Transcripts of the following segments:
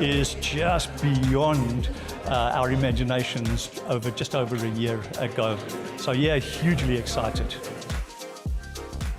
is just beyond our imaginations just over a year ago. So yeah, hugely excited.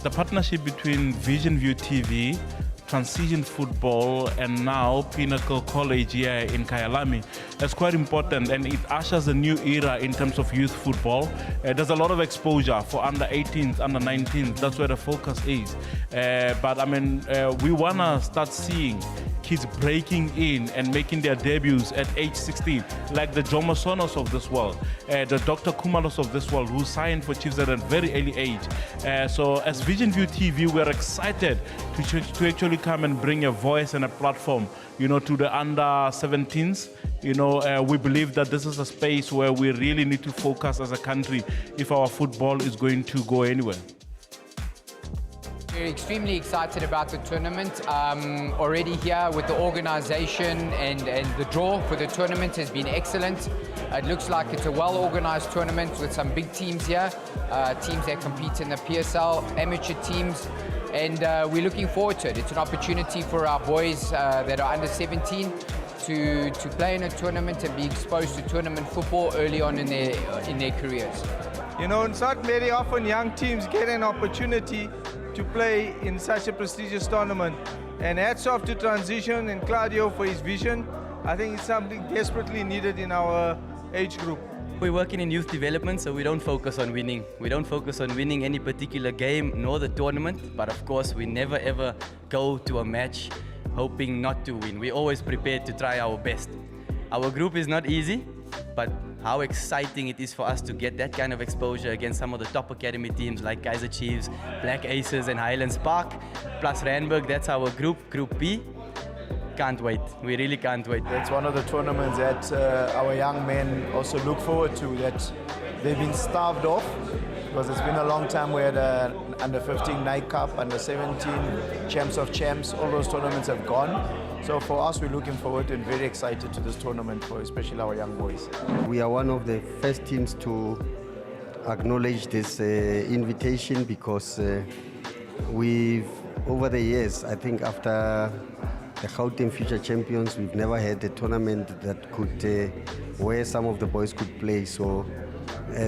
The partnership between Vision View TV, Transition Football, and now Pinnacle College here in Kyalami is quite important, and it ushers a new era in terms of youth football. There's a lot of exposure for under 18s, under 19s. That's where the focus is. But I mean, we want to start seeing kids breaking in and making their debuts at age 16, like the Jomo Sonos of this world, the Dr. Kumalos of this world, who signed for Chiefs at a very early age. So as Vision View TV, we're excited to actually come and bring a voice and a platform, you know, to the under 17s. You know, we believe that this is a space where we really need to focus as a country if our football is going to go anywhere. We're extremely excited about the tournament. Already here with the organization and the draw for the tournament has been excellent. It looks like it's a well-organized tournament with some big teams here, teams that compete in the PSL, amateur teams, and we're looking forward to it. It's an opportunity for our boys that are under 17 to play in a tournament and be exposed to tournament football early on in their careers. You know, it's not very often young teams get an opportunity to play in such a prestigious tournament. And hats off to Transition and Claudio for his vision. I think it's something desperately needed in our age group. We're working in youth development, so we don't focus on winning. We don't focus on winning any particular game nor the tournament, but of course we never ever go to a match hoping not to win. We're always prepared to try our best. Our group is not easy, but how exciting it is for us to get that kind of exposure against some of the top academy teams like Kaizer Chiefs, Black Aces and Highlands Park, plus Randburg. That's our group, Group B. Can't wait. We really can't wait. It's one of the tournaments that our young men also look forward to, that they've been starved off, because it's been a long time. We had under 15 Night Cup, under 17 Champs of Champs. All those tournaments have gone. So for us, we're looking forward and very excited to this tournament, for especially our young boys. We are one of the first teams to acknowledge this invitation, because we've, over the years, I think after the Gauteng Future Champions, we've never had a tournament that could, where some of the boys could play. So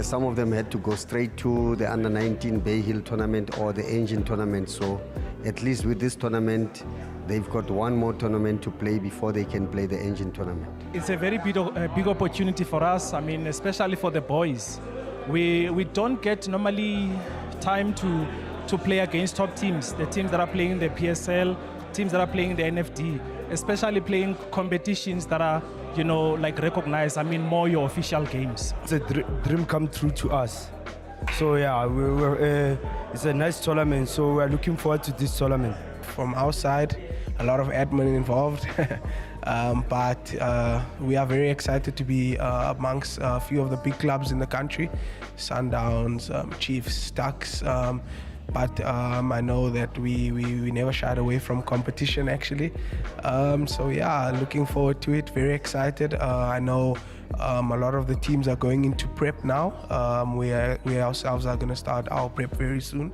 some of them had to go straight to the under-19 Bay Hill tournament or the Engine tournament. So at least with this tournament, they've got one more tournament to play before they can play the Engine tournament. It's a very big opportunity for us. I mean, especially for the boys. We don't get normally time to play against top teams, the teams that are playing the PSL, teams that are playing the NFD, especially playing competitions that are, you know, like recognized. I mean, more your official games. It's a dream come true to us. So yeah, it's a nice tournament. So we're looking forward to this tournament. From our side, a lot of admin involved, but we are very excited to be amongst a few of the big clubs in the country, Sundowns, Chiefs, Ducks. But I know that we never shied away from competition, actually. So yeah, looking forward to it, very excited. I know a lot of the teams are going into prep now. We ourselves are going to start our prep very soon.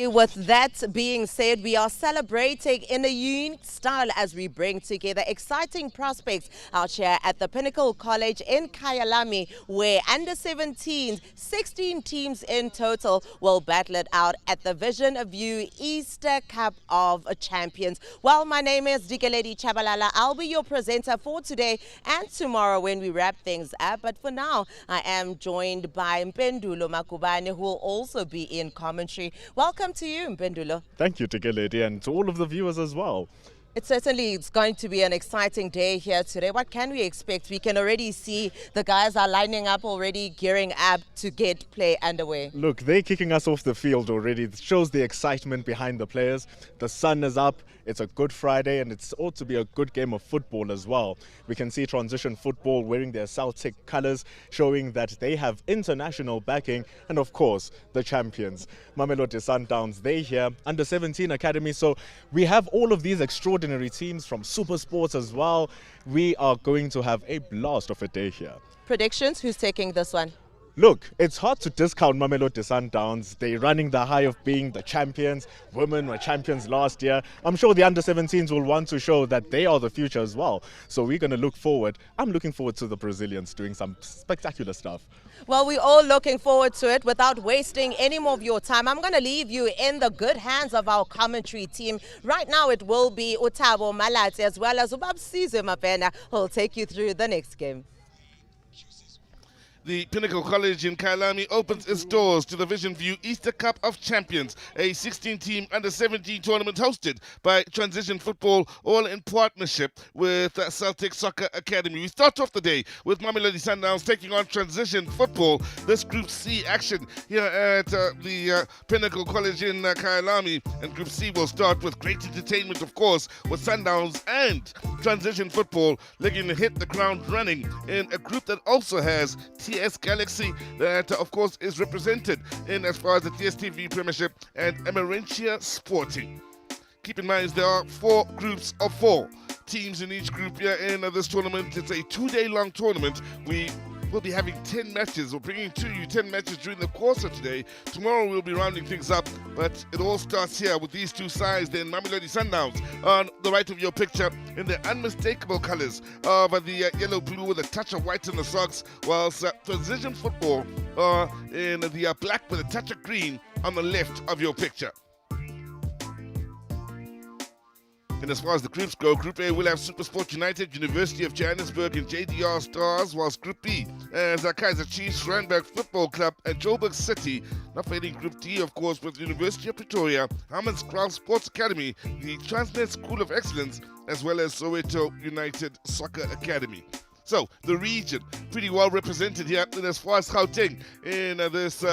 With that being said, we are celebrating in a unique style as we bring together exciting prospects out here at the Pinnacle College in Kyalami, where under 17s, 16 teams in total, will battle it out at the Vision View Easter Cup of Champions. Well, my name is Dikeledi Chabalala. I'll be your presenter for today and tomorrow when we wrap things up. But for now, I am joined by Mpendulo Makubane, who will also be in commentary. Welcome to you, Mpendulo. Thank you, Tikeledi, and to all of the viewers as well. It's going to be an exciting day here today. What can we expect? We can already see the guys are lining up already, gearing up to get play underway. Look, they're kicking us off the field already. It shows the excitement behind the players. The sun is up. It's a good Friday and it's ought to be a good game of football as well. We can see Transition Football wearing their Celtic colours, showing that they have international backing, and of course the champions, Mamelodi Sundowns, they here, under 17 academy. So we have all of these extraordinary teams from Super Sports as well. We are going to have a blast of a day here. Predictions, who's taking this one? Look, it's hard to discount Mamelodi Sundowns. They're running the high of being the champions. Women were champions last year. I'm sure the under-17s will want to show that they are the future as well. So we're going to look forward. I'm looking forward to the Brazilians doing some spectacular stuff. Well, we're all looking forward to it. Without wasting any more of your time, I'm going to leave you in the good hands of our commentary team. Right now, it will be Utabo Malati as well as Ubabsize Mapena who will take you through the next game. The Pinnacle College in Kyalami opens its doors to the Vision View Easter Cup of Champions, a 16-team under-17 tournament hosted by Transition Football, all in partnership with Celtic Soccer Academy. We start off the day with Mamelodi Sundowns taking on Transition Football. This Group C action here at the Pinnacle College in Kyalami. And Group C will start with great entertainment, of course, with Sundowns and Transition Football looking to hit the ground running in a group that also has TS Galaxy that, of course, is represented in as far as the TSTV Premiership and Emerentia Sporting. Keep in mind, there are 4 groups of 4 teams in each group here in this tournament. It's a 2-day-long tournament. We will be having 10 matches. We're bringing to you 10 matches during the course of today. Tomorrow we'll be rounding things up, but it all starts here with these two sides. Then Mamelodi Sundowns on the right of your picture in the unmistakable colors of the yellow-blue with a touch of white in the socks, whilst Transition Football in the black with a touch of green on the left of your picture. And as far as the groups go, Group A will have SuperSport United, University of Johannesburg and JDR Stars, whilst Group B has Kaizer Chiefs, Randburg Football Club and Joburg City. Not failing Group D, of course, with University of Pretoria, Hammanskraal Sports Academy, the Transnet School of Excellence, as well as Soweto United Soccer Academy. So, the region, pretty well represented here. And as far as Gauteng in this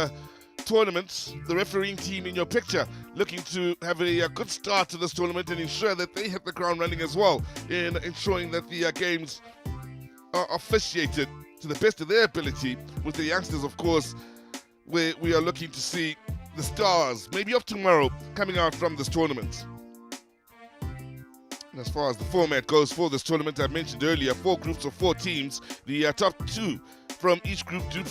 tournament, the refereeing team in your picture looking to have a good start to this tournament and ensure that they hit the ground running as well in ensuring that the games are officiated to the best of their ability. With the youngsters, of course, we are looking to see the stars, maybe of tomorrow, coming out from this tournament. And as far as the format goes for this tournament, I mentioned earlier, 4 groups of 4 teams. The top 2 from each group do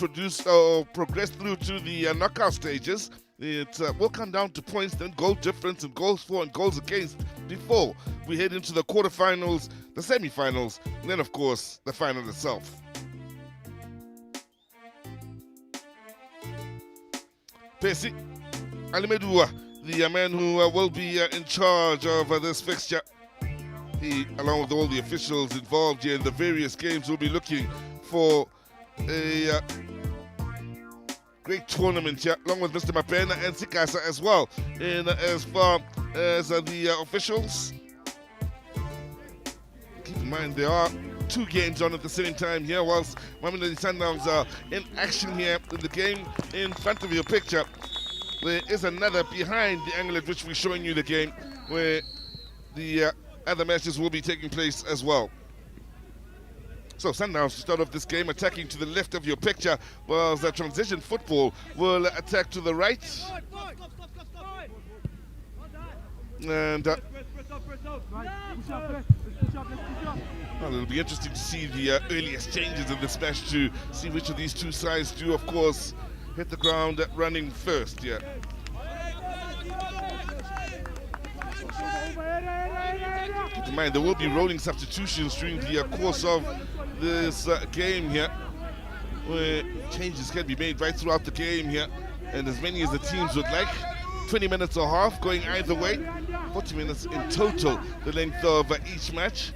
progress through to the knockout stages. It will come down to points, then goal difference and goals for and goals against before we head into the quarterfinals, the semi-finals, and then, of course, the final itself. Pesi Alimedua, the man who will be in charge of this fixture. He, along with all the officials involved here in the various games, will be looking for a great tournament here, along with Mr. Mapena and Sikasa as well. And as far as the officials, keep in mind there are 2 games on at the same time here, whilst Mamelodi Sundowns are in action here in the game in front of your picture. There is another behind the angle at which we're showing you the game, where the other matches will be taking place as well. So Sundowns to start off this game attacking to the left of your picture, whilst the Transition Football will attack to the right. And well, it'll be interesting to see the earliest changes in this match to see which of these 2 sides do, of course, hit the ground running first. Yeah. Keep in mind, there will be rolling substitutions during the course of this game here, where changes can be made right throughout the game here, and as many as the teams would like. 20 minutes or half going either way, 40 minutes in total, the length of each match.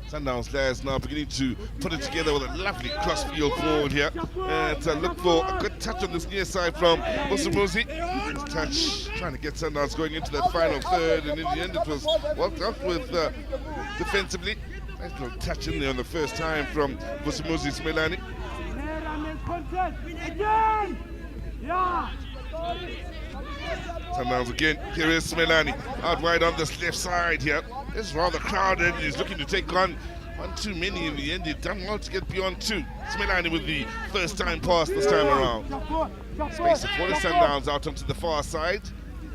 Sundowns players now beginning to put it together with a lovely cross-field forward here, and look for a good touch on this near side from Busumuzi. Touch trying to get Sundowns going into that final third, and in the end it was well dealt with defensively. Nice little touch in there on the first time from Busumuzi Smelani. Sundowns again. Here is Smelani out wide on this left side here. It's rather crowded. He's looking to take on one too many in the end. He's done well to get beyond two. Smelani with the first time pass this time around. Space for the Sundowns out onto the far side.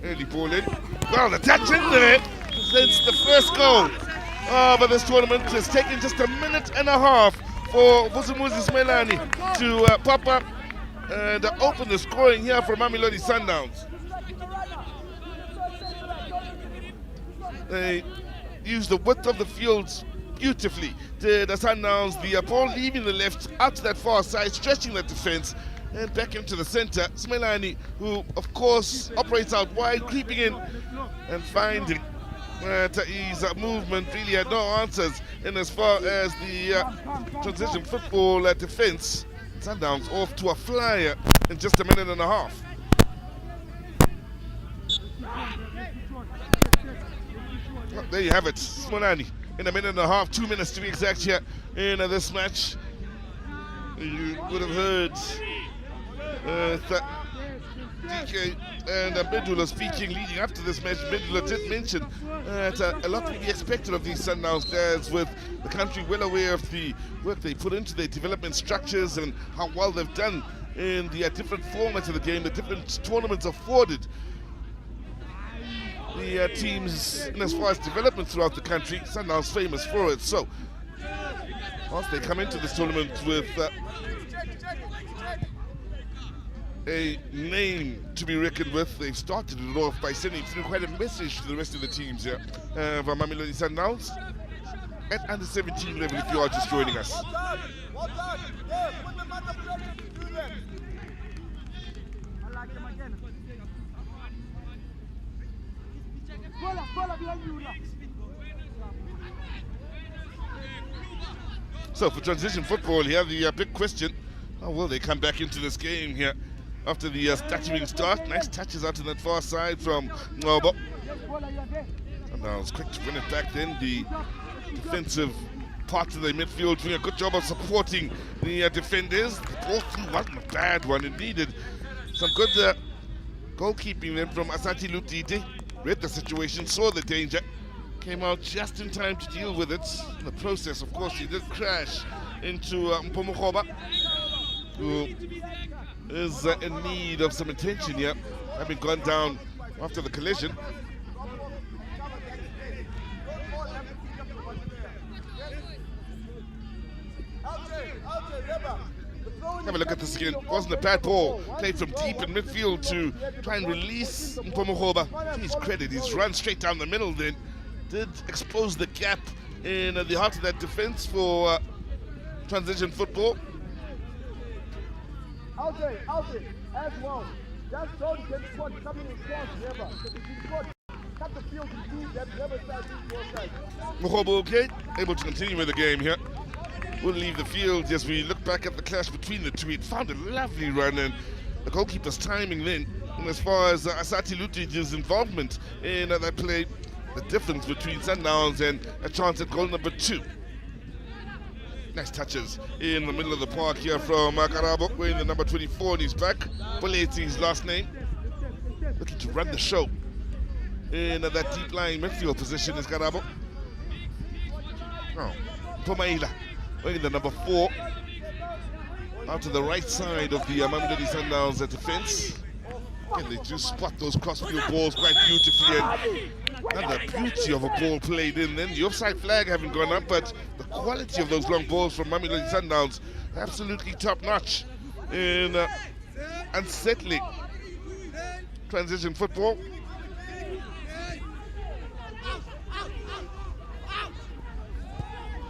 Early ball in. Well, the touch in there since the first goal. But this tournament has taken just a minute and a half for Vusumuzi Smelani to pop up and open the scoring here for Mamelodi Sundowns. They used the width of the fields beautifully. The Sundowns, the ball leaving the left out to that far side, stretching that defense, and back into the center. Smelani, who of course operates out wide, creeping in and finding that his movement really had no answers in as far as the transition football defense. Sundowns off to a flyer in just a minute and a half. Well, there you have it, Smelani in a minute and a half, 2 minutes to be exact here in this match. You would have heard DK and Bendula speaking leading up to this match. Bendula did mention that a lot to be expected of these Sundowns players, with the country well aware of the work they put into their development structures and how well they've done in the different formats of the game, the different tournaments afforded the teams in as far as development throughout the country. Sundowns famous for it. So once they come into this tournament with a name to be reckoned with, they've started it off by sending through quite a message to the rest of the teams here. Mamelodi Sundowns at under 17 level, if you are just joining us. So for transition football here, the big question, how will they come back into this game here after the stuttering start? Nice touches out to that far side from Ngobo. And now it's quick to bring it back then. The defensive part of the midfield doing a good job of supporting the defenders. The ball through wasn't a bad one. It needed some good goalkeeping then from Asati Lutite. Read the situation, saw the danger, came out just in time to deal with it. In the process, of course, he did crash into Mpomokhoba, who is in need of some attention here, having gone down after the collision. Have a look at this again. Wasn't a bad ball. Played from deep in midfield to try and release Mpomokhoba. To his credit, he's run straight down the middle then. Did expose the gap in the heart of that defense for transition football. Out there, as well. Just don't get squad coming in cross, never. If you squad, cut the field in two, that never starts in four sides. Mokhoba okay, able to continue with the game here. We'll leave the field as we look back at the clash between the two. It found a lovely run, and the goalkeeper's timing then, and as far as Asati Lutige's involvement in that play, the difference between Sundowns and a chance at goal number 2. Nice touches in the middle of the park here from Karabo, wearing the number 24 on his back. Poleti's last name. Looking to run the show in that deep lying midfield position is Karabo. Oh, Pomaila wearing the number 4 out to the right side of the Mamelodi Sundowns defense. And they do spot those cross-field balls quite beautifully, and another beauty of a ball played in. Then the offside flag having gone up, but the quality of those long balls from Mamelodi Sundowns absolutely top-notch in unsettling transition football.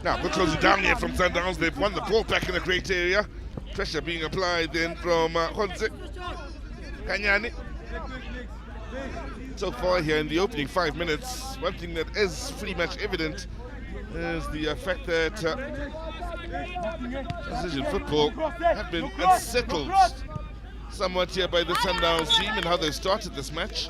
Now, good closing down here from Sundowns. They've won the ball back in a great area. Pressure being applied then from Honze Kanyani. So far here in the opening 5 minutes, one thing that is pretty much evident is the fact that transition football have been unsettled somewhat here by the Sundowns team and how they started this match.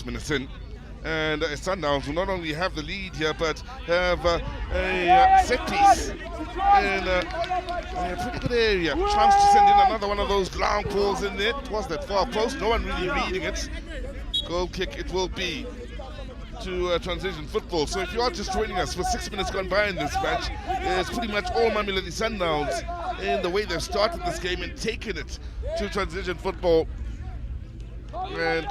minutes in. And Sundowns will not only have the lead here, but have a set piece in a pretty good area. Chance to send in another one of those long balls in there. It was that far post, no one really reading it. Goal kick it will be to transition football. So if you are just joining us, for 6 minutes gone by in this match, it's pretty much all Mamelodi Sundowns in the way they've started this game and taken it to transition football. And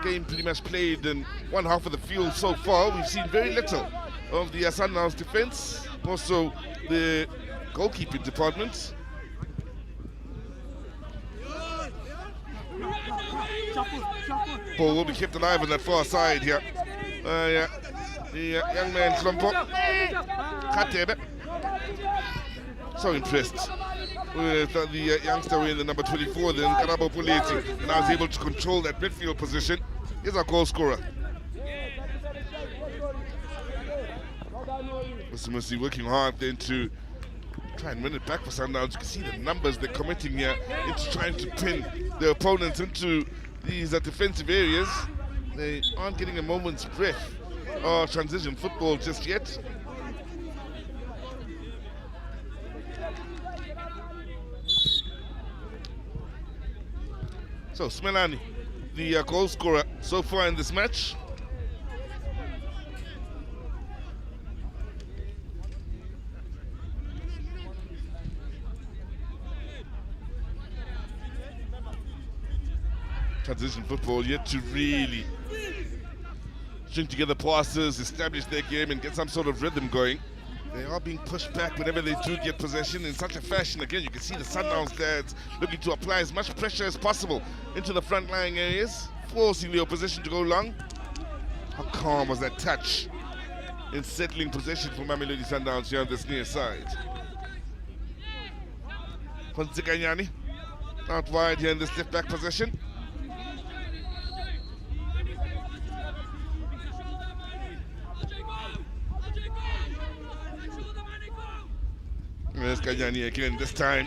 game pretty much played in one half of the field so far. We've seen very little of the Sundowns defense, also the goalkeeping department. Ball will be kept alive on that far side here. The young man Klompo Katebe. So impressed with the youngster wearing the number 24 then, Karabo Puleti, and now is able to control that midfield position. Here's our goal scorer. Mr. Musi working hard then to try and win it back for Sundowns. You can see the numbers they're committing here into trying to pin their opponents into these defensive areas. They aren't getting a moment's breath of transition football just yet. So Smelani, the goal scorer so far in this match. Transition football yet to really string together passes, establish their game and get some sort of rhythm going. They are being pushed back whenever they do get possession in such a fashion. Again, you can see the Sundowns dads looking to apply as much pressure as possible into the front lying areas, forcing the opposition to go long. How calm was that touch in settling possession for Mamelodi Sundowns here on this near side. Fonsekanyani out wide here in this left back position. There's Kanyani again this time.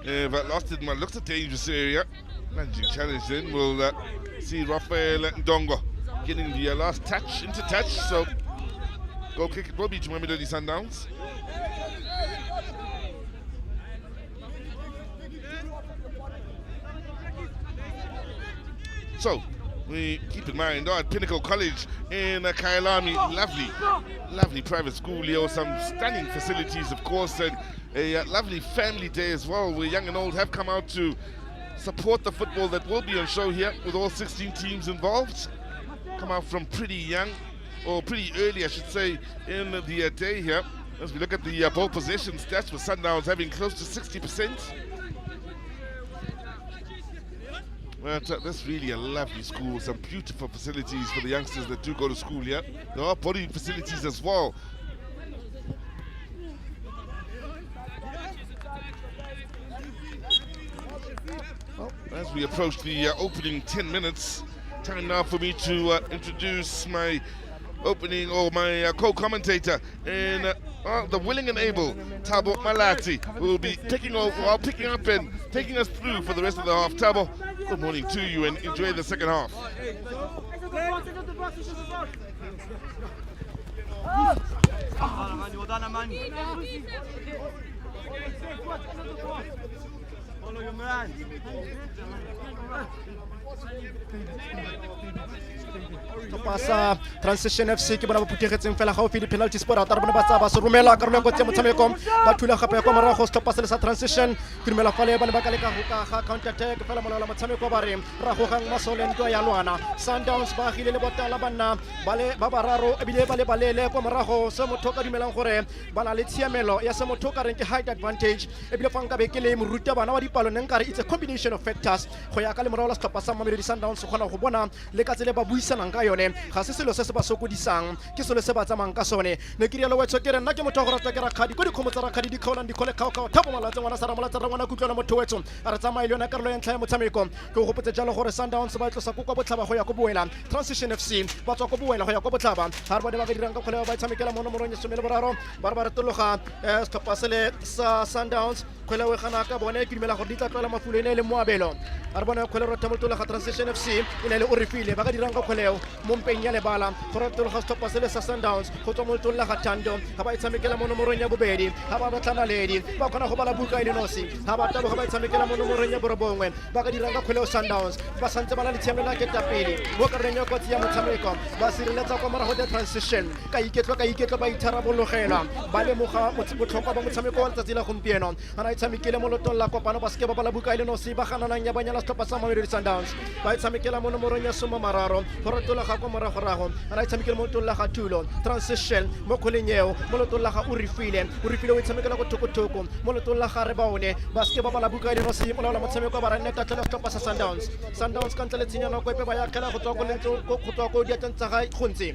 But lost it, man. Looks a dangerous area. Managing challenge then. We'll see Rafael Ndongo getting the last touch into touch. So goal kick it will be to Mamelodi Sundowns. So we keep in mind at Pinnacle College in Kyalami, lovely private school here, some stunning facilities of course, and a lovely family day as well, where young and old have come out to support the football that will be on show here with all 16 teams involved. Come out from pretty young, or pretty early I should say, in the day here, as we look at the ball possession stats with Sundowns having close to 60%. But that's really a lovely school, some beautiful facilities for the youngsters that do go to school here. There are body facilities as well. Well, as we approach the opening 10 minutes, time now for me to introduce my opening, or my co-commentator in the willing and able Thabo Malati, who will be picking up and taking us through for the rest of the half. Thabo, good morning to you and enjoy the second half. Pasa transition FC ke bona ba putegetseng fela ga o fili penalty spot out bona ba tsa ba se romela karolo go tsema motshameko ba thula gape kwa morago stop pass le sa transition ke dumela fa le bana ba ka leka go ka counter attack fela molaola motshameko ba re ra go gang masole ntwa ya lwana. Sundowns ba gile le botala banna ba bararo ebile ba le balele kwa morago se motho ka dumelang gore bana le tshiamelo ya se motho ka reng ke height advantage ebile fa nka be ke le moruta bana wa dipalo neng kare it's a combination of factors go ya ka le moraola stop pass Mamelodi Sundowns gona go bona le ka tsele ba buisana ka yone ga se selo se se ba sokodisang ke selo se ba tsamang ka sone ne ke rialo wetso ke re nna ke motho go rata ke rakgadi go dikgomo tsa rakgadi di kgaolang di khole khao Thabo Malatse ngwana sa ramala tsa rangwana kutlwana motho wetso a re tsamaya le yona karolo ya ntlha ya motshameko ke go gopotse jalo gore Sundowns ba tlosa kwa botlhaba go ya go boela Transition FC ba tswa go boela go ya go botlhaba ha re ba dirang ka khole ba tshamekela mono morong ya 13 ba re tologa stopasele sa Sundowns khole we gana ka bone ke dumela gore di tla tlwela mafulene le moabelo a re bona khole re thamotologa transition FC e ne le o refile ba ka dirang ka kgoleo mo mpeng ya lebala go ratologa setlhopha se le sa Sundowns go tswa mo letong la ga Thando ga ba itshamekela mo nomorong ya bobedi ga ba batlana ledi ba kgona go bala buka e le nosi ga ba taboga ba itshamekela mo nomorong ya borobongwe ba ka dirang ka kgoleo Sundowns ba santse ba na le tshiamelo la ketapele mo karolong ya kotsi ya motshameko ba sireletsa kwa morago ya transition ka iketlo ba itharabologelwa ba lemoga botlhokwa ba motshameko wa letsatsi la gompieno ana itshamekele mo lotong la kopano ba seke ba bala buka e le nosi ba gananang ya banyala setlhopha sa Mamelodi Sundowns ba itshamekela mo nomorong ya 13 go ratologa kwa moragorago ana itshamekele mo lotong la ga Tulo transition mo kgoleng eo mo lotong la ga o refile o itshamekela go thoko mo lotong la ga Rebone ba seke ba bala buka e le nosi mo laola motshameko ba rane tatlhela setlhopha sa Sundowns ka ntle le tshenyano ko epe ba ya khela go tswa go diatleng tsa ga gontse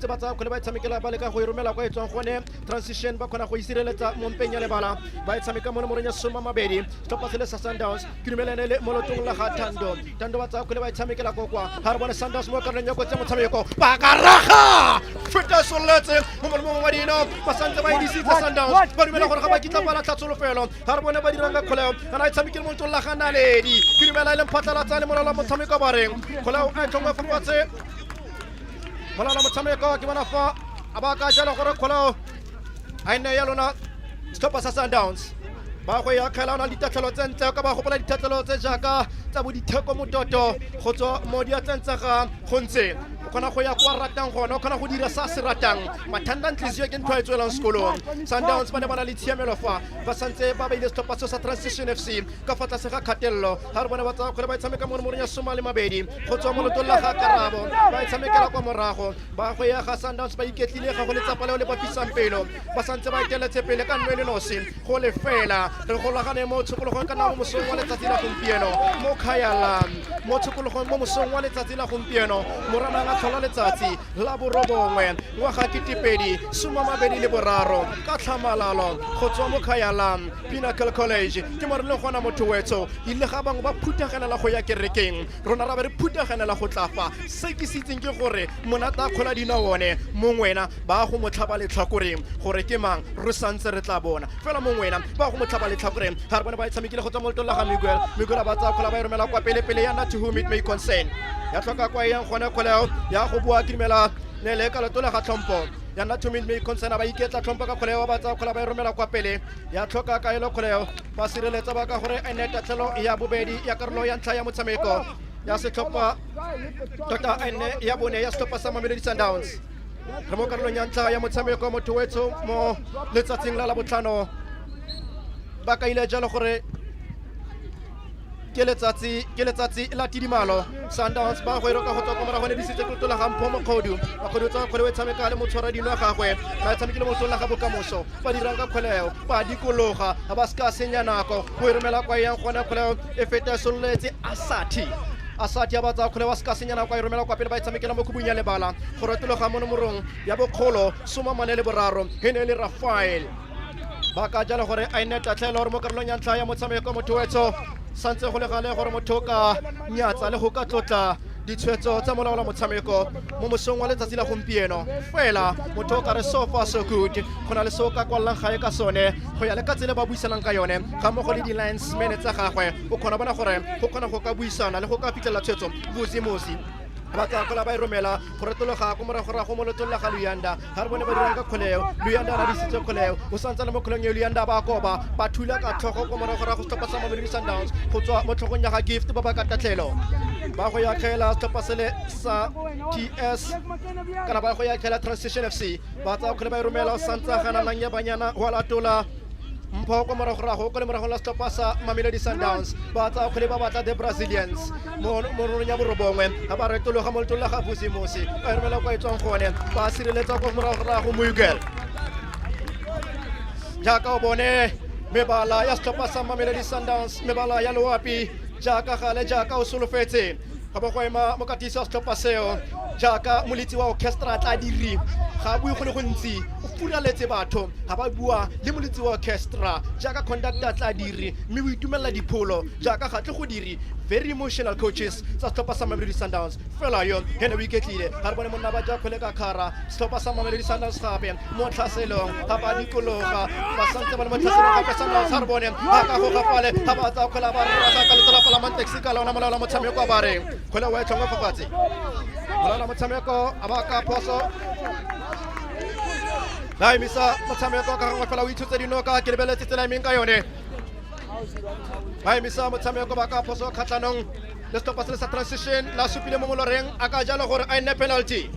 ba tsaya kgole ba itshamekela ba leka go e romela kwa e tswang gone transition ba kgona go isireletsa mo mpeng ya lebala ba itshameka mo nomorong ya 12 setlhopha se le sa Sundowns ke dumelane le mo lotong la ga Thando ba tsaya kgole ba itshamekela go kwa ga re bone Sundowns mo karolong ya kotsi ya motshameko ba ka raga feta soletse mo molomong wa dino ba santse ba idisitse Sundowns ba dumela gore ga ba kitla bala tlhatsolofelo ga re bone ba dirang ka kgoleo ana itshamekele mo lotong la ga Naledi ke dumela le mphatlalatsa le molala motshameko ba reng kgoleo a tlhongwa fafatse molala motshameko ke bona fa a ba ka jalo gore kgoleo a ene ya lona setlhopha sa Sundowns ba go ya kgela ona ditatlhelo tse ntle ka ba gopola ditatlhelo tse jaaka tsa boditheko mototo go tswa mo diatleng tsa ga gontse o kgona go ya kwa ratang gona o kgona go dira sa se ratang mathanda ntlisiyo ke ntho a e tswelang sekolong Sundowns ba ne ba na le tshiamelo fa ba santse ba beile setlhopha se sa Transition FC ka fa tlase ga kgatelelo ga re bone ba tsaya kgole ba itshameka mo nomorong ya 12 go tswa mo lotong la ga Karabo ba itshamekela kwa morago ba go ya ga Sundowns ba iketlile ga go letsapa leo le ba pisang pelo ba santse ba iteletse pele ka nno le nosi go le fela re golagane mo tshokologong ka nao mosong wa letsatsi la gompieno mo Kyalami mo tshokologong mo mosong wa letsatsi la gompieno moranang a tlhola letsatsi la borobongwe ngwaga ketepedi 23 ka tlhamalalo go tswa mo Kyalami Pinnacle College ke mo re le gona motho wetso ile ga bangwe ba phuthaganela go ya kerekeng rona ra ba re phuthaganela go tlafa se ke sitseng ke gore monata khola dina one mongwena ba go motlhaba letlhakoreng gore ke mang re santse re tla bona fela mongwena ba go motlhaba letlhakoreng ga re bone ba itshamekile go tswa mo lotong la ga Miguel ba tsa khola ba romela kwa pele ya not to whom it may concern ya tlhoka kwa yang gone kholeo ya go bua kimela le le ka lotong la ga tlhompo ya not to whom it may concern ba iketla tlhompo ka kholeo ba tsa khola ba romela kwa pele ya tlhoka ka elo kholeo ba sireletsa ba ka gore ene tatlhelo ya bobedi ya karolo ya ntlha ya motshameko ya setlhopha tota ene ya bone ya setlhopha sa Mamelodi Sundowns re mo karolong ya ntlha ya motshameko motho wetso mo letsatsing la botlhano ba ka ile jalo gore ke letsatsi la tidimalo Sundowns ba go eroka go tswa kwa morago ne disitse tlotlo la ga Mpho Mokgodu ba go tsa kgole tshameka le motshwara dino ya gagwe ba tshamekile mo tlotlo la ga bokamoso ba dirang ka kgoleo ba dikologa ba ska senya nako go romela kwa yang gona kgoleo e feta soletse Asati ba tsa kgole wa ska senya nako e romela kwa pele ba tshamekela mo khubung ya lebala go ratologa mo nomorong ya bokgolo 43 hene le Rafael ba ka jalo gore a ine tatlhelo gore mo karolong ya ntlha ya motshameko motho wetso santse go le gale gore motho ka nyatsa le go ka tlotla ditshwetso tsa molao la motshameko mo mosong wa letsatsi la gompieno fela motho ka re so far so good go na le so ka kwallang gae ka sone go ya le ka tsele ba buisanang ka yone ga mo go le di-linesmen tsa gagwe o kgona bona gore go kgona go ka buisana le go ka fitlhela tshwetso bozimosi ba tsa kola ba e romela go retologa go morago mo lotong la ga Luyanda ga re bone ba dirang ka kgoleo Luyanda a disitse kgoleo o santse le mo kgolong ya Luyanda ba koba ba thula ka tlhogo go morago go setlhopha sa Mamelodi Sundowns go tswa mo tlhogong ya ga Gift ba ba ka tatlhelo ba go ya khela setlhopha sele sa TS kana ba go ya khela Transition FC ba tsa kgole ba e romela o santse gana nang ya banyana wa latola Mpho kwa morago go le morago la setlhopha sa Mamelodi Sundowns ba tsa kgole ba batla the Brazilians mo rong ya borobongwe ga ba retologa mo lotong la ga Bosimosi ba romela kwa e tswang gone ba sireletsa kwa morago Miguel jaaka o bone mebala ya setlhopha sa Mamelodi Sundowns mebala ya loapi jaaka gale jaaka o solofetse ga ba go ema mo katisa setlhopha seo jaaka moletsi wa orchestra tla diri ga bue go le gontsi o furaletse batho ga ba bua le moletsi wa orchestra jaaka conductor tla diri mme o itumelela dipholo jaaka ga tle go diri very emotional coaches tsa setlhopha sa Mamelodi Sundowns fela yo hene o iketlile ga re bone monna ba ja kgwele ka khara setlhopha sa Mamelodi Sundowns gape mo tlhaselong ga ba dikologa ba santse ba le mo tlhaselong gape Sundowns ga re bone ga ka go gapale ga ba tsa kgwela ba rata ka letla la mantaxi ka lona molala motshameko wa bareng kgwele wa tlhonga fafatse molala motshameko a ba ka phoso la emisa motshameko ka gangwe fela o ithutse dinoka ke lebeletse tsela emeng ka yone ba emisa motshameko ba ka phoso kgatlhanong le setlhopha se le sa transition la supile mo moloreng a ka jalo gore a nne penalty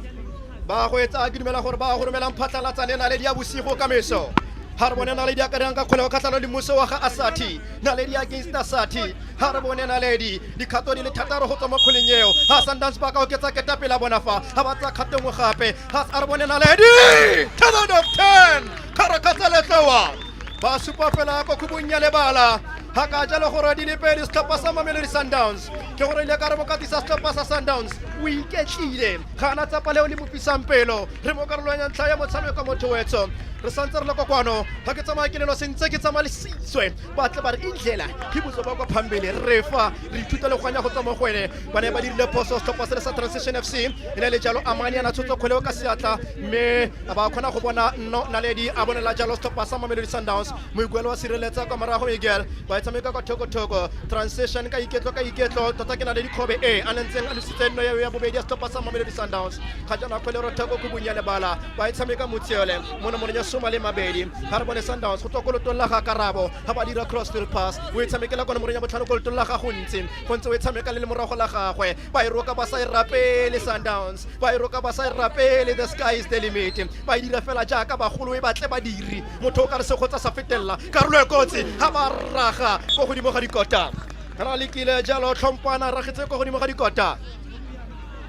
ba go etsa ke dumela gore ba go romelang phatlalatsane na le dia bosigo ka meso ha re bone na le dia ka reng ka kgwele kgatlhano le muso wa ga Asati na le dia against Asati ha re bone na le dikgato di le thataro go tswa mo kgweleng eo ha Sundowns ba ka oketsa ketapela bona fa ha ba tsa kgato mo gape ha re bone na le 10 out of 10 karakatsa letlowa ba supa fela go khubunya lebala ha ka jalo gore di le pedi setlhopha sa Mamelodi Sundowns ke gore ile ka re mokatisa setlhopha sa Sundowns o iketlile ga na tsapa leo le mopisang pelo re mo karolwana ntlha ya motshameko motho wetso re santse re le kokwano ga ke tsamaya ke lelo sentse ke tsamaya le siswe ba tle ba re indlela ke botso ba kwa phambele re fa re ithuta le gwanya go tswa mo gwene ba ne ba dirile poso setlhopha se le sa Transition FC e ne le jalo amane ana tshotso kgwele ka seatla mme ba khona go bona no naledi a bonela jalo setlhopha sa Mamelodi Sundowns mo igwelo wa sireletsa ka morago Miguel ba tshameka ka thoko transition ka iketlo tota ke na le dikhobe a nentseng a le sitseno ya bobedi ya setlhopha sa Mamelodi Sundowns ga jana kgwele ro thoko go bunya lebala ba tshameka motsiole mo nya soma le mabedi ha re bone Sundowns go tokolotong la ga Karabo ha ba dira crossfield pass o tshamekela kone mo nya botlhano kolotong la ga go ntse go ntse o tshameka le morago la gagwe ba iroka ba sa irapele Sundowns ba iroka ba sa irapele the sky is the limit ba dira fela jaaka ba golo e batle ba diri motho ka re se gotsa sa fetella karolo e kotsi ha ba raga go godimo ga dikota ra lekile jalo tlhompana ragetse go godimo ga dikota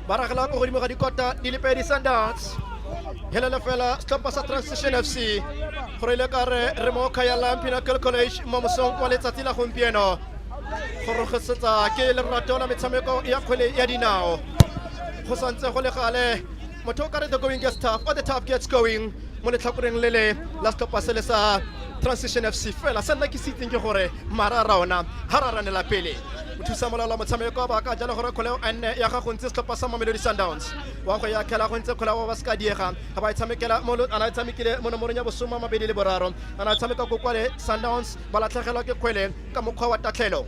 ba ragela go godimo ga dikota di le pedi Sundowns helele fela setlhopha sa Transition FC gore ile ka re mo Kyalami Pinnacle College mo mosong wa letsatsi la gompieno go rogetsetsa ke lerato la metshameko ya kgwele ya dinao go santse go le gale motho ka re the going gets tough or the tough gets going mo letlhakoreng lele la setlhopha se le sa Transition FC fela se nna ke sitseng ke gore marara ona ha ra ranela pele o thusa molala motshameko ba ka jalo gore kgoleo a nne ya ga go ntse setlhopha sa Mamelodi Sundowns wa go ya khela go ntse kgolao ba ska diega ga ba tshamekela mo ana tshamekile mo nomorong ya bosoma mabedi le boraro ana tshameka go kwale Sundowns ba latlhegelwa ke kgwele ka mokgwa wa tatlhelo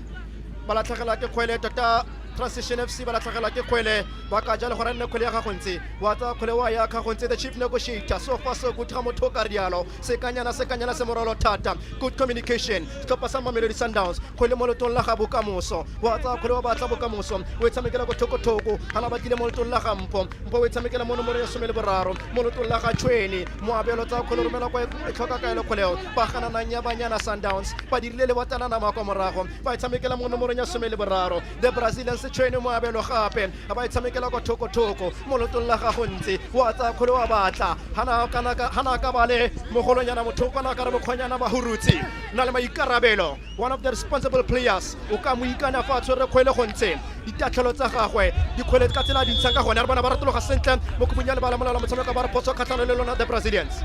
ba latlhegelwa ke kgwele tota Transition FC ba latlhegelwa ke kgwele ba ka jalo gore nne kgwele ya ga go ntse wa tsa kgwele wa ya ga go ntse the chief negotiator so far so good ga motho ka rialo se kanyana se moralo thata good communication setlhopha sa Mamelodi Sundowns kgwele mo lotong la ga bokamoso wa tsa kgwele wa batla bokamoso o tshamekela go thoko hana ba tlile mo lotong la ga mpo o tshamekela mo nomoro ya 13 mo lotong la ga tshweni mo abelo tsa kgwele romela kwa e tlhoka ka ile kgweleo ba gana nanya banyana Sundowns ba dirile le batana na mako morago ba tshamekela mo nomoro ya 13 the Brazilians se tshwene mo abelo gape a ba tshamekela go thoko mo lotong la ga go ntse wa tsa kgwele wa batla hana ka bale mogolonyana motho kana ka re bokhonyana ba hurutsi na le maikarabelo one of the responsible players o ka mo ikana fa tshwere kgwele go ntse ditatlhelo tsa gagwe dikgwele ka tsela di ntshang ka gone re bona ba ratologa sentle mo kubunya le bala molala motshameko ba re potso kgatlhano le lona the Brazilians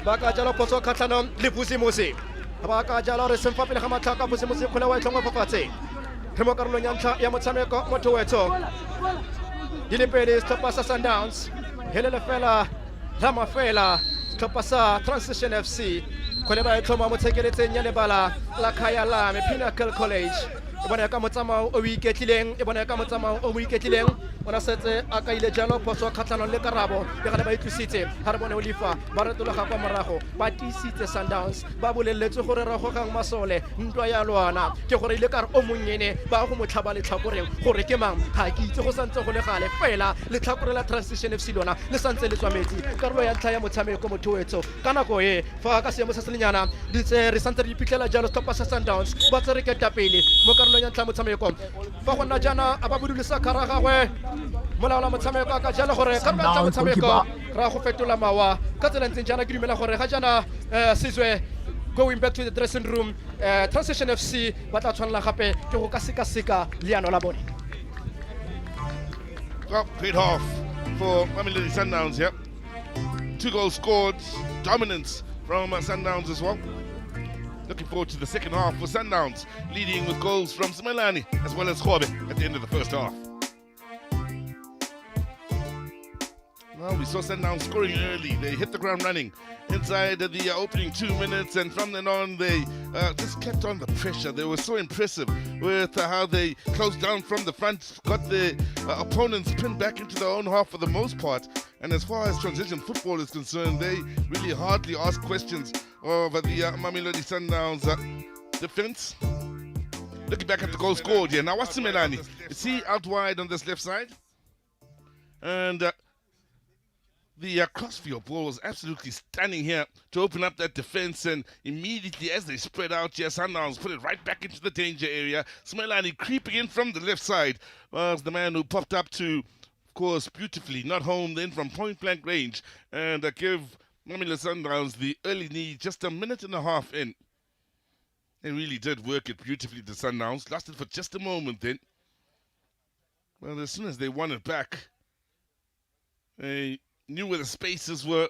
ba ka jalo potso kgatlhano le Vusimusi ba ka jalo re semfa pele ga matlhaka Vusimusi kgwele wa itlhongwa fafatse re mo karolong ya ntlha ya motshameko motho wetso di le pedi setlhopha sa Sundowns helele fela rama fela setlhopha sa Transition FC kgwele ba e tlhoma mo tshekeletseng ya lebala la Kyalami Pinnacle College e bona ka motsamao o iketlileng ona setse a ka ile jalo phoso kgatlhanong le Karabo ke gane ba itlositse ha re bone o lifa ba retologa kwa morago ba tisitse Sundowns ba boleletse gore ra gogang masole ntwa ya lwana ke gore ile ka re o monnyene ba go motlhaba le tlhakoreng gore ke mang ga ke itse go santse go le gale fela le tlhakore la Transition FC lona le santse le tswametsi karolo ya ntlha ya motshameko motho wetso ka nako e fa ka seemo se selenyana ditse re santse re iphitlhela jalo setlhopha sa Sundowns ba tsere ketapele mo karolong ya ntlha motshameko fa go nna jana a ba budulisa kara gagwe molaola motshameko ka jalo gore ka nna motshameko ra go fetola mawa ka tsela ntseng jana ke dumela gore ga jana Sizwe going back to the dressing room Transition FC ba tla tshwanela gape ke go ka seka leano la bone Pit off for Mamelodi Sundowns here. 2 goals scored, dominance from Sundowns as well. Looking forward to the second half for Sundowns, leading with goals from Simelane as well as Khobe at the end of the first half. Well, we saw Sundowns scoring early. They hit the ground running inside the opening 2 minutes, and from then on they just kept on the pressure. They were so impressive with how they closed down from the front, got the opponents pinned back into their own half for the most part. And as far as transition football is concerned, they really hardly ask questions of the Mamelodi Sundowns defense. Looking back at the goal scored here. Now, what's Simelane? Is he out wide on this left side? And the crossfield ball was absolutely stunning here to open up that defense, and immediately as they spread out here, Sundowns put it right back into the danger area. Simelane creeping in from the left side was the man who popped up to, of course, beautifully, not home then from point-blank range, and give Mamelodi Sundowns the early lead just a minute and a half in. They really did work it beautifully, the Sundowns. Lasted for just a moment then. Well, as soon as they won it back, they knew where the spaces were,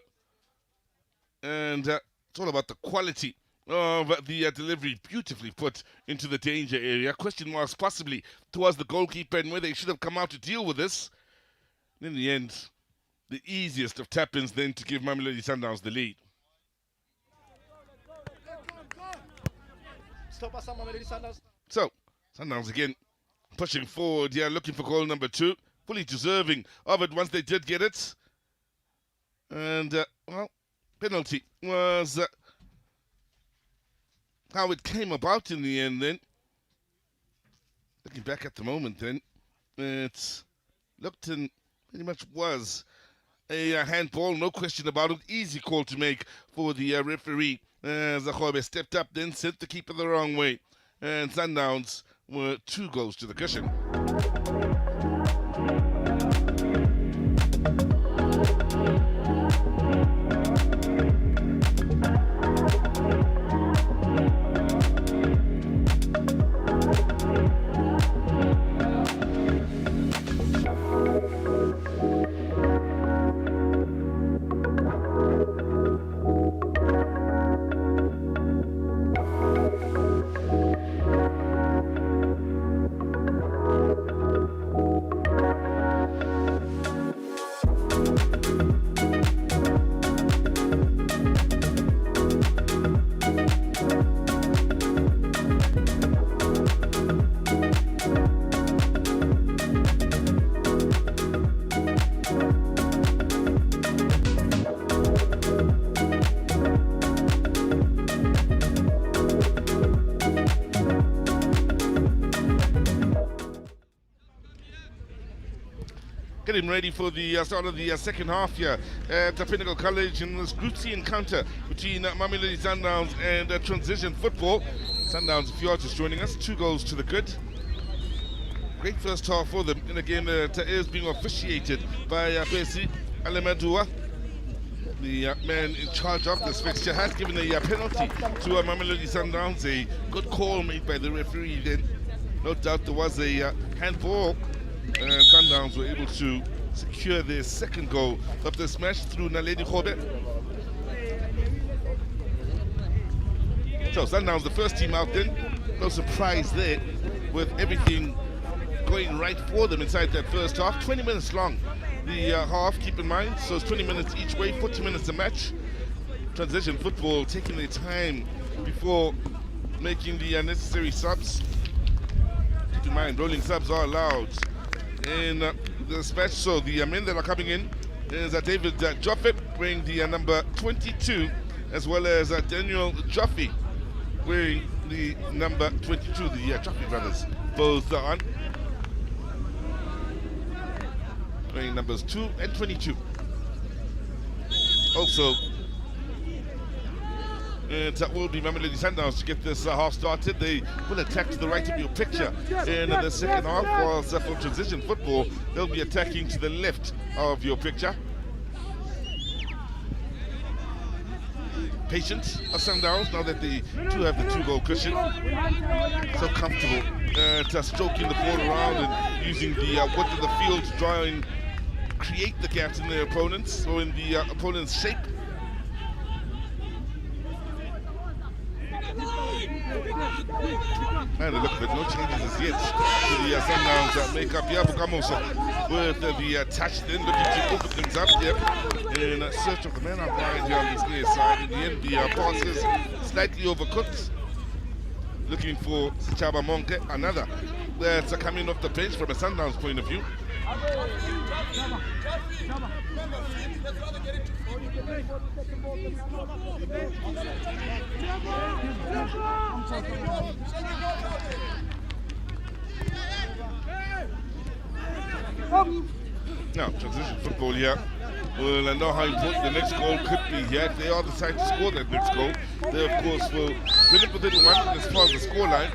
and it's all about the quality of the delivery, beautifully put into the danger area. Question marks possibly towards the goalkeeper and where they should have come out to deal with this. In the end, the easiest of tap-ins then to give Mamelodi Sundowns the lead. So, Sundowns again pushing forward here, looking for goal number 2, fully deserving of it once they did get it. And, well, penalty was how it came about in the end then. Looking back at the moment then, it looked and pretty much was a handball, no question about it. Easy call to make for the referee. Khobe stepped up, then sent the keeper the wrong way. And Sundowns were 2 goals to the cushion. Getting ready for the start of the second half here at Pinnacle College in this Group C encounter between Mamelodi Sundowns and Transition Football. Sundowns, if you are just joining us, 2 goals to the good. Great first half for them in a game that is being officiated by Pesi Alamadua. The man in charge of this fixture has given a penalty to Mamelodi Sundowns. A good call made by the referee then. No doubt there was a handball. And Sundowns were able to secure their second goal of this match through Naledi Khobe. So Sundowns, the first team out then. No surprise there with everything going right for them inside that first half. 20 minutes long, the half, keep in mind. So it's 20 minutes each way, 40 minutes a match. Transition football taking their time before making the necessary subs. Keep in mind, rolling subs are allowed in this match. So the men that are coming in is David Joffe wearing the number 22, as well as Daniel Joffe wearing the number 22. The Joffe brothers both are on, wearing numbers 2 and 22. Also, it will be Mamelodi Sundowns to get this half started. They will attack to the right of your picture in the second half, whilst for transition football, they'll be attacking to the left of your picture. Patient are Sundowns now that they do have the 2-goal cushion. So comfortable at stroking the ball around and using the width of the field to try and create the gaps in their opponents or in the opponent's shape. And look at it, no changes as yet to the Sundowns make up Yabukamoso with the touch, then looking to open things up here in search of the man up wide here on this near side. In the end, the pass is slightly overcooked. Looking for Sichaba Monke, another that's coming off the bench from a Sundowns point of view. Now, transition football here. Well, I know how important the next goal could be here. If they are decided to score that next goal, they of course will win it within one as far as the scoreline.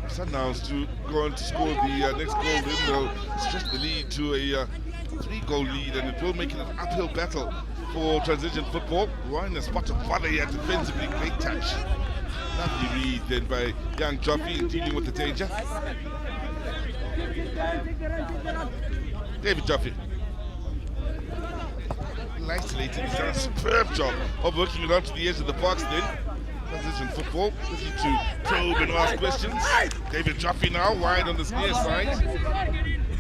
Sundowns to go on to score the next goal, then they'll stretch the lead to a 3-goal lead, and it will make it an uphill battle for transition football. Right in the spot of bother here defensively, great touch. Lovely read then by young Joffy dealing with the danger. David Joffy. Isolated, he's done a superb job of working it onto the edge of the box then. Transition football, looking to probe and ask questions. David Joffy now wide on the near side.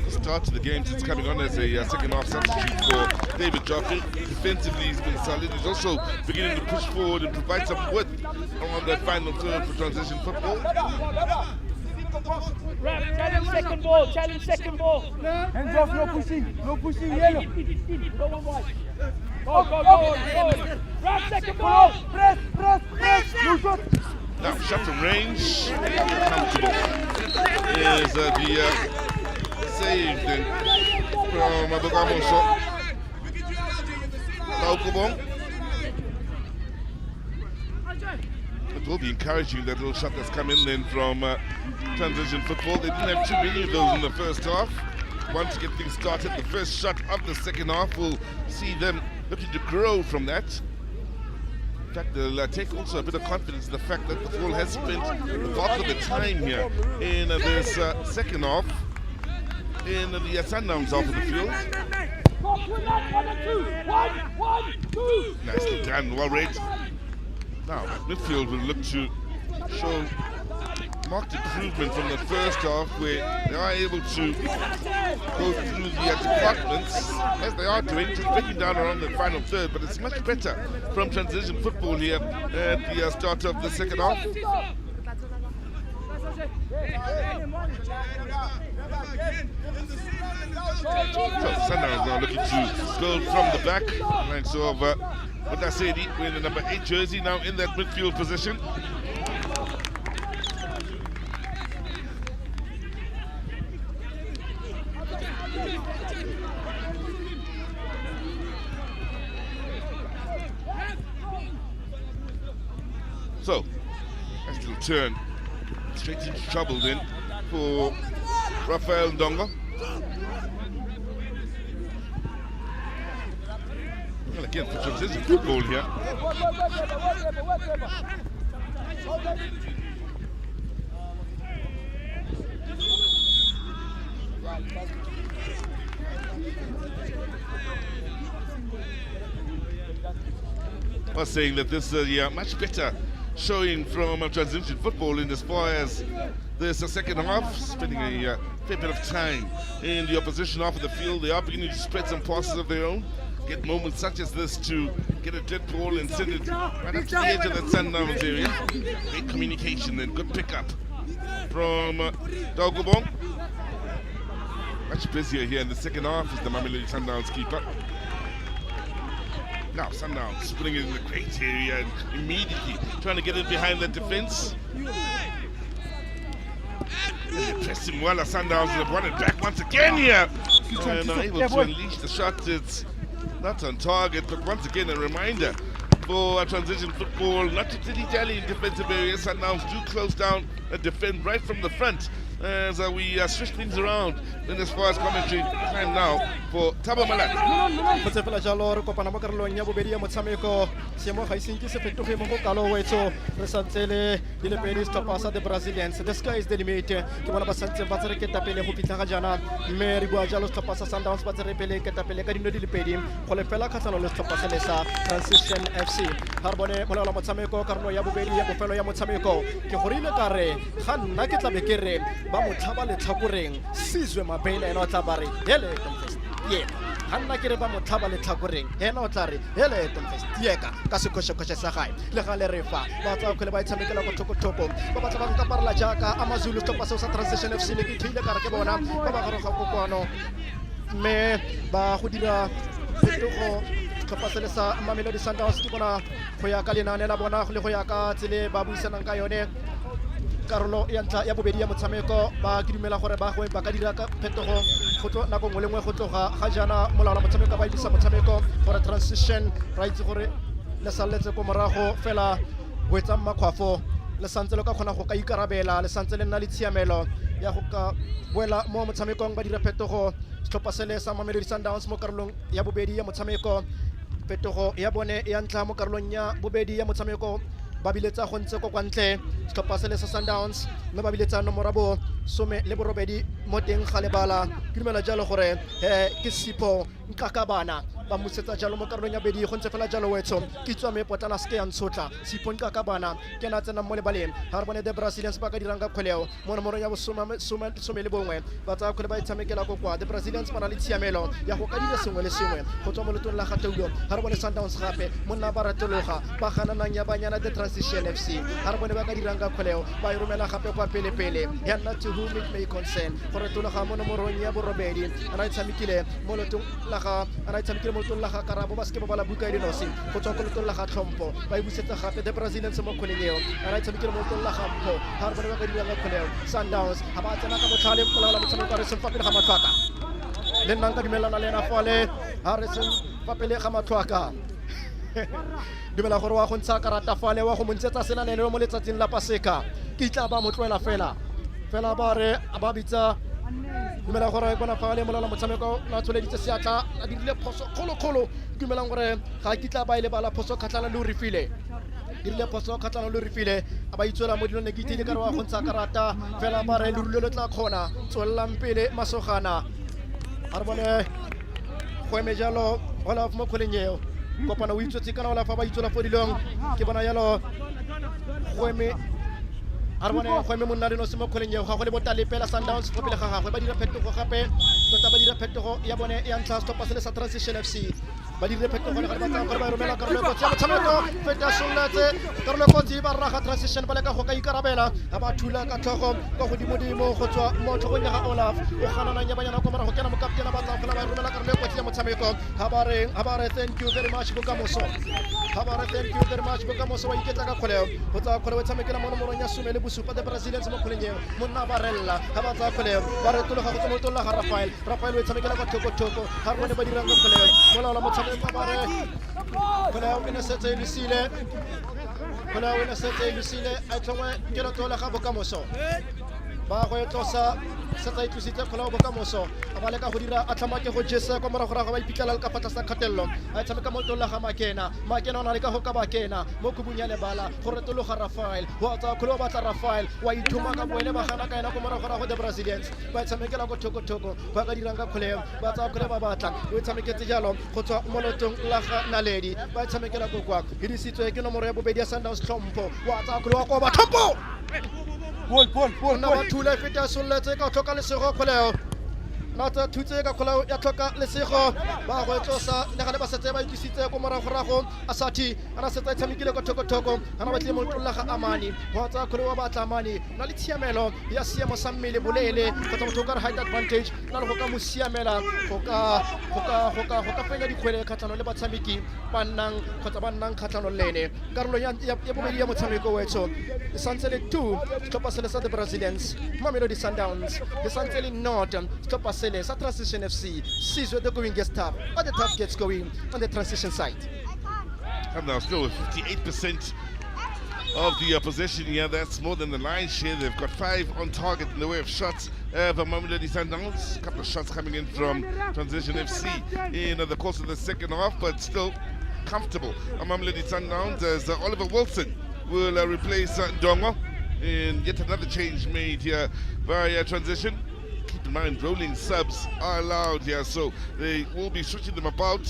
Start to the game since coming on as a second half substitute for David Joffy. Defensively he's been solid. He's also beginning to push forward and provide some width on that final third for transition football. Challenge second ball, challenge second ball. Hands off, no pushing, yellow. Go on wide. Go. Grab second ball. Press. No shot. Now, shot from range. Comfortable. Is the save then from Abugamoso. Taukobong. It will be encouraging, that little shot that's come in then from transition football. They didn't have too many of those in the first half. Want to get things started. The first shot of the second half will see them looking to grow from that. In fact, they'll take also a bit of confidence in the fact that the ball has spent the bulk of the time here in this second half in the Sundowns half of the field. Nicely done, well read. Now, midfield will look to show marked improvement from the first half, where they are able to go through the departments as they are doing, just breaking down around the final third, but it's much better from transition football here at the start of the second half. So Sundowns now looking to build from the back. Right, so Mutasedi wearing the number 8 jersey now in that midfield position. So, nice little turn, straight into trouble then for Rafael Ndongo. Well, again, for transition football here. I was saying that this is a much better showing from transition football in as far as this second half, spending a fair bit of time in the opposition half of the field. They are beginning to spread some passes of their own, get moments such as this to get a dead ball and send it right up to the edge of that Sundowns area. Great communication and good pickup from Taukobong. Much busier here in the second half is the Mamelodi Sundowns keeper. Now Sundowns putting it in the great area and immediately trying to get it behind the defense. They pressed him well. Sundowns have won it back once again here. And are able to unleash the shot. It's not on target, but once again a reminder for transition football not to dilly-dally in defensive areas. Sundowns do close down and defend right from the front as we switch things around in as far as commentary. Time now for Tabo Malak. Motsepela jalo re kopana mo karolong ya bobedi ya motshameko seemo ga iseng ke se fetoge mo go kalo wetso re santsele di le pedi stopper sa the Brazilians. The sky is the limit ke bona ba santse ba tsere ke tapele go pitla ga jana mme re bua jalo stopper sa Sundowns ba tsere pele ke tapele ka dino di le pedi go le fela kgatlhano le stopper se le sa Transition FC. Ha re bone molao wa motshameko karolo ya bobedi ya bofelo ya motshameko ke gorile ka re ga nna ke tla be ke re ba motlhaba le tlhakoreng sizwe mabele ena o tla ba re hele Tomfest yeah hanna ke re ba motlhaba le tlhakoreng ena o tla re hele Tomfest yeka ka sekhoshekhoše sa gae le ga le refa ba tsa kgwele ba itshamekela go thokotoko ba batla ba nka parela jaaka amazulu stoppa seo sa Transition FC le ke theile ka re ke bona ba ba gare ga kokoano mme ba go dira phetogo tlhopha se le sa Mamelodi Sundowns ke bona go ya ka lenaane la bona le go ya ka tsele ba buisanang ka yone karolo ya ntla ya bobedi ya motshameko ba ke dumela gore ba go ba ka dira ka phetogo go tlo nako ngwe le ngwe go tloga ga jana molao wa motshameko ba isa motshameko gore Transition ra itse gore le saletse ko morago fela go etsa makgwafo le santse le ka kgona go ka ikarabela le santse le nna le tshiamelo ya go ka boela mo motshamekong ba dira phetogo setlhopha se le sa Mamelodi Sundowns mo karolong ya bobedi ya motshameko phetogo ya bone ya ntla mo karolong ya bobedi ya motshameko ba biletsa go ntse ko kwa ntle setlhopha se le sa Sundowns mme ba biletsa nomoro bo 18 mo teng ga lebala ke dumela jalo gore ke Sipho Nkakabana ba mosetsa jalo mo karolong ya bedi go ntse fela jalo wetso ke tswa me potana ske ya ntshotla Sipho Nkakabana ke na tsena mo lebaleng ha re bone the Brazilians ba ka dirang ka kgweleo mo nomoro ya bo 11 ba tsa kgwele ba itshamekela go kwa the Brazilians ba na le tshiamelo ya go ka dira sengwe le sengwe go tswa mo letong la gatoulo ha re bone Sundowns gape mo nna ba ratologa ba gananang ya banyana the Transition FC ha re bone ba ka dirang ka kgweleo ba iromela gape kwa pele ya nna to whom it may concern gore tologa mo nomorong ya borobedi ana itshamekile mo letong la ga ana itshamekile mo letong la ga Karabo ba ske ba bala buka ile nosi go tswa ko letong la ga Tlhompho ba ibusetsa gape the Brazilians mo kgoleng ana itshamekile mo letong la ga Mpho ha re bone ba ka dirang ka kgweleo Sundowns ha ba tsena ka botlhale mo la motshameko re se fapile ga matlhaka le nna ka dumelana le ena fale ha re se fapile ga matlhaka dumela gore wa go ntsha karata fale wa go montsetsa senanelo mo letsatsing la Paseka ke tla ba motloela fela ba re ba bitsa dumela gore bona fale molala motshameko na tsholeditse seatla a dirile phoso kgolo dumelang gore ga ke tla ba ile bala phoso khatlana le o rifile dirile phoso khatlana le o rifile a ba itswela mo dilone ke tile ka re wa go ntsha karata fela ba re le rulelo tla khona tswellang pele masogana a re bone go eme jalo wala mo kgoleng kopana o itswetse kana wala fa ba itswela fo dilong ke bona yalo go eme Arbone go eme monna le no se mo kgoleng ga go le botale pela Sundowns go pele ga gagwe ba dira phetogo gape tota ba dira phetogo ya bone ya ntla stoppa se le sa Transition FC ba dira phetogo le ga ba tsa gore ba romela karolo go tsaya motshameko feta solletse karolo go tsi ba raga Transition ba le ka go ka ikarabela ga ba thula ka tlhogo go godimo go tswa mo tlhogong ya ga Olaf o ganana nya banyana go mara go kena mo kaptena ba tsa fela ba romela karolo go tsaya motshameko ga ba re thank you very much bokamoso wa iketla ka kgoleo go tsa kgoleo tshamekela mo nomorong ya 10 supa the Brazilians mo kgoleng monna ba rella ga ba tsa kgoleo ba re tologa go tswa mo tolla ga Rafael o tshamekela ka thoko ga bone ba dirang ka kgoleo mola la motshameko ba re kgoleo ina setse Lucile a tsongwe ke la tolla ga bokamoso ba go tlosa setsa itusitse kgolao bokamoso a ba le ka go dira a tlhama ke go jesa kwa morago ga ba ipitlela le ka fatla sa kgatelelo a tshameka mo tolla ga makena o na le ka go ka bakena mo kubunya le bala go retologa Rafael wa tsa kholo ba tla Rafael wa ithuma ka boele ba gana ka ena go morago go the Brazilians ba tshamekela go thoko ba ka dirang ka kgoleo ba tsa kgoleo ba batla o tshameketse jalo go tswa mo lotong la ga Naledi ba tshamekela go kwa hirisitswe ke nomoro ya bobedi ya Sundowns Tlhompho wa tsa kholo wa kwa ba Tlhompho Bol na ba thula feta solletse ka tlhoka le sego kgoleo na tsa thutse ka kgoleo ya tlhoka le sego ba go tlosa le ga le ba setse ba itisitse go morago Asathi ana setsa tshamekile ka thoko ana ba tle mo tolla ga Amani wa tsa kgoleo ba tla Amani na le tshiamelo ya siamo sa mmele bolele go tsa motho ka height advantage na le go ka mo siamela go ka fenya dikgwele khatlano le batshameki ba nnang khatlano lene karolo ya bobedi ya motshameko wetso santse le 2 stoppa se le sa the Brazilians Mamelodi Sundowns the santse le not stoppa se le sa Transition FC sees where the going gets tough but the tough gets going on the transition side. And now still with 58% of the possession here. That's more than the lion's share. They've got 5 on target in the way of shots. Mamelodi Sundowns, a couple of shots coming in from Transition FC in the course of the second half, but still comfortable. Mamelodi Sundowns as Oliver Wilson will replace Ndongo. And yet another change made here via Transition. Keep in mind, rolling subs are allowed here, so they will be switching them about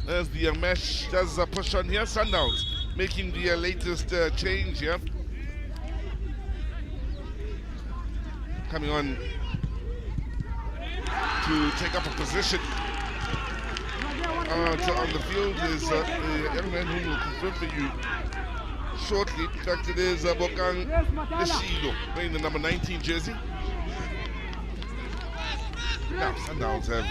as the match does push on here. Sundowns making the latest change here. Coming on to take up a position on the field is a young man who will confirm for you shortly. In fact, it is Bokang Leshilo wearing the number 19 jersey. Now, Sundowns have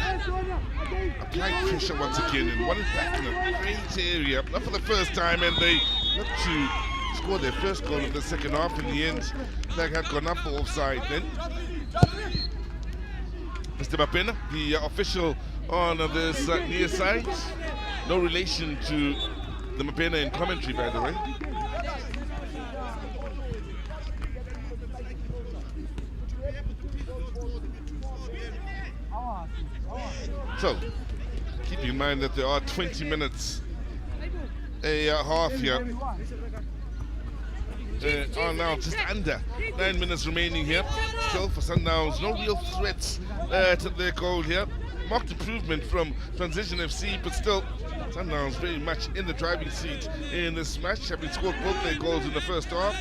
applied pressure once again and one is back in a great area, not for the first time, and they look to score their first goal in the second half. In the end, flag had gone up for offside then. Mr. Mapena, the official on this near side. No relation to the Mapena in commentary, by the way. So, keep in mind that there are 20 minutes a half here. Are now just under 9 minutes remaining here. Still for Sundowns, no real threats to their goal here. Marked improvement from Transition FC, but still Sundowns very much in the driving seat in this match, having scored both their goals in the first half.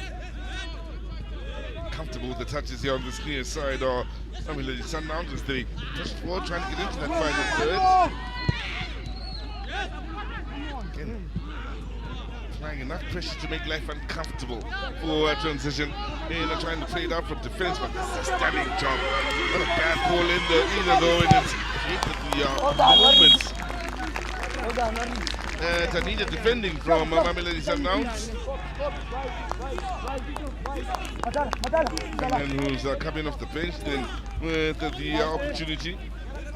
Comfortable with the touches here on this near side are Mamelodi Sundowns as they push forward, trying to get into that final third. Again, applying enough pressure to make life uncomfortable for Transition in trying to play it out from defense, but this is a stunning job. Not a bad ball in there either, though, and it's created the movements that needed defending from Mamelodi Sundowns. And who's coming off the bench then with the opportunity.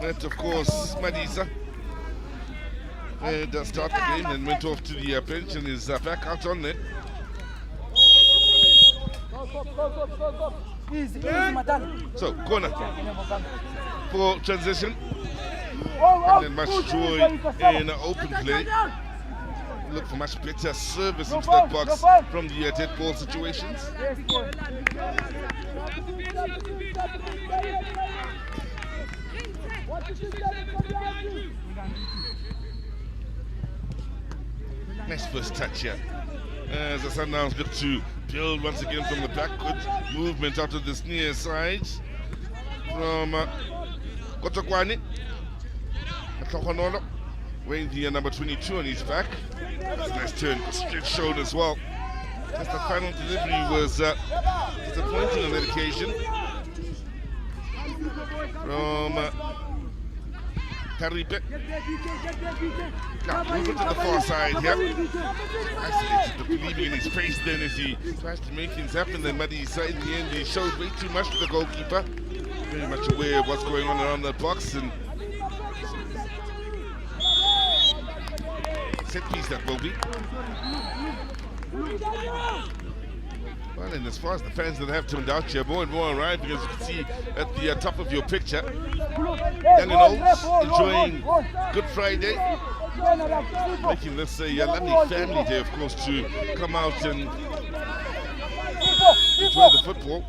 That, of course, Madisa. And start the game and went off to the bench and is back out on it. So, corner for Transition. And then much joy in open play. Look for much better service into that box from the dead ball situations. Nice first touch here. As the Sundowns look to build once again from the backward movement out of this near side from Kotokwani. Weighing the number 22 on his back. That's a nice turn, straight shoulder as well. Just the final delivery was disappointing on that occasion. From Taripe. Now, moving to the far side here. Isolated, but believing in his pace then as he tries to make things happen. Then Muddy side in the end, he showed way too much to the goalkeeper. Very much aware of what's going on around that box. And set piece that will be. Well, and as far as the fans that have turned out here, more and more arriving, as you can see at the top of your picture. Daniel Olds enjoying Good Friday, making this a lovely family day, of course, to come out and enjoy the football.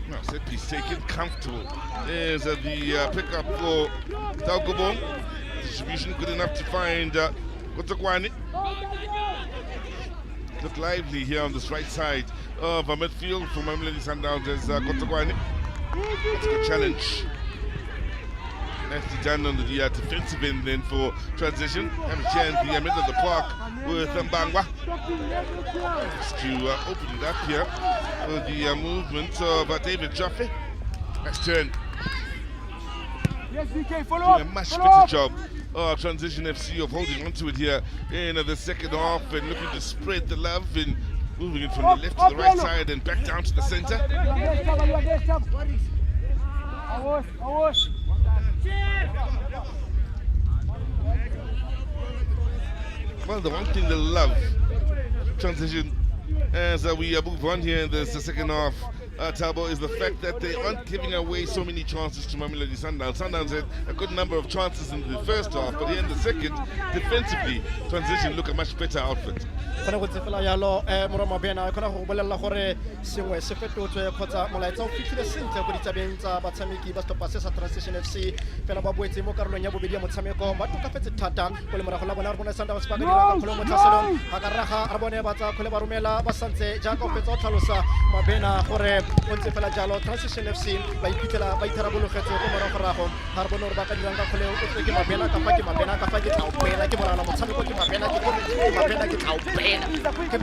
Now, set piece taken, comfortable. There's the pickup for Taugobong. Distribution good enough to find Kotokwani. Look lively here on this right side of a midfield for Mamelodi Sundowns as Kotokwani. That's a good challenge. Nicely done on the defensive end then for Transition. Have a chance in the middle of the park with Mbangwa. Just to open it up here for the movement of David Jaffe. Nice turn. Doing a much better job Transition FC of holding onto it here in the second half and looking to spread the love and moving it from the left to the right side and back down to the center. Well, the one thing they love, transition, as we move on here in the second half, Tabo, is the fact that they aren't giving away so many chances to Mamelodi Sundowns. Sundowns had a good number of chances in the first half, but here in the second, defensively, transition look a much better outfit. Kana go tsefela yalo Morama Bena kana go bolella gore sengwe se fetotswe kgotsa molaetsa o fitlhile sentle go ditabeng tsa batshameki ba Stop sa Transition FC fela ba boetse mo karolong ya bobedi ya motshameko ba tokafetse thata go le morago la bona re bona Sundowns ba ka dira ka kholo mo tlhaselong ga ka raga re bone ba tsa khole ba romela ba santse jaaka o fetsa o tlhalosa Mabena gore o ntse fela jalo Transition FC ba iphitlhela ba itharabologetse go morago rago ga re bone gore ba ka dirang ka khole o tswe ke Mabena ka fa ke tla o pela ke bona motshameko ke Mabena ke tla o pela ke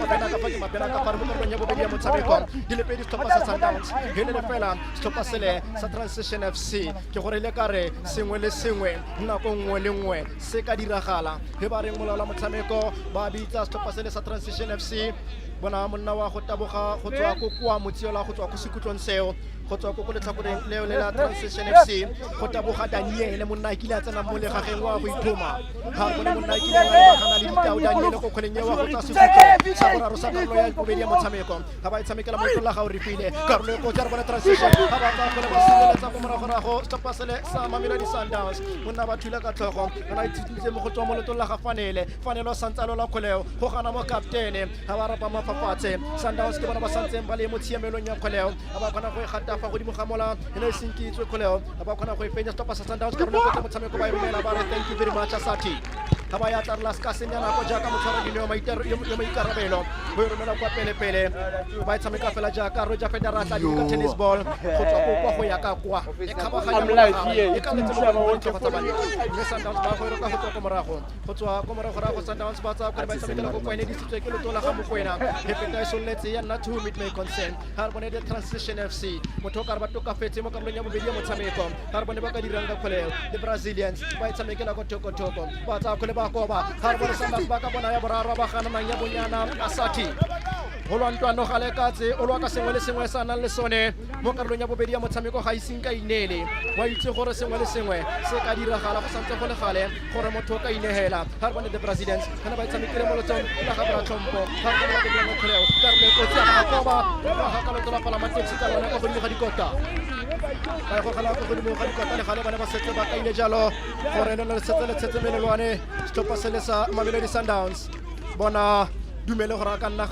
Mabena ka fa re mo karolong ya bobedi ya motshameko di le pedi Stop sa Sundowns hele le fela Stop sa Transition FC ke gore le kare sengwe le sengwe nako nngwe le nngwe se ka diragala he ba reng molala motshameko ba bitsa Stop sa Transition FC bona monna wa go taboga go tswa go kwa motsiola go tswa go sekutlong seo go tswa go letlhakoreng leo le la Transition FC go taboga Daniel monna ikile a tsena mo legageng wa go ithoma ha bona monna ikile a gana le ditau Daniel go kgoleng wa go tsa sekutlo sa boraro sa karolo ya bobedi ya motshameko ga ba itshamekela mo tlola ga o ripile karolo go tsara bona Transition ga ba tsa go le ba sireletsa go morago Stop sa Mamelodi Sundowns monna ba thula ka tlhogo bona itsitse mo go tswa mo letlola ga fanelo santsalo la kgoleo go gana mo kaptene ga ba rapa mafafatse Sundowns ke bona ba santseng ba le mo tshiamelong ya kgoleo ga ba kgona go igata fa godimo ga mola ene sinkitswe kgoleo ga ba kgona go ifenya Stop sa Sundowns karolo go motshameko ba romela ba re thank you very much Asati ga ba ya tla ska senyana go jaaka motshwara dilo yo maikarabelo go romela kwa pele ba itshameka fela jaaka Roger Federer tla di ka tennis ball go tswa go ya ka kwa e kgabaganya e ka letse mo go tsa bana le Sundowns ba go roka go tswa ko morago rago Sundowns ba tsa ba itshamekela go kwene disitswe ke lotola ga mokwena he feta so letse ya nna 2 mid may consent ha bone the Transition FC motho ka re ba tokafetse mo karolong ya bobedi ya motshameko ha bone ba ka dirang ka kgoleo the Brazilians ba itshamekela go toko ba tsa kgole ba koba ha bone Sundowns ba ka bona ya boraro ba gana nang ya bonyana Asati Holwantwano gale katse o lwa ka sengwe le sengwe sa nang le sone mo karolong ya bobedi ya motshameko ga isinka inele wa itse gore sengwe le sengwe se ka diragala go santse go le gale gore motho ka inehela ha bone the Presidents kana ba itshamekile mo lotong la ga bra tlhompo ha bone ba dirang kgoleo karolo go tsaya ga koba ga ka lotla pala matsetsi ka lona go godimo ga dikota ba go gala go godimo ga dikota le gale bana ba setse ba kaile jalo gore no le setse le tsetse melelwane Stop sa Mamelodi Sundowns bona dumele go raka nna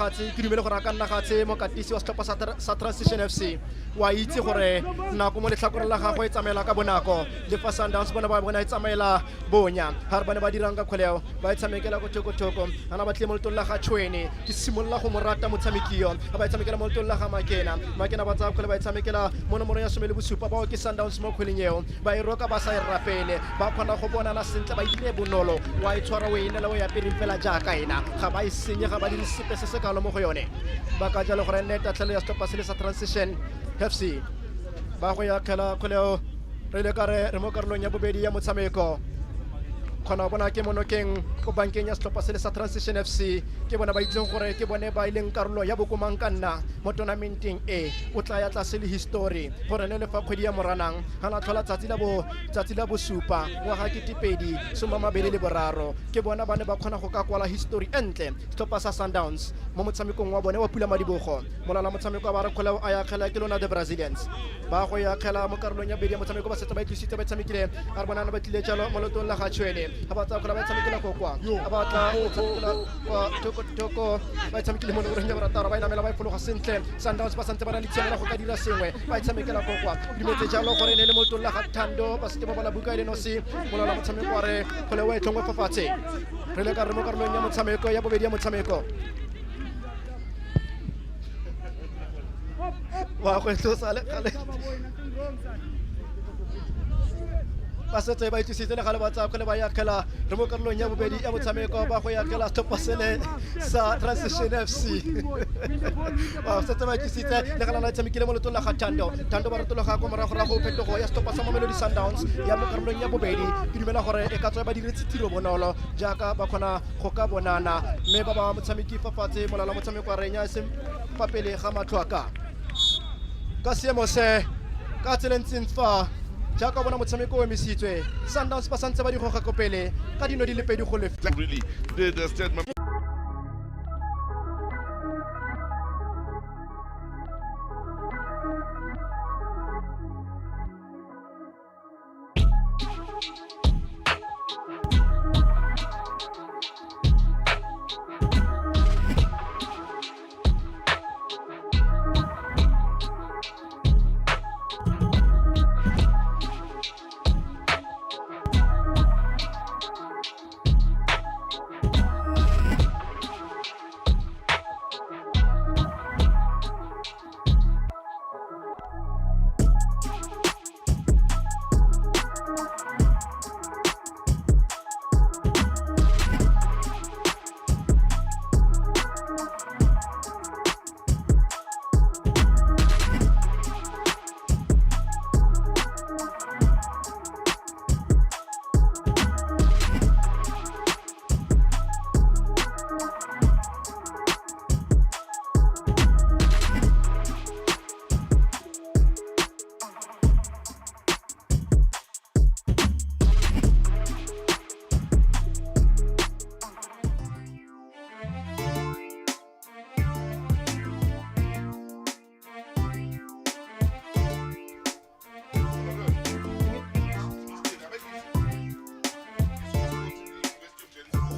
gatse mo katisi wa Stop sa Transition FC wa itse gore nako mo letlhakoreng la gago e tsamaela ka bonako le fa Sundowns bona ba bona e tsamaela bonya ha re bana ba dirang ka kgoleo ba itshamekela go toko ana ba tle mo letong la ga Tshweni ke simolla go morata motshamekio ba itshamekela mo letong la ga Makena ba tsa kgole ba itshamekela mo nomoro ya 17 ba ke Sundowns mo kgweleng eo ba e roka ba sa e rapele ba khona go bona na sentle ba ile bonolo wa e tshwara o inela o ya pere fela jaaka ena ga ba e senye ga ba di sepe se se kalo mo go yone ba ka jalo gore neta tlhele ya Stop sa Transition FC ba go ya khala kholeo re le kare re mo karolong ya bobedi ya motshameko khona bona ke monokeng go bankeng ya Stop sa Transition FC ke bona ba itseng gore ke bone ba ileng karolo ya bokomang ka nna mo tournamenteng e o tla ya tlase le history gore ne le fa kgwedi ya moranang hana tlhola tsatsi la bo supa wa ga ke tipedi soma mabele le boraro ke bona bane ba khona go ka kwala history entle Stop sa Sundowns mo motshamekong wa bone wa pula madibogo molala motshameko ba re kgola a ya khela ke lona the Brazilians ba go ya khela mo karolong ya bedi ya motshameko ba setsa ba itlisitse ba tshamekile a re bona ba tlile jalo mo lotong la ga Tshweni ha ba tsa kgola ba tshamekela go kwa a ba tla o tshamekela toko ba tshamekile mo loreng ya borataro ba inamela ba ifologa sentle Sundowns ba santse ba na le tshamela go ka dira sengwe ba tshamekela go kwa dimetse jalo gore ne le mo lotong la ga Thando ba se ke ba bona buka ile no se molala motshameko wa re khole wa itlongwe fafatshe re le ka re mo karolong ya motshameko ya bobedi ya motshameko wa go tlosa le gale ba setse ba itsisitse le gale ba tsa kgole ba ya khela re mo karolong ya bobedi ya motshameko ba go ya khela Stop sa Transition FC ba setse ba itsisitse le gale la tshamekile mo letong la ga Thando ba re tologa go morago go phetogo ya Stop sa Mamelodi Sundowns ya mo karolong ya bobedi ke dumela gore e ka tswa ba diretse tiro bonolo jaaka ba khona go ka bonana mme ba ba motshameki fafatse molala motshameko wa renya se papele ga matlhwaka ka seemo se ka tselentseng fa jaaka bona motshameko o emisitswe Sundowns ba santse ba di goga kopele ka dino di le pedi go left really did a statement.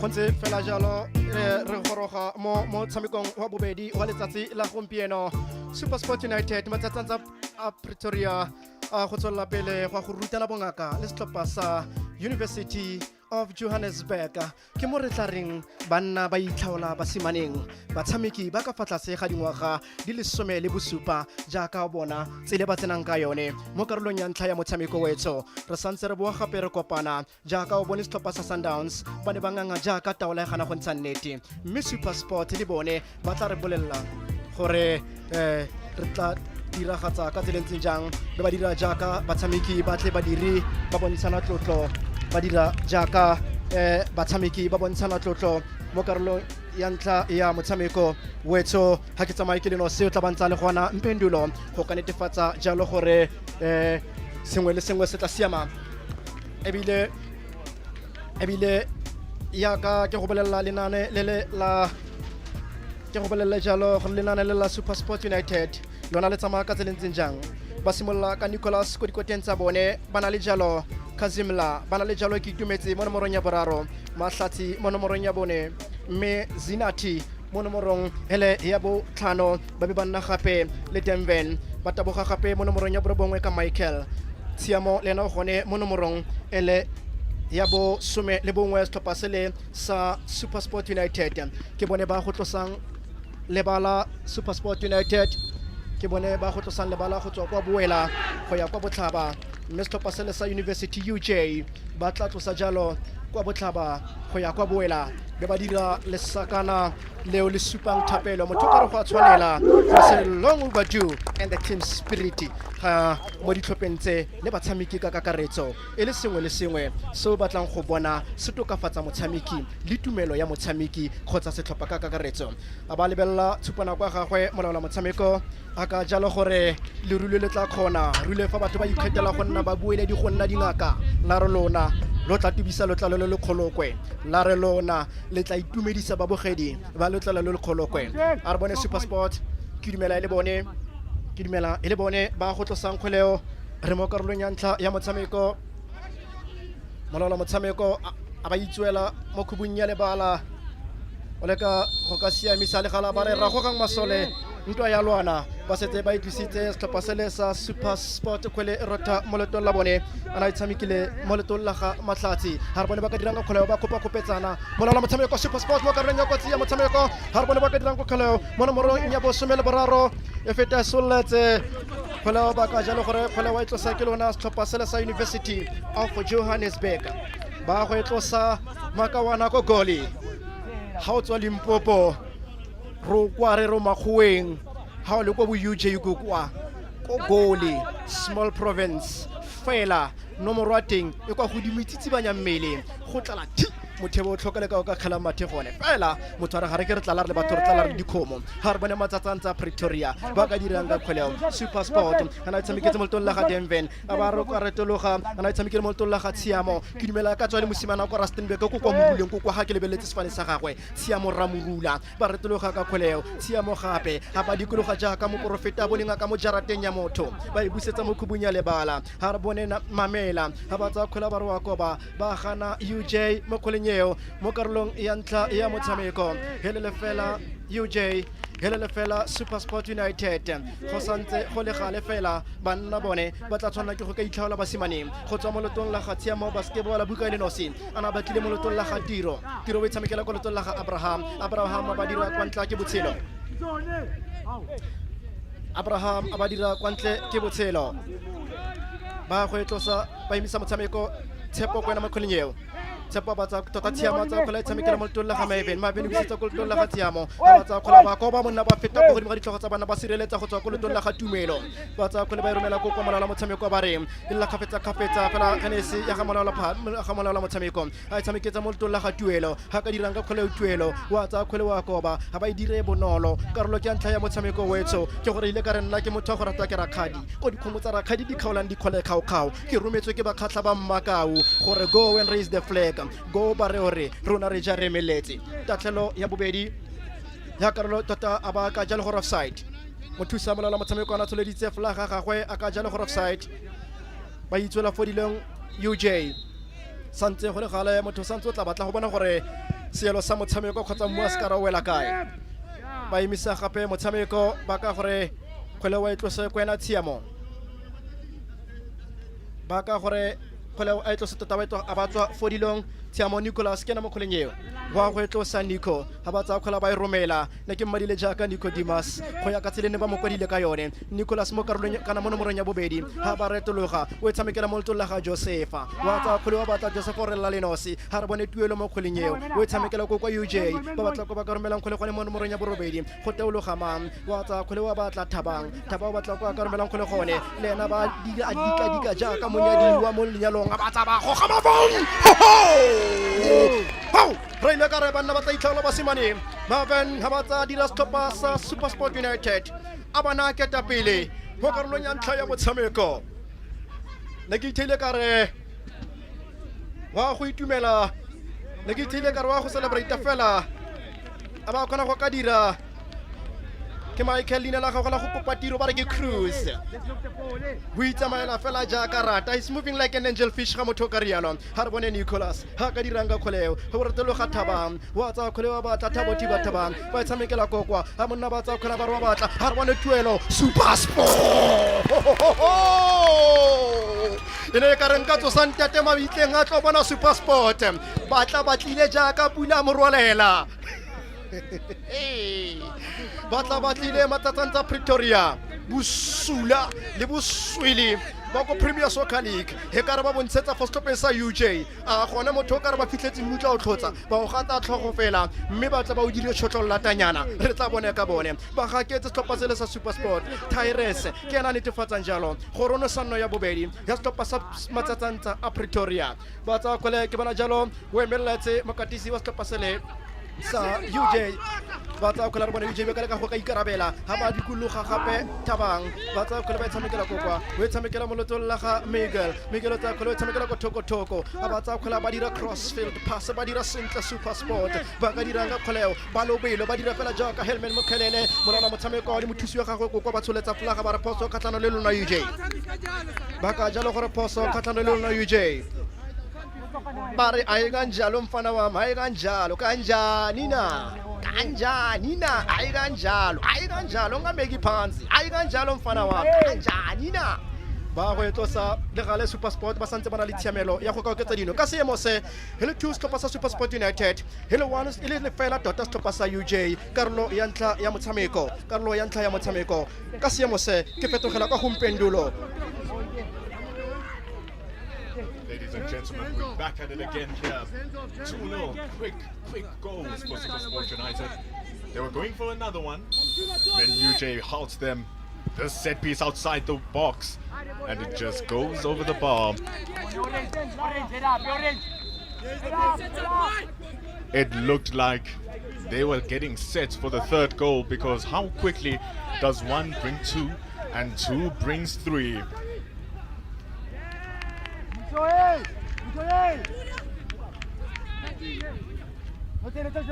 gontse fela jalo re goroga mo tshamekong wa bobedi wa letsatsi la gompieno SuperSport United matsatsantsa a Pretoria go tswela pele go rutana bongaka le setlhopha sa University of Johannesburg ke mo re tla reng banna ba itlhaola basimaneng batshameki ba ka fa tlase ga dingwaga di le 17 jaaka o bona tsele ba tsenang ka yone mo karolong ya ntlha ya motshameko wetso re santse re boa gape re kopana jaaka o bone setlhopha sa Sundowns ba ne ba nganga jaaka taola ya gana go ntsha nnete mme SuperSport le bone ba tla re bolella gore re tla diragatsa ka tseleng tse jang be ba dira jaaka batshameki ba tle badiri ba bontshana tlotlo ba dira jaaka batshameki ba bontshana tlotlo mo karolong ya ntla ya motshameko wetso ha ke tsamaye ke leno se o tla bantsa le gona mpendulo go ka netefatsa jalo gore sengwe le sengwe se tla siama ebile ya ka ke go bolela lenane le la ke go bolela jalo gore lenane le la SuperSport United lona le tsamaya ka tseleng jang ba simolla ka Nicholas ko dikoteng tsa bone bana le jalo Kazimla bana le jalo ke itumetse mo nomorong ya boraro Mahlatsi mo nomorong ya bone mme Zinati mo nomorong hele ya bo tlhano ba be banna gape le Denven ba taboga gape mo nomorong ya borobongwe ka Michael Tsiamo le na gone mo nomorong ele ya bo some le bongwe setlhopha sele sa SuperSport United ke bone ba go tlosang lebala SuperSport United ke bone ba go tlosang lebala go tswa kwa Boela go ya kwa Botlhaba mme setlhopha sele sa University UJ ba tla tlosa jalo kwa Botlhaba go ya kwa Boela be ba dira lesakana leo le supang thapelo motho ka re go a tshwanela for long overdue and the team spirit mo ditlhophentse le batshameki ka kakaretso e le sengwe le sengwe so batlang go bona se tokafatsa motshameki le tumelo ya motshameki kgotsa setlhopha ka kakaretso a ba lebella tshupana kwa gagwe molaola motshameko a ka jalo gore le rule le tla kgona rule fa batho ba ikgethela go nna ba buele di go nna dingaka la re lona lo tla tubisa lo tla le kgolokwe la re lona le tla itumedisa babogedi ba lo tla le kgolokwe a re bone SuperSport ke dumela e le bone ba go tlosang kgoleo re mo karolong ya ntlha ya motshameko molaola motshameko a ba itswela mo khubung ya lebala o leka go ka siamisa le gala ba re ra go gang masole ntwa ya lwana ba setse ba itlisitse setlhopha sele sa SuperSport kgwele rota mo letong la bone a na itshamekile mo letong la ga Mahlatsi ha re bone ba ka dirang kgoleo ba kopa kopetsana molaola motshameko SuperSport mo karolong ya kotsi ya motshameko ha re bone ba ka dirang kgoleo mo nomorong ya bo 13 e feta soletse kgoleo ba ka jalo gore kgoleo wa itlosa ke lona setlhopha sele sa University of Johannesburg ba go itlosa makawana ko goli ha o tswa Limpopo ro kwa re ro makhueng ha o le kwa bo UJ kwa ko goli small province fela nomoro wa teng e kwa godimo tsitsibanya mmele go tlala mothebo o tlhokele ka o ka kgela mathe gone fela motho a re gare ke re tla le batho re tla le dikgomo ga re bone matsatsantsa Pretoria ba ka dirang ka kgweleo Super Sport ana tshameketse moltong la ga Denven a ba re ka retologa ana tshameketse moltong la ga Tshiamo ke dumela ka tswa le mosimana kwa Rustenburg ko kwa moruleng ko kwa ga ke lebeletse sefane sa gagwe Tshiamo Ramurula ba retologa ka kgweleo Tshiamo gape ha ba dikologa jaaka mo profeta bolenga ka mo jarateng ya motho ba e busetsa mo khubung ya lebala ha re bone mamela ha ba tsa kgwela ba re wa koba ba gana UJ mo kgwelenyeo mo karolong ya ntla ya motshameko helele fela UJ helele fela Super Sport United go santse go le gale fela banna bone ba tla tshwana ke go ka itlhaola basimaneng go tswa mo lotong la ga Tshiamo basketball buka le nosi ana ba tlile mo lotong la ga tiro we tshamekela go lotong la ga Abraham ba dira kwa ntla ke botshelo Abraham a ba dira kwa ntle ke botshelo ba go etlosa ba imisa motshameko tshepo kwena mo kgwelenyeo tshepo ba tsa tota Tshiamo tsa kgola tshamekela mo lotong la ga Maven bitsetsa go lotong la ga Tshiamo ba tsa kgola ba ko ba monna ba feta go godimo ga ditlhogo tsa bana ba sireletsa go tswa go lotong la ga Tumelo ba tsa kgola ba romela go kwa molala motshameko ba re la kgafetsa fela ganese ya ga molala motshameko a tshameketsa mo lotong la ga Tuelo ha ka dirang ka kgole Tuelo wa tsa kgole wa koba ha ba e dire bonolo karolo ke ntlha ya motshameko wetso ke gore ile ka re nna ke motho go rata ke rakgadi go dikgomo tsa rakgadi di kgaolang di kgole kgaokgao ke rometswe ke bakgatlha ba Mmakau gore go and raise the flag go ba re ore rona re ja remeletse tatlhelo ya bobedi ya karolo tota a ba ka jalo gore offside mo thusa molala motshameko ana tsholeditse flag ga gagwe a ka jalo gore offside ba itswela fodileng UJ santse go le gale motho santse o tla batla go bona gore seelo sa motshameko kgotsa mo a ska ra wela kae ba imisa gape motshameko ba ka gore kgwele wa itlose kwena Tshiamo ba ka gore kgwele a itlose tota a batswa fodilong Tshiamo Nicholas ke na mo kgweleng wa go etlosa Nico ha ba tsa kgwela ba e romela ne ke mmadile jaaka Nicodemus go ya ka tselene ba mo kwadile ka yone Nicholas mo karolong kana mo nomorong ya bobedi ha ba retologa o tshamekela mo lotong la ga Josefa wa tsa kgwele wa batla Josefa re la lenosi ha re bone tuelo mo kgweleng o tshamekela go kwa UJ ba batla go ba ka romelang kgwele gone mo nomorong ya borobedi go teologa mang wa tsa kgwele wa batla Thabang o batla go ka romelang kgwele gone le ena ba dika jaaka monyadi wa mo lenyalong a batsa ba go ga mafong re ile ka re banna ba tla itlhaola basimane Maven ha ba tsa dira stopper sa Super Sport United a bana keta pele mo karolong ya ntlha ya motshameko ne ke ithile ka re wa go itumela ne ke ithile ka re wa go celebrate fela a ba kgona go ka dira ke Michael Lina la gago la go kopa tiro ba re ke cruise o itsamaela fela jaaka rata is moving like an angel fish ga motho ka rialo ha re bone Nicholas ha ka dirang ka kgoleo go re telo ga Thabang wa tsa kgoleo ba tla Thabo Tiba Thabang ba tshamekela kokwa ha monna ba tsa kgola ba re ba batla ha re bone Tuelo Super Sport ene ka reng ka tsosa ntate mabitleng a tlo bona Super Sport ba tla ba tlile jaaka pula morwalela batla batlile matsatsantsa Pretoria busula le buswili ba go Premier Soccer League he ka re ba bontsetsa for stop sa UJ a gone motho ka re ba fitlhetse mutla o tlhotsa ba go gata tlhogo fela mme ba tla ba o dire tshotlo latanyana re tla bone ka bone ba ga ke tse stop sa Super Sport Tyrese ke na netefatsang jalo go rono sanno ya bobedi ya stop sa matsatsantsa a Pretoria ba tsa kgole ke bona jalo o emeletse mokatisi wa stop sele sa UJ ba tsa kgole re bone UJ ka le ka go ka ikarabela ha ba dikologa gape Thabang ba tsa kgole ba tshamekela kokwa o tshamekela molotong la ga Miguel tsa kgole o tshamekela go thoko ha ba tsa kgole ba dira crossfield pass ba dira sentle Super Sport ba ka dira ka kgoleo ba lobelo ba dira fela jaaka Helmet Mokhelele molala motshameko le mothusi wa gagwe kokwa ba tsholetsa flaga ba re poso kgatlano le lona UJ ba ka jalo gore poso kgatlano le lona UJ Bari ay kanjalo mfana wami ay kanjani na ay kanjalo ngameki phansi ay kanjalo mfana wami kanjani na ba go etlosa le gale Super Sport ba santse bana le tshiamelo ya go ka oketsa dino ka seemo se hele two stopper sa Super Sport United hele one ile le fela tota stopper sa UJ karolo ya ntla ya motshameko ka seemo se ke fetogela ka gompendulo. Ladies and gentlemen, we're back at it again here. 2-0, quick goals for Super Sport United. They were going for another one. Then UJ halts them. The set piece outside the box. And it just goes over the bar. It looked like they were getting set for the third goal, because how quickly does one bring two and two brings three?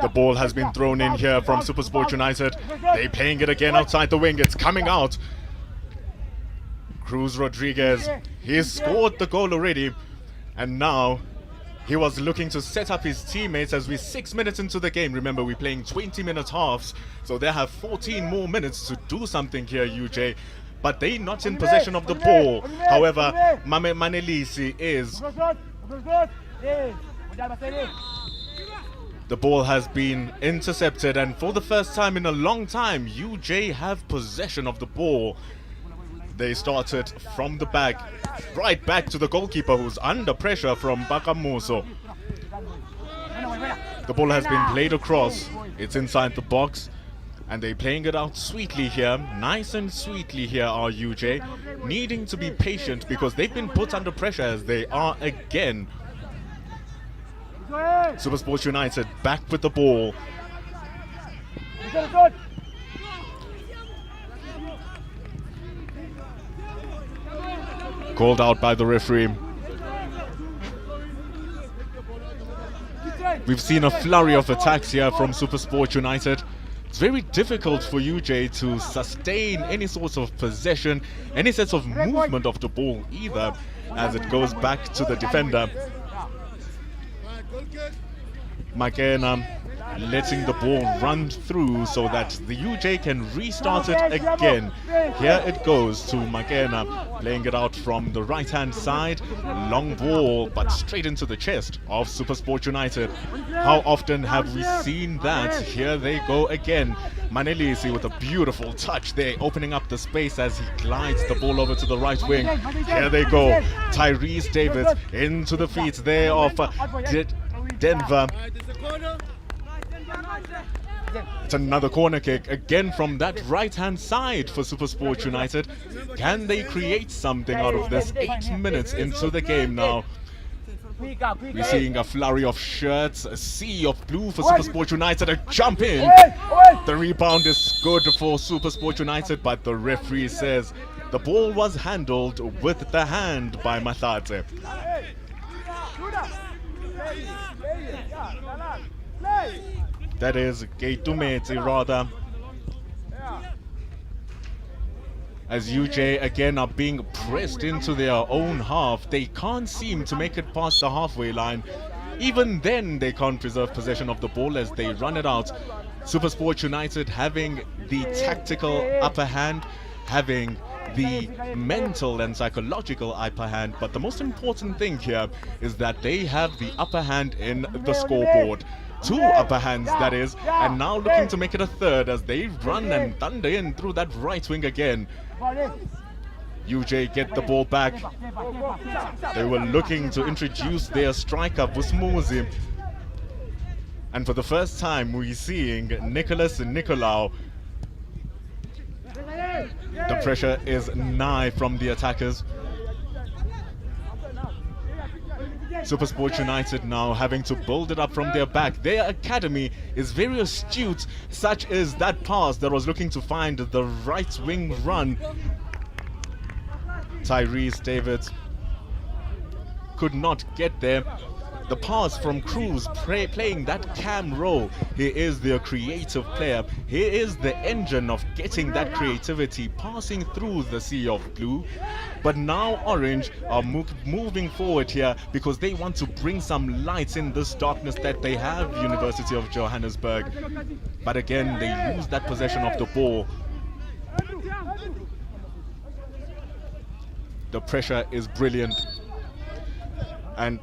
The ball has been thrown in here from SuperSport United. They're playing it again outside the wing. It's coming out. Cruz Rodriguez, he's scored the goal already, and now he was looking to set up his teammates as we're 6 minutes into the game. Remember, we're playing 20-minute halves, so they have 14 more minutes to do something here, UJ. But they're not in possession of the ball. However, Mame Manelisi is. The ball has been intercepted, and for the first time in a long time, UJ have possession of the ball. They started from the back, right back to the goalkeeper, who's under pressure from Bakamuso. The ball has been played across. It's inside the box, and they're playing it out sweetly here, nice and sweetly here are UJ, needing to be patient because they've been put under pressure as they are again. SuperSport United back with the ball. Called out by the referee. We've seen a flurry of attacks here from SuperSport United. It's very difficult for UJ to sustain any sort of possession, any sense of movement of the ball either, as it goes back to the defender. Makena letting the ball run through so that the UJ can restart it again. Here it goes to Makena, playing it out from the right hand side. Long ball, but straight into the chest of SuperSport United. How often have we seen that? Here they go again. Manelisi with a beautiful touch there, opening up the space as he glides the ball over to the right wing. Here they go. Tyrese Davis into the feet there of Denver. It's another corner kick again from that right hand side for SuperSport United. Can they create something out of this 8 minutes into the game now? We're seeing a flurry of shirts, a sea of blue for SuperSport United, a jump in. The rebound is good for SuperSport United, but the referee says the ball was handled with the hand by Mathate. That is Geitumeti rather. As UJ again are being pressed into their own half. They can't seem to make it past the halfway line. Even then they can't preserve possession of the ball as they run it out. SuperSport United having the tactical upper hand, having the mental and psychological upper hand, but the most important thing here is that they have the upper hand in the scoreboard. 2 upper hands, that is, and now looking to make it a third as they run and thunder in through that right wing again. UJ get the ball back. They were looking to introduce their striker, Busmuzi. And for the first time, we're seeing Nicholas Nicolau. The pressure is nigh from the attackers. SuperSport United now having to build it up from their back. Their academy is very astute, such as that pass that was looking to find the right wing run. Tyrese Davis could not get there. The pass from Cruz playing that cam role. He is the creative player. He is the engine of getting that creativity passing through the sea of blue. But now Orange are moving forward here because they want to bring some light in this darkness that they have, University of Johannesburg. But again, they lose that possession of the ball. The pressure is brilliant. And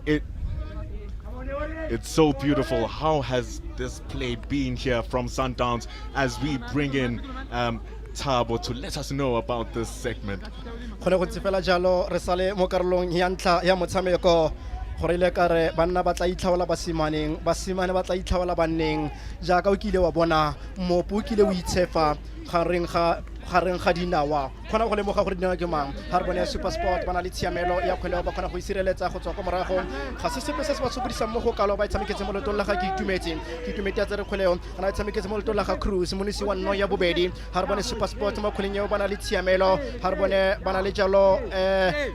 it's so beautiful. How has this play been here from Sundowns as we bring in Thabo to let us know about this segment? Khone go tsifela jalo re sale mo karolong ya ntla ya motshameko gore ile kare banna ba tla itlhaola basimane ba tla itlhaola banneng jaaka o kile wa bona mopo o kile o itshefa gareng ga gareng ga dinawa khona go lemoga gore dinawa ke mang ha re bone super sport bana le tshiamelo ya kgwele ba khona go isireletsa go tswa ko morago ga se sepe se se ba sokodisa mo go kalo ba tshameketse mo letong la ga ke itumetse ya tsere kgweleo ana tshameketse mo letong la ga cruise monisi wa nno ya bobedi ha re bone super sport mo kgweleng eo bana le tshiamelo ha re bone bana le jalo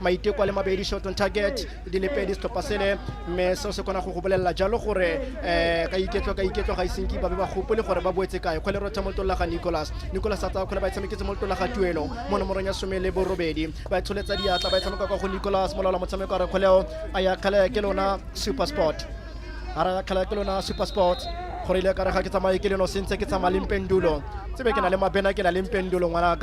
maiteko le mabedi shot on target di le pedi stop pasele me so se kona go go bolela jalo gore ka iketlo ga isinki ba be ba gopole gore ba boetse kae kgwele rotha mo letong la ga Nicholas a tsa kgwele ba tshameketse mo letong la ga Tuelo mo nomorong ya 18 ba tsholetsa diatla ba tshameka go Nicholas mo lola motshameko a re kgweleo a ya khala ke lona super sport ara khala ke lona super sport gore ile ka re ga ke tsamaye ke leno sentse ke tsama le mpendulo tsebe ke na le mabena ke na le mpendulo ngwana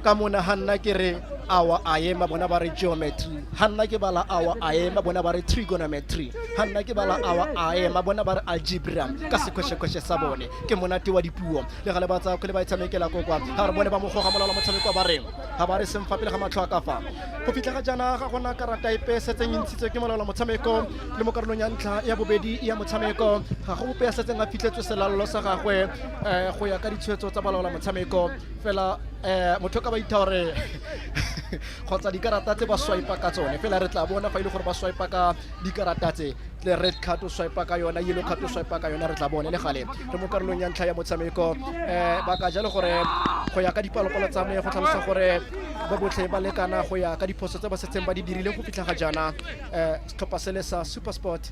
ka mona hanna ke re awa aye ma bona ba re geometry hanna ke bala awa aye ma bona ba re trigonometry hanna ke bala awa aye ma bona ba re algebra ka sekweshe sa bone ke monate wa dipuo le gale ba tsa go le ba tshamekela go kwa ha re bone ba mo goga molala motshameko ba reng ha ba re semfa pele ga matlho ka fa go fitla ga jana ga gona karata ipe setse ntshitse ke molala motshameko le mo karolong ya ntlha ya bobedi ya motshameko ga go bope setse nga fitletswe selallo sa gagwe go ya ka ditshwetso tsa balala motshameko fela motho ka ba ithaore khotsa dikarata tse ba swipe ka tsone fela re tla bona fa ile gore ba swipe ka dikarata tse le red card o swipe ka yona yellow card o swipe ka yona re tla bona le gale re mo karolong ya ntlha ya motshameko ba ka jalo gore go ya ka dipalopalo tsa me go tlhalosa gore ba botlhe ba lekana go ya ka diphoso tse ba setseng ba di dirile go fitla ga jana setlhopha sele sa Super Sport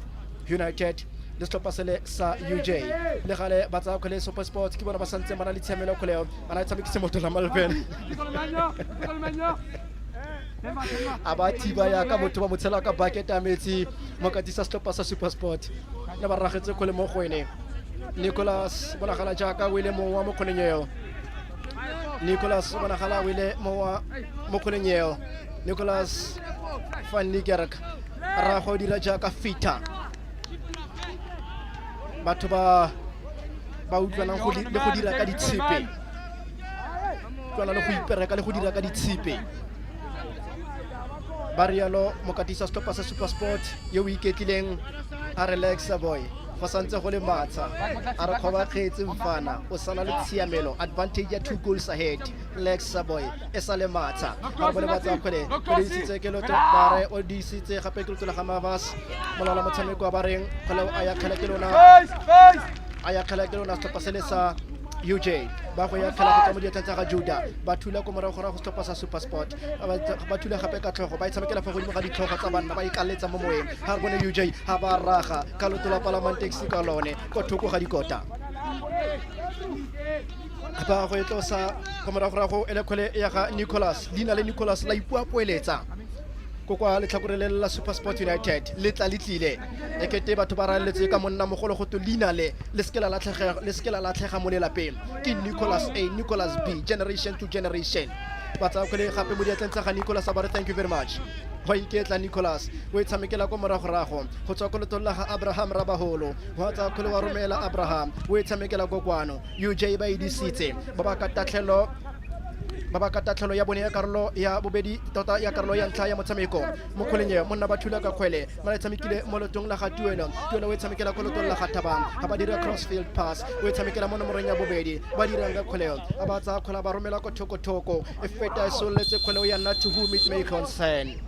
United le setlhopha sele sa UJ le gale ba tsa kgwele Super Sport ke bona ba santse bana le tshiamelo kgweleo bana tshamekise motho la Malven aba thiba ya ka motho ba motshela ka bucket a metsi mo ka tisa setlhopha sa Super Sport le ba ragetse kgwele mo goene Nicholas bonagala jaaka wele mo wa mo kgoneng Nicholas bonagala wele mo kgoneng Nicholas van Niekerk ra go dira jaaka fita batho ba utlwanang go dira ka ditshepe tswana le go ipereka le go dira ka ditshepe ba rialo mokatisa setlhopha sa Super Sport yo o iketlileng a relaxa boy go santse go le matsa a re khoba khetse mfana o sana le tshiamelo advantage ya 2 goals ahead relaxa boy e sa le matsa ba bone ba tsa kgwele go disitse ke loto ba re o disitse gape ke loto la ga Mavas molala motshameko ba reng kgwele a ya khala ke lona setlhopha sele sa UJ ba go ya khala go mo diatla ga Juda ba thula ko morago go setlhopha sa Super Sport ba thula gape ka tlhogo ba tshamekela fa godimo ga ditlhogo tsa banna ba ikaletsa mo moeng ha re bone UJ ha ba raga ka loto la Parliament taxi ka lone go thoko ga dikota ba go etlosa ko morago ele kgwele ya ga Nicholas dina le Nicholas la ipuapoeletsa ko kwa letlhakorele la Super Sport United le tla litlile e kete batho ba raletse ka monna mogolo go to lina le skela la tlhega mo lelapeng ke Nicholas A Nicholas B generation to generation ba tsa kgwele gape mo diatleng tsa ga Nicholas ba re thank you very much wa iketla Nicholas o tshamekela ko morago go tswa ko letong la ga Abraham Rabaholo wa tsa kgwele wa romela Abraham o tshamekela go kwano UJ ba idisitse ba ba ka tatlhelo ya bone ya karolo ya bobedi tota ya karolo ya ntlha ya motshameko mo kgweleng monna ba thula ka kgwele ba le tshamekile mo letong la ga Tuelo o tshamekela ko letong la ga Thabang ga ba dira crossfield pass o tshamekela mo nomorong ya bobedi ba dira ka kgwele a ba tsa kgwele ba romela ko thoko e feta so letse kgwele ya nna to whom it may concern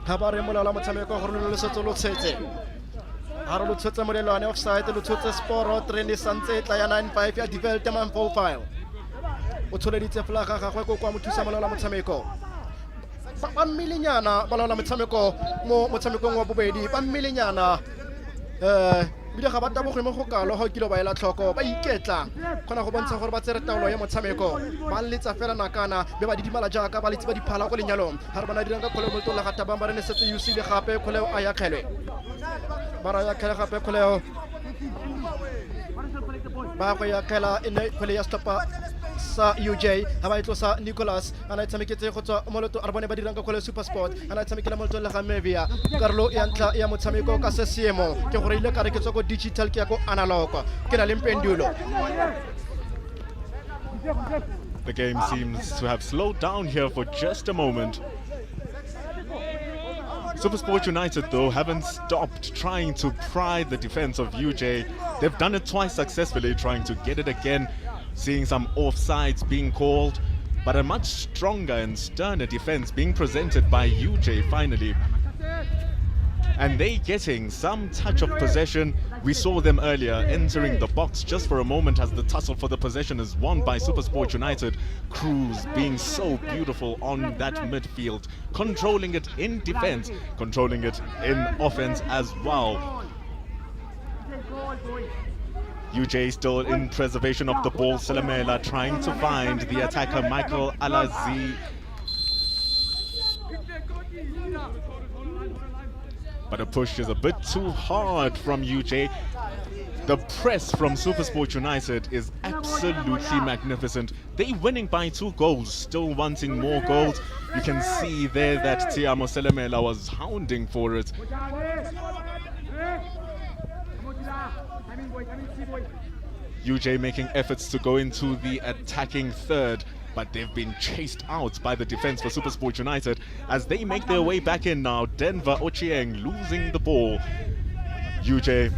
ga ba re molala motshameko go rona le setso lo tshetse ha re lo tshetse molelwane offside lo tshetse sport trend santse tla ya 95 ya development profile o tsholeditse flaga gagwe go kwa mothusa molala motshameko ba mmilinyana ba lola motshameko mo motshamekong wa bobedi ba mmilinyana bile ga ba taboge mo go kalo ga kilo ba ela tlhoko ba iketla khona go bontsha gore ba tsere taolo ya motshameko ba letsa fela nakana be ba didimala jaaka ba letsi ba diphala go lenyalong ha re bana dirang ka khole mo tola ga Thabang ba re ne setse UC le gape khole a ya khelwe ba ra ya khela gape khole ba go ya khela ene khole ya stopa sa UJ ha ba itlosa Nicholas ana tshameketse go tswa moloto a bone ba dirang ka khole Super Sport ana tshamekela moloto la ga Mevia karlo ya ntla ya motshameko ka se seemo ke gore ile ka re ke tswa go digital ke ya go analog ke na le mpendulo. The game seems to have slowed down here for just a moment. SuperSport United, though, haven't stopped trying to pry the defense of UJ. They've done it twice successfully, trying to get it again, seeing some offsides being called. but a much stronger and sterner defense being presented by UJ finally. And they getting some touch of possession. We saw them earlier entering the box just for a moment as the tussle for the possession is won by SuperSport United. Cruz being so beautiful on that midfield, controlling it in defense, controlling it in offense as well. UJ still in preservation of the ball. Salamela trying to find the attacker Michael Alazi. But a push is a bit too hard from UJ. The press from SuperSport United is absolutely magnificent. They winning by 2 goals, still wanting more goals. You can see there that Tiamo Salamela was hounding for it. UJ making efforts to go into the attacking third, but they've been chased out by the defense for SuperSport United as they make their way back in now. Denver Ochieng losing the ball. UJ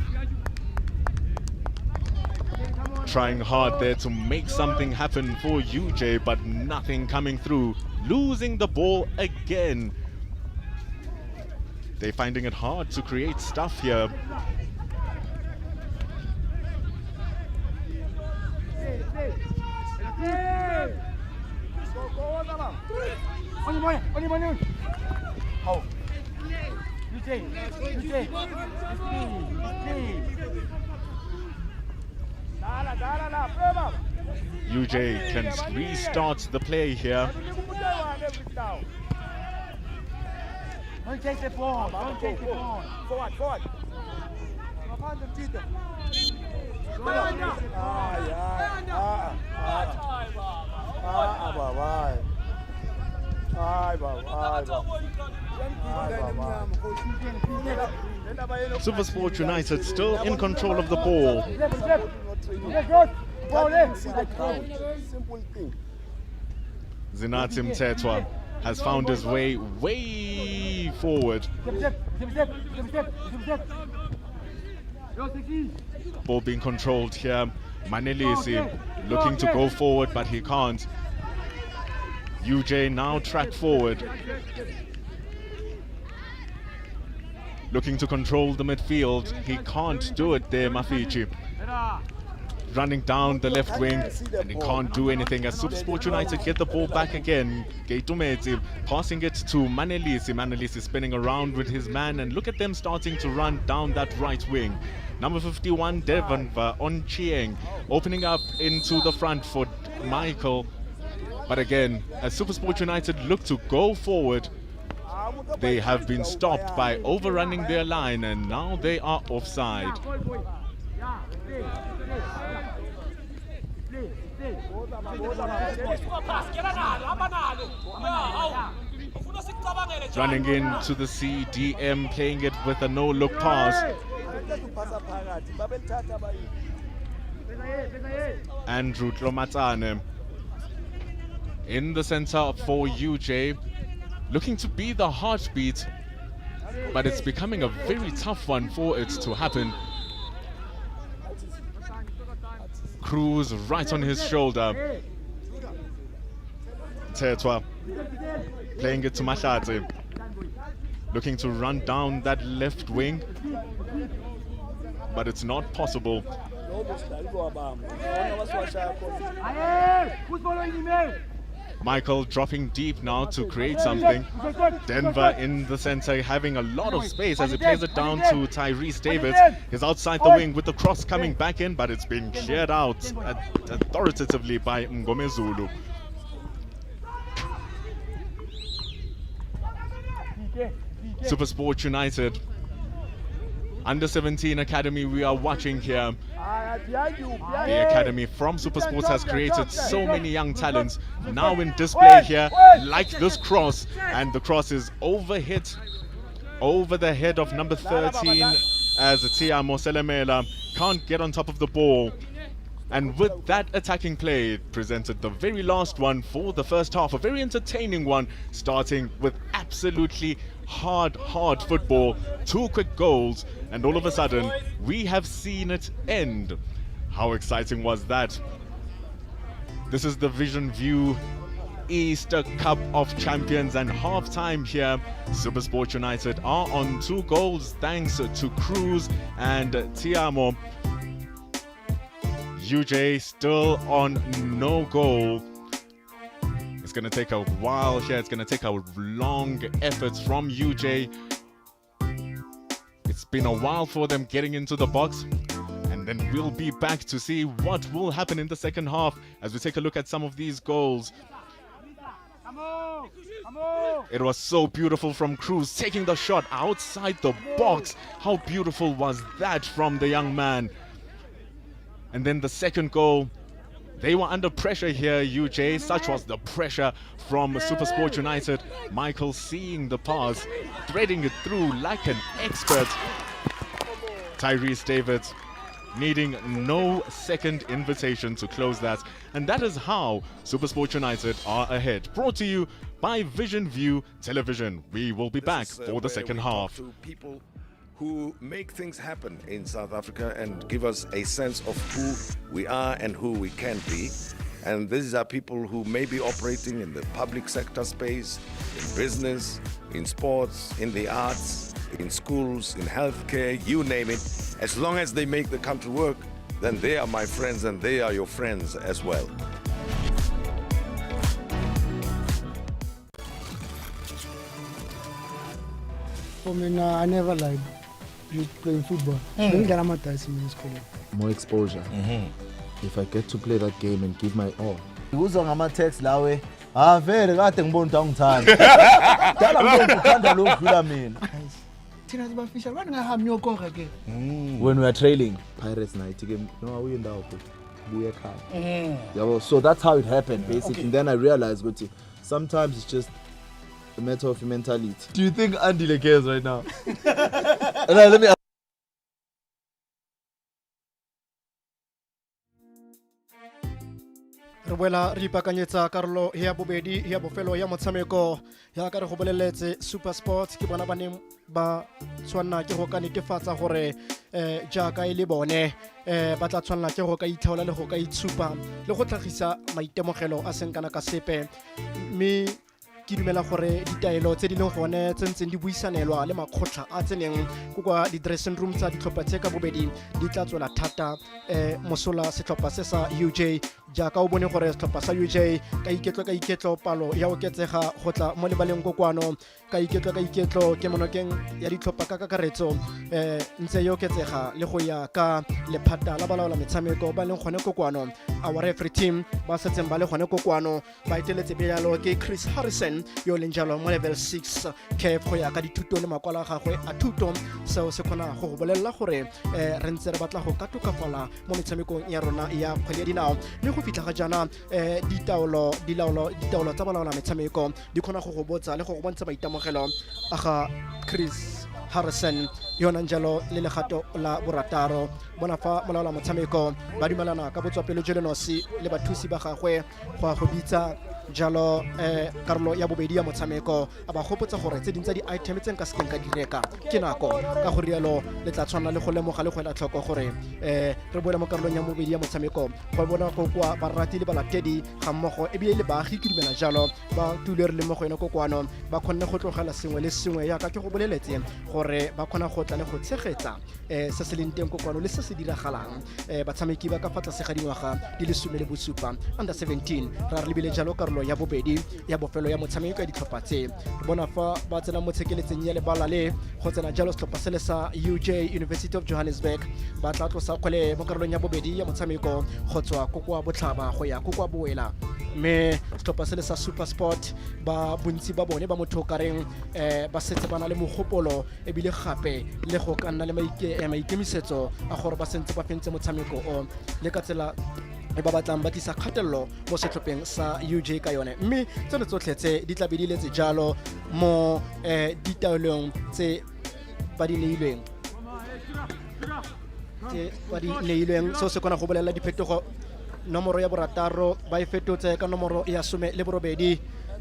trying hard there to make something happen for UJ, but nothing coming through. Losing the ball again. They're finding it hard to create stuff here. UJ can restart the play here. Don't take the ball. Don't take the ball. Forward, forward. SuperSport United still in control of the ball. Zinatim Tetwa has found his way forward. Ball being controlled here. Manelisi looking to go forward, but he can't. UJ now track forward. Looking to control the midfield. He can't do it there, Mafichi. Running down the left wing, and he can't do anything as SuperSport United get the ball back again. Geitumezi passing it to Manelisi. Manelisi spinning around with his man, and look at them starting to run down that right wing. Number 51, Devanva on Chieng, opening up into the front for Michael. But again, as SuperSport United look to go forward, they have been stopped by overrunning their line, and now they are offside. Running into the CDM, playing it with a no-look pass. Andrew Tlomatane in the center for UJ, looking to be the heartbeat, but it's becoming a very tough one for it to happen. Cruz right on his shoulder. Tetwa playing it to Mahlatse, looking to run down that left wing, but it's not possible. Michael dropping deep now to create something. Denver in the center having a lot of space as he plays it down to Tyrese Davids. He's outside the wing with the cross coming back in, but it's been cleared out authoritatively by Mngomezulu. SuperSport United Under 17 Academy we are watching here. The academy from SuperSports has created so many young talents now in display here, like this cross, and the cross is overhit over the head of number 13 as Tiamo Salamela can't get on top of the ball. And with that attacking play, it presented the very last one for the first half, a very entertaining one, starting with absolutely hard football, 2 quick goals, and all of a sudden we have seen it end. How exciting was that? This is the Vision View Easter Cup of Champions, and half-time here, SuperSport United are on 2 goals thanks to Cruz and Tiamo. UJ still on no goal. It's going to take a while here. It's going to take a long effort from UJ. It's been a while for them getting into the box. And then we'll be back to see what will happen in the second half as we take a look at some of these goals. It was so beautiful from Cruz, taking the shot outside the box. How beautiful was that from the young man? And then the second goal, they were under pressure here, UJ. Such was the pressure from SuperSport United. Michael seeing the pass, threading it through like an expert. Tyrese Davids needing no second invitation to close that. And that is how SuperSport United are ahead. Brought to you by Vision View Television. We will be back for the second half. People who make things happen in South Africa and give us a sense of who we are and who we can be. And these are people who may be operating in the public sector space, in business, in sports, in the arts, in schools, in healthcare, you name it. As long as they make the country work, then they are my friends and they are your friends as well. For me, I never liked playing football. More exposure. If I get to play that game and give my all. Uzwa ngama-text lawe vele kade ngibona ukuthi angithanda dala ngibona uthanda lo dlula mina thina sibafisha bani ngahambi yokonga ke when we are trailing Pirates night game no awuye ndawo futhi buye ekhaya yabo. So that's how it happened basically. And then I realized ukuthi sometimes it's just a matter of mentality. Do you think Andile cares right now? Let me re boela re ipakanyetsa karolo ya bobedi ya bofelo ya motshameko ya ka re go boleletse SuperSport ke bona ba neng ba tshwanna ke go ka netefatsa gore jaaka ile bone ba tla tshwanna ke go ka itlhaola le go ka itshupa le go tlhagisa maitemogelo a seng kana ka sepe. Me ke dumela gore ditaelo tse di leng gone tsentseng di buisanelwa le makgotla a tseneng go kwa di dressing room tsa ditlhopha tse ka bobedi di tla tswela thata mosola setlhopha se sa UJ jaaka o bone gore setlhopha sa UJ ka iketlo palo ya oketsega go tla mo lebaleng kokwano ka iketlo ke monokeng ya ditlhopha ka kakaretso ntse yo oketsega le go ya ka lephata la balaola metshameko ba leng gone kokwano. Our referee team ba setseng ba le gone kokwano ba iteletse bjalo ke Chris Harrison yo leng jalo mo level 6 CAF go ya ka dithuto le makwala a gagwe a thuto seo se kgona go bolella gore re ntse re batla go ka tokafala mo metshamekong ya rona ya kgwele ya dinao le go fitla ga jana ditaolo tsa balaola metshameko di kgona go go botsa le go go bontsha maitemogelo a ga Chris Harrison yona njalo le legato la borataro bona fa molaola motshameko ba dumelana ka botswapelo jo le nosi le bathusi ba gagwe go bitsa jalo karolo ya bobedi ya motshameko a ba gopotsa gore tse dintsa di item tseng ka sekeng ka direka ke nako ka go rialo le tla tshwana le go lemoga le go ela tlhoko gore re boela mo karolong ya bobedi ya motshameko go bona go kwa ba rati le balatedi ga mmogo e bile le baagi ke dumela jalo ba tule re le mo go ena kokwano ba kgonne go tlogela sengwe le sengwe ya ka ke go boleletse gore ba kgona go tla le go tshegetsa se se leng teng kokwano le se se diragalang batshameki ba ka fa tlase ga dingwaga di le 17 under 17 ra re lebile jalo karolo ya bobedi ya bofelo ya motshameko ya ditlhopha tse bona fa ba tsena mo tshekeletseng ya lebala le go tsena jalo setlhopha se le sa UJ University of Johannesburg ba tla tlosa kgwele mo karolong ya bobedi ya motshameko go tswa kokwa botlhaba go ya kokwa boela me setlhopha se le sa SuperSport ba bontsi ba bone ba motho kareng ba setse bana le mogopolo e bile gape le go ka nna le maikemisetso a gore ba sentse ba fentse motshameko o le ka tsela e ba batlang ba tlisa kgatelelo mo setlhopheng sa UJ ka yone mme tsone tsotlhe tse di tla be di letse jalo mo ditaolong tse ba di neilweng so se kgona go bolela diphetogo. Nomoro ya borataro ba e fetotse ka nomoro ya 18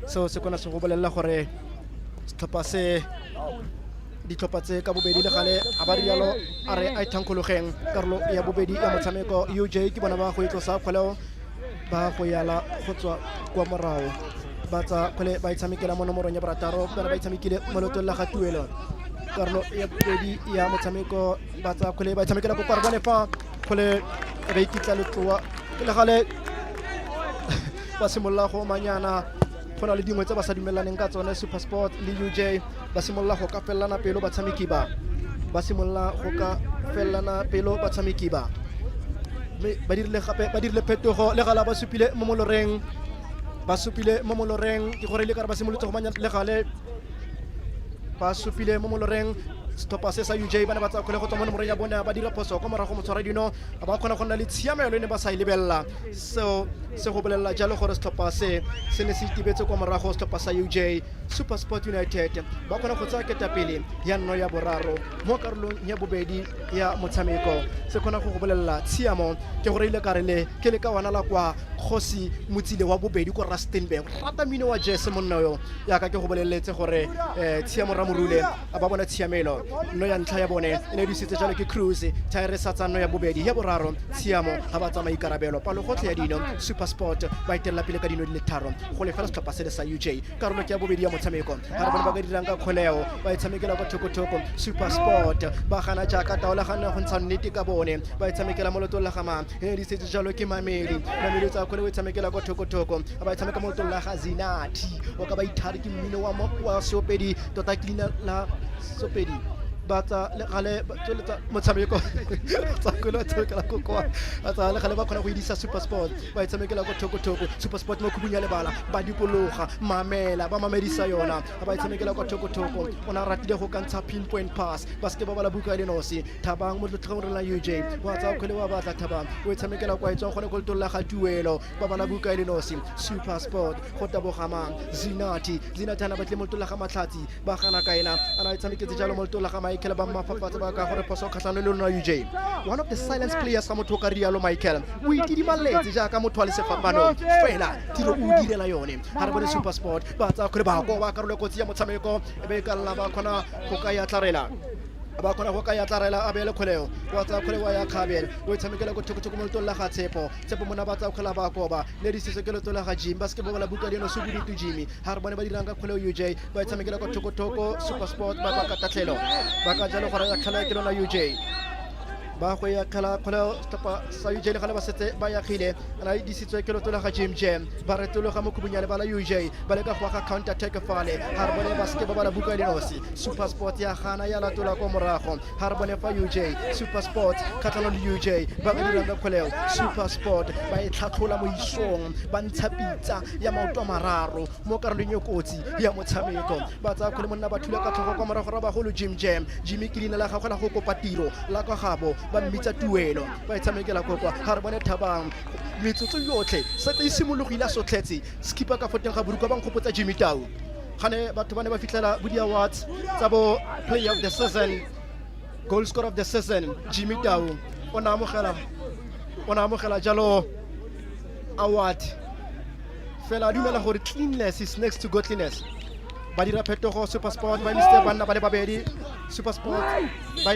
so se kgona se go bolela gore ditlhopha tse ka bobedi le gale a ba rialo a re a ithankologeng karolo ya bobedi ya motshameko UJ ke bona ba go itlosa kgweleo ba go yala go tswa kwa morago ba tsa kgwele ba itshamekela mo nomorong ya barataro bana ba itshamekile mo lotong la ga tuelo karolo ya bobedi ya motshameko ba tsa kgwele ba itshamekela ko bone fa kgwele ba ikitla letloa le gale ba simolola go manyana go na le dingwe tse ba sa dumelaneng ka tsone Super Sport le UJ ba simolola go ka felelana pelo batshameki ba simolola go ka felelana pelo batshameki ba ba dirile phetogo le gala ba supile mo moloreng ke gore le ka ba simolotse go manya le gale ba supile mo moloreng stopper se sa UJ bana ba tsa kgole go tswa mo nomorong ya bona ba dira phoso go morago motshwara dino ba kgona go nna le tshiamelo ne ba sa lebella so se go bolela jalo gore stopper se ne se itibetse go morago stopper sa UJ Super Sport United ba kgona go tsaya ketapele ya nno ya boraro mo karolong ya bobedi ya motshameko se kgona go bolela tshiamo ke gore ile karele ke le ka wana la kwa Khosi Motsile wa bobedi ko Rustenburg rata mino wa Jesse monnoyo ya ka ke go boleletse gore tshiamo ra morule a ba bona tshiamelo no ya ntlha ya bone ne di setse jalo ke Cruise tire sa tsano ya bobedi ya boraro tshiamo ha ba tsama ikarabelo palo gotlhe ya dino Super Sport ba itella pele ka dino di le tharo go le fela stopper se sa UJ karolo ke ya bobedi ya motshameko ha re bona ba ka dirang ka kgoleo ba itshamekela go thokotoko Super Sport ba gana jaaka taola gana go ntsha nnete ka bone ba itshamekela mo lotong la gama ne di setse jalo ke mamedi tsa kgole o itshamekela go thokotoko ba itshameka mo lotong la ga Zinati o ka ba ithari ke mmino wa Sopedi tota klina la Sopedi batsa le gale tsoletsa motshameko tsa kgole tsokela go kwa batsa le gale ba khona go idisa Super Sport ba itshamekela go thokotoko Super Sport mo khubunya lebala ba dipologa mamela ba mamedisa yona ba itshamekela go thokotoko ona ratile go kantsha pinpoint pass baske ba bala buka le nosi Thabang mo tlhogong la UJ batsa kgole wa batla Thabang o itshamekela kwa itsong gone go letolla ga tuelo ba bala buka le nosi Super Sport go tabogamang Zinati ana batle mo letolla ga matlhatsi ba gana kaena ana itshameketse jalo mo letolla ga Michael ba mafafatsa ba ka gore poso khatlano le lona UJ one of the silence players ka motho ka rialo Michael o itidimalletse ja ka motho a le sefapano fela tiro o direla yone ha re bone Super Sport ba tsa kgore ba go ba karolo kotsi ya motshameko e be ka lla ba khona go ka ya tlarela ba khona go ka ya tlarela a bele kgoleo wa tsa kgoleo ya khabel o itshamekela go thokotoko mo lotong la ga tshepo mona ba tsa kgola ba koba le di seseke lotong la ga Jim basketball la buka dino subudu tu Jimmy ha re bone ba dirang ka kgoleo UJ ba itshamekela go thokotoko Super Sport ba ba ka tatlhelo ba ka jalo gore ya khala ke lona UJ ba go ya khala stopper sa UJ le gale ba setse ba ya khile ana di sitswe ke lotong la ga Jim ba retolo ga mokubunyane ba la UJ ba le ka go ga counter attack fale ha re bone basketball ba la buka dinosi Super Sport ya gana ya latola ko morago ha re bone fa UJ Super Sport khatlano le UJ ba ga dirang ka kgoleo Super Sport ba e tlhatlhola mo isong ba ntshapitsa ya maoto mararo mo karolong yo kotsi ya motshameko ba tsa kgole monna ba thula ka tlhogo kwa morago ra ba go Jimmy Kilina la ga gona go kopa tiro la ka gabo ba mmitsa tuelo ba itshamekela kokwa ha re bone Thabang metsotso yotlhe setse isimologile sotlhetse skipper ka foteng ga buruka ba nkgopotsa Jimmy Tau gane batho ba ne ba fitlela bo di awards tsa bo player of the season goal scorer of the season Jimmy Tau ona amogela jalo award fela dumela gore cleanliness is next to godliness ba dira phetogo Super Sport ba imisa banna ba le babedi Super Sport ba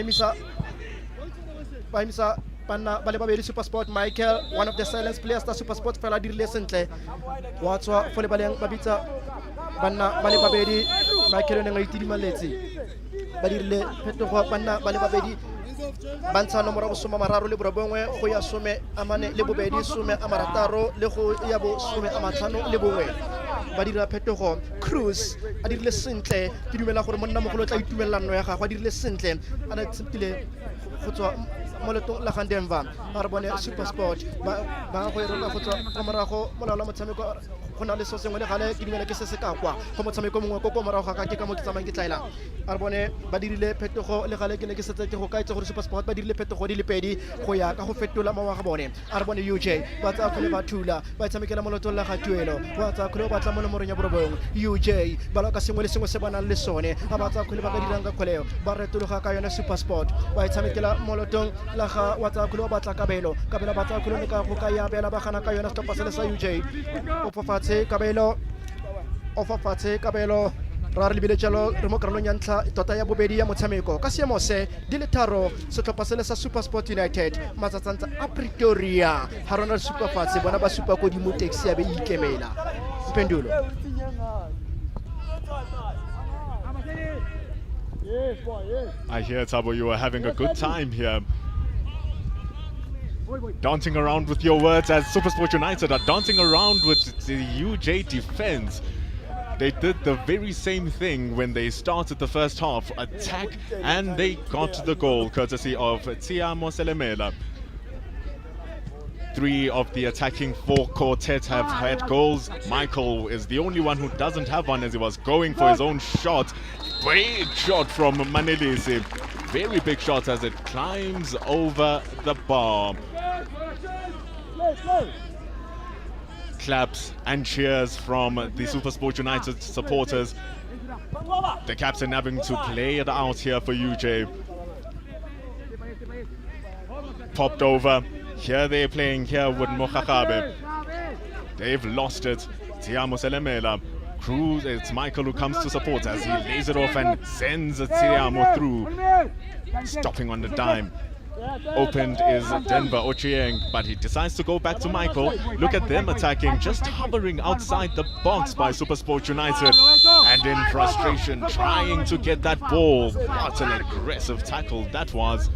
imisa banna ba le babedi Super Sport Michael one of the silence players ta Super Sport fela dirile sentle wa tswa fole ba leng ba bitsa banna ba le babedi Michael ne ngaitidi maletse ba dirile phetogo banna ba le babedi bantsha nomoro bo 30 le borobongwe go ya 40 le bobedi 16 le go ya bo 15 le bongwe ba dira phetogo Cruise a dirile sentle ke dumela gore monna mogolo tla itumelano ya gagwe a dirile sentle ana tsipile go tswa mo letong la Gandenva ha re bone Super Sport ba go e roka go tswa ka morago molala motshameko go na le so sengwe le gale ke dumela ke se ka kwa go motshameko mongwe go morago ga ke ka mo ke tsamayng ke tlaela ha re bone ba dirile phetogo le gale ke ne ke setse ke go kaitse gore Super Sport ba dirile phetogo di le pedi go ya ka go fetola mawa ga bone ha re bone UJ ba tsa khole ba thula ba tshamekela mo letong la ga tuelo ba tsa khole ba tla mo nomorong ya borobong UJ ba la ka sengwe le sengwe se bana le sone ha ba tsa khole ba ka dirang ka kgoleo ba retologa ka yona Super Sport ba tshamekela mo letong la ga wa tsa khole ba tla kabelo ba tsa khole ne ka go ka ya bela ba gana ka yona stopper se sa UJ o fafatse kabelo ra re lebile jalo re mo karolong ya ntlha tota ya bobedi ya motshameko ka seemo se di le tharo setlhopha se le sa Super Sport United matsatsantsa a Pretoria ha rona superfatse bona ba supa ko di mo taxi ya be ikemela pendulo I hear, Tabo, you are having a good time here. Dancing around with your words as SuperSport United are dancing around with the UJ defense. They did the very same thing when they started the first half. Attack, and they got the goal courtesy of Tiamo Selemela. 3 of the attacking 4 quartet have had goals. Michael is the only one who doesn't have one as he was going for his own shot. Big shot from Manelisi. Very big shot as it climbs over the bar. Claps and cheers from the SuperSport United supporters. The captain having to play it out here for UJ. Popped over. Here they're playing here with Mokhakabe. They've lost it. Tiamo Selemela. Cruz, it's Michael who comes to support as he lays it off and sends Tiamo through. Stopping on the dime. Opened is Denver Ochieng, but he decides to go back to Michael. Look at them attacking, just hovering outside the box by SuperSport United. And in frustration, trying to get that ball. What an aggressive tackle that was.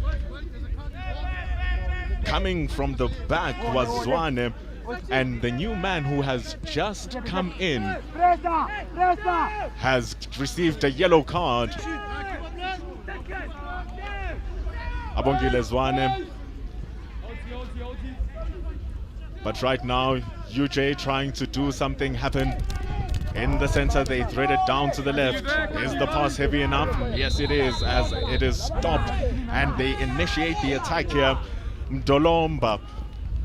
Coming from the back was Zwane, and the new man who has just come in has received a yellow card. Abongile Zwane. But right now, UJ trying to do something happen. In the center, they thread it down to the left. Is the pass heavy enough? Yes, it is, as it is stopped. And they initiate the attack here. Dolomba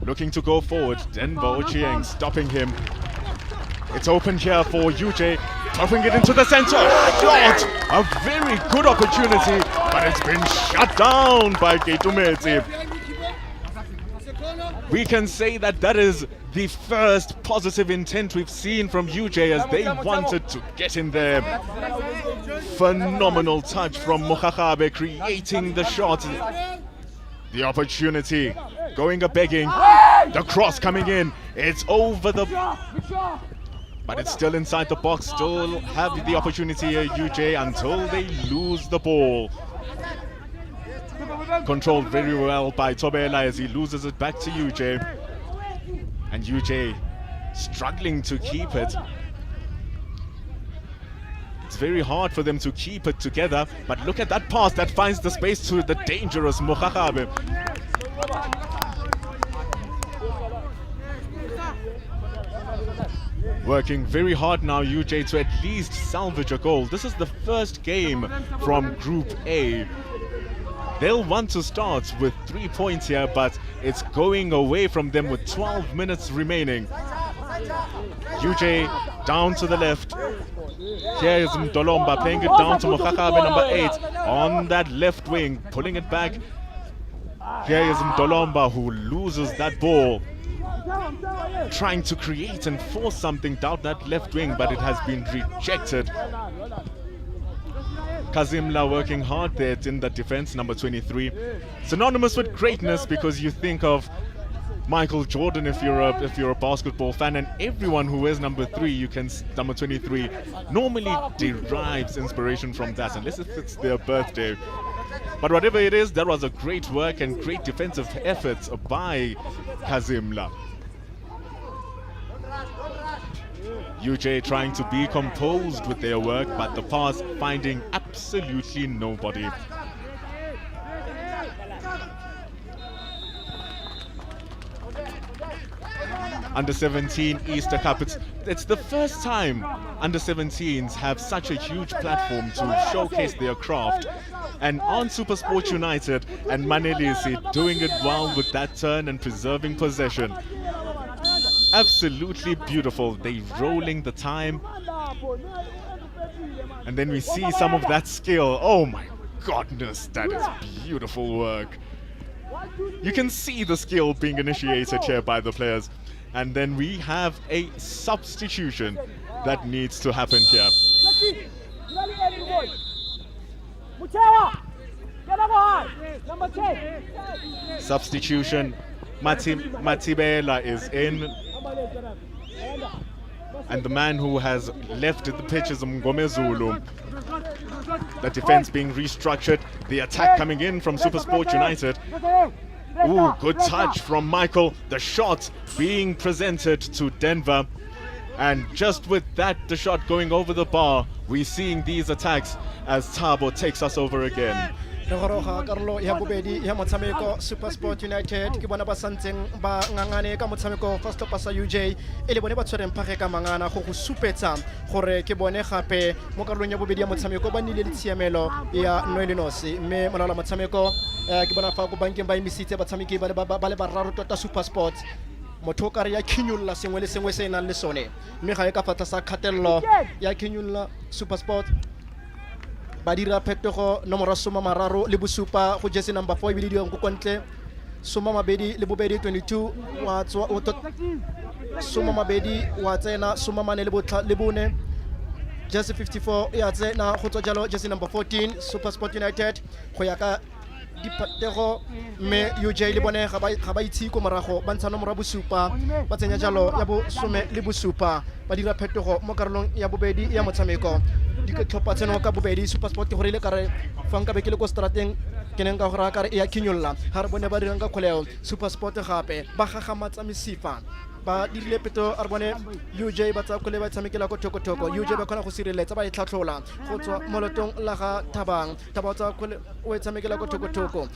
looking to go forward. Denver Ochieng stopping him. It's open here for UJ. Dropping it into the center. Shot! A very good opportunity, but it's been shut down by Ketumeti. We can say that that is the first positive intent we've seen from UJ as they wanted to get in there. Phenomenal touch from Mokhakabe creating the shot. The opportunity going a begging. The cross coming in. It's over the... But it's still inside the box. Still have the opportunity here, UJ, until they lose the ball. Controlled very well by Tobela as he loses it back to UJ. And UJ struggling to keep it. It's very hard for them to keep it together, but look at that pass that finds the space to the dangerous Mokhakabe. Working very hard now, UJ, to at least salvage a goal. This is the first game from Group A. They'll want to start with 3 points here, but it's going away from them with 12 minutes remaining. UJ down to the left. Here is Mdolomba playing it down to Mokhakabe, number 8, on that left wing, pulling it back. Here is Mdolomba who loses that ball. Trying to create and force something down that left wing, but it has been rejected. Kazimla working hard there in that defense, number 23. Synonymous with greatness because you think of Michael Jordan if you're a basketball fan, and everyone who wears number 23 normally derives inspiration from that, unless it's their birthday. But whatever it is, that was a great work and great defensive efforts by Kazimla. UJ trying to be composed with their work, but the pass finding absolutely nobody. Under 17 Easter Cup. It's the first time under 17s have such a huge platform to showcase their craft. And on SuperSport United and Manelisi doing it well with that turn and preserving possession. Absolutely beautiful. They rolling the time. And then we see some of that skill. Oh my goodness, that is beautiful work. You can see the skill being initiated here by the players. And then we have a substitution that needs to happen here. Substitution. Matibela is in. And the man who has left the pitch is Mngomezulu. The defense being restructured. The attack coming in from Supersport United. Ooh, good touch from Michael. The shot being presented to Denver. And just with that, the shot going over the bar, we're seeing these attacks as Thabo takes us over again. Karolo ya bobedi ya motshameko Supersport United ke bona ba santseng ba ngangane ka motshameko first stop sa UJ ele bone ba tshwereng phage ka mangana go supetsa gore ke bone gape mo karolong ya bobedi ya motshameko ba nile le tshiamelo ya Noelinosi mme molala motshameko ke bona fa go bankeng ba emisitse batshameki ba le bararo tota Supersport motho ka re ya khinyulla sengwe le sengwe se nang le sone mme ga e ka fatla sa khatello ya khinyulla Supersport badira phetogo nomoro 30 le bosupa go jersey number 4 ibile diong go kontle 22 wa tswa o 22 wa tsena 44 le bone jersey 54 ya tsena go tswa jalo jersey number 14 Supersport United go ya ka dipatego me UJ le bone ga ba itshiko morago ba ntsha nomoro bosupa ba tsenya jalo ya bo 10 le bosupa ba dira phetogo mo karolong ya bobedi ya motshameko di ke tlhopa tseno ka bobedi Supersport gore ile kare fa nka bekele ko strateng kenen ka gore kare ya kinyolla ha re bone ba dirang ka kholeo Supersport gape ba gagamatsa mesifa ba dirile peto a re bone UJ ba tsa kgole ba tshamekela ko thoko UJ ba khona go sireletsa ba itlhatlhola go tswa molotong la ga Thabang tsa kgole o tshamekela ko thoko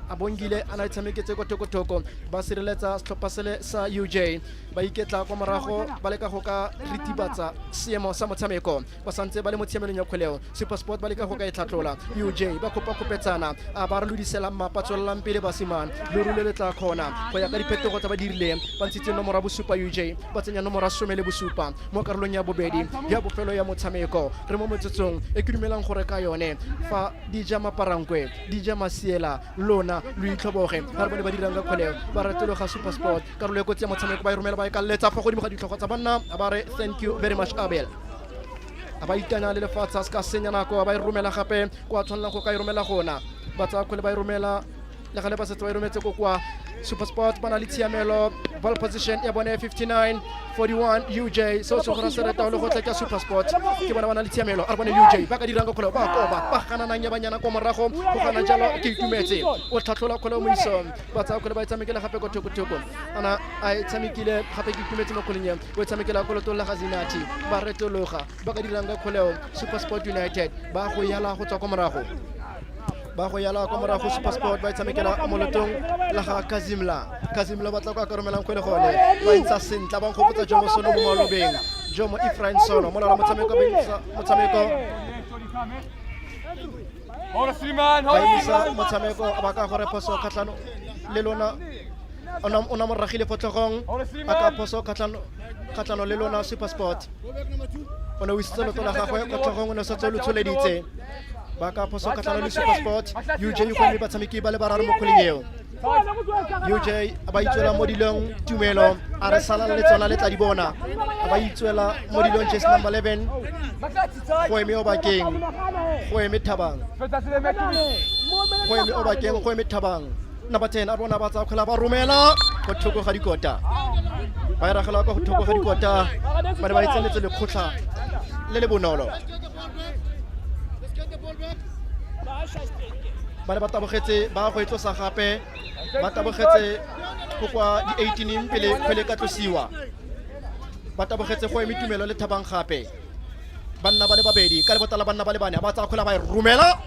abongile ana tshameketse ko thoko ba sireletsa setlhopha sele sa UJ ba iketla kwa morago ba leka go ka ritibatsa seemo sa motshameko ba santse ba le motshemelong ya kgoleo Supersport ba leka go ka itlhatlola UJ ba kopa kopetsana a ba re ludisela mapa tswelelang pele ba simane le rule le tla khona go ya ka diphetogo tsa ba dirileng ba ntshitse nomoro bosupa UJ ba tsenya nomoro 10 le bosupa mo karolong ya bobedi ya bofelo ya motshameko re mo motsetsong e ke dumelang gore ka yone fa DJ Maparangwe DJ Masiela Lona lui tlhoboge ha re bone ba dirang ka kgoleo ba ratelo ga Supersport karolo e kotsi ya motshameko ba iromela ba ka letsa fa godimo ga ditlhogo tsa banna ba re thank you very much Abel aba itana le lefatsa ska senya nako ba iromela gape kwa tshwanela go ka iromela gona ba tsa kgole ba iromela le gale ba setso ba irometse go kwa Supersport bana le tshiamelo ball position ya bone 59-41 UJ so go sere taolo go tla Supersport ke bana le tshiamelo a bone UJ ba ka dirang ka kgolo ba koba ba gana nang ya banyana ko morago go gana jalo ke itumetse o tlhatlhola kgolo mo isong ba tsa kgolo ba tshamekela gape go thoko ana a tshamekile gape ke itumetse mo kgoleng o tshamekela kgolo to la gazinati ba retologa ba ka dirang ka kgolo Supersport United ba go yala go tswa ko morago ba go yala ko morago Supersport ba tshamekela molotong la ga Kazimla ba tla ka romelang kgwele gone ba itsa sentla ba go botsa Jomo Sono mo malobeng Jomo Ifrain Sono mo la motshameko motshameko ba ka gore poso khatlano le lona ona mo ragile fotlogong aka poso khatlano le lona Supersport ona o isitse lotla ga go fotlogong ona sa tsolo tsholeditse ba ka poso khatlano le Supersport UJ go le batshameki ba le bararo mo kholeng UJ ba itswela mo dilong tumelo a re sala le tsona le tla di bona ba itswela mo dilong jersey number 11 go eme obakeng go eme Thabang go eme Thabang number 10 a bona ba tsa khola ba romela go thoko ga dikota ba ra gela go thoko ga dikota ba ba itseletse le khotla le bonolo ba le batabogetse ba go etlosa gape ba tabogetse go kwa di 18 pele ka tlosiwa ba tabogetse go emitumelo le Thabang gape banna ba le babedi ka le botala banna ba le bane ba tsa khola ba rumela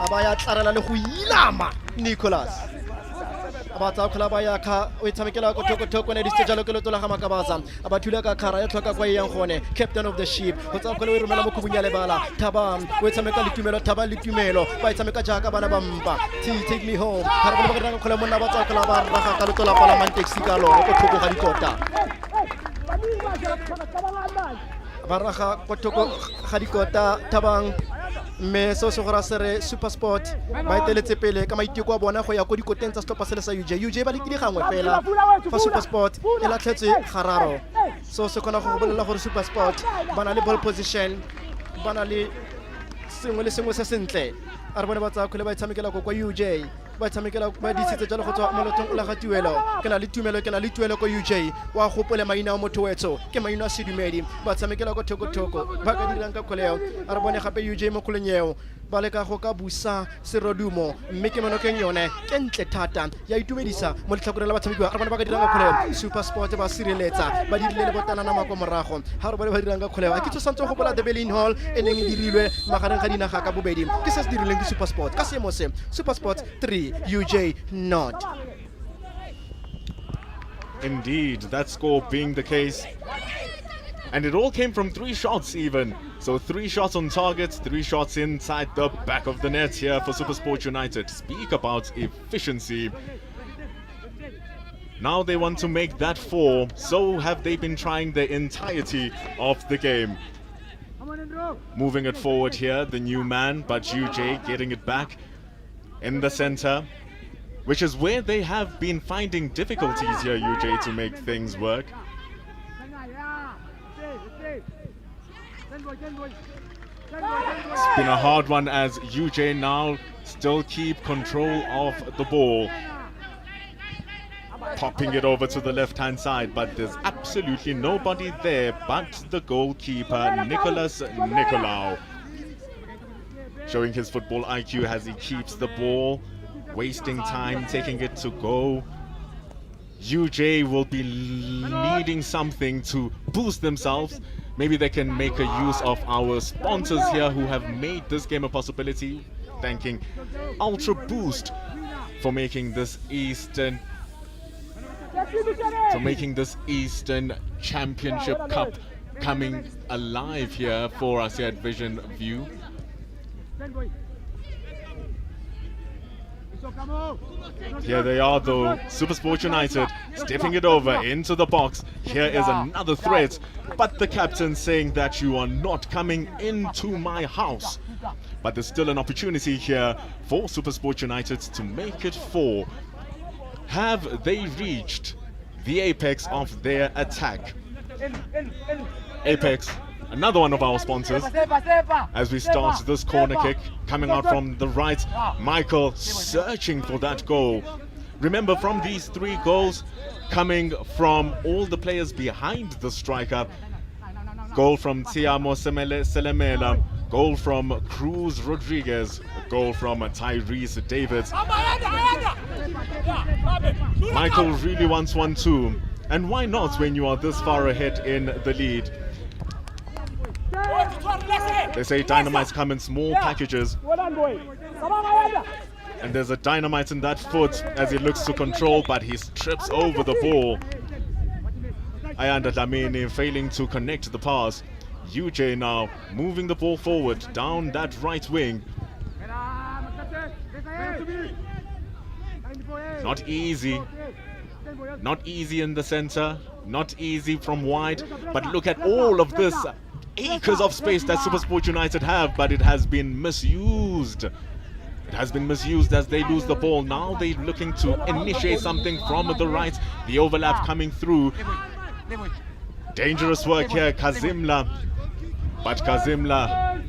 a ba ya tlarela le go ilama Nicholas ba tsa khola ba ya kha o tshamekela go thoko ne di sejalo ke lotola ga makabatsa a ba thula ka khara ya tlhoka kwa yang gone captain of the ship go tsa khola o rumela mo kubunya le bala Thabang o tshameka le tumelo Thabang le tumelo ba tshameka jaaka bana ba mpa take me home ha re ba ka khola monna ba tsa khola ba raga ka lotola parliament taxi ka lo go thoko ga dikota ba raga go thoko ga dikota Thabang me so go ra sere Supersport ba iteletse pele ka maiteko a bona go ya go dikoteng tsa setlhopha sele sa UJ ba le kile gangwe fela fa Supersport e latlhetse gararo so se kona go bolela gore Supersport bana le ball position bana le sengwe le sengwe se sentle a re bone ba tsa khole ba tshamekela go kwa UJ ba tshamekela ba disitse jalo go tswa molotong o la ga tuelo ke na le tuelo ko UJ wa gopola maina a motho wetso ke maina a sedumedi ba tshamekela go thoko ba ka dirang ka kholeo a re bone gape UJ mo kholonyeo ba leka go ka busa serodumo mme ke monokeng yone ke ntle thata ya itumedisa mo letlhakoreng la batshameki ba re bone ba ka dirang ka kholeo Super Sport ba sireletsa ba dirile le botana na mako morago ha re bone ba dirang ka kholeo a kitso santse go bola the Berlin Hall e neng e dirilwe magareng ga dinaga ka bobedi ke se se dirileng ke Super Sport ka seemo se Super Sport 3 UJ not. Indeed, that score being the case. And it all came from 3 shots even. So 3 shots on target, 3 shots inside the back of the net here for SuperSport United. Speak about efficiency. Now they want to make that 4. So have they been trying the entirety of the game. Moving it forward here, the new man, but UJ getting it back in the center, which is where they have been finding difficulties here, UJ, to make things work. It's been a hard one as UJ now still keep control of the ball. Popping it over to the left-hand side, but there's absolutely nobody there but the goalkeeper, Nicholas Nicolau. Showing his football IQ as he keeps the ball, wasting time, taking it to go. UJ will be needing something to boost themselves. Maybe they can make a use of our sponsors here who have made this game a possibility. Thanking Ultra Boost for making this Eastern Championship Cup coming alive here for us here at Vision View. Here they are though, SuperSport United stepping it over into the box. Here is another threat, but the captain saying that you are not coming into my house. But there's still an opportunity here for SuperSport United to make it 4. Have they reached the apex of their attack? Apex, another one of our sponsors, as we start this corner kick coming out from the right. Michael searching for that goal. Remember, from these 3 goals coming from all the players behind the striker. Goal from Tiamo Selemela, goal from Cruz Rodriguez, goal from Tyrese Davids. Michael really wants one too, and why not when you are this far ahead in the lead? They say dynamites come in small packages, and there's a dynamite in that foot as he looks to control, but he trips over the ball. Ayanda Dlamini failing to connect the pass. UJ now moving the ball forward down that right wing. Not easy in the center, not easy from wide, but look at all of this acres of space that SuperSport United have, but it has been misused. It has been misused as they lose the ball. Now they're looking to initiate something from the right. The overlap coming through. Dangerous work here, Kazimla. But Kazimla,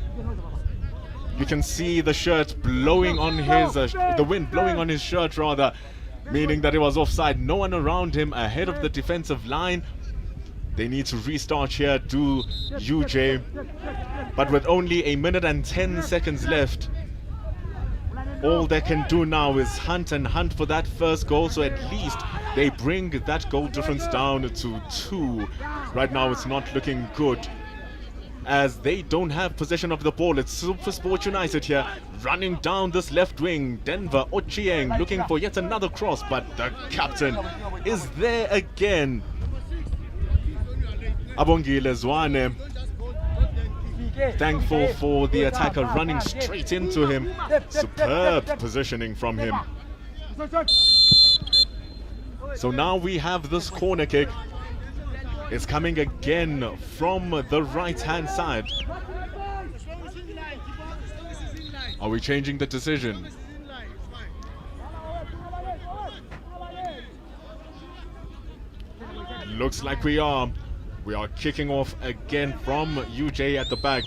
you can see the shirt blowing on his, the wind blowing on his shirt rather, meaning that it was offside. No one around him ahead of the defensive line. They need to restart here, do UJ. But with only 1 minute and 10 seconds left, all they can do now is hunt for that first goal, so at least they bring that goal difference down to 2. Right now it's not looking good, as they don't have possession of the ball. It's SuperSport United here running down this left wing. Denver Ochieng looking for yet another cross, but the captain is there again. Abongile Zwane, thankful for the attacker running straight into him. Superb positioning from him. So now we have this corner kick. It's coming again from the right-hand side. Are we changing the decision? Looks like we are. We are kicking off again from UJ at the back.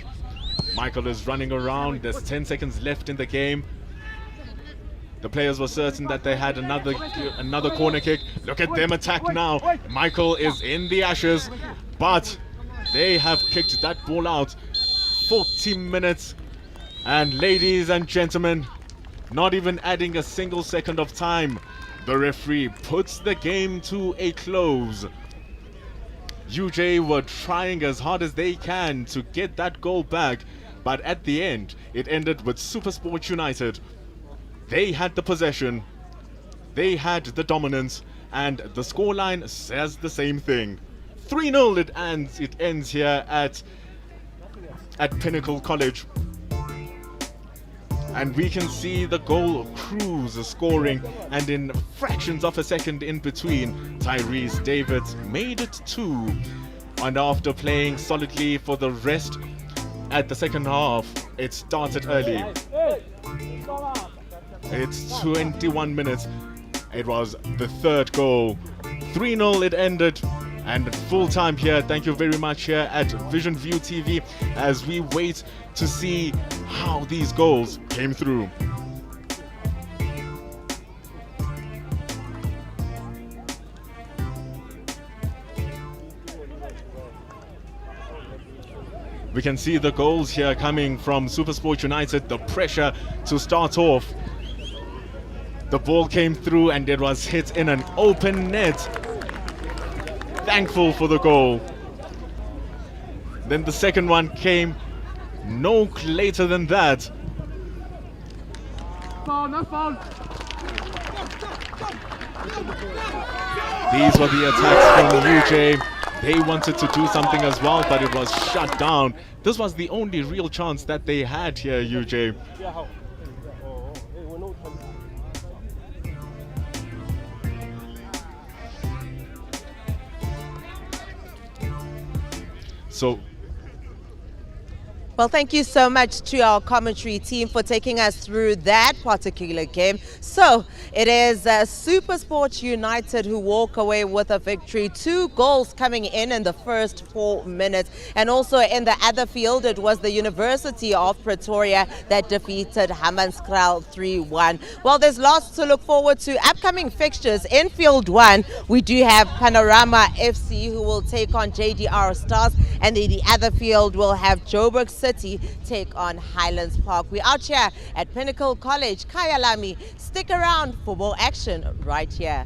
Michael is running around. There's 10 seconds left in the game. The players were certain that they had another corner kick. Look at them attack now. Michael is in the ashes, but they have kicked that ball out. 40 minutes. And ladies and gentlemen, not even adding a single second of time, the referee puts the game to a close. UJ were trying as hard as they can to get that goal back, but at the end, it ended with SuperSport United. They had the possession, they had the dominance, and the scoreline says the same thing. 3-0 it ends here at Pinnacle College. And we can see the goal crews scoring, and in fractions of a second in between, Tyrese Davids made it 2. And after playing solidly for the rest at the second half, it started early. It's 21 minutes. It was the third goal. 3-0 it ended. And full time here. Thank you very much here at Vision View TV as we wait to see how these goals came through. We can see the goals here coming from SuperSport United. The pressure to start off. The ball came through and it was hit in an open net. Thankful for the goal. Then the second one came no later than that. Foul, no foul. These were the attacks from UJ. They wanted to do something as well, but it was shut down. This was the only real chance that they had here, UJ. So, well, thank you so much to our commentary team for taking us through that particular game. So it is SuperSport United who walk away with a victory. 2 goals coming in the first 4 minutes. And also in the other field, it was the University of Pretoria that defeated Hammanskraal 3-1. Well, there's lots to look forward to. Upcoming fixtures in Field 1, we do have Panorama FC who will take on JDR Stars. And in the other field, we'll have Joburg City take on Highlands Park. We're out here at Pinnacle College Kyalami. Stick around for more action right here.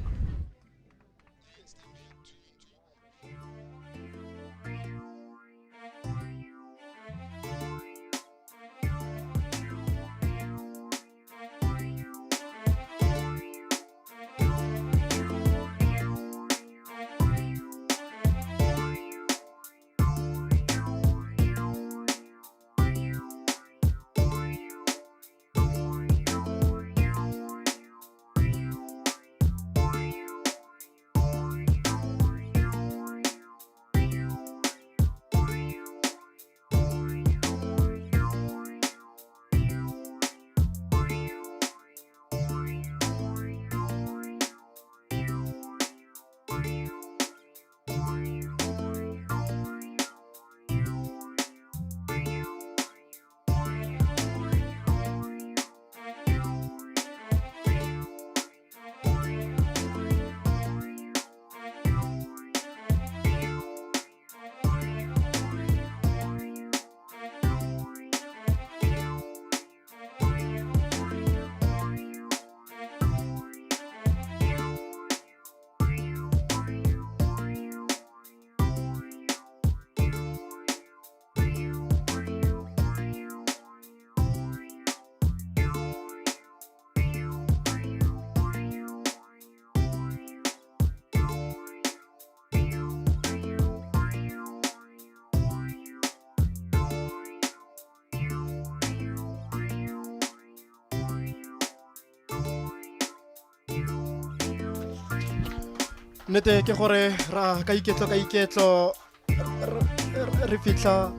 Nete ke gore ra ka iketlo re fitla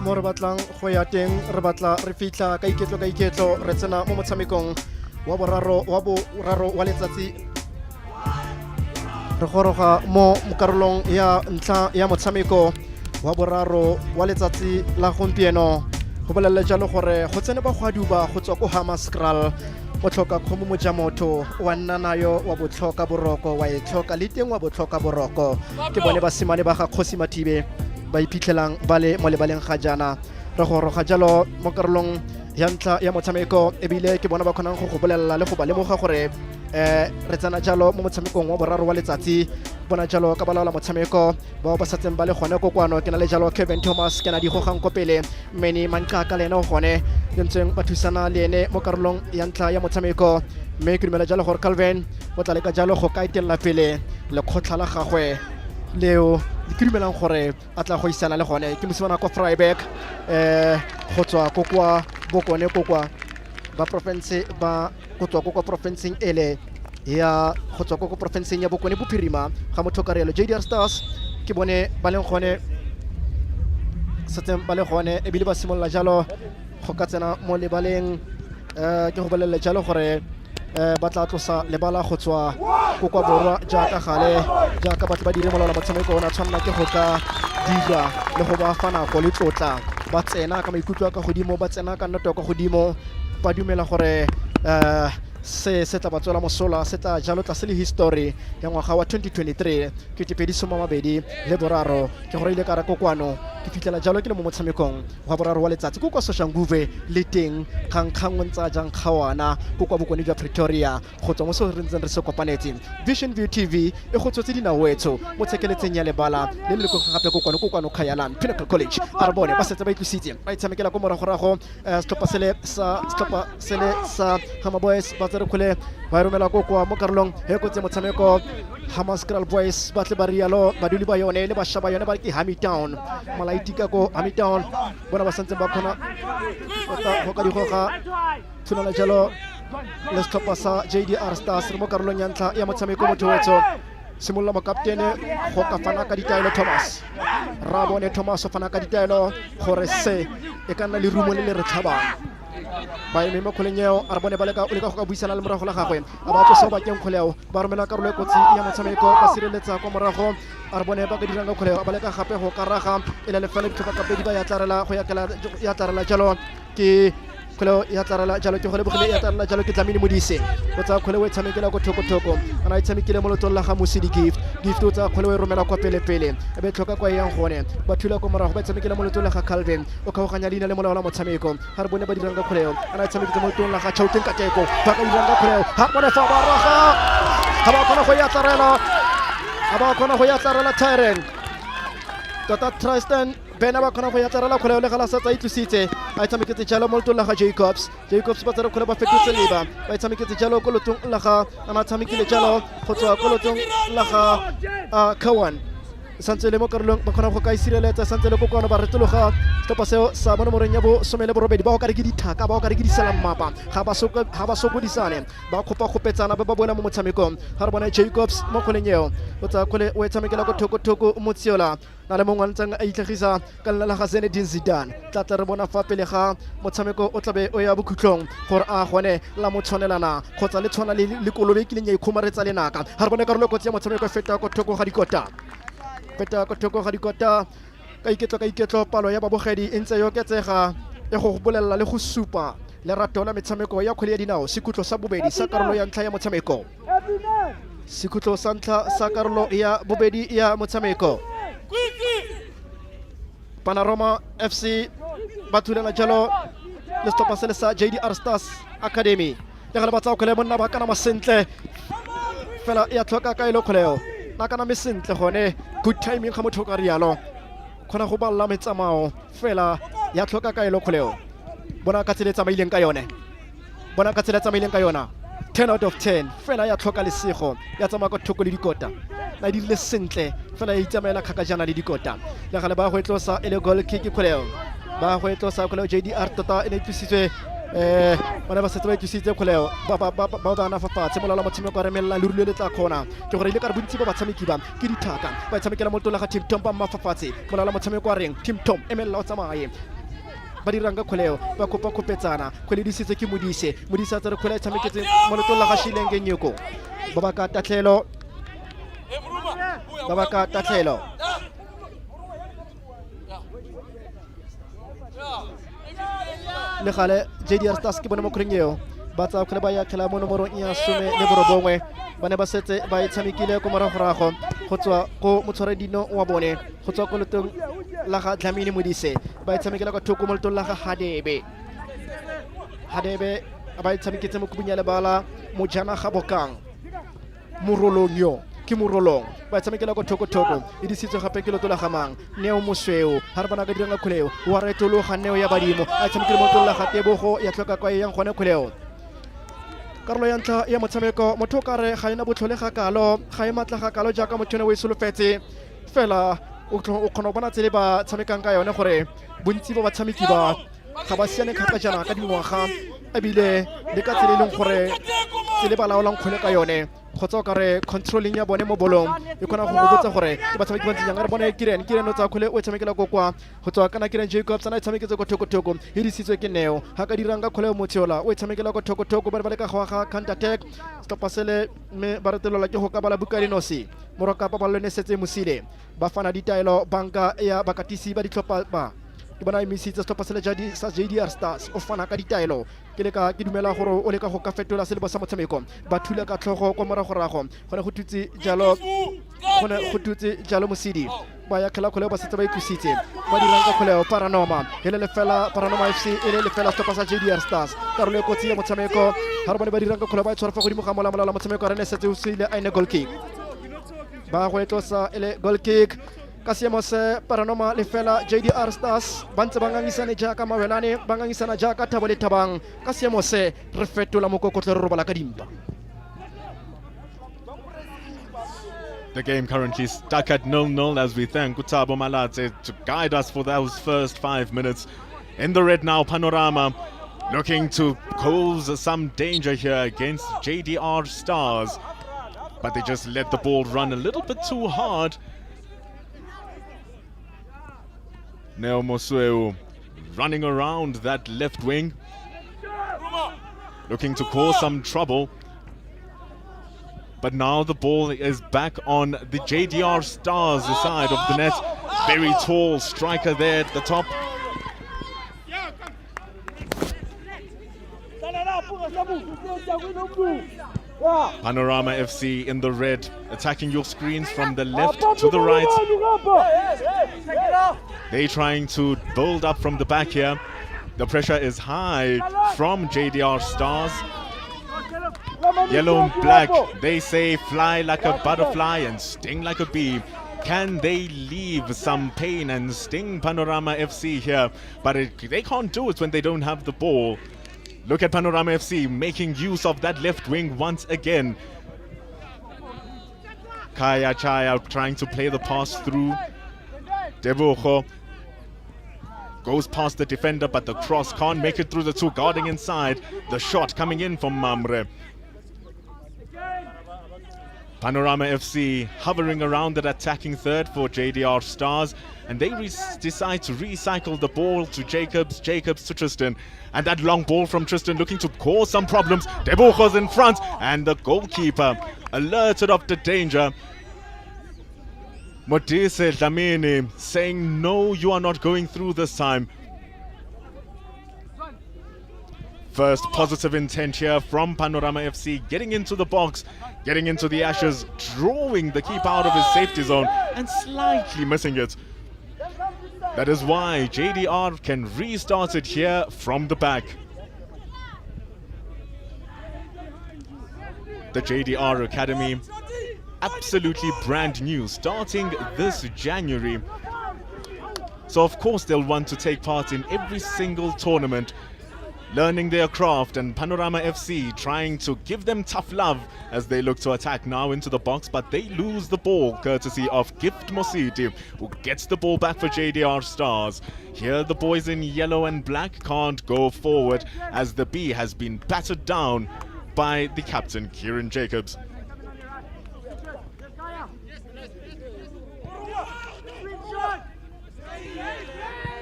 mo re batlang go ya teng re batla re fitla ka iketlo re tsena mo motshamekong wa boraro wa letsatsi re goroga mo mokarolong ya ntla ya motshameko wa boraro wa letsatsi la gompieno go bolela jalo gore go tsene ba go aduba go tswa ko Hammanskraal o tlhoka kgomo moja motho wa nna nayo wa botlhoka boroko wa e tlhoka le teng wa botlhoka boroko ke bone basimane ba ga Kgosi Mathibe ba iphitlhelang ba le mo lebaleng ga jana re go roga jalo mo karolong ya ntla ya motshameko ebile ke bona ba kgonang go go bolelela le go ba lemoga gore re tsena jalo mo motshamekong wa boraro wa letsatsi bona jalo ka balaola motshameko bao ba satseng ba le gone kokwano ke na le jalo Kevin Thomas ke na di gogang ko pele Many Manqaka le ene o gone le ntseng ba thusana le ene mo karolong ya ntla ya motshameko mme ke dumela jalo gore Calvin o tla leka jalo go ka itelela pele le kgotla la gagwe leo ke dumelang gore a tla go isana le gone ke mosimana kwa Freiburg go tswa ko kwa bokone ko kwa ba province ba go tswa ko kwa provinceng ele ya go tswa ko provinceng ya bokone bophirima ga motho ka rialo JDR Stars ke bone ba leng gone satseng ba le gone ebile ba simolla jalo go ka tsena mo lebaleng ke go bolelela jalo gore ba tla tlosa lebala go tswa ko kwa borwa jaaka gale jaaka batho ba dire molao motshameko ona tshwanela ke go ka dira le go ba fana go le tlotla ba tsena ka maikutlo ka godimo ba tsena ka nnoto ka godimo ba dumela gore se tla ba tswela mosola se tla jalo tla se le history ya ngwaga wa 2023 ke tepedi le boraro ke gore ile ka ra kokwano ke fitlela jalo ke le mo motshamekong wa boraro wa letsatsi ko kwa Soshanguve le teng kgangkgang ntsa jang khawana ko kwa bokone jwa Pretoria go tswa mo se re ntseng re se kopanetse Vision View TV e go tsotse dinawetso mo tshekeletseng ya lebala le le go gape kokwano Kyalami Pinnacle College arbone ba setse ba ikusitse ba itsamekela ko moragorago stoppa sele sa Hama Boys ba tsere khole ba romela ko kwa mo karolong he go tse motshameko Hamas Girl Boys ba tle ba rialo ba duli ba yone le ba shaba yone ba ke Hamitown malaitika ko Hamitown bona ba santse ba khona go ka di goga tshwana jalo le stoppa sa JDR Stars mo karolong ya ntla ya motshameko motho simolla mo kaptene go ka fana ka ditaelo Thomas Rabone Thomas o fana ka ditaelo gore se e ka nna le rumo le re tlhabang ba eme mo kholenyeo a re bone ba le ka go buisana le morago la gagwe a ba tsosa ba keng kholeo ba romela karolo e kotsi ya motshameko ba sireletsa kwa morago a re bone ba ka dirang ka kholeo ba le ka gape go karaga ile le fela dithoka ka pedi ba ya tlarela go ya tlarela jalo ke kholo ya tlarela jalo ke go le bogile ya tlarela jalo ke Tlamini Modise o tsa kholo we tshamekela go thoko ana itshamekile mo lotong la ga Musidi gift o tsa kholo we romela kwa pele e be tlhoka kwa yang gone ba thula ko morago ba tshamekela mo lotong la ga Calvin o kgaoganya leina le molao la motshameko ha re bone ba dirang ka kholo ana itshamekile mo lotong la ga Chauteng Kateko ba ka dirang ka kholo ha bone fa ba raga ha ba kona go ya tlarela Tyrant tota Tristan bena ba kona go ya tlarela kholo le gala sa tsa itusitse a tshameketse jalo mo lotong la ga Jacobs ba tsere kholo ba fetotse leba ba tshameketse jalo ko lotong la ga ana tshamekile jalo go tswa ko lotong la ga Kawan santse le mo karolong ba kgona go ka isireletsa santse le ko kono ba retologa stopa seo sa bona moreng ya bo somele borobedi ba go ka re ke dithaka ba go ka re ke disela mmapa ga ba sokodisane ba khopa khopetsana ba bona mo motshamekong ha re bona Jacobs mo kholenyeo o tsa khole o tshamekela ko thoko motsiola na le mongwe ntseng a itlhagisa ka lela ga Zinedine Zidane tla re bona fa pele ga motshameko o tlabe o ya bokhutlong gore a gone la motshwanelana kgotsa le tshwana le kolobe ke leng ya ikhumaretsa lenaka ha re bona karolo go tsa motshameko feta ko thoko ga dikota ka iketlo palo ya babogedi e ntse yo ketsega e go bolelela le go supa le rato la metshameko ya kgwele ya dinao sekutlo sa bobedi sa karolo ya ntlha ya motshameko sekutlo sa ntlha sa karolo ya bobedi ya motshameko Panorama FC ba thulana jalo le stopa sele sa JDR Stars Academy le gale ba tsa kgwele monna ba kana masentle fela ya tlhoka ka ile kgweleo na kana mesentle gone good timing ga motho ka rialo khona go balla metsamao fela ya tlhoka ka ile kgweleo bona ka tsela tsamaileng ka yone 10 out of 10 fela ya tlhoka lesego ya tsamaya ka thoko le dikota na di le sentle fela ya itsamaela khakajana le dikota le gale ba go etlosa ele goal kick kgweleo ba go etlosa kgweleo JDR tota ene tlisitswe bana ba setse ba itusitse kgoleo ba na fa fatshe molala motshameko a remella le rulwe le tla khona ke gore ile ka re bontsi ba batshameki ba ke dithaka ba tshamekela mo tola ga Team Tom ba mafafatshe molala motshameko a reng Team Tom emella o tsamaye ba dirang ka kgoleo ba kopa kopetsana kgwele di setse ke Modise a tsere kgwele tshameketse mo letola ga Shilenge Nyoko ba ba ka tatlhelo le gale JDR Stars ke bona mo kgweleng eo ba tsa kgwele ba ya khela mo nomorong ya 11 ba ne ba setse ba itshamekile ko moragorago go tswa ko motshwaredino wa bone go tswa ko letong la ga Dlamini Modise ba itshamekela ka thoko mo letong la ga Hadebe ba itshameketse mo kubung ya lebala Mojana Gabokang Morolongyo ke Morolong ba itshamekela ka thoko e disitswe gape ke letong la gamang Neo Mosweu ha re bana ka diranga khuleo wa retolo ga Neo ya badimo a itshamekele mo letong la ga Tebogo ya tlhoka kwa yang gone khuleo karolo ya ntla ya motshameko motho ka re ga ena botlhole ga kalo ga e matla ga kalo jaaka motho ne o isolofetse fela o khona bona tsele ba tshamekang ka yone gore bontsi ba batshameki ba ga ba siane kgaka jana ka dingwaga ebile le ka tsele leng gore tsele ba laolang kgole ka yone kgotsa ka re controlling ya bone mo bolong e khona go botsa gore ke batshameki ba ntse re bone Kiren o tsa khole o tshamekela go kwa go tswa kana Kiren Jacobs ana tshameketse go thoko e disitswe ke Neo ha ka diranga khole mo Tshiola o tshamekela go thoko ba le ka ga counter attack stopasele me ba retelola ke go ka bala Bukalinosi moroka pa ba le nesetse Mosile ba fana ditaelo banka ya bakatisi ba ditlhopha ba ke bona emisitse stopasele JDR Stars o fana ka ditaelo ke dumela gore o leka go ka fetola selebo sa motshameko ba thula ka tlhogo kwa moragorago gone go tutse jalo Mosidi ba ya khela khole ba setse ba ikusitse ba dirang ka khole Panorama hele le fela Panorama FC ele le fela stopasa JDR Stars karolo kotsi ya motshameko ha re bone ba dirang ka khole ba tshwara fa godimo ga mola motshameko re ne setse o sile a ine goal kick ba go etlosa ele goal kick ka seemo se Panorama le fela JDR Stars ba ntse ba ngangisane jaaka mawelane ba ngangisana jaaka Thabo le Thabang ka seemo se re fetola mokokotlo re robala ka dimpa. The game currently stuck at 0-0 as we thank Thabo Malatse to guide us for those first 5 minutes. In the red now, Panorama looking to cause some danger here against JDR Stars, but they just let the ball run a little bit too hard. Neo Mosweu running around that left wing, looking to cause some trouble. But now the ball is back on the JDR Stars side of the net. Very tall striker there at the top. Panorama FC in the red, attacking your screens from the left to the right. They're trying to build up from the back here. The pressure is high from JDR Stars. Yellow and black, they say fly like a butterfly and sting like a bee. Can they leave some pain and sting Panorama FC here? But they can't do it when they don't have the ball. Look at Panorama FC making use of that left wing once again. Kaya Chaya trying to play the pass through. Tebogo goes past the defender, but the cross can't make it through the two guarding inside. The shot coming in from Mamre. Panorama FC hovering around that attacking third for JDR Stars, and they decide to recycle the ball to Jacobs to Tristan, and that long ball from Tristan looking to cause some problems. Tebogo's in front, and the goalkeeper alerted of the danger. Modise Dlamini saying, no, you are not going through this time. First positive intent here from Panorama FC, getting into the box, getting into the ashes, drawing the keeper out of his safety zone and slightly missing it. That is why JDR can restart it here from the back. The JDR Academy, absolutely brand new, starting this January. So of course they'll want to take part in every single tournament, learning their craft, and Panorama FC trying to give them tough love as they look to attack now into the box, but they lose the ball courtesy of Gift Mositi, who gets the ball back for JDR Stars. Here the boys in yellow and black can't go forward as the B has been battered down by the captain, Kieran Jacobs.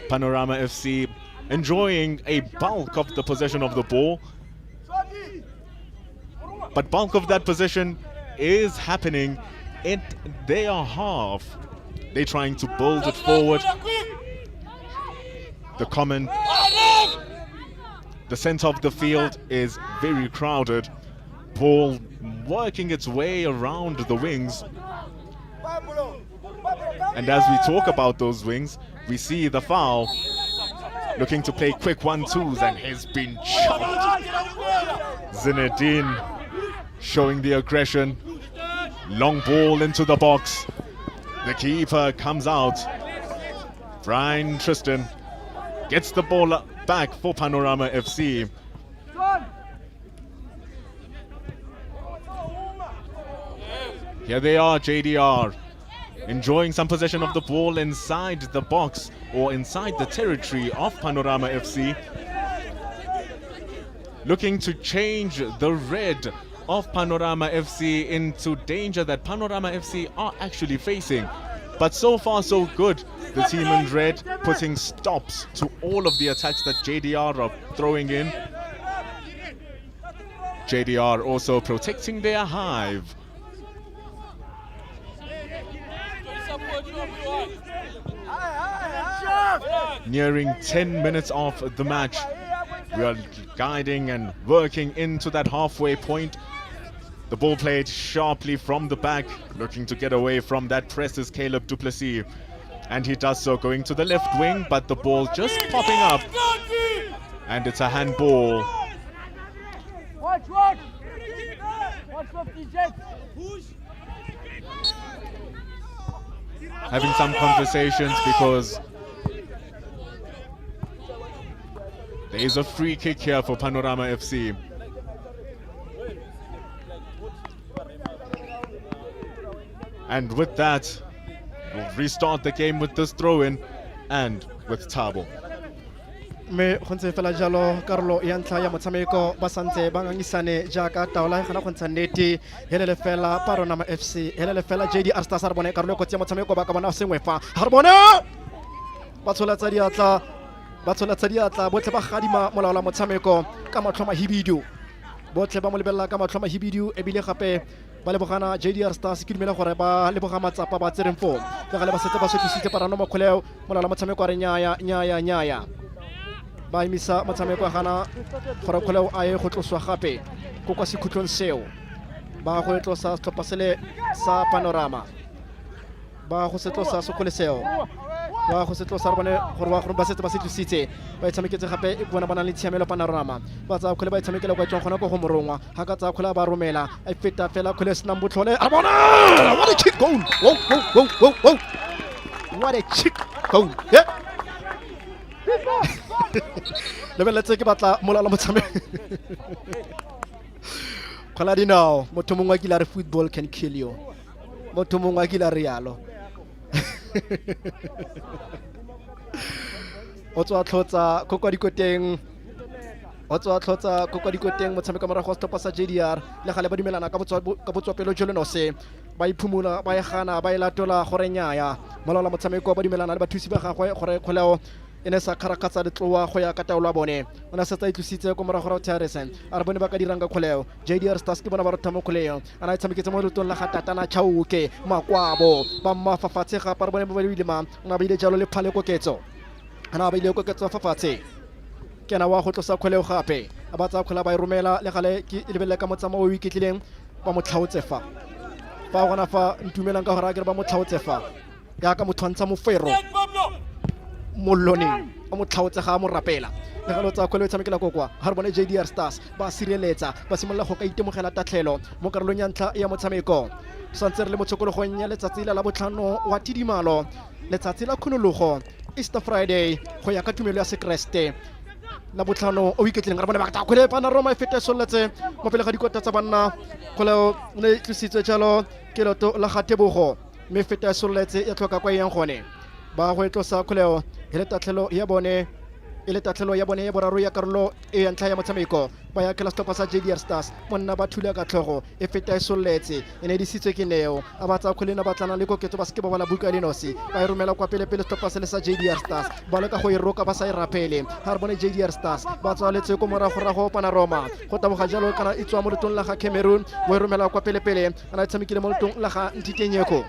Panorama FC enjoying a bulk of the possession of the ball, but bulk of that possession is happening in their half. They're trying to build it forward. The comment The center of the field is very crowded. Ball working its way around the wings. And as we talk about those wings, we see the foul. Looking to play quick 1-2s and has been chopped. Zinedine showing the aggression. Long ball into the box. The keeper comes out. Brian Tristan gets the ball back for Panorama FC. Here they are, JDR, enjoying some possession of the ball inside the box or inside the territory of Panorama FC. Looking to change the red of Panorama FC into danger that Panorama FC are actually facing. But so far so good. The team in red putting stops to all of the attacks that JDR are throwing in. JDR also protecting their hive. Nearing 10 minutes of the match. We are guiding and working into that halfway point. The ball played sharply from the back. Looking to get away from that press is Caleb Duplessis. And he does so going to the left wing, but the ball just popping up. And it's a handball. Watch. Watch 50 Jets. Having some conversations because there is a free kick here for Panorama FC. And with that, we'll restart the game with this throw-in and with Thabo. Me khonse fela jalo karolo ya ntla ya motshameko ba santse ba ngangisane jaaka taola gana khontsha neti helele fela Panorama FC helele fela JDR Stars re bone karolo kotsi ya motshameko ba ka bona sengwe fa ha re bone ba tshola tsa diatla botle ba gadima molaola motshameko ka matlhoma hibidu botle ba mo lebella ka matlhoma hibidu ebile gape ba lebogana JDR Stars ke dumela gore ba leboga matsapa ba tsereng fo ka gale ba setse ba sotisitse Panorama kgoleo molaola motshameko a re nyaya ba imisa motshameko gana gore kgoleo a ye go tloswa gape go kwa sekhutlong seo ba go tlosa setlhopha sele sa Panorama ba go se tlosa sekgole seo ba go se tlosa re bone gore ba setse ba se tlisitse ba tshameketse gape bona bana le tshiamelo Panorama ba tsa kgole ba tshamekela go tswa gona go go morongwa ha ka tsa kgole ba romela a feta fela kgole sena botlhole a bona what a kick goal wow what a kick goal lebeletse ke batla molala motshameko kgala dinao motho mongwe a kila re football can kill you motho mongwe a kila re yalo o tswa tlhotsa kokwadikoteng motshameko morago wa stopa sa JDR le gale ba dumelana ka botswapelo jolo no se ba iphumula ba egana ba ilatola gore nyaya molala motshameko ba dumelana le bathusi ba gagwe gore kgoleo ene sa kharakatsa letloa go ya ka taolo bone ona se tsa itlusitse ko morago ra Terresen a re bone ba ka dirang ka kgoleo JDR Stars ke bona ba rothamo kgoleo ana itshameketse mo lotong la gatatana Chauke makwabo ba mmafafatse ga pa re bone ba ile ma ona ba ile jalo le phale koketso ana ba ile koketso fafatse kena wa go tlosa kgoleo gape a ba tsa kgola ba romela le gale ke lebelle ka motsamo o wiketlileng ba motlhaotse fa gona fa ntumelang ka gore a ke ba motlhaotse fa ya ka mothwantsha mofero mollone o motlhaotse ga mo rapela le galo tsa kgwele tshamekela kokwa ha re bone JDR Stars ba sireletsa ba simolla go ka itemogela tatlhelo mo karolong ya ntlha ya motshameko santse re le motshokologong ya letsatsi la botlhano wa tidimalo letsatsi la khunologo Easter Friday go ya ka tumelo ya sekreste la botlhano o wiketleng re bone ba ka kgwele Panorama e fete soletse mo pele ga dikota tsa banna kgole ne tlisitswe jalo ke loto la gatebogo me fete soletse ya tlhoka kwa yang gone ba go tlosa kgoleo ile tatlhelo ya bone ya boraro ya karolo e ya ntlha ya motshameko ba ya kela stopa sa JDR Stars monna ba thula ka tlhogo e feta e soletse ene di sitswe ke neo a ba tsa kgolena ba tlana le koketso ba ske ba bala buka le nosi ba e romela kwa pele stopa se le sa JDR Stars ba le ka go e roka ba sa e rapele ha re bone JDR Stars ba tswaletse ko morago Panorama go taboga jalo kana itswa mo letong la ga Cameroon bo e romela kwa pele ana tshamekile mo letong la ga Ntitenyeko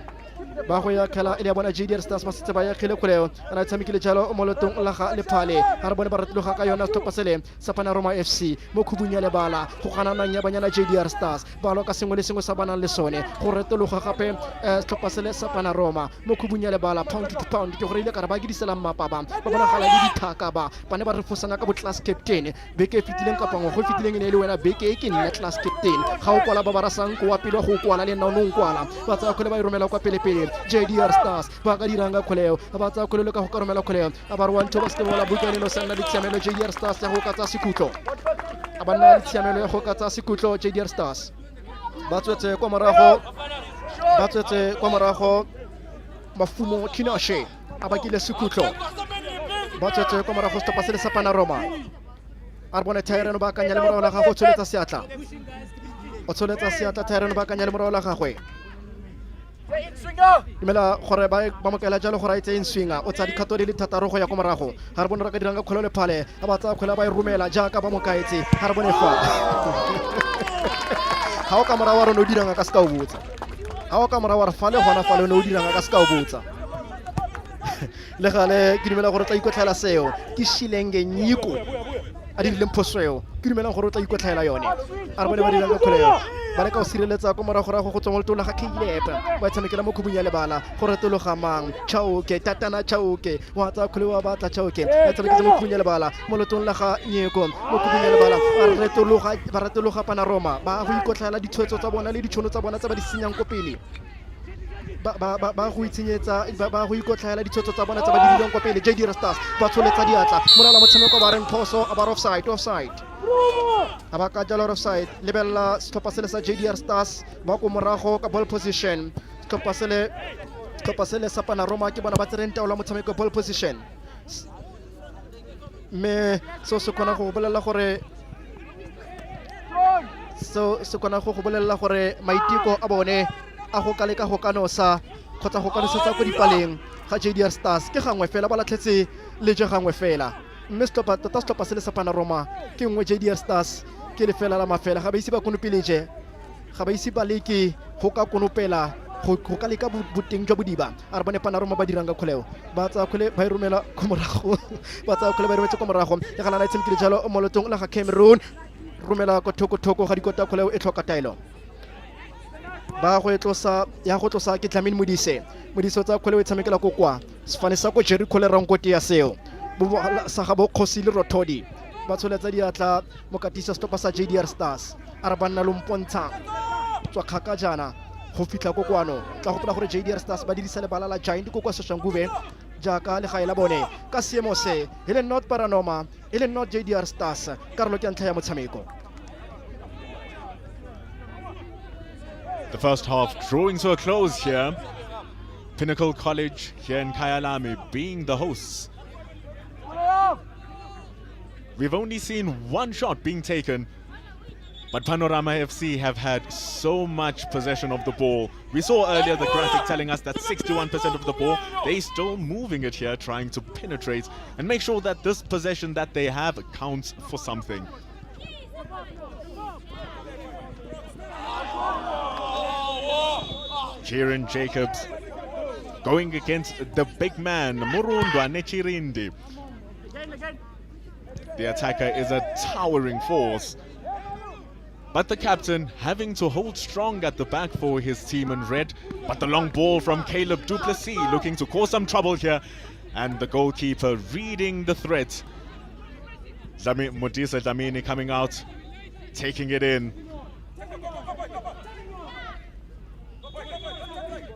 ba go ya khela ile ya bona JDR Stars ba setse ba ya khile kholeo ana tshamekile jalo mo lotong la ga lephale ha re bone ba retloga ka yona stop sele sa Panorama FC mo khubung ya lebala go gananang ya banyana JDR Stars ba lo ka sengwe le sengwe sa banang le sone go retloga gape stop sele sa Panorama mo khubung ya lebala pound to pound ke gore ile ka re ba gidisela mmapa ba bona gala le dithaka ba ne ba re fosana ka bo class captain beke fitileng ka pango go fitileng ne le wena beke ke nna class captain ga o kwala ba ba rasang go wa pele go kwala le nna o nong kwala ba tsa khole ba romela kwa pele pele JDR Stars ba ka diranga kholeo ba tsa khole le ka go karomela kholeo a ba re one to basketball bukane no sanna ditshamelo JDR Stars ya go ka tsa sekutlo a ba nna ditshamelo ya go ka tsa sekutlo JDR Stars ba tswetse kwa morago mafumo Kinashe a bakile sekutlo ba tswetse kwa morago stopa se le sa Panorama a re bone Tyrone ba kanya le morago la gago tsholetsa seatla o tsholetsa seatla Tyrone ba kanya le morago la gagwe dimela gore ba mo kaela jalo gore a itse inswinga o tsa dikhato di le thataro go ya kwa morago ga re bone re ka dirang ka kgolo le phale a ba tsa kgwela ba e romela jaaka ba mo kaetse ga re bone fa ga o ka morago wa rona o dirang ka se ka o botsa ga o ka morago wa re fa le gona fa le o ne o dirang ka se ka o botsa le gale ke dumela gore tla ikotlhaela seo ke Shilenge Nyiko a dirileng phoseo ke dumela gore o tla ikotlhaela yone a re bone ba dirang ka kgoleo ba le ka o sireletsa kwa morago go tswa mo letong la ga Keilepa ba tshamekela mo khubung ya lebala go retologa mang Chauke Tatana Chauke wa tsa kgoleo ba tla Chauke ba tshamekela mo khubung ya lebala mo letong la ga Nyiko mo khubung ya lebala ba retologa Panorama ba go ikotlhaela ditshwetso tsa bona le ditšhono tsa bona tsa ba di senyang ko pele ba go itshenyetsa ba go ikotlhaela ditshwetso tsa bona tsa ba di dirang kwa pele JDR Stars ba tsholetsa diatla morala motshameko ba reng phoso a ba offside a ba ka jalo offside lebella stoppa sele sa JDR Stars ba go morago ka ball position stoppa sele sa Panorama ke bona ba tsereng taola motshameko ball position me so se kona go bolela gore maiteko a bone a go kaleka go kanosa kgotsa go kanosetsa go dipaleng ga JDR Stars ke gangwe fela ba latlhetse le je gangwe fela mme stoppa sele sa Panorama ke nngwe JDR Stars ke le fela la mafela ga ba ise ba konopeletše ga ba ise ba leke go ka konopela go ka leka boteng jwa bodiba a re bone Panorama ba dirang ka kgoleo ba tsa kgole ba romela ko morago ba tsa kgole ba rometse ko morago e gana na tsemkile jalo mo lotong la ga Cameroon romela ko thoko ga dikota kgoleo e tlhoka taelo ba go tlosa ke Tlamini Modise tsa kgwele o tshamekela ko kwa sefane sa ko Jericho le rankoti ya seo sa ga bo Khosi le Rothodi ba tsholetsa diatla mo katisa stoppa sa JDR Stars a re banna lompontsha tswa khaka jana go fitla ko kwano tla gopola gore JDR Stars ba dirisa lebala la Giant ko kwa Soshanguve jaaka le gae la bone ka seemo se e le not Panorama e le not JDR Stars karolo ke ntlha ya motshameko. The first half drawing to a close here. Pinnacle College here in Kyalami being the hosts. We've only seen one shot being taken, but Panorama FC have had so much possession of the ball. We saw earlier the graphic telling us that 61% of the ball, they still moving it here, trying to penetrate and make sure that this possession that they have counts for something. Kieran Jacobs going against the big man, Murundwa Nechirindi. The attacker is a towering force. But the captain having to hold strong at the back for his team in red. But the long ball from Caleb Duplessis looking to cause some trouble here. And the goalkeeper reading the threat. Modise Dlamini coming out, taking it in.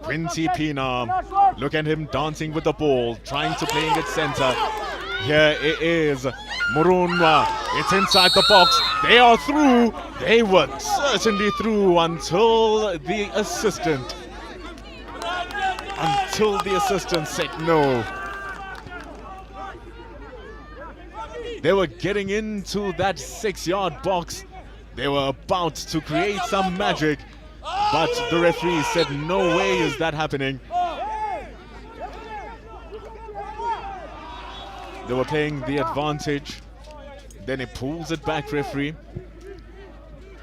Quincy Pina, look at him dancing with the ball, trying to play it center. Here it is, Murunwa, it's inside the box. They are through. They were certainly through until the assistant said no. They were getting into that 6-yard box. They were about to create some magic. But the referee said, no way is that happening. They were playing the advantage. Then he pulls it back, referee.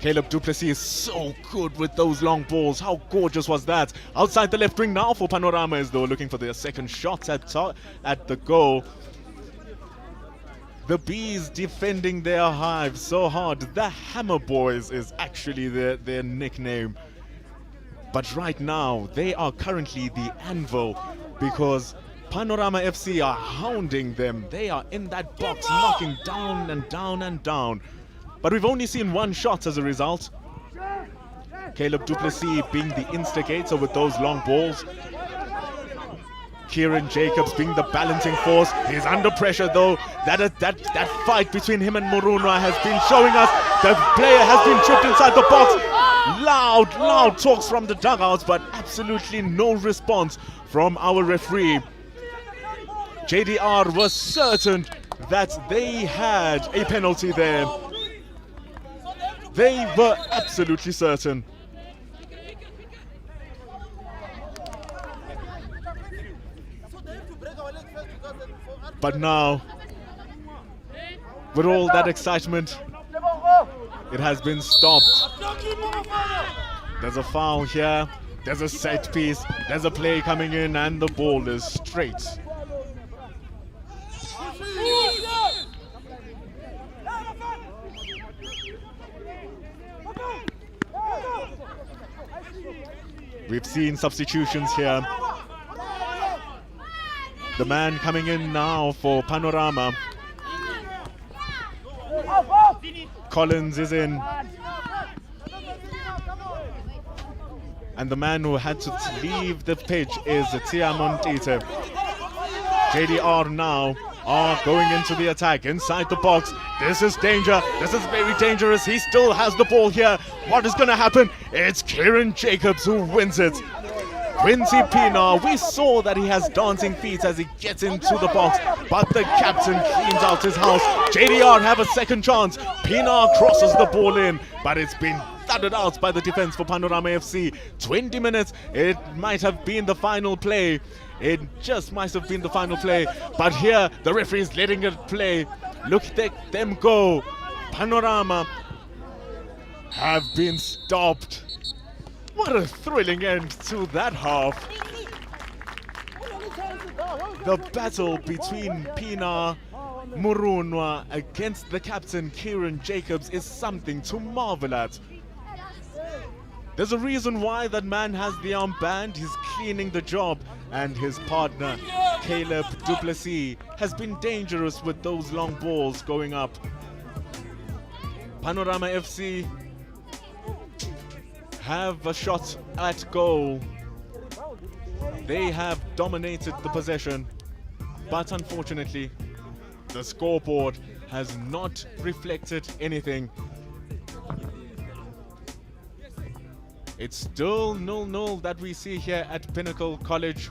Caleb Du Plessis is so good with those long balls. How gorgeous was that? Outside the left wing now for Panorama as they were looking for their second shot at the goal. The Bees defending their hive so hard. The Hammer Boys is actually their nickname. But right now, they are currently the Anvil because Panorama FC are hounding them. They are in that box, knocking down and down and down. But we've only seen one shot as a result. Caleb Du Plessis being the instigator with those long balls. Kieran Jacobs being the balancing force. He's under pressure though. That fight between him and Murunwa has been showing us the player has been tripped inside the box. Loud talks from the dugouts, but absolutely no response from our referee. JDR was certain that they had a penalty there. They were absolutely certain. But now, with all that excitement, it has been stopped. There's a foul here, there's a set piece, there's a play coming in, and the ball is straight. We've seen substitutions here. The man coming in now for Panorama. Collins is in. And the man who had to leave the pitch is Tia Montite. JDR now are going into the attack inside the box. This is danger. This is very dangerous. He still has the ball here. What is going to happen? It's Kieran Jacobs who wins it. Quincy Pienaar, we saw that he has dancing feet as he gets into the box, but the captain cleans out his house. JDR have a second chance. Pienaar crosses the ball in, but it's been thudded out by the defense for Panorama FC. 20 minutes, it might have been the final play. It just might have been the final play, but here the referee is letting it play. Look at them go. Panorama have been stopped. What a thrilling end to that half. The battle between Pienaar Murunwa against the captain Kieran Jacobs is something to marvel at. There's a reason why that man has the armband. He's cleaning the job, and his partner Caleb Du Plessis has been dangerous with those long balls going up. Panorama FC have a shot at goal. They have dominated the possession, but unfortunately the scoreboard has not reflected anything. It's still 0-0 that we see here at Pinnacle College.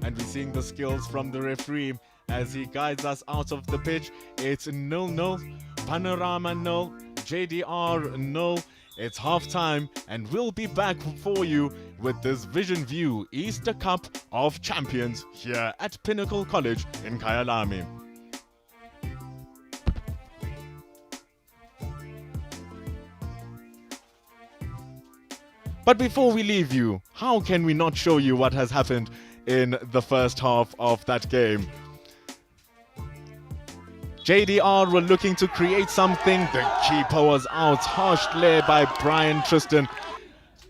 And we're seeing the skills from the referee as he guides us out of the pitch. It's 0-0. Panorama 0, JDR 0. It's half time, and we'll be back for you with this Vision View Easter Cup of Champions here at Pinnacle College in Kyalami. But before we leave you, how can we not show you what has happened in the first half of that game? JDR were looking to create something. The keeper was out, harsh there by Brian Tristan,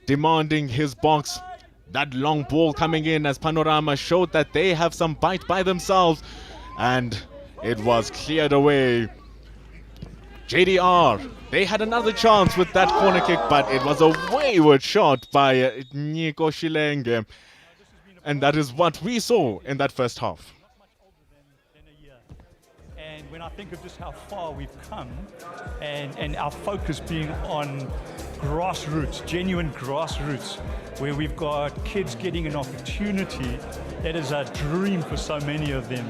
demanding his box. That long ball coming in as Panorama showed that they have some bite by themselves, and it was cleared away. JDR, they had another chance with that corner kick, but it was a wayward shot by Nico Shilenge. And that is what we saw in that first half. And when I think of just how far we've come and our focus being on grassroots, genuine grassroots, where we've got kids getting an opportunity, that is a dream for so many of them.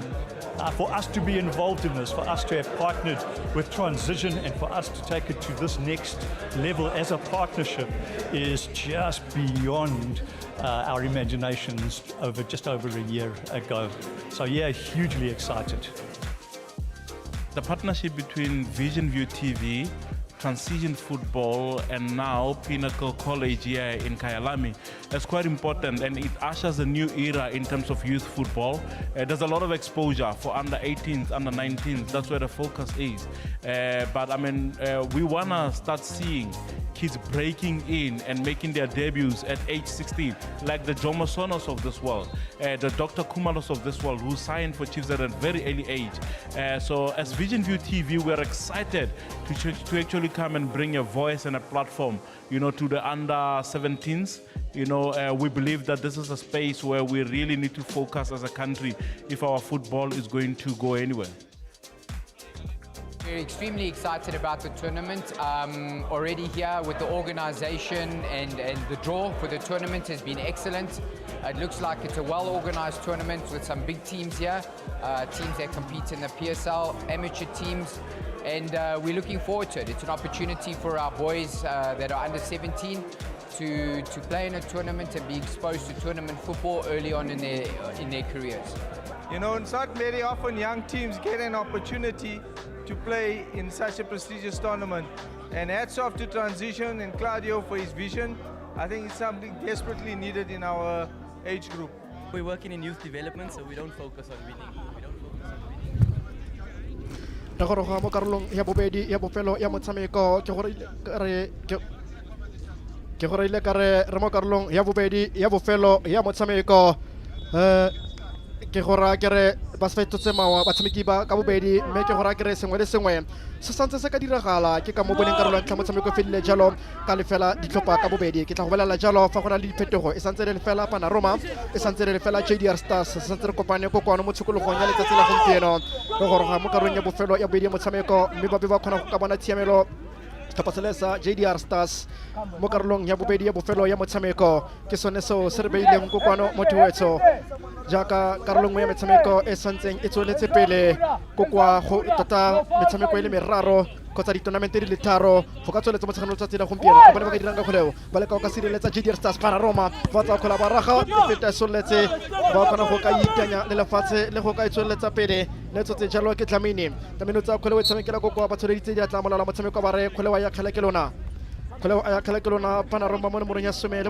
For us to be involved in this, for us to have partnered with Transition and for us to take it to this next level as a partnership is just beyond our imaginations just over a year ago. So yeah, hugely excited. The partnership between Vision View TV, Transition Football, and now Pinnacle College here in Kyalami is quite important, and it ushers a new era in terms of youth football. There's a lot of exposure for under 18s, under 19s. That's where the focus is. But I mean, we want to start seeing kids breaking in and making their debuts at age 16, like the Jomo Sonos of this world, the Dr. Kumalos of this world, who signed for Chiefs at a very early age. So as Vision View TV, we're excited to actually come and bring a voice and a platform, you know, to the under 17s. You know, we believe that this is a space where we really need to focus as a country if our football is going to go anywhere. We're extremely excited about the tournament. Already here with the organization and the draw for the tournament has been excellent. It looks like it's a well-organized tournament with some big teams here, teams that compete in the PSL, amateur teams, and we're looking forward to it. It's an opportunity for our boys that are under 17 to play in a tournament and be exposed to tournament football early on in their careers. You know, it's not very often young teams get an opportunity to play in such a prestigious tournament. And hats off to Transition and Claudio for his vision. I think it's something desperately needed in our age group. We're working in youth development, so we don't focus on winning. Nagoroga mo karolong ya bobedi ya bofelo ya motshameko ke gore ile kare re mo karolong ya bobedi ya bofelo ya motshameko ke gora kere ba se fetotse mawa batshameki ba ka bobedi mme ke gora kere sengwe le sengwe se santse se ka diragala ke ka mo boneng karolo ya motshameko fedile jalo ka lefela ditlhopha ka bobedi ke tla go belela jalo fa go na le diphetogo e santse le lefela Panorama e santse le lefela JDR Stars se santse re kopane go kwano mo tshikologong ya letsatsi la gompieno go goroga mo karolong ya bofelo ya bobedi ya motshameko mme ba be ba kgona go ka bona tshiamelo Tapaselesa JDR Stars mo karolong ya bobedi ya bofelo ya motshameko ke sone seo se re beileng go kwano mo thuetso jaaka karolong ya metshameko e santseng e tsweletse pele go kwa go tata metshameko ile meraro kgotsa ditonamente di le tharo go ka tsweletsa motshameko tsa tsela gompieno ba bane ba ka dirang ka kgoleo ba le ka ka sireletsa JDR Stars Panorama ba tsa kgola baraga e feta soletse ba kgona go ka itanya le lefatshe le go ka tsweletsa pele le tsotse jalo ke tlamini tameno tsa kgoleo e tshamekela go kwa ba tsholeditse di atla molala motshameko ba re kgoleo ya kgelekelona Panorama mo nomorong ya 16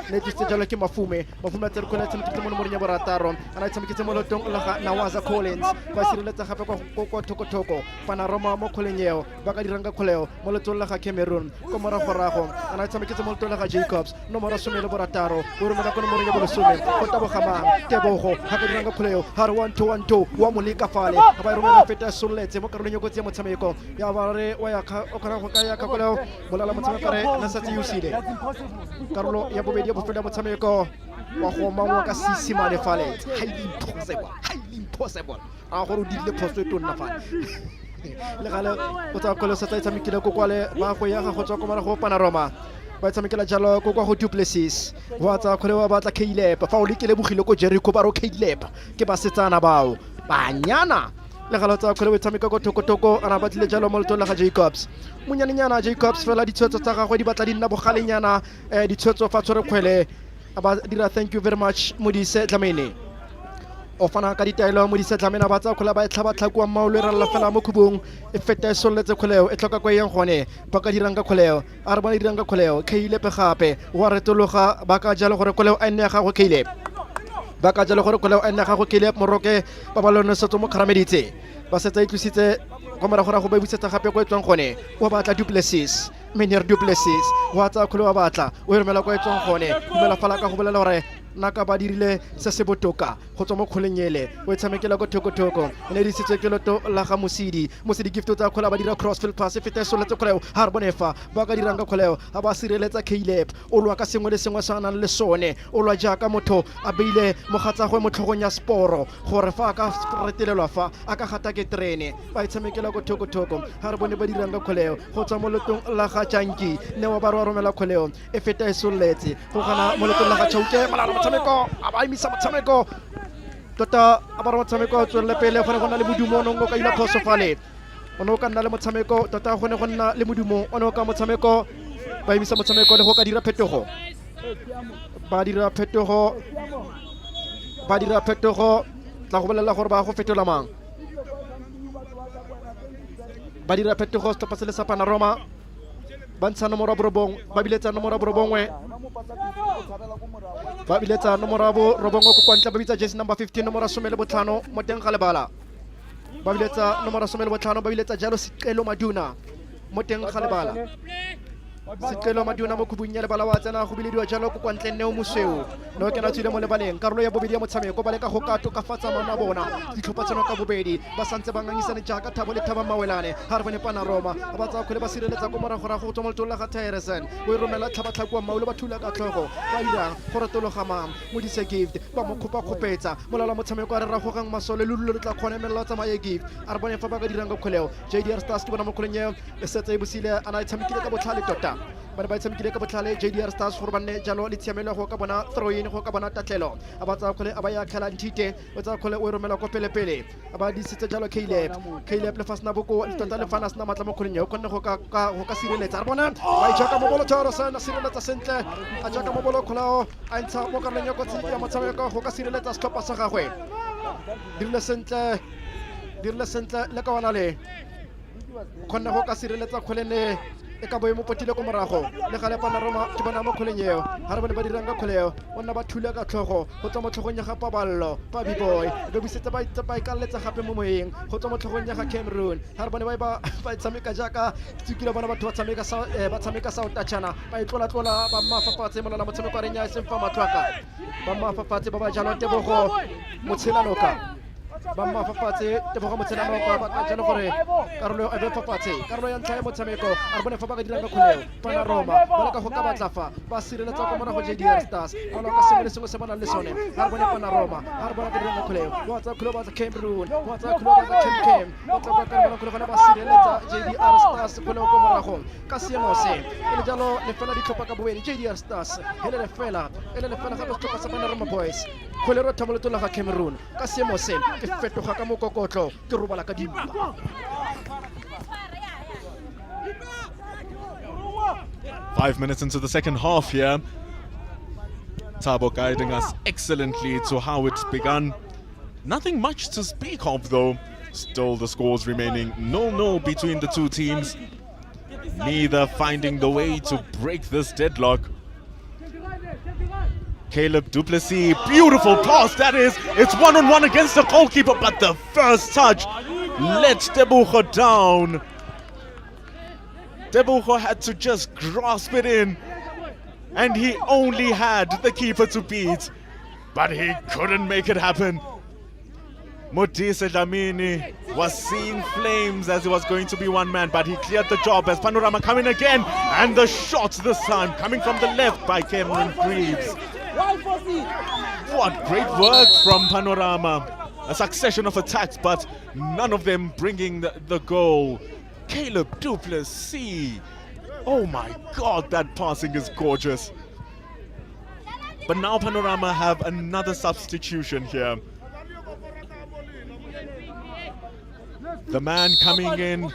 le ditse jalo ke mafume a tsere kgole tshameketse mo nomorong ya 6 ana tshameketse mo lotong la Nawaza Collins ba sireletsa gape go thoko Panorama mo kgolenyeo ba ka dirang ka kgoleo mo lotong la Cameroon ko morago ana tshameketse mo lotong la Jacobs nomoro 16 o romela ko nomorong ya 10 go tabogamang tebogo ga ka dirang ka kgoleo har 1-2 wa moleka fale ba romela feta soletse mo karolong ya go tsia motshameko ya ba re wa ya o kana go ka ya ka kgoleo molala kare na sa tiusile karolo ya bobedi ya bofelo ya motshameko wa go mangwa ka sisima le fale highly impossible a go ro dile phoso e tonna fa le gale o tsa kolo sa tshamekile go kwale ba go ya ga go tswa ko mara go Panorama ba tshamekela jalo go kwa go Duplessis wa tsa kgole wa batla Caleb fa o lekile bogile go Jericho ba ro Caleb ke ba setsana bao banyana le galo tsa kgole o tshameka go thoko ana batlile jalo mo lotong la ga Jacobs monyanenyana Jacobs fela ditshwetso tsa gagwe di batla di nna bogalenyana ditshwetso fa tshwere kgwele aba dira thank you very much Modise Dlamini o fana ka ditaelo Modise Dlamini ba tsa kgola ba tlhaba tlhakwa maolo re la fela mo khubong e feta soletse kgoleo e tlhoka kwa yeng gone ba ka dirang ka kgoleo a re ba dirang ka kgoleo Kheile pe gape wa retologa ba ka jalo gore kgoleo a nne ga go Kheile ba ka jalo gore kgoleo a nne ga go Kheile moroke ba ba lone setso mo kharameditse ba setsa itlusitse go mara gore go ba busetsa gape go etswang gone o batla Duplessis Mener Duplessis wa tsa kgolo wa batla o romela go etswang gone dumela fala ka go bolela gore naka ba dirile se se botoka go tswa mo kgolenyele o tshamekela go thoko ene di setse ke loto la ga Mosidi gift tsa kgola ba dira crossfield pass fete soletse kgoleo har bonefa ba ka dirang ka kgoleo a ba sireletsa Caleb o lwa ka sengwe le sengwe sa nang le sone o lwa jaaka motho a beile mogatsa go motlhogong ya sporo gore fa ka retelelwa fa a ka gata ke trene ba tshamekela go thoko har bone ba dirang ka kgoleo go tswa mo lotong la ga Janki ne wa ba romela kgoleo e fete soletse go gana mo lotong la ga Chauke malala motshameko aba imisa motshameko tota a ba motshameko tswele pele go na le modumo no ka ila phoso fale ono ka nna le motshameko tota go ne go nna le modumo ono ka motshameko ba imisa motshameko le go ka dira phetogo ba dira phetogo tla go bolela gore ba go fetola mang ba dira phetogo stop se le sa Panorama ba ntsha nomoro borobong ba biletsa nomoro borobongwe ba biletsa nomoro borobongwe ko kwantla ba bitsa jersey number 15 nomoro 15 mo teng ga lebala ba biletsa nomoro 15 ba biletsa jalo Siqelo Maduna mo teng ga lebala Siqelo Maduna mo khubung ya lebala wa tsena go bilediwa jalo ko kwantle Neo Musweu no ke na tsile mo lebaleng karolo ya bobedi ya motshameko ba leka go ka tokafatsa mana bona ditlhopha tseno ka bobedi ba santse ba ngangisane jaaka Thabo le Thaba Mawelane ha re bone Panorama ba tsa khole ba sireletsa ko morago ra go tswa mo letolola ga Tyreson o romela tlhabatlhakwa Maulo ba thula ka tlhogo ba dira go retologa mam mo di se gift ba mo khopa khopetsa molala motshameko a re ra go gang masole le le tla khona emela tsa maye gift a re bone fa ba ka dirang ka kholeo JDR Stars ke bona mo kholeng e setse e busile ana tshamekile ka botlhale tota ba ba tshamekile ka botlhale JDR Stars go bane jalo le tshiamelo go ka bona throw in go ka bona tatlelo a ba tsa khole a ba ya khala ntite o tsa khole o romela ko pele a ba di setse jalo Caleb le fasna boko le tota le fana sna matla mo kholeng yo kgonne go ka sireletsa re bona ba itjaka mo bolo tshoro sana sireletsa sentle a jaka mo bolo kholao a ntsha mo karoleng ya kotsi ya motshameko go ka sireletsa stop sa gagwe dirile sentle le ka wana le kgonne go ka sireletsa kholene e ka boemo potile ko morago le gale Panorama ke bona mo kholeng eo ha re bone ba dirang ka kholeo bona ba thula ka tlhogo go tswa mo tlhogong ya ga Paballo pa B-boy be busetsa ba ikaletsa gape mo moyeng go tswa mo tlhogong ya ga Cameroon ha re bone ba tshameka jaaka tsukile bona batho ba tshameka sa utachana ba itlola ba mafafatse molala motshameko a renya se mfa matlwaka ba mafafatse ba ba jalo Tebogo Motshilanoka ba mafafatse Tebogo Motshilanoka ba ka jalo gore karolo e be fafatse karolo ya ntlha ya motshameko a re bone fa ba ka dirang ka kholeo Panorama ba ka go ka batlafa ba sireletsa ko morago JDR Stars ba ka sengwe le sengwe se bona le sone ha re bone Panorama ha re bona ka dirang ka kholeo wa tsa kholeo ba tsa Cameroon wa tsa kholeo ba tsa Kem ba tla ba ka bona kholeo ba sireletsa JDR Stars kholeo ko morago ka seemo se e le jalo le fela ditlhopha ka bobedi JDR Stars hele le fela ga ba tlhoka sa Panorama Boys kholero thamoloto la ga Cameroon ka seemo se ke fetoga ka mokokotlo ke robala ka dimpa 5 minutes into the second half here. Thabo guiding us excellently to how it's begun. Nothing much to speak of though. Still the scores remaining 0-0 between the two teams. Neither finding the way to break this deadlock. Caleb Duplessis, beautiful pass that is. It's one-on-one against the goalkeeper, but the first touch lets Tebogo down. Tebogo had to just grasp it in, and he only had the keeper to beat, but he couldn't make it happen. Modise Dlamini was seeing flames as he was going to be one man, but he cleared the job as Panorama coming again, and the shot this time coming from the left by Cameron Greaves. What great work from Panorama. A succession of attacks, but none of them bringing the goal. Caleb Duplessis. Oh my God, that passing is gorgeous. But now Panorama have another substitution here. The man coming in,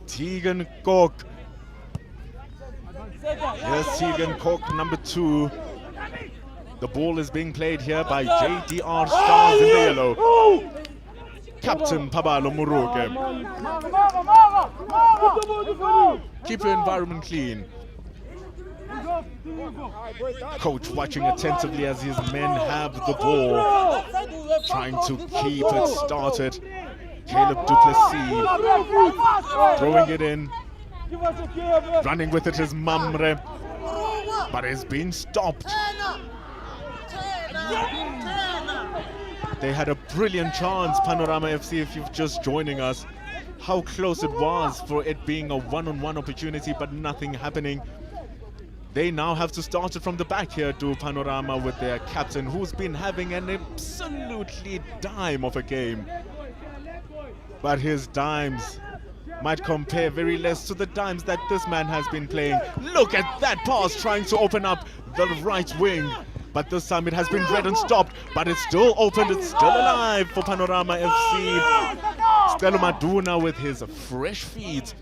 Tegan Kok. Yes, Tegan Kok, number 2. The ball is being played here by JDR Stars in the yellow. Captain Pabalo Muruge. Keep your environment clean. Coach watching attentively as his men have the ball, trying to keep it started. Caleb Duplessis throwing it in, running with it is Mamre, but it's been stopped. They had a brilliant chance, Panorama FC, if you're just joining us. How close it was for it being a one-on-one opportunity, but nothing happening. They now have to start it from the back here to Panorama with their captain, who's been having an absolutely dime of a game. But his dimes might compare very less to the dimes that this man has been playing. Look at that pass trying to open up the right wing. But this time it has been read and stopped, but it's still open, it's still alive for Panorama FC. Stelo Maduna with his fresh feet.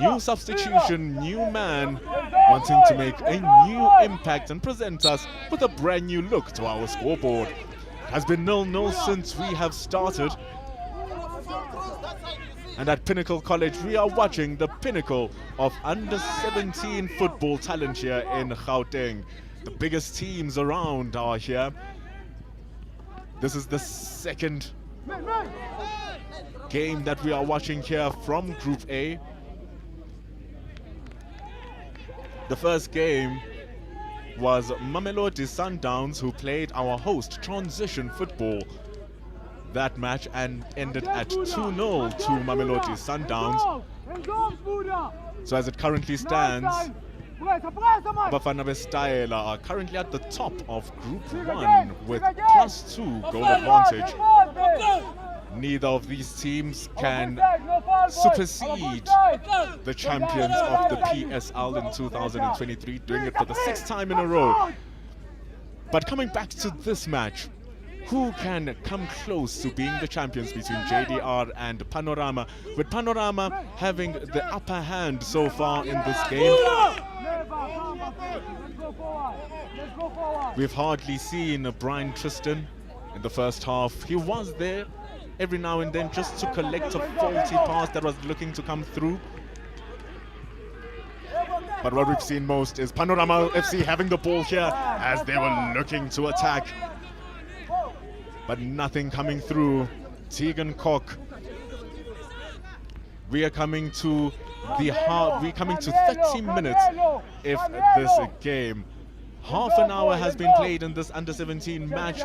New substitution, new man, wanting to make a new impact and present us with a brand new look to our scoreboard. It has been 0-0 since we have started. And at Pinnacle College, we are watching the pinnacle of under-17 football talent here in Gauteng. The biggest teams around are here. This is the second game that we are watching here from Group A. The first game was Mamelodi Sundowns, who played our host Transition Football. That match and ended at 2-0 to Mamelodi Sundowns. So as it currently stands, Bafana Bestaela are currently at the top of Group 1 with +2 goal advantage. Neither of these teams can supersede the champions of the PSL in 2023, doing it for the 6th time in a row. But coming back to this match, who can come close to being the champions between JDR and Panorama, with Panorama having the upper hand so far in this game? We've hardly seen Brian Tristan in the first half. He was there every now and then just to collect a faulty pass that was looking to come through. But what we've seen most is Panorama FC having the ball here as they were looking to attack. But nothing coming through. Tegan Koch. We are coming to the we're coming to 30 minutes if this game. Half an hour has been played in this under-17 match.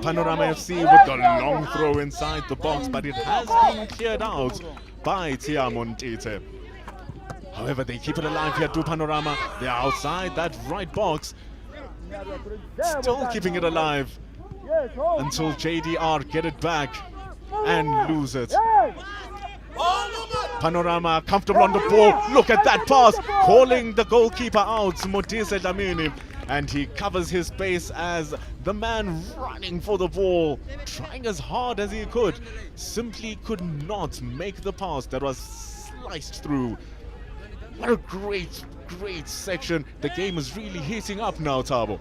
Panorama FC with the long throw inside the box, but it has been cleared out by Tiamon Tite. However, they keep it alive here to Panorama. They're outside that right box. Still keeping it alive until JDR get it back and lose it. Panorama comfortable on the ball. Look at that pass, calling the goalkeeper out, Modise Dlamini, and he covers his space as the man running for the ball, trying as hard as he could, simply could not make the pass that was sliced through. What a great section. The game is really heating up now, Thabo.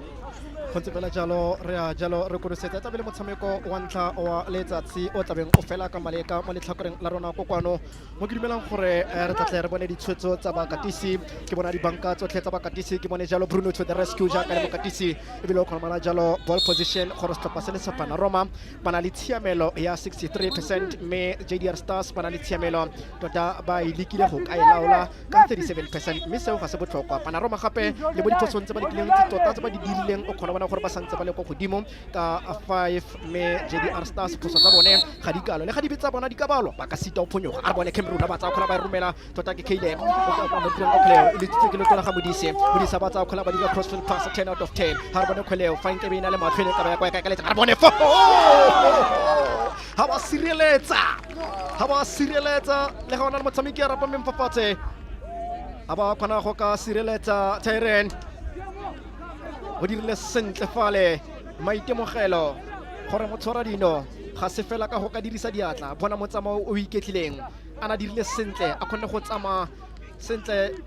Gontse fela jalo re konosetsa tsa bele motshameko wa ntlha wa letsatsi o tlabeng o fela ka maleka mo letlhakoreng la rona ko kwano mo ke dumelang gore re tla re bone ditshwetso tsa bakatisi ke bona dibanka tsotlhe tsa bakatisi ke bone jalo Bruno to the rescue ja ka le bakatisi e bile o khona jalo ball position gore stoppa se le sa Panorama bana le tshiamelo ya 63% me JDR Stars bana le tshiamelo tota ba ilikile go ka ilaola ka 37% me seo ga se botlhokwa Panorama gape le bo diphotsong tsa ba dileng tota tsa ba di dileng o khona gore ba santse ba le go godimo ka 5 me JDR Stars phoso tsa bone ga di kalo le ga di betsa bona di ka balwa ba ka sita o phonyoga a bone Cameroon ba tsa khola ba romela tota ke Caleb o ka mo trengo player ile tse ke le tola ga modise ba tsa khola ba di cross field pass 10 out of 10 ha bone khweleo fine ke bina le matlhele ka ba ya ka letsa a bone fo ha ba sireletsa le ga ona le motshameki ya rapa memfafatse a ba khona go ka sireletsa Tyren o dirile sentle fale maitemogelo gore motshwara dino ga se fela ka go ka dirisa diatla bona motsamao o iketlileng ana dirile sentle a khone go tsama sentle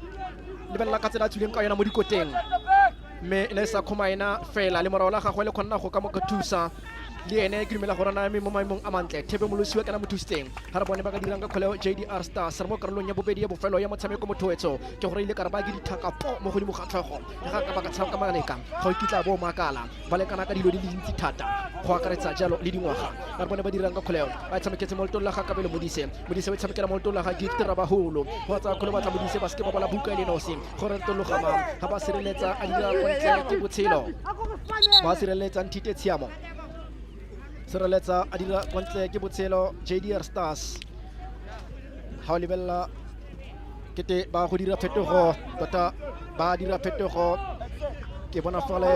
le bella ka tsela tsuleng ka yona mo dikoteng me le sa khomaina fela le morao la gagwe le khonna go ka mo ka thusa le ene ke dumela gore na mo maimong a mantle thebe molosiwa kana mothusteng ha re bone ba ka dirang ka kgoleo JDR Stars re mo karolong ya bobedi ya bofelo ya motshameko mothoetso ke gore ile ka re ba ke dithaka po mo godimo ga tlhogo ga ka ba ka tsaka maleka ga o kitla bo makala ba le kana ka dilo di dintsi thata go akaretsa jalo le dingwaga ba re bone ba dirang ka kgoleo ba tshameketse molto la ga ka bele modise ba tshamekela molto la ga gift ra baholo go tsa kgole ba tla modise ba ske ba bola buka le nosi gore tologa ma ga ba sireletsa a dira kontle ke botshelo ba sireletsa ntite tshiamo sireletsa a dira kontle ke botshelo JDR Stars ha o lebella kete ba go dira phetogo tota ba dira phetogo ke bona fale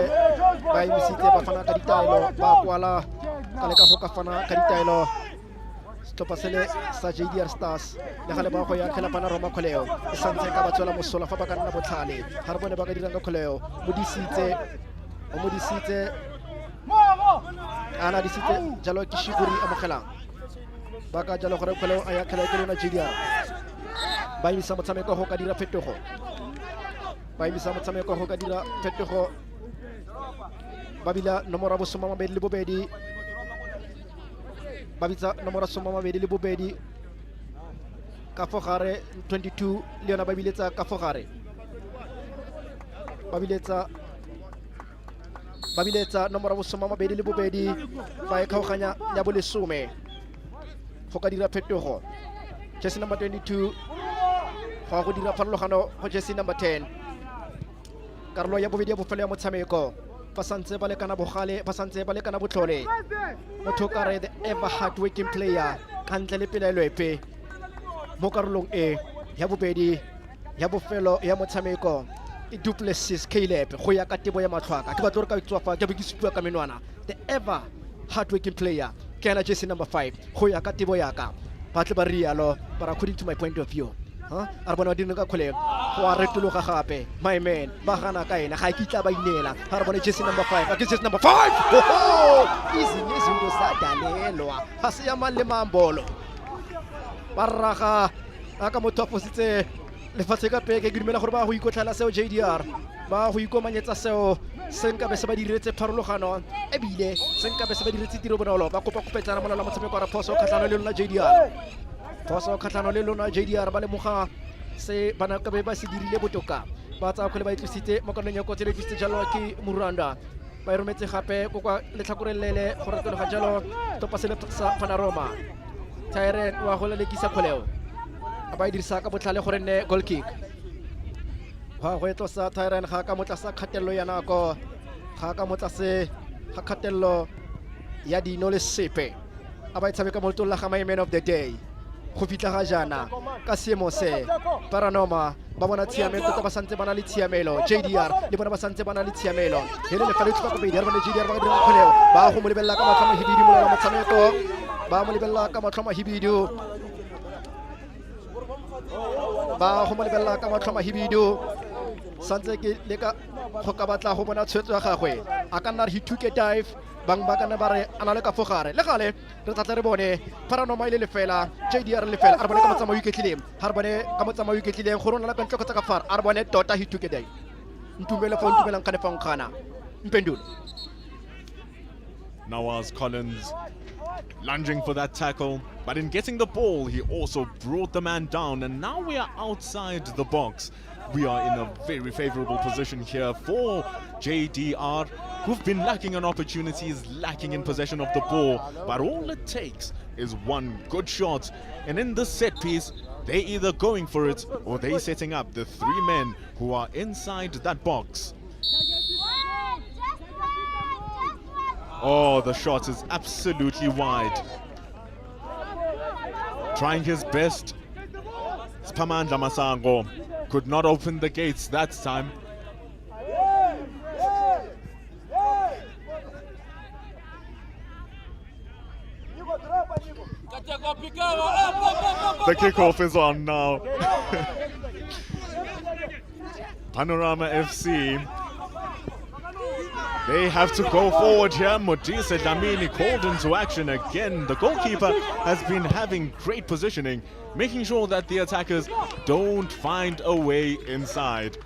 ba imisitse ba fana ka ditaelo ba kwala ka le ka go ka fana ka ditaelo stoppa sele sa JDR Stars le gale ba go ya khela Panorama kholeo e santse ka ba tswela mosola fa ba ka nna botlhale ha re bone ba ka dirang ka kholeo modisitse ana disitse jalo ke shiguri amogela baka jalo gore kholeo aya khela ke lona JDR ba imisa motshameko go ka dira phetogo babila nomoro bo soma mabedi le bobedi babitsa nomoro soma mabedi le bobedi ka fo gare 22 le yona ba biletsa ka fo gare ba biletsa nomoro bo 22 ba e kgaoganya ya bo 10 go ka dira phetogo jersey number 22 go go dira pharologano go jersey number 10 karolo ya bobedi ya bofelo ya motshameko ba santse ba lekana bogale ba santse ba lekana botlhole motho ka re the ever hard working player ka ntle le pelaelo epe mo karolong e ya bobedi ya bofelo ya motshameko e duplessis Caleb go ya ka tebo ya matlhwaka ke batlo re ka itswafa ke be ke supua ka menwana the ever hard working player ke ana jersey number 5 go ya ka tebo ya ka ba tle ba rialo but according to my point of view a re bona dino ka kgoleng go a retologa gape my man ba gana ka ena ga ke tla ba inela ga re bona jersey number 5 ke jersey number 5 izinto izinto sa dalelwa ga se ya mang le mambolo ba raga aka motho a fositse lefatshe ka peke ke dumela gore ba go ikotlhala seo JDR ba go ikomanyetsa seo se nka be se ba diretse pharologano ebile se nka be se ba diretse tiro bonolo ba kopa kopetsana mona la motshameko wa phoso kgatlhano le lona JDR phoso kgatlhano le lona JDR ba lemoga se bana ka be ba se dirile botoka ba tsa kgole ba itlisitse mo kanong ya kotse le tlisitse jalo ke Muranda ba rometse gape go kwa letlhakoreng lele go retologa jalo topa se le sa Panorama Tyrant wa go lekisa kgoleo ba dirisa ka botlhale gore nne goal kick wa go etlosa Tyrant ga ka motla sa khatello ya nako ga ka motla se ga khatello ya dino le sepe a ba itshameka mo tolla ga my man of the day go fitla ga jana ka seemo se Panorama ba bona tshiamelo tota ba santse bana le tshiamelo JDR le bona ba santse bana le tshiamelo hele le fale tshwaka pedi ha bona JDR ba dira kgoleo ba go mo lebella ka matlhamo hibidi mo la motshameko ba mo lebella ka matlhamo hibidu ba go mo lebella ka matlhamo hibidu santse ke le ka go ka batla go bona tshwetso ya gagwe a ka nna re hituke dive bang ba kana ba re ana le ka fogare le gale re tla re bone Panorama ile le fela JDR le fela a re bone ka motsamayo iketlileng ha re bone ka motsamayo iketlileng go rona la ka ntloko tsa ka fara a re bone tota hituke dive ntumele fa ntumelang kana fa ngkhana mpendulo. Nawaz Collins lunging for that tackle, but in getting the ball, he also brought the man down, and now we are outside the box. We are in a very favorable position here for JDR, who've been lacking on opportunities, lacking in possession of the ball, but all it takes is one good shot, and in this set piece, they're either going for it or they're setting up the three men who are inside that box. Oh, the shot is absolutely wide. Trying his best. Spamandla Masango could not open the gates that time. The kickoff is on now. Panorama FC. They have to go forward here. Modise Dlamini called into action again. The goalkeeper has been having great positioning, making sure that the attackers don't find a way inside.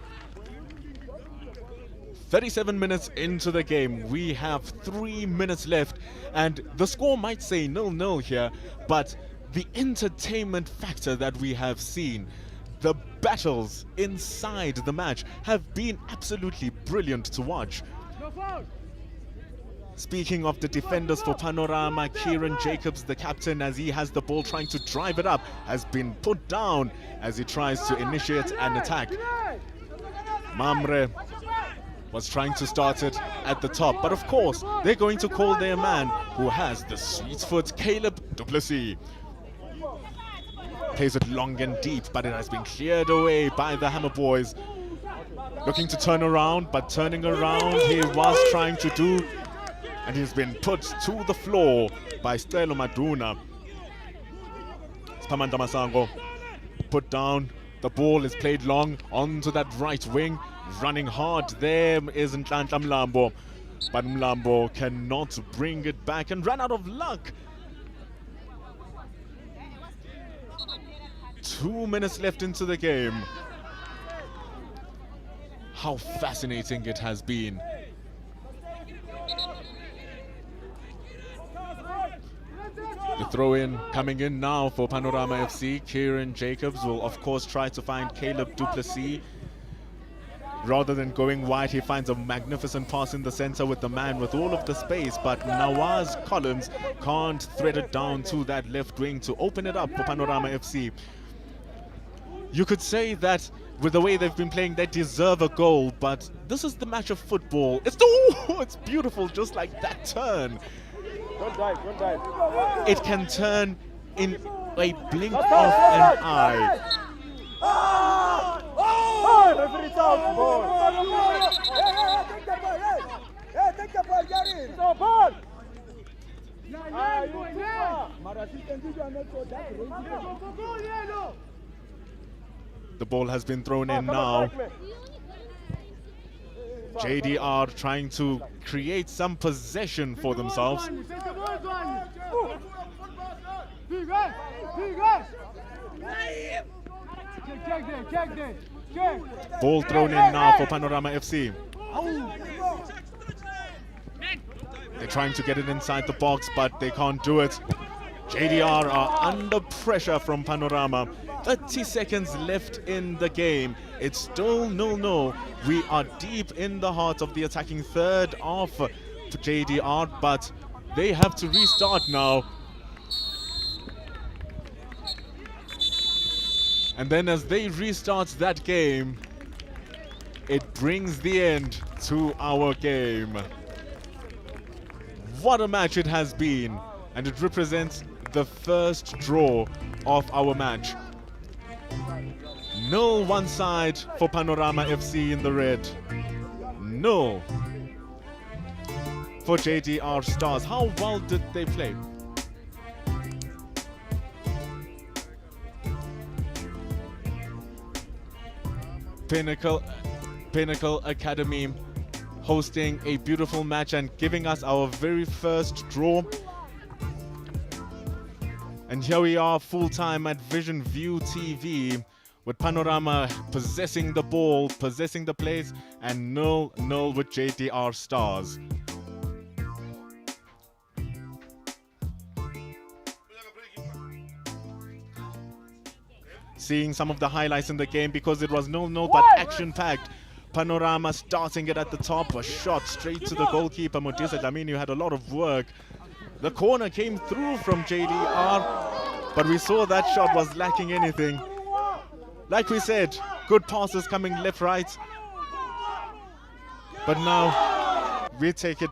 37 minutes into the game. We have 3 minutes left, and the score might say 0-0 here, but the entertainment factor that we have seen, the battles inside the match have been absolutely brilliant to watch. Speaking of the defenders for Panorama, Kieran Jacobs, the captain, as he has the ball trying to drive it up, has been put down as he tries to initiate an attack. Mamre was trying to start it at the top, but of course they're going to call their man who has the sweet foot, Caleb Duplessis. Plays it long and deep, but it has been cleared away by the Hammer boys. Looking to turn around, but turning around he was trying to do, and he's been put to the floor by Stelo Maduna. Spamanda Masango put down. The ball is played long onto that right wing. Running hard there is Nhlanhla Mlambo, but Mlambo cannot bring it back and ran out of luck. 2 minutes left into the game. How fascinating it has been. The throw-in coming in now for Panorama FC. Kieran Jacobs will, of course, try to find Caleb Duplessis. Rather than going wide, he finds a magnificent pass in the center with the man with all of the space, but Nawaz Collins can't thread it down to that left wing to open it up for Panorama FC. You could say that with the way they've been playing, they deserve a goal, but this is the match of football. It's beautiful, just like that turn. Don't dive, don't dive. It can turn in a blink of an eye. Referee out, ball. Take the ball, Gary. No ball. The ball has been thrown in now. JDR trying to create some possession for themselves. Ball thrown in now for Panorama FC. They're trying to get it inside the box, but they can't do it. JDR are under pressure from Panorama. 30 seconds left in the game. It's still 0-0. We are deep in the heart of the attacking third of JDR, but they have to restart now. And then as they restart that game, it brings the end to our game. What a match it has been, and it represents the first draw of our match. 0 one side for Panorama FC in the red. 0 for JDR Stars. How well did they play? Pinnacle Academy hosting a beautiful match and giving us our very first draw. And here we are, full time at Vision View TV, with Panorama possessing the ball, possessing the place, and 0-0 with JDR Stars. Seeing some of the highlights in the game because it was 0-0 but action-packed. Panorama starting it at the top, a shot straight to the goalkeeper, Modisa Dlamini, who had a lot of work. The corner came through from JDR, but we saw that shot was lacking anything. Like we said, good passes coming left, right. But now, we take it.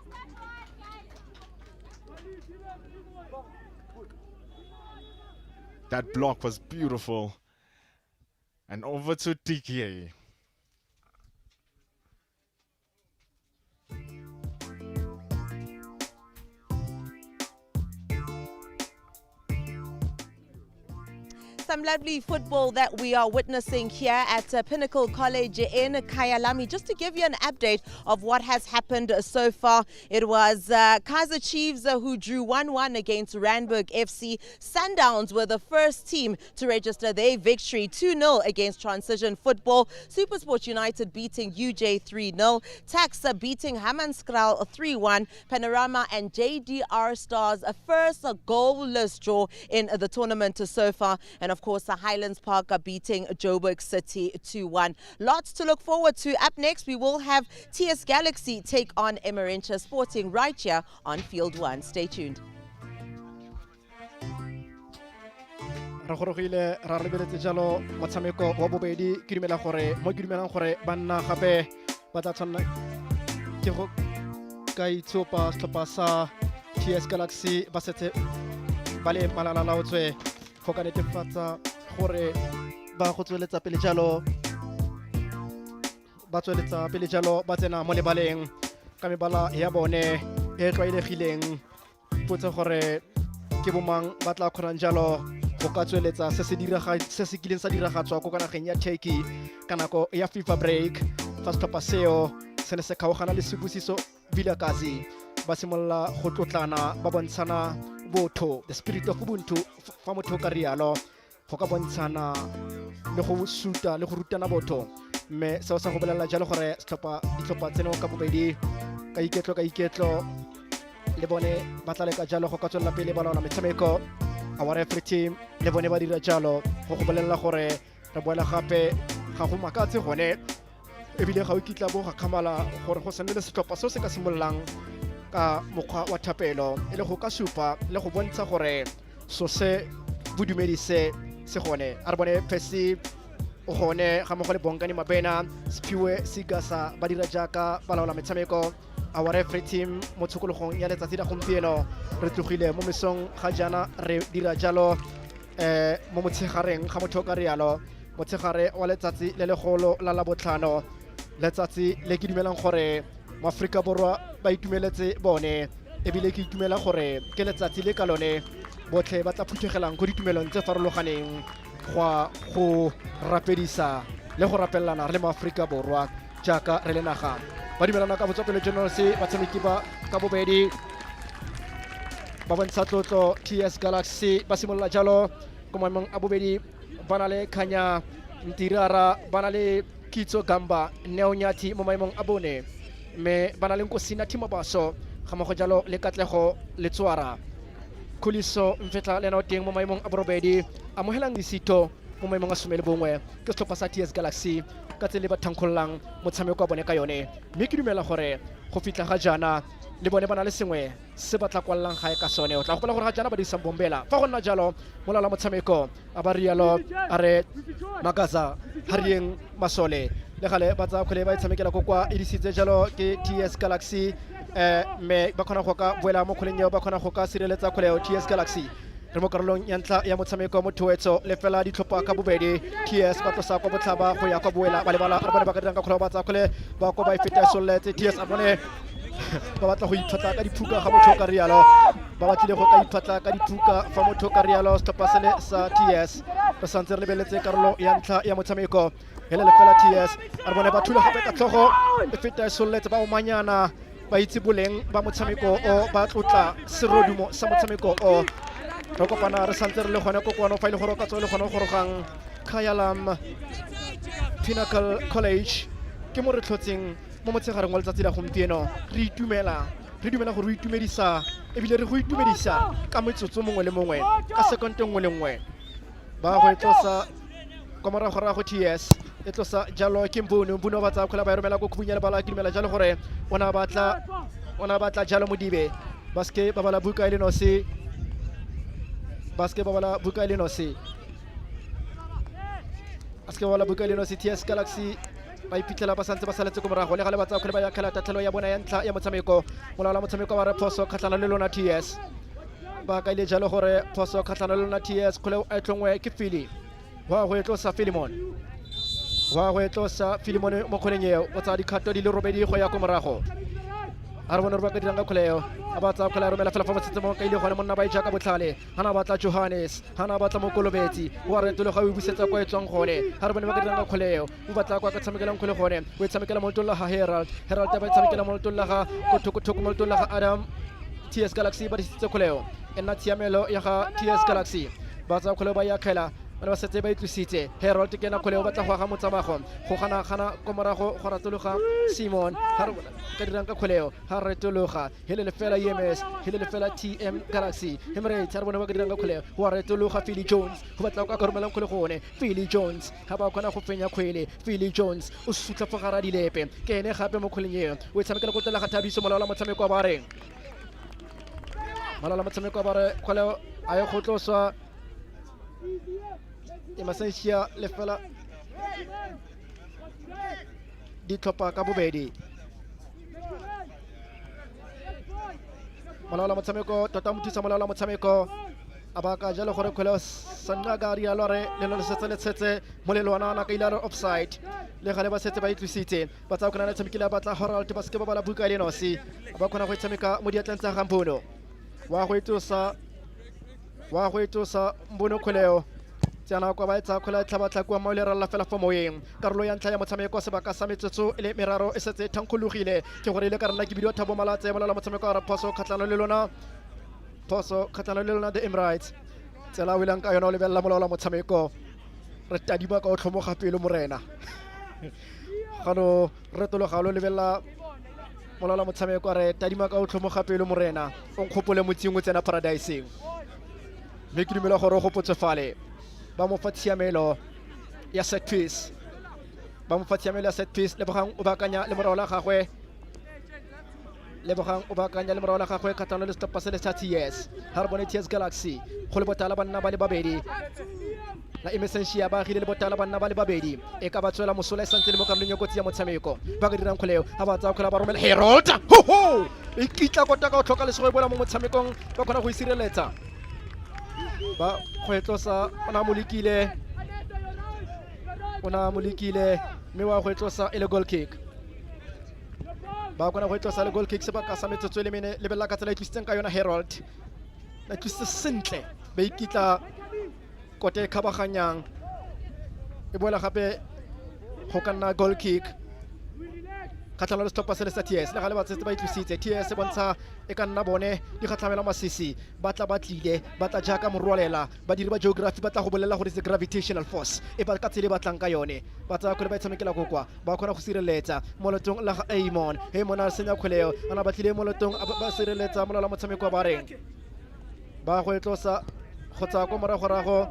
That block was beautiful. And over to DK. Some lovely football that we are witnessing here at Pinnacle College in Kyalami. Just to give you an update of what has happened so far, it was Kaizer Chiefs who drew 1-1 against Randburg FC. Sundowns were the first team to register their victory 2-0 against Transition Football. Supersport United beating UJ 3-0. Tax beating Hammanskraal 3-1. Panorama and JDR Stars a first goalless draw in the tournament so far. And of course, the Highlands Park are beating Joburg City 2-1. Lots to look forward to. Up next, we will have TS Galaxy take on Emerentia Sporting right here on Field 1. Stay tuned. Ra gorogile ra lebeletse jalo motshameko wa bobedi ke dumela gore mo ke dumelang gore banna gape ba tla tshwanna ke go ka itsopa setlhopha sa TS Galaxy ba setse ba le malalalaotswe go ka netefatsa gore ba go tsweletsa pele jalo ba tsena mo lebaleng ka mebala ya bone e tlwaelegileng potse gore ke bomang ba tla kgonang jalo go ka tsweletsa se se kileng sa diragatswa ko kanageng ya Turkey ka nako ya FIFA break fa setlhopha seo se ne se kgaogana le Sibusiso Vilakazi ba simolola go tlotlana ba bontshana botho, the spirit of Ubuntu fa motho ka rialo go ka bontshana le go suta le go rutana botho mme seo sa go bolela jalo gore ditlhopha tseno ka bobedi ka iketlo le bone ba tla leka jalo go ka tswela pele ba laola metshameko. Our referee team le bone ba dira jalo go go bolelela gore re boela gape ga go makatse gone ebile ga o kitla bo ga khamala gore go sene le setlhopha se se ka simololang ka mokgwa wa thapelo e le go ka supa le go bontsha gore so se bodumedise se gone a re bone Percy o gone ga mo go le Bonkani Mabena Spiwe Sigasa ba dira jaaka ba laola metshameko. Our referee team mo tshokologong ya letsatsi la gompieno re tlogile mo mesong ga jana re dira jalo mo motshegareng ga motho ka rialo motshegare wa letsatsi le legolo la labotlhano letsatsi le ke dumelang gore mo Afrika Borwa ba itumeletse bone ebile ke itumela gore ke letsatsi le ka lone botlhe ba tla phuthegelang go ditumelong tse farologaneng go rapedisa le go rapellana re le mo Afrika Borwa jaaka re le naga ba dumelana ka botswapelo generals batshameki ba ka bobedi ba bontsha tlotlo. TS Galaxy ba simolola jalo ko maemong a bobedi ba na le Khanya Ntirara ba na le Kitso Gamba Neonyati mo maemong a bone mme ba na le Nkosina Thimabaso ga mo go jalo le Katlego Letswara Khuliso Mfetla le teng mo maemong a borobedi amogelang disito mo maemong a 11 ke setlhopha sa TS Galaxy ka tsele ba thankgollang motshameko wa bone ka yone mme ke dumela gore go fitla ga jana le bone ba na le sengwe se ba tla kwallang gae ka sone o tla gopola gore ga jana ba dirisa bombela fa go nna jalo molala motshameko a ba rialo a re Magaza Harieng Masole le gale ba tsa kgwele ba itshamekela ko kwa edisitse jalo ke TS Galaxy mme ba khona go ka boela mo kgoleng eo ba khona go ka sireletsa kgwele TS Galaxy re mo karolong ya ntla ya motshameko mo thuetso le fela ditlhopha ka bobedi TS ba tlosa kwa botlhaba go ya kwa boela ba lebala re bone ba ka dirang ka kgolo ba tsa kgole ba go ba ifeta solete TS a bone ba batla go iphatla ka diphuka ga motho ka rialo ba batlile go ka iphatla ka diphuka fa motho ka rialo setlhopha sele sa TS ba santse re lebeletse karolo ya ntla ya motshameko hele le fela TS a re bone ba thula gape ka tlhogo e feta solete ba omanyana ba itse boleng ba motshameko o ba tlotla serodumo sa motshameko o re kopana re santse re le gone kokoano fa ile gore ka tswa le gone gorogang Kyalam Pinnacle College ke mo re tlhotseng mo motsegareng wa letsatsi la gompieno re dumela gore re itumedisa ebile re go itumedisa ka metsotso mongwe le mongwe ka sekonto nngwe le nngwe ba go etlosa kwa morago ra go TS e tlosa jalo ke Mbono ba tsa kgola ba romela go khubunya le bala ke dumela jalo gore ona batla jalo Modibe baske ba bala buka ile nosi TS Galaxy ba iphitlhela ba santse ba saletse ko morago le gale ba tsa kgwele ba ya kgela tatlhelo ya bona ya ntla ya motshameko molao wa motshameko wa re phoso kgatlhano le lona TS ba ka ile jalo gore phoso kgatlhano le lona TS kgole a tlongwe ke Fili wa go etlosa Filimon mo kgoleng eo o tsa dikgato di le robedi go ya ko morago a re bone re ba ka dirang ka kgoleo a ba tsa kgole a romela fela fa motsetse mo ka ile gone monna ba ijaka botlhale hana batla Johannes hana batla mo Kolobetsi wa re tole ga o busetsa kwa etswang gone ha re bone ba ka dirang ka kgoleo o batla kwa ka tshamekelang kgole gone o tshamekela mo tolla ga Herald ba tshamekela mo tolla ga Kothoko mo tolla ga Adam TS Galaxy ba disitse kgoleo enna tiamelo ya ga TS Galaxy ba tsa kgoleo ba ya khela ba setse ba itlositse Herald ke na kgoleo ba tla go ga motsamago go gana go morago go ratologa Simon ha re ka dirang ka kgoleo ha re ratologa hele le fela EMS hele le fela TM Galaxy Emerentia re bone ba ka dirang ka kgoleo wa ratologa Philly Jones go batla ka romelang kgole gone Philly Jones ha ba kgona go fenya kgwele Philly Jones o sutla fa gara dilepe ke ene gape mo kgoleng eo o tshamekela go tla ga Thabiso molao la motshameko wa bareng kgoleo a yo go tloswa Emerentia le fela ditlhopha ka bobedi molao la motshameko tota mothusa molao la motshameko a baka jalo gore kgwele sanna ka rialo re le setse le tshetse mo lelwana na ka ile offside le gale ba setse ba itlositse ba tsa kgona le tshamekile ba tla Herald ba ske ba bala buka le nosi ba kgona go tshameka mo diatleng tsa Gambono wa go itosa Mbono kgoleo tsana kwa ba tsa kgola tlhabatla kwa mo le rala fela fo moyeng karolo ya ntla ya motshameko sebaka sa metsotso ile meraro e setse thankologile ke gore ile ka rena ke bidio thabo malatse mo la motshameko wa phoso kgatlano le lona the Emirates tsela wilang ka yona o lebella molao la motshameko re tadiba ka o tlhomoga pele morena gano re tolo ga lo lebella molaola motshameko a re tadima ka o tlhomoga pelo morena o nkgopole motsing o tsena paradiseng mme ke dumela gore o gopotse fale ba mo fa tshiamelo ya set piece Lebogang o baakanya le morao la gagwe kgatlhanong le setlhopha se le sa TS ha re bone TS Galaxy go le botala banna ba le babedi la Emerentia ba agile le botala banna ba le babedi e ka ba tswela mosola e santse le mo karolong ya kotsi ya motshameko ba ka dirang kgoleo ha ba tsaya kgola ba romela Herald ho e kitla kota ka o tlhoka lesego e bola mo motshamekong ba kgona go isireletsa ba kgwetlosa ona molikile mme wa kgwetlosa e le goal kick ba kgona go etlosa le goal kick sebaka sa metsotso le mene le bella ka tsela e tlisitseng ka yona Herald la tlise sentle ba ikitla kote e khabaganyang e boela gape go ka nna goal kick kgatlhanong le setlhopha se le sa TS le gale ba tsetse ba itlisitse TS bontsha e ka nna bone di kgatlhamela masisi ba tlile ba tla jaaka morwalela badiri ba geography ba tla go bolela gore it's a gravitational force e ba ka tsele ba tlang ka yone ba tsaya kgole ba itshamekela kokwa ba kgona go sireletsa molotong la ga Amon a senya kgoleo ana ba tlile molotong ba sireletsa molola motshameko ba reng ba go etlosa go tsaya ko morago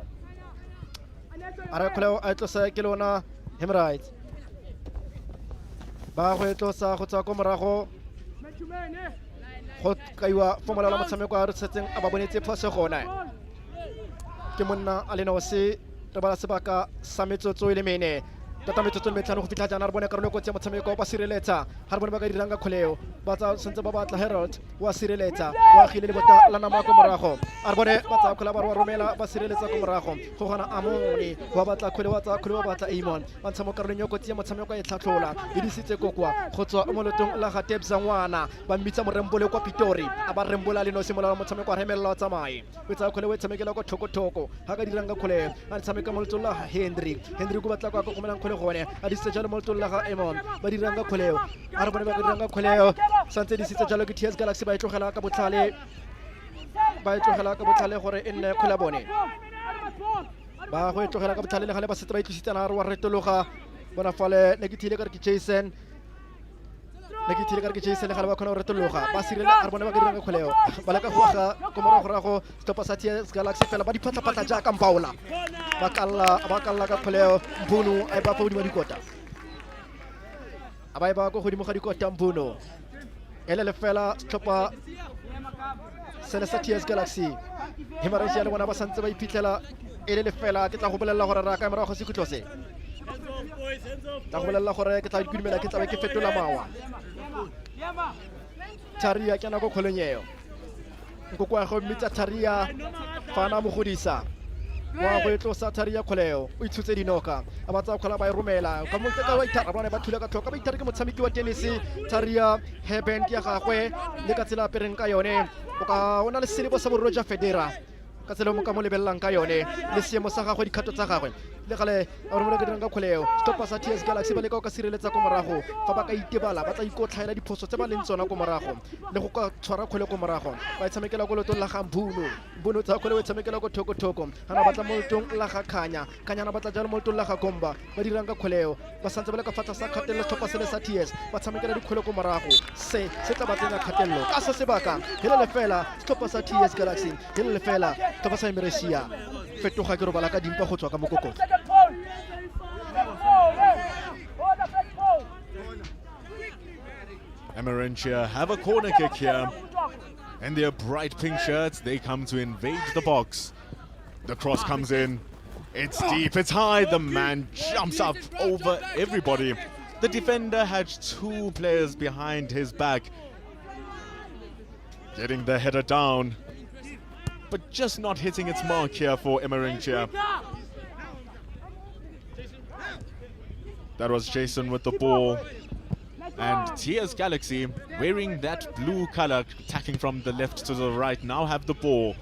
a re kgoleo a etlosa ke lona Hemright ba go etlosa go tsaya ko morago go kaiwa formula la motshameko a re setseng a ba bonetse phose gona ke monna a lena o se re bala sebaka sa metsotso e le mene tota metsotso le metlhano go fitlha jaana re bone karolo kotsi ya motshameko ba sireletsa ga re bone ba ka dirang ka kgoleo ba tsa sentse ba batla Herald wa sireletsa wa agile le bota la nama ko morago a re bone ba tsa kgola ba romela ba sireletsa ko morago go gona Amoni wa batla kgole wa tsa kgole wa batla Amon ba ntsha mo karolong ya kotsi ya motshameko e tlhatlhola e disitse kokwa go tswa mo lotong la ga Tebza ngwana ba mmitsa morembole kwa Pitori a ba rembola le no simola motshameko a remelela wa tsamaye we tsa kgole we tshamekela kwa thoko ha ka dirang ka kgole a tshameka mo lotong la Henry go batla kwa go melang gone a di sejalo mo lotong la ga Amon ba dirang ka kgoleo a re bone ba dirang ka kgoleo santse di sitse jalo ke TS Galaxy ba itlogela ka botlhale gore e nne kgola bone ba go itlogela ka botlhale le gale ba setse ba itlositsana re wa retologa bona fale ne ke thile ka re ke Jason le gale ba khona go retologa ba sirela a re bone ba dirang ka kgoleo ba leka go ga ko morago setlhopha sa TS Galaxy fela ba di phatla jaaka mpaola ba kalla ka kgoleo Mpuno a ba godimo dikota a ba go godimo ga dikota Mpuno ele le fela setlhopha se le sa TS Galaxy Emerentia le bona ba santse ba iphitlhela ele le fela ke tla go bolelela gore ra ka morago se kutlose tla go bolelela gore ke tla ikudumela ke tla ke fetola mawa Taria ke na go kgolonyeo nkoko ya go mmitsa Taria fana mo godisa wa go etlosa Taria kgoleo o itshutse dinoka a ba tsa kgola ba e romela ka mo ka wa itara bana ba thula ka tlhoka ba itara ke motshameki wa tennis Taria headband ya gagwe le ka tsela pereng ka yone o ka ona le selebo sa Roger Federer ka tsela mo ka mo lebellang ka yone le seemo sa gagwe dikhato tsa gagwe le gale a re mo ka dirang ka kgoleo setlhopha sa TS Galaxy ba le ka sireletsa ko morago fa ba ka itebala ba tla ikotlhaela diphoso tse ba leng tsona ko morago le go ka tshwara kgole ko morago ba tshamekela go lotong la ga Mpuno tsa kgole we tshamekela go thoko hana batla mo lotong la ga Khanyana batla jalo mo lotong la ga Komba ba dirang ka kgoleo ba santse ba le ka fatsa sa kgatelelo setlhopha se le sa TS ba tshamekela dikgole ko morago se tla ba tsenya kgatelelo ka se sebaka hele le fela setlhopha sa TS Galaxy hele le fela setlhopha sa Emerentia fetoga ke robala ka dimpa go tswa ka mokokotlo Emerentia have a corner kick here. In their bright pink shirts, they come to invade the box. The cross comes in. It's deep, it's high. The man jumps up over everybody. The defender had two players behind his back. Getting the header down, but just not hitting its mark here for Emerentia. That was Jason with the ball. And TS Galaxy, wearing that blue color, attacking from the left to the right, now have the ball.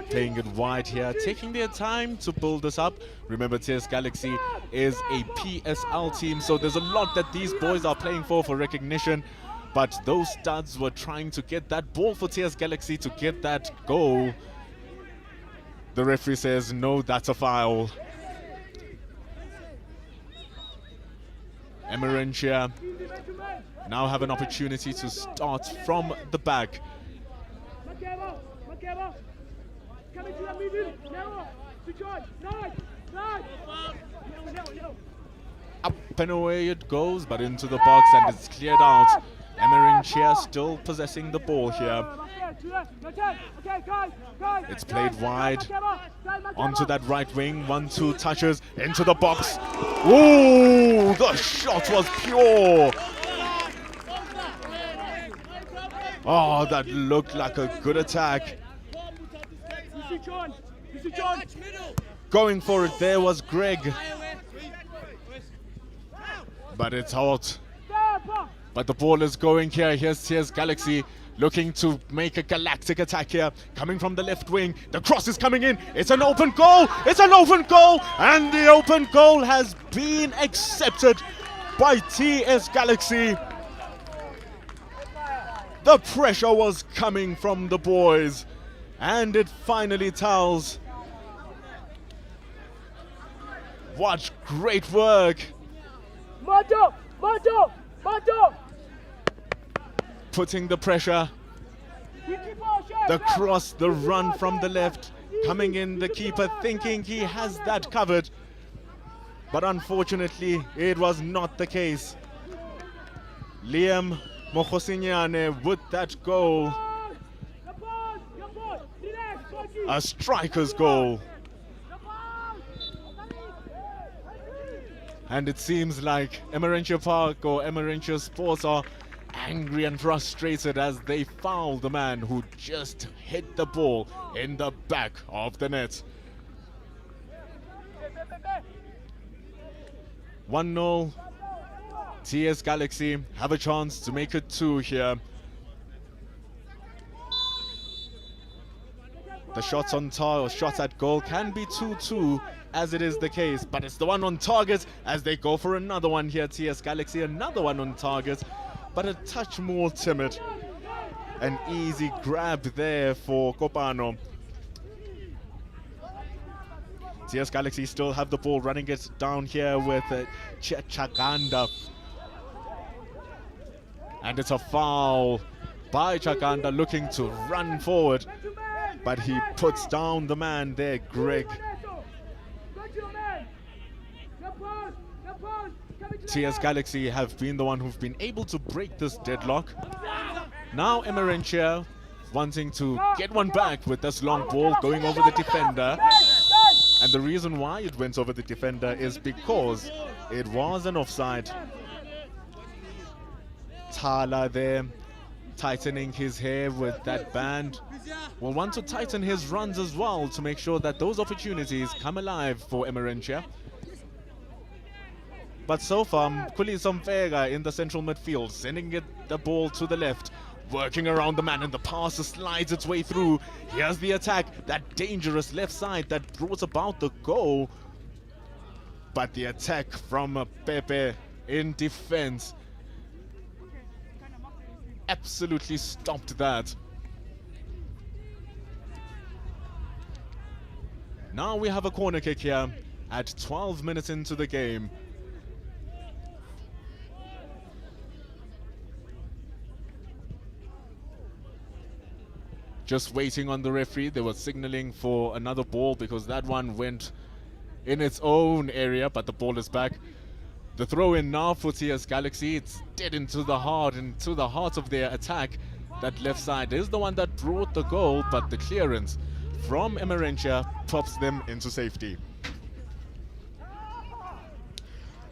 Playing it wide here, taking their time to build this up. Remember, TS Galaxy is a PSL team, so there's a lot that these boys are playing for recognition. But those studs were trying to get that ball for TS Galaxy to get that goal. The referee says, no, that's a foul. Emerentia now have an opportunity to start from the back. Up and away it goes, but into the box, and it's cleared out. Emerentia still possessing the ball here. It's played wide onto that right wing. 1-2 touches into the box. Ooh, the shot was pure. Oh, that looked like a good attack. Going for it there was Greg. But it's out. But the ball is going here. Here's Galaxy looking to make a galactic attack here. Coming from the left wing. The cross is coming in. It's an open goal. It's an open goal. And the open goal has been accepted by TS Galaxy. The pressure was coming from the boys. And it finally tells. What great work. Mato! Putting the pressure. The cross, the run from the left. Coming in, the keeper thinking he has that covered. But unfortunately, it was not the case. Liam Mokhosinyane with that goal. A striker's goal. And it seems like Emerentia Park or Emerentia Sports are angry and frustrated as they foul the man who just hit the ball in the back of the net. 1-0. TS Galaxy have a chance to make it 2 here. The shots on target or shots at goal can be 2-2 as it is the case, but it's the one on target as they go for another one here. TS Galaxy, another one on target, but a touch more timid. An easy grab there for Kopano. TS Galaxy still have the ball, running it down here with Chaganda. And it's a foul by Chaganda, looking to run forward, but he puts down the man there, Greg. TS Galaxy have been the one who've been able to break this deadlock. Now Emerentia wanting to get one back with this long ball going over the defender. And the reason why it went over the defender is because it was an offside. Thala there, tightening his hair with that band. Will want to tighten his runs as well to make sure that those opportunities come alive for Emerentia. But so far, Kuli Somfega in the central midfield, sending the ball to the left, working around the man, and the pass slides its way through. Here's the attack, that dangerous left side that brought about the goal. But the attack from Pepe in defense absolutely stopped that. Now we have a corner kick here at 12 minutes into the game. Just waiting on the referee. They were signaling for another ball because that one went in its own area, but the ball is back. The throw in now for TS Galaxy. It's dead into the heart of their attack. That left side is the one that brought the goal, but the clearance from Emerentia pops them into safety.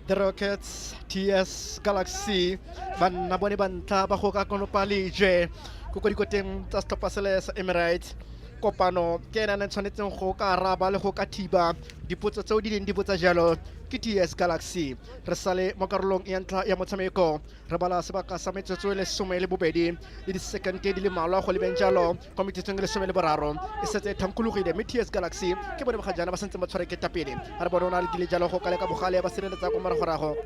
The Rockets, TS Galaxy, ban naboni banta ba go ka kono pali je go go dikoteng tsa stopasele sa Emirates. Kopano ke ena ne tshwanetseng go ka araba le go ka thiba dipotso tseo di leng dipotsa jalo ke TS Galaxy. Re sale mo karolong ya ntla ya motshameko re bala sebaka sa metsotso le 12 le di second di le malwa go le benjalo komiti tseng le 13 e setse thankulugile me TS Galaxy ke bone ba jana ba sentse ba tshware ke tapele re bona ona le dile jalo go ka le ka bogale ba sireletsa go maragorago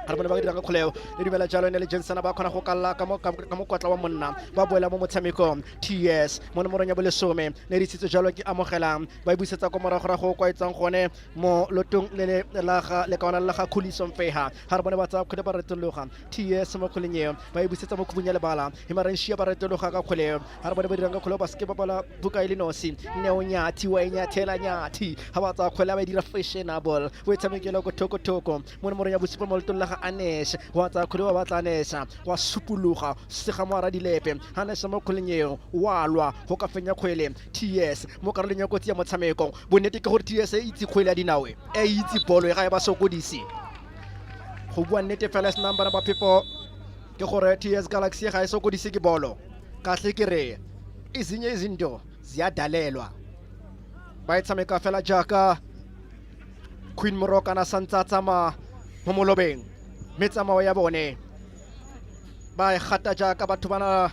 re bone ba dira ka kgoleo le di bela jalo ne le Jensana ba khona go kalla ka mo kwatla wa monna ba boela mo motshameko TS mo nomorong ya bo 10 ne di tsitse jalo ke amogelang ba ibusetsa go maragorago kwa etsang gone mo lotong le la ga le kaona la ga khuliso mfeha ha re bone ba tsa khole ba retologa TS mo kholenyeo ba ibusetsa mo khubunya le bala Emerentia ba retologa ka khole ha re bone ba diranga khole ba ske ba bala buka ile nosi neo nyathi wa nyathela nyathi ha ba tsa khole ba dira fashionable we tsamekela go thoko mo mo ya bosupa mo letolla ga Anesh wa tsa khole wa batla Anesh wa supuluga se ga mo ara dilepe Anesh mo kholenyeo wa lwa go ka fenya khwele TS mo karoleng ya kotsi ya motshameko bonnete ke gore TS e itse khwele ya dinawe e itse bolo e ga e ba sokodisi go bua nnete fela se number ba people ke gore TS Galaxy ga e sokodise ke bolo kahle ke re izinye izinto ziyadalelwa ba e tshameka fela jaka Queen Moroka na santsatsa mo molobeng metsamao ya bone ba e gata jaka batho bana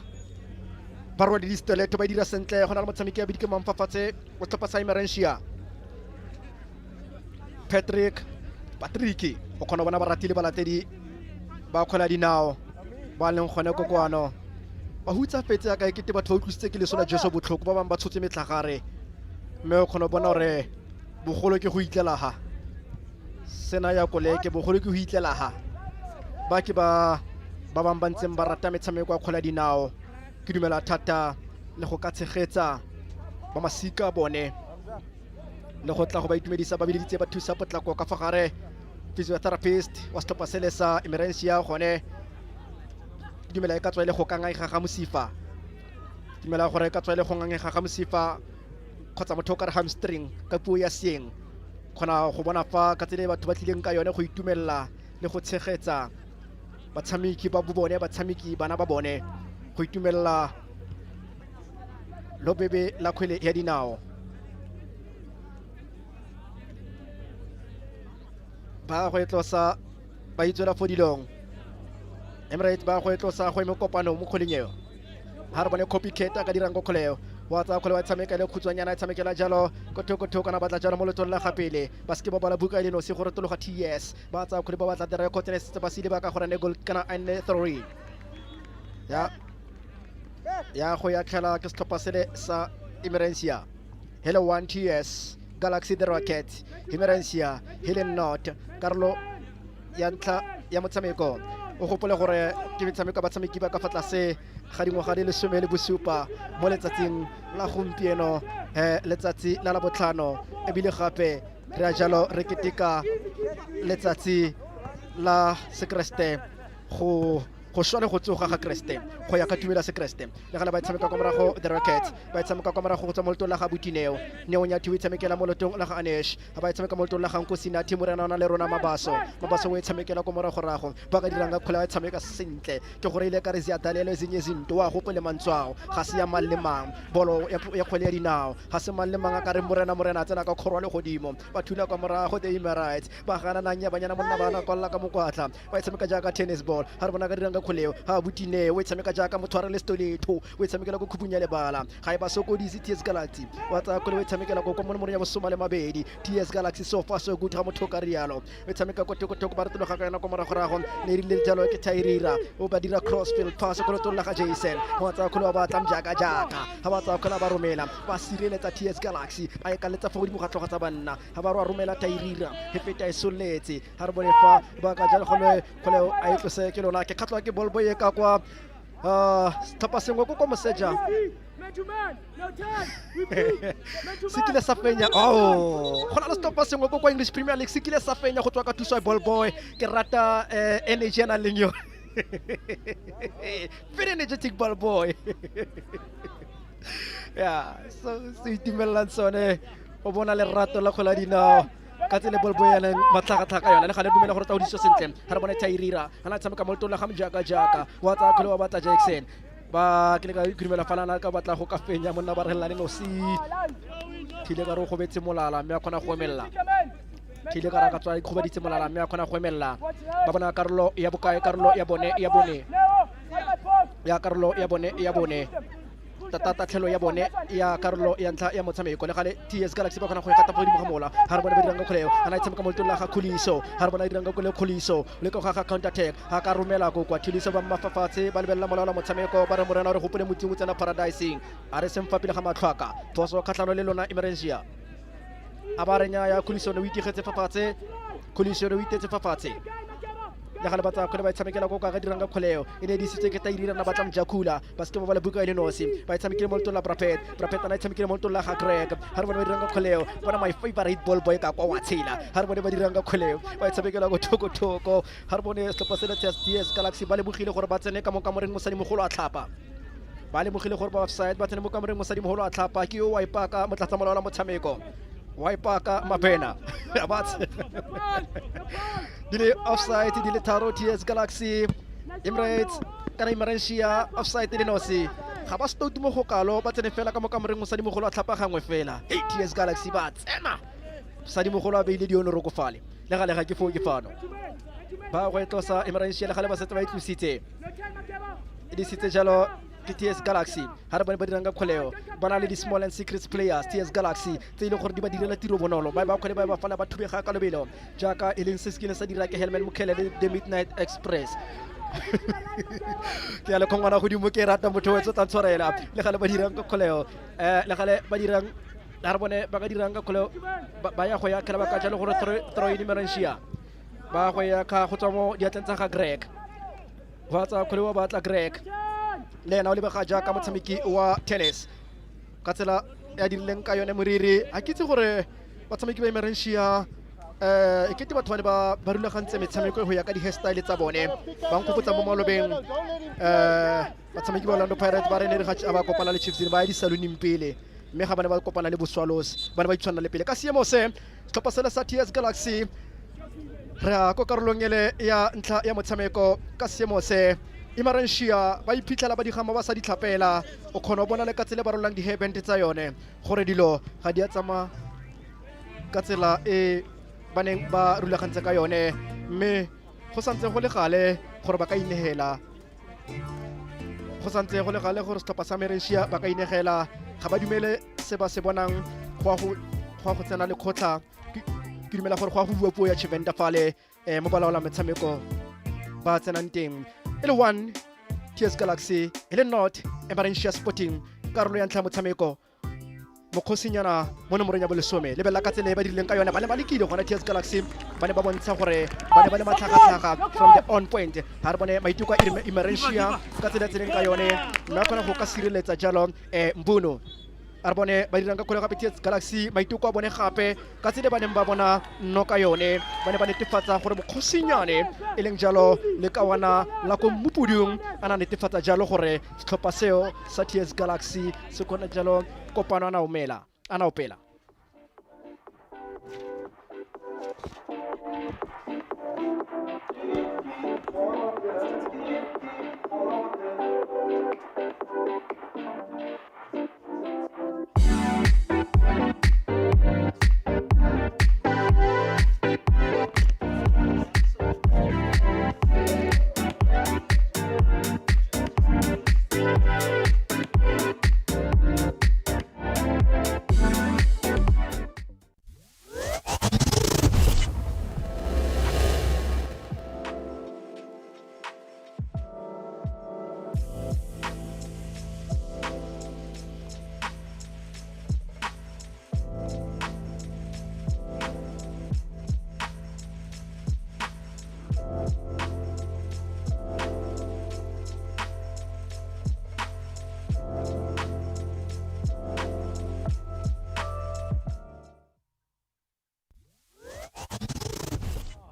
ba rwa di stiletto ba dira sentle go na le motshameki ya bidike mamfafatse o tlhopa sa Emerentia Patrick o khona bona ba ratile balatedi ba khola dinao ba leng gone kokoano ba hutsa fetse ka ekete batho ba utlwisitse ke lesola Jesu botlhoko ba bang ba tshotse metlagare mme o khona bona gore bogolo ke go itlela ha sena ya koleke bogolo ke go itlela ha ba ke ba bang ba ntseng ba rata metshameko ya khola dinao ke dumela thata le go ka tshegetsa ba masika bone le go tla go ba itumedisa ba bileditse ba thusa potlako ka fa gare physiotherapist wa stoppa selesa Emerentia gone dumela e ka tswele go ka ngaiga ga mosifa dumela gore ka tswele go ngaiga ga mosifa kgotsa motho ka re hamstring ka puo ya sieng khona go bona fa ka tsele batho ba tlileng ka yone go itumella le go tshegetsa batshameki ba bobone batshameki bana ba bone go itumella lo bebe la khwele ya dinao ba go etlosa ba itswela fodilong Emirates ba go etlosa go eme kopano mo kholenyeo ha re bone copycat ka dirang go kholeo wa tsa khole wa tshameka le khutswanyana e tshamekela jalo go thoko na batla jalo mo letong la gapele basketball bala buka ile no se gore tologa TS ba tsa khole ba batla dira record ne se ba sile ba ka gore ne goal kana 3 ya go ya tlhela ke stoppa sele sa Emerentia hello 1 TS Galaxy the Rocket Emerentia Helen Not Carlo ya ntla ya motshameko o gopole gore ke metshameko batshameki ba ka fa tlase ga dingwaga di le 17 mo letsatsing la gompieno letsatsi la botlhano ebile gape re a jalo re keteka letsatsi la sekreste go shone go tsoga ga Kriste go ya ka tumela se Kriste le gala ba tshameka ka morago the Rockets ba tshameka ka morago go tswa molto la ga Butineo ne o nya thiwe tshamekela molotong la ga Anesh ba tshameka molto la ga Nkosina Timorana na le rona mabaso o tshamekela ka morago rago ba ka diranga khola ba tshameka sentle ke gore ile ka re zia dalelo zinye zinto wa gopole mantswao ga se ya mallemang bolo ya khole ya dinao ga se mallemang ka re morena tsena ka khorwa le godimo ba thula ka morago the Emirates ba gana nanya banyana monna bana kwalla ka mokwatla ba tshameka jaaka tennis ball ha re bona ka diranga khuleo ha Butine we tshameka jaaka motshware le stoletho we tshamekela go khubunya le bala ga e ba sokodisi TS Galaxy wa tsa khole we tshamekela go mo mo ya bosoma le mabedi TS Galaxy so far so good ga motho ka rialo we tshameka go toko ba re tlo ga kana go morago ne rile jalo ke Tairira o ba dira crossfield pass go tlo la ga Jason wa tsa khole ba tla mjaka ha ba tsa khole ba romela ba sireletsa TS Galaxy ba e ka letsa fa godimo ga tloga tsa banna ha ba romela Tairira he feta e soletse ha re bone fa ba ka jalo khole a e tlose ke lona ke khatlwa ke ball boy ka kwa stoppa sengwe ko moseja sikile sa fenya gona le stoppa sengwe ko English Premier League sikile sa fenya go tswa ka thuso ball boy ke rata energy na lengyo very energetic ball boy so itimelang sone o bona le rato la khola dinao ka tsele ball boy yana matlhaka yona le ga le dumela gore tsa diso sentle ha re bona Tairira ana tshameka molto la ga mjaka wa tsa khole wa batla Jackson ba ke le ka dumela falana ka batla go ka fenya monna ba re la no si thile ka ro go betse molala mme a khona go emella thile ka ra ka tswa go ba ditse molala mme a khona go emella ba bona Carlo ya bokae Carlo ya bone ya bone tata tlhelo ya bone ya Carlo ya ntla ya motshameko le gale TS Galaxy ba khona go ikata podi mo gamola ha re bona ba diranga kholeo ana tshameka molto la ga Khuliso ha re bona diranga go le Khuliso le go ga counter attack ha ka romela go kwa Khuliso ba mafafatse ba lebella molala motshameko ba re morena re gopole motsi tsena paradising a re semfa pele ga matlhwaka phoso khatlano le lona Emerentia a ba renya ya Khuliso no itigetse fafatse Collision o itetse fafatshe le ga le batla kgole ba itshamekela go ka ga dirang ka kgoleo e ne di sitse ke tairi rana batla mjakula baske ba buka ile nosi ba itshamekile mo la Brapet ana itshamekile mo la ga Greg ha re bona ba dirang ka kgoleo bona my favorite ball boy ka kwa wa tshela ha re bona ba dirang ka kgoleo ba itshamekela go thoko ha re bone setlhopha se le TS Galaxy ba le bogile gore ba tsene ka mo kamoreng mosadi mogolo a tlhapa ba le bogile gore ba offside ba tsene mo kamoreng mosadi mogolo a tlhapa ke yo wa ipaka motlatsa molao la motshameko Waipaka Mapena. Dile offside, dile taro TS Galaxy. Emirates, kana Emerentia offside dile nosi. Ga ba sto tumo go kalo ba tsene fela ka mo kamoreng mosadi mogolo a tlhapa gangwe fela. Hey TS Galaxy ba tsena. Mosadi mogolo a beile di ono ro go fale. Le ga ke fo ke fano. Ba go etlosa Emerentia le ga le ba setse ba itlositse. Di sitse jalo TS Galaxy ha re bone ba dirang ka kgoleo ba na le di small and secret players TS Galaxy tse ile gore di ba direla tiro bonolo ba kgole ba ba fala ba thubega ka lobelo jaaka e leng se se sa dira ke Helmet Mukele le the Midnight Express ke a le khongwana go di mo ke rata motho wa tsotsa tshwarela le gale ba dirang ka kgoleo le gale ba dirang ha re bone ba ka dirang ka kgoleo ba ya go ya kala ba ka jalo gore throw in Emerentia ba go ya ka go tswa mo di atlantsa ga Greg ba tsa kgoleo ba tla Greg le na o lebega jaaka motshameki wa tennis ka tsela ya dirileng ka yone moriri a ke itse gore batshameki ba Emerentia e kete batho ba rulagantse metshameko go ya ka di hairstyle tsa bone ba nkgopotsa mo malobeng batshameki ba Orlando Pirates ba rene re ga ba kopana le Chiefs ba ya di saloning pele mme ga bane ba kopana le Swallows ba ne ba itshwana le pele ka seemo se setlhopha sele sa TS Galaxy re a ko karolong ele ya ntla ya motshameko ka seemo se Emerentia ba iphitlhela ba digama ba sa di tlhapela o khona bona le ka tsele ba rolang di hairband tsa yone gore dilo ga di a tsama ka tsela e baneng ba rulagantse ka yone mme go santse go le gale gore ba ka inehela go santse go le gale gore setlhopha sa Emerentia ba ka inegela ga ba dumele se ba se bonang go go tsena le khotla ke dumela gore go bua puo ya Chivenda fale mo balaola metshameko ba tsenang teng ele 1 TS Galaxy ele not Emerentia Sporting karolo ya ntlha motshameko mokhosinyana mo nomorong ya bolesome le bela ka tsele ba dirileng ka yona ba le balikile gona TS Galaxy ba ne ba bontsha gore ba ne ba le matlhagatlhaga from the on point ha re bone maiteko a Emerentia ka tsela tseleng ka yone mme khona go ka sireletsa jalo Mbuno a re bone ba dirang ka kgole gape TS Galaxy maiteko a bone gape ka tsele ba neng ba bona nno ka yone ba ne ba netefatsa gore mokhosinyane e leng jalo le kawana la ko Mupudung ana netefatsa jalo gore setlhopha seo sa TS Galaxy se kgona jalo kopano ana opela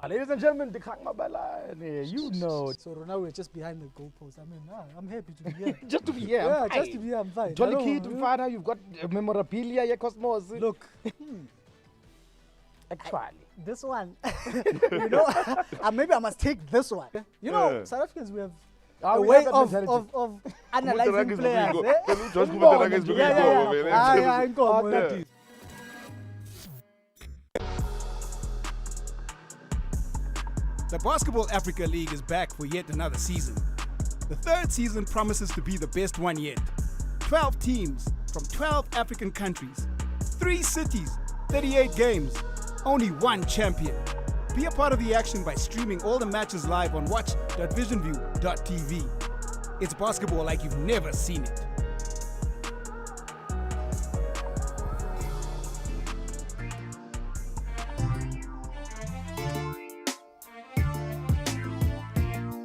Ladies and gentlemen, the Kang Mabalane, you know. So now we're just behind the goalpost. I mean, I'm happy to be here. Just to be here. Yeah, just to be here, I'm fine. Jolly key to find out you've got memorabilia, yeah, Cosmos. Look. Actually. This one, you know, maybe I must take this one. You know, South Africans, we have a way of analyzing players. The Basketball Africa League is back for yet another season. The third season promises to be the best one yet. 12 teams from 12 African countries, 3 cities, 38 games, only one champion. Be a part of the action by streaming all the matches live on watch.visionview.tv. It's basketball like you've never seen it.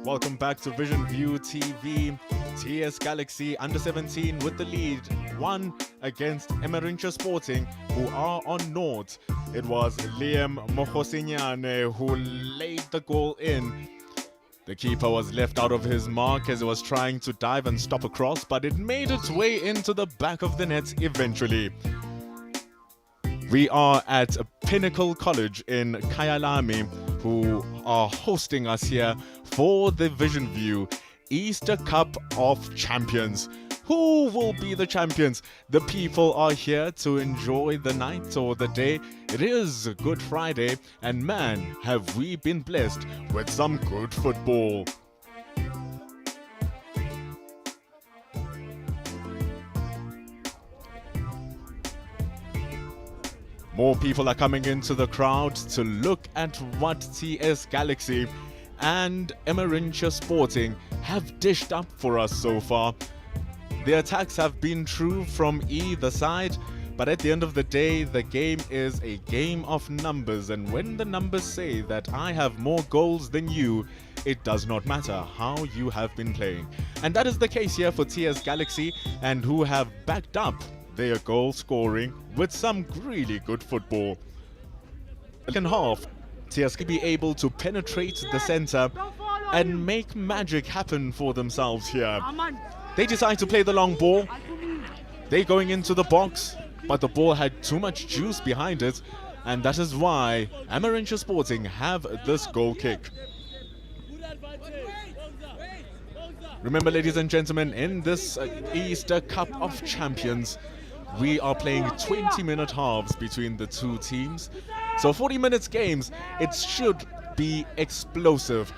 Welcome back to Vision View TV. TS Galaxy under 17 with the lead, 1 against Emerentia Sporting, who are on naught. It was Liam Mokhosinyane who laid the goal in. The keeper was left out of his mark as he was trying to dive and stop a cross, but it made its way into the back of the net eventually. We are at Pinnacle College in Kyalami, who are hosting us here for the Vision View Easter Cup of Champions. Who will be the champions? The people are here to enjoy the night or the day. It is Good Friday, and man, have we been blessed with some good football. More people are coming into the crowd to look at what TS Galaxy and Emerentia Sporting have dished up for us so far. The attacks have been true from either side, but at the end of the day, the game is a game of numbers, and when the numbers say that I have more goals than you, it does not matter how you have been playing. And that is the case here for TS Galaxy, and who have backed up their goal scoring with some really good football. Second half, TS could be able to penetrate the center and make magic happen for themselves here. They decide to play the long ball. They going into the box, but the ball had too much juice behind it, and that is why Emerentia Sporting have this goal kick. Remember, ladies and gentlemen, in this Easter Cup of Champions, we are playing 20-minute halves between the two teams. So 40 minutes games, it should be explosive.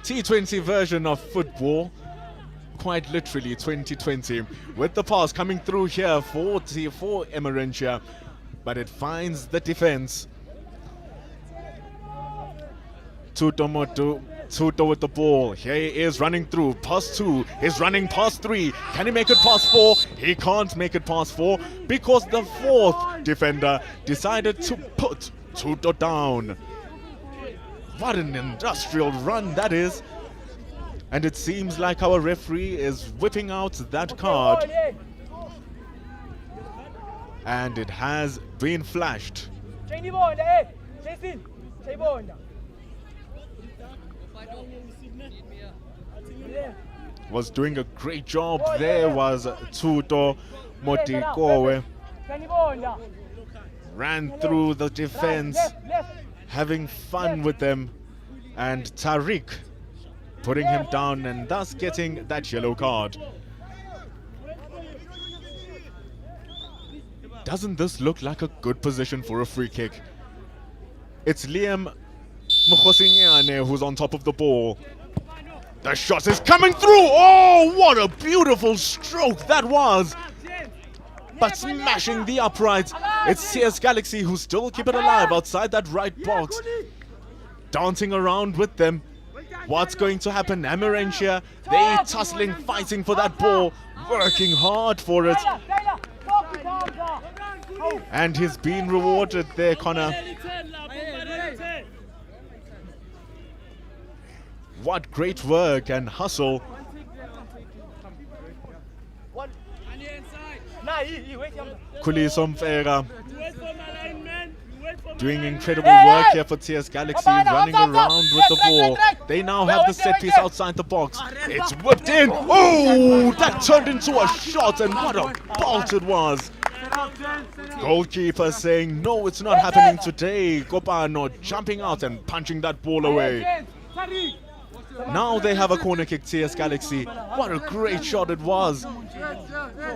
T20 version of football, quite literally 2020, with the pass coming through here for Emerentia, but it finds the defense. Tuto with the ball. Here he is running through. Past 2. He's running past 3. Can he make it past 4? He can't make it past 4 because the 4th defender decided to put Tuto down. What an industrial run that is. And it seems like our referee is whipping out that card. And it has been flashed. Was doing a great job. There was Tuto Motikowe. Ran through the defense, having fun with them. And Tariq putting him down and thus getting that yellow card. Doesn't this look like a good position for a free kick? It's Liam Mokhosinyane who's on top of the ball. The shot is coming through. Oh, what a beautiful stroke that was. But smashing the upright. It's TS Galaxy who still keep it alive outside that right box. Dancing around with them. What's going to happen? Emerentia, they tussling, fighting for that ball, working hard for it. And he's been rewarded there, Connor. What great work and hustle. Kuliso Mfera doing incredible work here for TS Galaxy, running around with the ball. They now have the set piece outside the box. It's whipped in. Oh, that turned into a shot, and what a bolt it was. Goalkeeper saying, no, it's not happening today. Kopano jumping out and punching that ball away. Now they have a corner kick, TS Galaxy. What a great shot it was.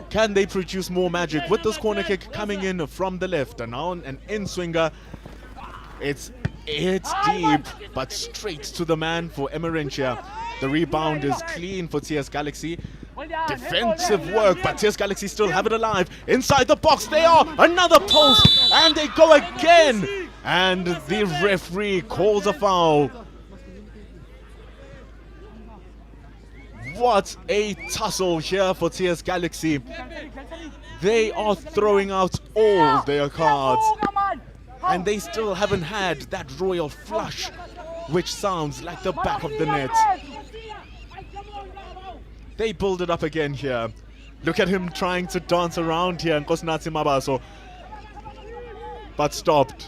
Can they produce more magic with this corner kick coming in from the left? And now an in-swinger. It's deep, but straight to the man for Emerentia. The rebound is clean for TS Galaxy. Defensive work, but TS Galaxy still have it alive. Inside the box they are. Another post, and they go again. And the referee calls a foul. What a tussle here for TS Galaxy. They are throwing out all their cards. And they still haven't had that royal flush, which sounds like the back of the net. They build it up again here. Look at him trying to dance around here, Nkosinathi Mabaso, but stopped.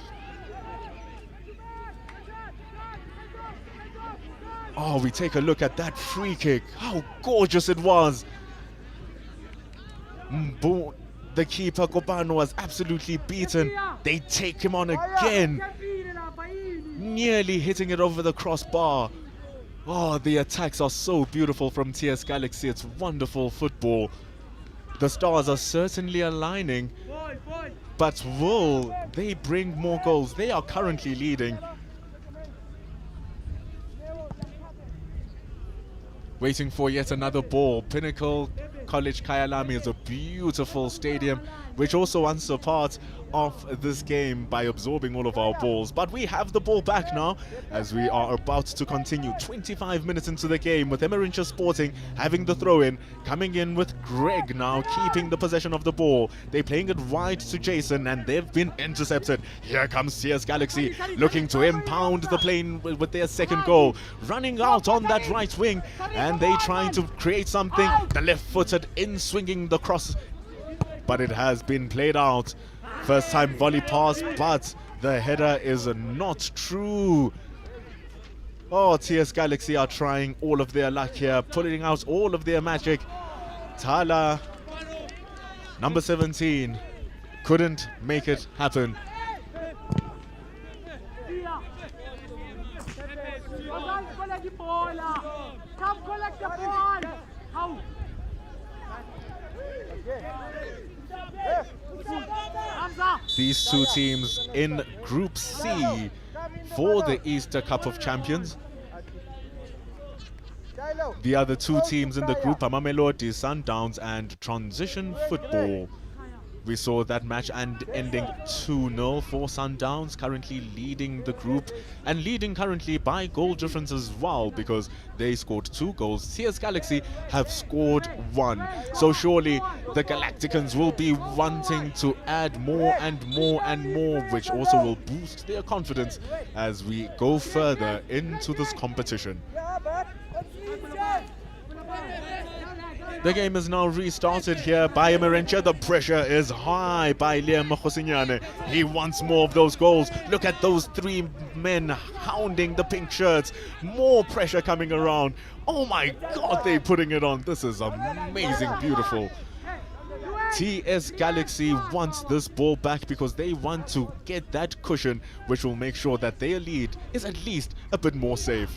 Oh, we take a look at that free kick. How gorgeous it was. The keeper, Kopano, was absolutely beaten. They take him on again. Nearly hitting it over the crossbar. Oh, the attacks are so beautiful from TS Galaxy. It's wonderful football. The Stars are certainly aligning. But will they bring more goals? They are currently leading. Waiting for yet another ball. Pinnacle College Kyalami is a beautiful stadium, which also wants a part of this game by absorbing all of our balls. But we have the ball back now as we are about to continue. 25 minutes into the game with Emerentia Sporting having the throw-in, coming in with Greg now keeping the possession of the ball. They're playing it wide to Jason and they've been intercepted. Here comes CS Galaxy looking to impound the plane with their second goal. Running out on that right wing and they trying to create something. The left-footed in swinging the cross, but it has been played out. First time volley pass, but the header is not true. Oh, TS Galaxy are trying all of their luck here, pulling out all of their magic. Tala, number 17, couldn't make it happen. Come collect the ball. These two teams in Group C for the Easter Cup of Champions. The other two teams in the group are Mamelodi, Sundowns and Transition Football. We saw that match and ending 2-0 for Sundowns, currently leading the group and leading currently by goal difference as well because they scored 2 goals. TS Galaxy have scored 1. So surely the Galacticans will be wanting to add more and more and more, which also will boost their confidence as we go further into this competition. The game is now restarted here by Emerentia. The pressure is high by Liam Khosinyane. He wants more of those goals. Look at those 3 men hounding the pink shirts. More pressure coming around. Oh my God, they're putting it on. This is amazing, beautiful. TS Galaxy wants this ball back because they want to get that cushion, which will make sure that their lead is at least a bit more safe.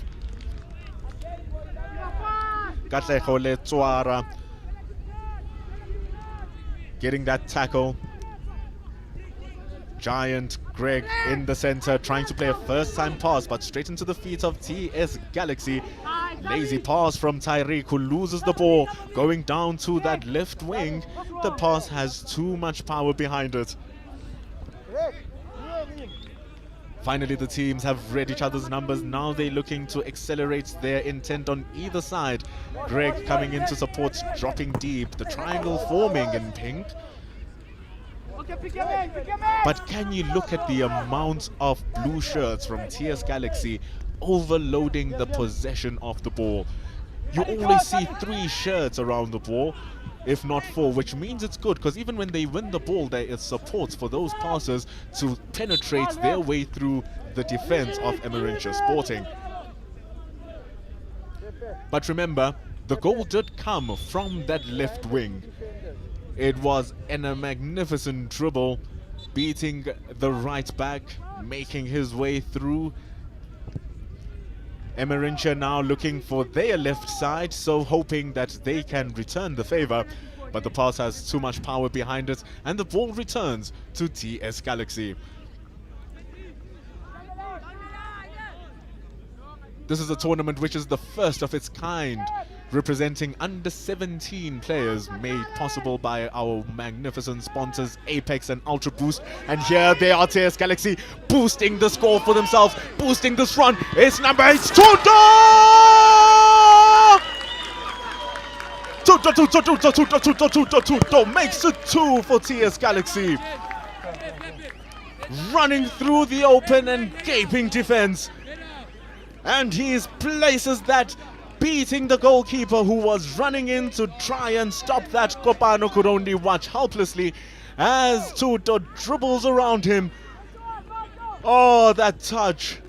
Getting that tackle. Giant Greg in the center trying to play a first time pass, but straight into the feet of TS Galaxy. Lazy pass from Tyreek, who loses the ball going down to that left wing. The pass has too much power behind it. Finally, the teams have read each other's numbers. Now they're looking to accelerate their intent on either side. Greg coming in to support, dropping deep. The triangle forming in pink. But can you look at the amount of blue shirts from TS Galaxy overloading the possession of the ball? You always see 3 shirts around the ball, if not 4, which means it's good because even when they win the ball, there is support for those passers to penetrate their way through the defense of Emerentia Sporting. But remember, the goal did come from that left wing. It was in a magnificent dribble, beating the right back, making his way through. Emerentia now looking for their left side, so hoping that they can return the favor. But the pass has too much power behind it, and the ball returns to TS Galaxy. This is a tournament which is the first of its kind, representing under 17 players, made possible by our magnificent sponsors Apex and Ultra Boost. And here they are, TS Galaxy boosting the score for themselves, boosting this run. It's number 8, Tuto! Tuto makes it 2 for TS Galaxy. Running through the open and gaping defense. And he places that beating the goalkeeper who was running in to try and stop that. Kopano could only watch helplessly as Tuto dribbles around him. Oh, that touch.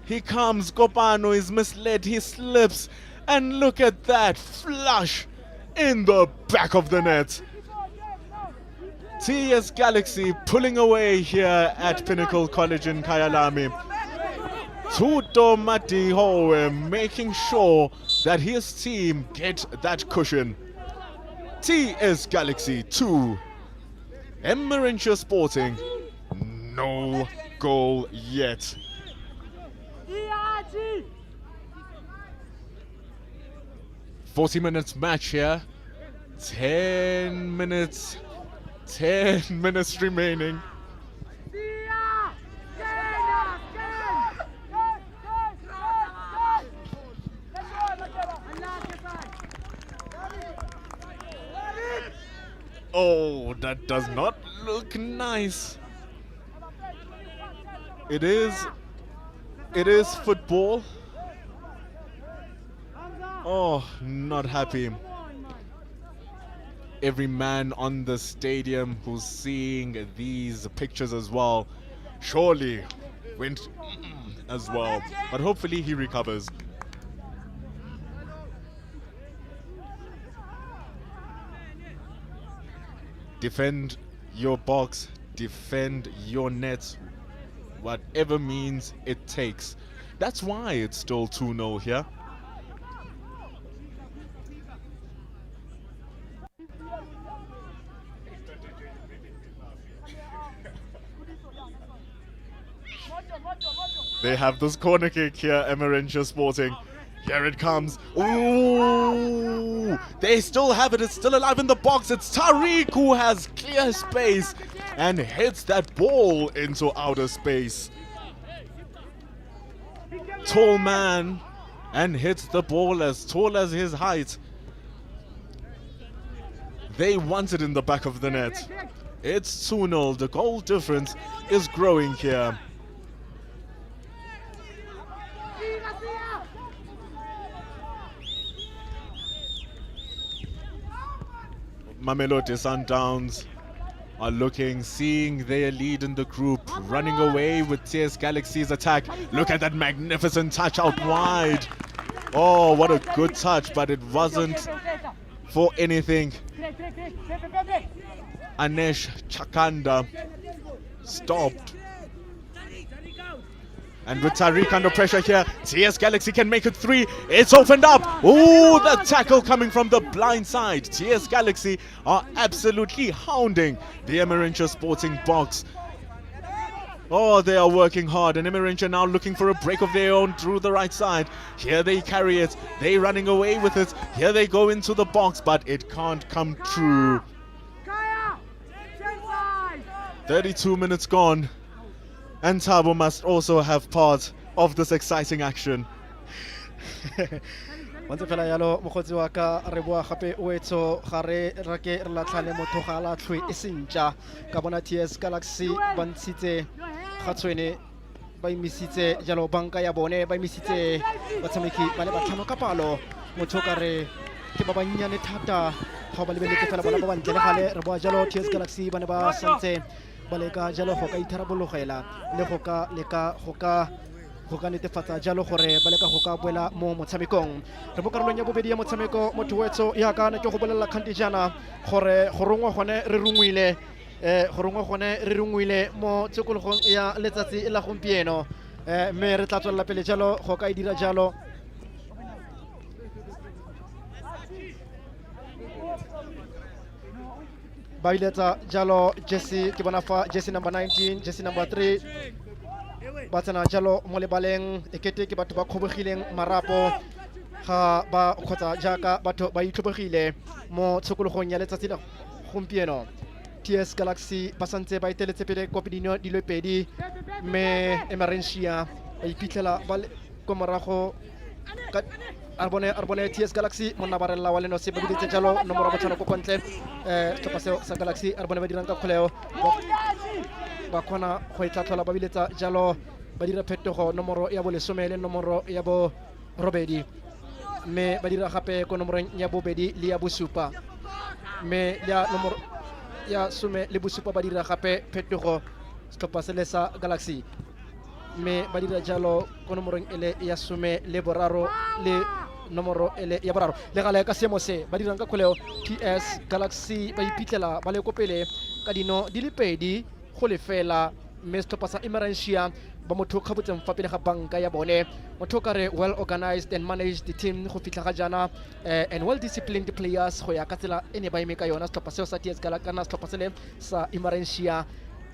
He comes, Kopano is misled, he slips, and look at that flush in the back of the net. TS Galaxy pulling away here at Pinnacle College in Kyalami. Tuto Matihoe making sure that his team get that cushion. TS Galaxy 2, Emerentia Sporting, no goal yet. 40 minutes match here. 10 minutes remaining. Oh, that does not look nice. It is football. Oh, not happy. Every man on the stadium who's seeing these pictures as well surely went as well. But hopefully he recovers. Defend your box, defend your net, whatever means it takes. That's why it's still 2-0 here. They have this corner kick here, Emerentia Sporting. Here it comes. Ooh! They still have it. It's still alive in the box. It's Tariq who has clear space and hits that ball into outer space. Tall man and hits the ball as tall as his height. They want it in the back of the net. It's 2-0. The goal difference is growing here. Mamelodi Sundowns are seeing their lead in the group, running away with TS Galaxy's attack. Look at that magnificent touch out wide. Oh, what a good touch, but it wasn't for anything. Anesh Chakanda stopped. And with Tariq under pressure here, TS Galaxy can make it 3. It's opened up. Ooh, the tackle coming from the blind side. TS Galaxy are absolutely hounding the Emerentia Sporting box. Oh, they are working hard, and Emerentia now looking for a break of their own through the right side. Here they carry it. They running away with it. Here they go into the box, but it can't come true. 32 minutes gone. And Thabo must also have part of this exciting action. Once fela yalo mokgotsi wa ka re boa gape o etso ga re rake re latlhane motho ga la tlhwe e sentja ka bona TS Galaxy ba ntshitse ga tshwene ba imisitse jalo banka ya bone ba imisitse batshameki ba le batlhano ka palo motho ka re ke ba bannyane thata ga ba lebeletse fela bona ba ba ntle le gale re boa jalo TS Galaxy ba ne ba santse baleka jalo go ka itharabologela le go ka leka go ka netefatsa jalo gore baleka go ka boela mo motshamekong re bo karolong ya bobedi ya motshameko motho wetso ya kana ke go bolela khanti jana gore go rongwa gone re rungwile mo tsekologong ya letsatsi la gompieno mme re tla tswela pele jalo go ka dira jalo Baileta jalo Jesse ke bona fa Jesse number 19 Jesse number 3 batsana jalo mo lebaleng ekete ke batho ba khobogileng marapo ga ba khotsa jaka batho ba itlhobogile mo tshokologong ya letsatsi la gompieno. TS Galaxy ba santse ba iteletse pele kopedino di le pedi me Emerentia ba iphitlhela ba ko morago Arbone TS Galaxy monna barella wa leno se ba biditse jalo nomoro ba tsana go kontle tlhopha sa Galaxy Arbone ba dirang ka kgoleo ba khona go itlathola ba biletsa jalo ba dira phetogo nomoro ya bo 10 le nomoro ya bo robedi mme ba dira gape ko nomorong ya bobedi le ya bosupa mme ya nomoro ya some le bosupa ba dira gape phetogo setlhopha se le sa Galaxy mme ba dira jalo ko nomorong ele ya some le boraro le nomoro ele ya boraro le gale ka seemo se ba dirang ka kgoleo TS Galaxy ba iphitlhela ba le ko pele ka dino di le pedi go lefela mme setlhopha sa Emerentia ba motho ka botseng fa pele ga banka ya bone motho ka re well organized and managed the team go fitlha ga jana and well disciplined players go ya ka tsela e ne ba eme ka yona setlhopha seo sa TS Galaxy kana setlhopha se le sa Emerentia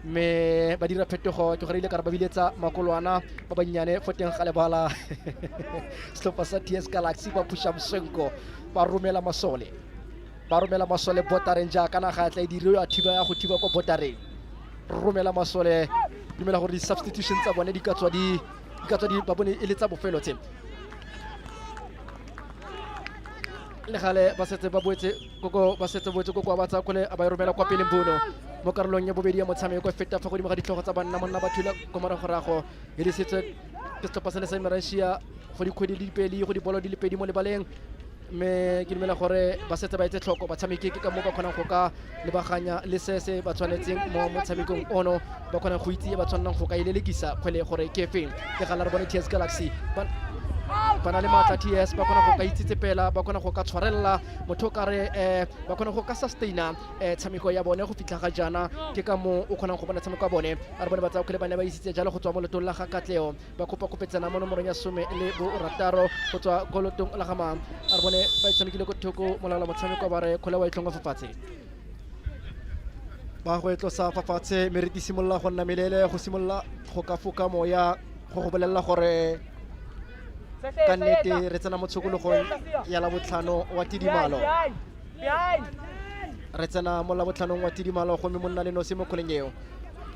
me ba dira phetogo ke gore ile ka re ba biletsa makolwana ba bannyane fo teng ga lebala setlhopha sa TS Galaxy ba pusha Msenko ba romela masole botareng jaaka na ga tla dire a thiba ya go thiba kwa botareng romela masole dumela gore di substitutions tsa bone di ka tswa di ba bone e le tsa bofelo tse le gale ba setse ba boetse koko ba tsa kole a ba romela kwa pele Mbono mo karolong ya bobedi ya motshameko feta fa godimo ga ditlhogo tsa banna monna ba thula ko moragorago e le setse ke setlhopha se le sa Emerentia go dikgwedi di pedi go dibolo di le pedi mo lebaleng mme ke dumela gore ba setse ba etse tlhoko batshameki ke ka mo ba kgonang go ka lebaganya le se ba tshwanetseng mo motshamekong ono ba kgonang go itse ba tshwanang go ka ilelekisa kgwele gore ke feng ke gala re bone TS Galaxy ba na le maatla TS ba kgona go ka itsetsepela ba kgona go ka tshwarella motho ka re ba kgona go ka sustaina tshameko ya bone go fitlha ga jana ke ka mo o kgonang go bona tshameko ya bone a re bone ba tsa kgwele ba ne ba isitse jalo go tswa mo letong la ga Katleo ba kopetsana mo nomorong ya 10 le bo rataro go tswa go letong la ga mang a re bone ba tshamekile go thoko molala motshameko ba re kgole wa itlhonga fafatshe ba go etlosa fafatshe meriti simolla go nna melele go simolla go ka foka moya go go bolelela gore ka nnete re tsena mo tshokologong ya labotlhano wa tidimalo re tsena mo labotlhanong wa tidimalo gomme monna le nosi mo kgoleng eo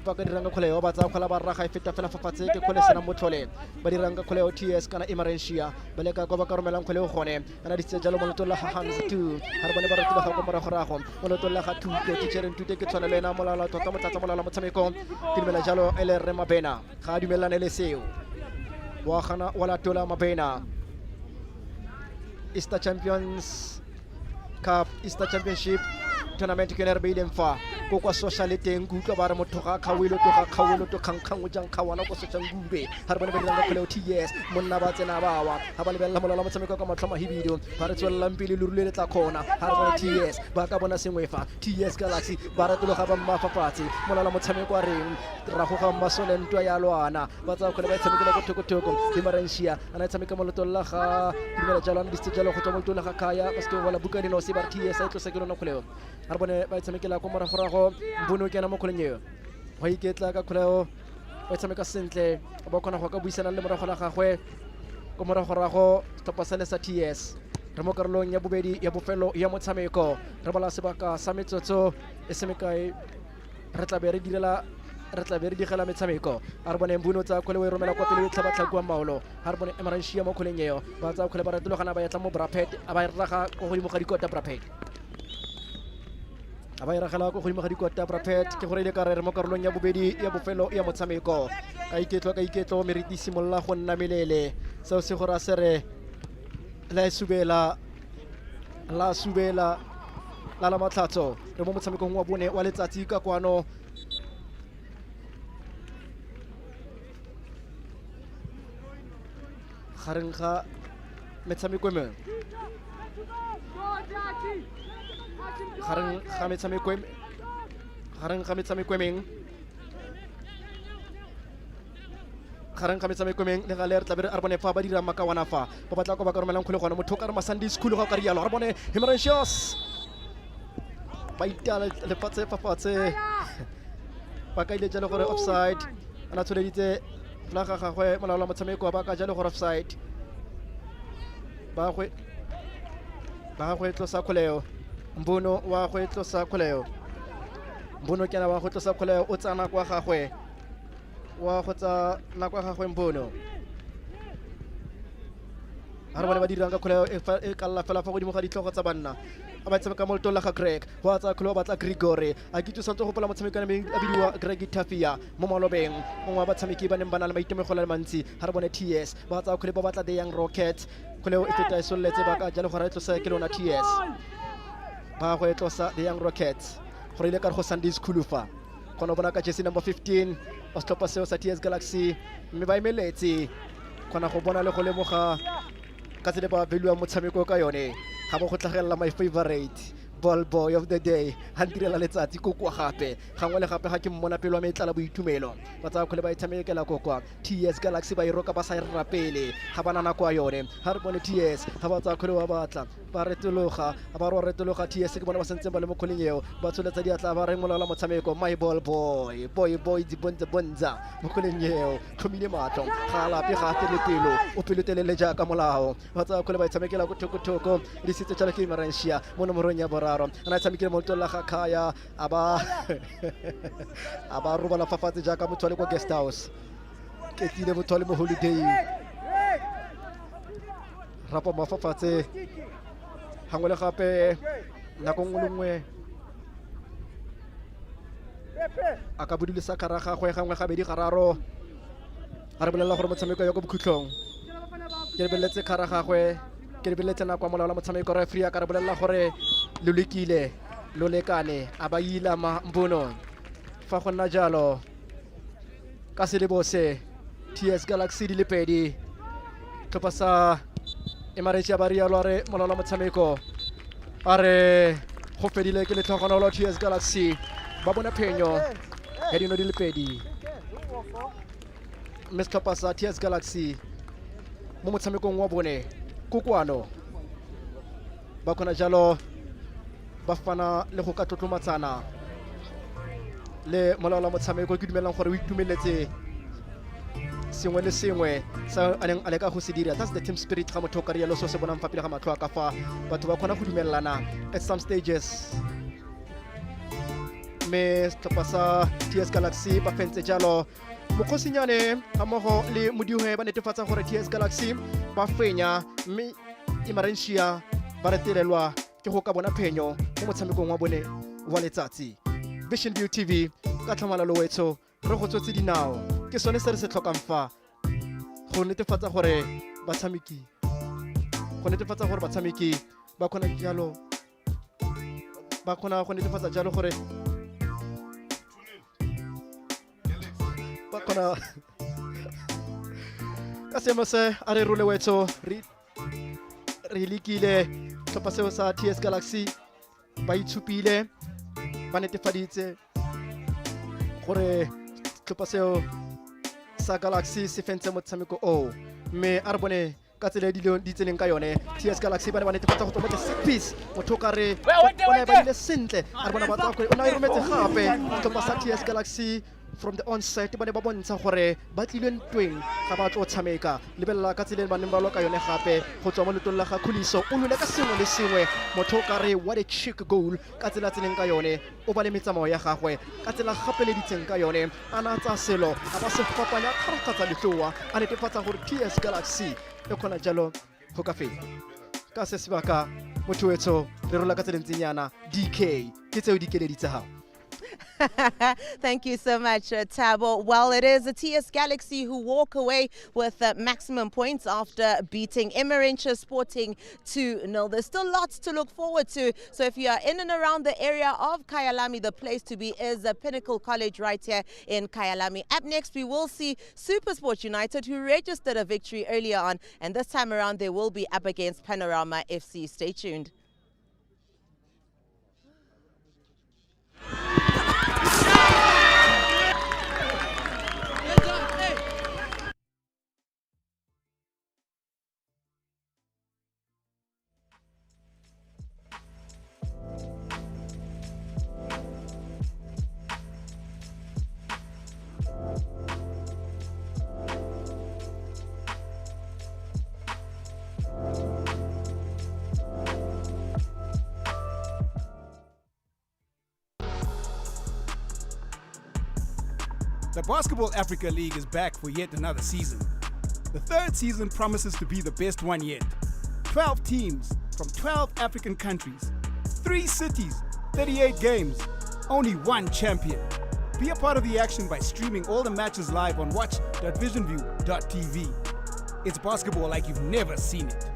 ba ka dirang ka kgoleo ba tsaya kgola ba raga e feta fela fafatshe ke kgole sena motlhole ba dirang ka kgoleo TS kana Emerentia ba leka kwa ba ka romelang kgoleo gone ana di tse jalo mo letong la ga Hams 2 ha re bone ba retile ga go moragorago mo letong la ga Thuto teachereng Tute ke tshwana le ena molala tota motlatsa molala motshamekong ke dumela jalo ele re Mabena ga dumelane le seo wa gana wala tola Mabena Easter Champions Cup Easter Championship tournament ke ne re beileng fa ko kwa social teng go utlwa ba re motho ga khawelo to khankgang o jang khawana go setsang gube ha re bone ba dirang ka kgoleo TS monna ba tsena bawa ha ba lebella molala motshameko ka matlhoma hibidio ba re tswelelang pele le rulele tla khona ha re bone TS ba ka bona sengwe fa TS Galaxy ba ratolo ga ba mmafafatse molala motshameko a reng ra go ga masole ntwa ya lwana ba tsa kgole ba tshamekela go thoko Emerentia ana tshameka mo letong la ga dimela jalwana di stejalo go tswa mo letong la ga Kaya ba se wala bukane no se ba TS a tlosa ke lona kgoleo ha re bone ba tshamekela go moragorago Mbono ke na mo kgoleng eo go iketla ka kgoleo ba tshameka sentle ba kgona go ka buisana le morago la gagwe go moragorago setlhopha sa le sa TS re mo karolong ya bobedi ya bofelo ya motshameko re bala sebaka sa metsotso e semekae re tla be re digela metshameko a re bone Mbono tsa kgole o e romela kwa pele o tlhabatlhakua maolo ha re bone Emerentia mo kgoleng eo ba tsa kgole ba ratologana ba etla mo brapet a ba raga go godimo ga dikota brapet a ba iragela go godimo ga dikota brapet ke gore ile ka re mo karolong ya bobedi ya bofelo ya motshameko ka iketlo meriti simolla go nna melele seo se gore a se re la subela la matlhatso re mo motshamekong wa bone wa letsatsi ka kwano gareng ga metshameko mengwe gareng ga metshameko meng le gale re tla be re bone fa ba dira makawana fa ba batla go ba ka romelang kgole gona motho ka re Sunday school ga ka rialo re bone Emerentia ba itala lefatshe fafatshe ba ka ile jalo gore offside ana tsholeditse flaga gagwe molaola motshameko ba ka jalo gore offside ba go tlosa kgoleo Mbono wa go tlosa kgoleo Mbono ke na wa go tlosa kgoleo o tsana kwa gagwe wa go tsa na kwa gagwe Mbono ha re bone ba dirang ka kgoleo e kalla fela fa godimo ga ditlhogo tsa banna a ba tshameka mo letong la ga Greg wa tsa kgoleo ba tla Grigore a ke tsosa go pola motshameko a bidiwa Greg Tafia mo malobeng mongwe wa batshameki ba neng ba na le maitemogelo le mantsi ha re bone TS ba tsa kgoleo ba batla The Young Rockets khole e feta e soletse ba ka jalo gore e tlosa ke lona TS ba go e tlosa the Young Rockets gore ile ka go Sandis Khulufa khona bona ka jersey number 15 o stoppa seo sa TS Galaxy mme ba imeletse khona go bona le go lemoga ka tsele ba value motshameko ka yone ga mo go tlhagelela my favorite ball boy of the day hantirela letsatsi kokwa gape gangwe le gape ga ke mmona pelo me tlala boitumelo ba tsa khole ba itshamekela kokwa TS Galaxy ba iroka ba sa irra pele ga bana nako ya yone ha re bone TS ga ba tsa khole ba batla ba retologa ba ro retologa TS ke bona ba sentse ba le mo kholeng eo ba tsholetsa diatla ba re molola motshameko my ball boy di bonza mo kholeng eo thomile matlo ga la pe ga le pelo o pelotelele ja ka molao ba tsa khole ba itshamekela go thoko di sitse tšala ke Emerentia mo nomorong ya boraro ana tshamekile mo tola ga khaya aba robala fafatse ja ka mothole kwa guest house ke tile mothole mo holiday rapa mafafatse hangwe le gape nako ngwe a ka bodile sa kara gagwe gangwe ga bedi gararo a re bolela gore motshameko yo go bokhutlong ke lebeletse kara gagwe ke lebeletse nako molao la motshameko referee a ka re bolela gore lo lekile lo lekane a ba ila mbono fa go nna jalo ka se le bose TS Galaxy di le pedi tlhopha sa Emerentia ba rialo re molao la motshameko a re go fedile ke letlhogonolo TS Galaxy ba bona phenyo ya dino di le pedi mme setlhopha sa TS Galaxy mo motshamekong wa bone kokwano ba khona jalo ba fana le go ka tlotlomatsana le molao la motshameko ke dumelang gore o itumeletse sengwe le sengwe sa a neng a leka go se dira. That's the team spirit ga motho ka rialo so se bonang fa pele ga matlho a ka fa batho ba khona go dumelelana at some stages. Me setlhopha sa TS Galaxy ba fentse jalo mokgosinyane ga mmogo le modiwe ba netefatsa gore TS Galaxy ba fenya mme Emerentia ba retelelwa ke go ka bona phenyo mo motshamekong wa bone wa letsatsi. Vision View TV ka tlhamalalo wetso re go tsotse dinao ke sone se re se tlhokang fa go netefatsa gore batshameki ba khona jalo ba khona go netefatsa jalo gore ba khona ka seemo se a re role wetso re lekile tlhopha seo sa TS Galaxy ba itshupile ba netefaditse gore tlhopha seo sa Galaxy se fentse motshameko o mme a re bone ka tsela di tseleng ka yone TS Galaxy ba ne ba netefatsa go tswa mo the set piece motho ka re bona ba ile sentle a re bona ba tsa go o na e rometse gape tlhopha sa TS Galaxy from the onset ba ne ba bontsha gore ba tlile ntweng ga ba tlo tshameka lebella ka tseleng ba neng ba loka yone gape go tswa mo letong la ga Khuliso o nole ka sengwe le sengwe motho ka re what a chic goal ka tsela tseleng ka yone o ba le metsamao ya gagwe ka tsela gape le ditseng ka yone a na tsa selo a ba se fapanya kgarakgatsa letloa a netefatsa gore TS Galaxy e khona jalo go ka fela ka se sebaka motho wetso re rola ka tseleng tsenyana DK ke tseo di keleditse ha. Thank you so much, Tabo. Well, it is the TS Galaxy who walk away with maximum points after beating Emerentia Sporting 2-0. There's still lots to look forward to. So if you are in and around the area of Kyalami, the place to be is Pinnacle College right here in Kyalami. Up next, we will see SuperSport United, who registered a victory earlier on. And this time around, they will be up against Panorama FC. Stay tuned. The Basketball Africa League is back for yet another season. The third season promises to be the best one yet. 12 teams from 12 African countries, 3 cities, 38 games, only one champion. Be a part of the action by streaming all the matches live on watch.visionview.tv. It's basketball like you've never seen it.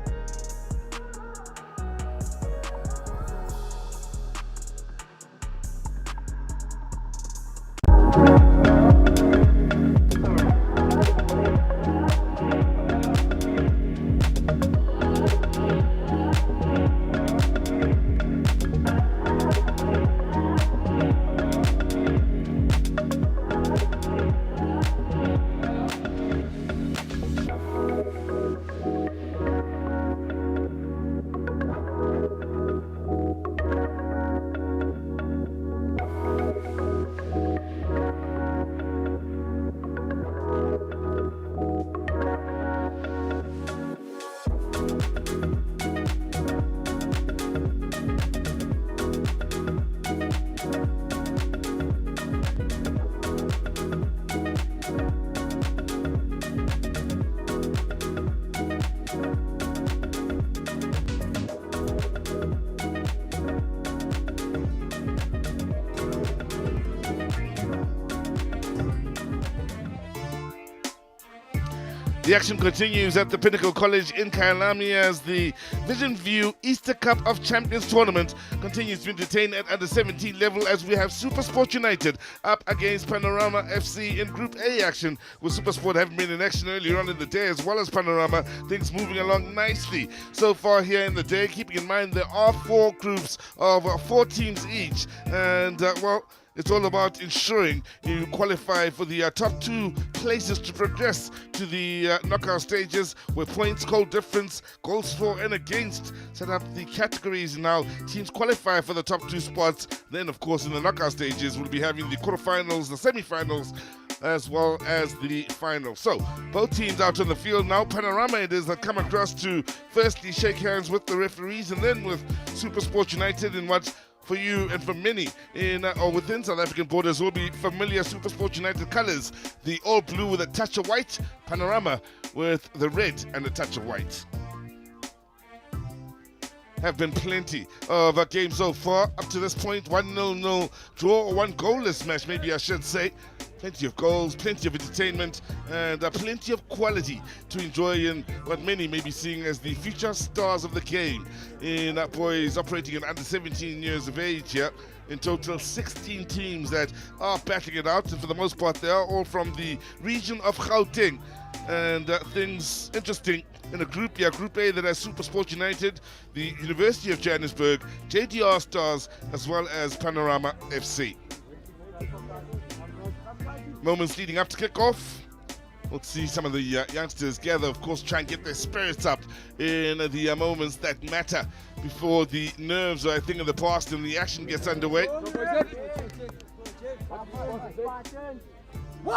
The action continues at the Pinnacle College in Kyalami as the Vision View Easter Cup of Champions tournament continues to entertain at under 17 level as we have SuperSport United up against Panorama FC in Group A action, with SuperSport having been in action earlier on in the day as well as Panorama. Things moving along nicely so far here in the day, keeping in mind there are 4 groups of 4 teams each, and it's all about ensuring you qualify for the top 2 places to progress to the knockout stages, where points, goal difference, goals for and against set up the categories. Now teams qualify for the top 2 spots. Then, of course, in the knockout stages, we'll be having the quarterfinals, the semi-finals, as well as the final. So both teams out on the field now. Panorama it is that come across to firstly shake hands with the referees and then with SuperSport United in what for you and for many in or within South African borders will be familiar SuperSport United colours, the all blue with a touch of white, Panorama with the red and a touch of white. Have been plenty of games so far up to this point. 1-0 draw, or 1 goalless match maybe I should say. Plenty of goals, plenty of entertainment, and plenty of quality to enjoy in what many may be seeing as the future stars of the game in boys operating at under 17 years of age here. In total, 16 teams that are battling it out, and for the most part they are all from the region of Gauteng. And things interesting in a group here, Group A, that has SuperSport United, the University of Johannesburg, JDR Stars, as well as Panorama FC. Moments leading up to kickoff. We'll see some of the youngsters gather, of course, try and get their spirits up in the moments that matter before the nerves are a thing of the past and the action gets underway. There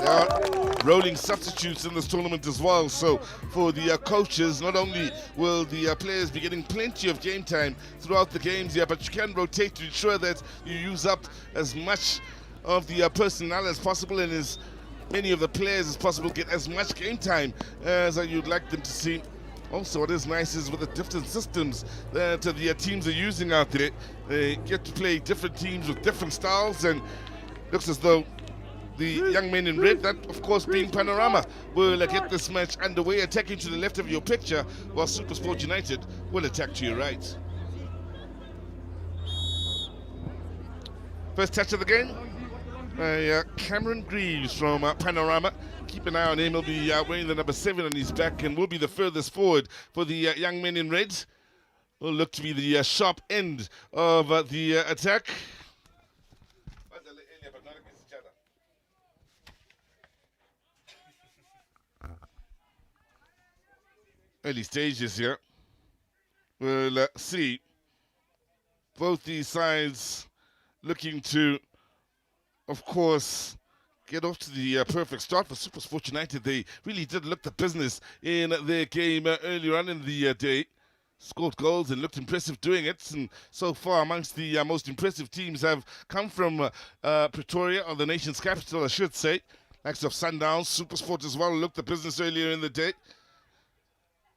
are rolling substitutes in this tournament as well, so for the coaches, not only will the players be getting plenty of game time throughout the games here, but you can rotate to ensure that you use up as much of the personnel as possible and as many of the players as possible get as much game time as you'd like them to see. Also, what is nice is with the different systems that the teams are using out there, they get to play different teams with different styles, and looks as though the young men in red, that of course being Panorama, will get this match underway, attacking to the left of your picture, while SuperSport United will attack to your right. First touch of the game by Cameron Greaves from Panorama. Keep an eye on him. He'll be wearing the number 7 on his back and will be the furthest forward for the young men in red. Will look to be the sharp end of the attack. Early stages here. We'll see both these sides looking to, of course, get off to the perfect start. For SuperSport United, they really did look the business in their game earlier on in the day. Scored goals and looked impressive doing it. And so far, amongst the most impressive teams have come from Pretoria, or the nation's capital, I should say. Likes of Sundowns, SuperSport as well, looked the business earlier in the day.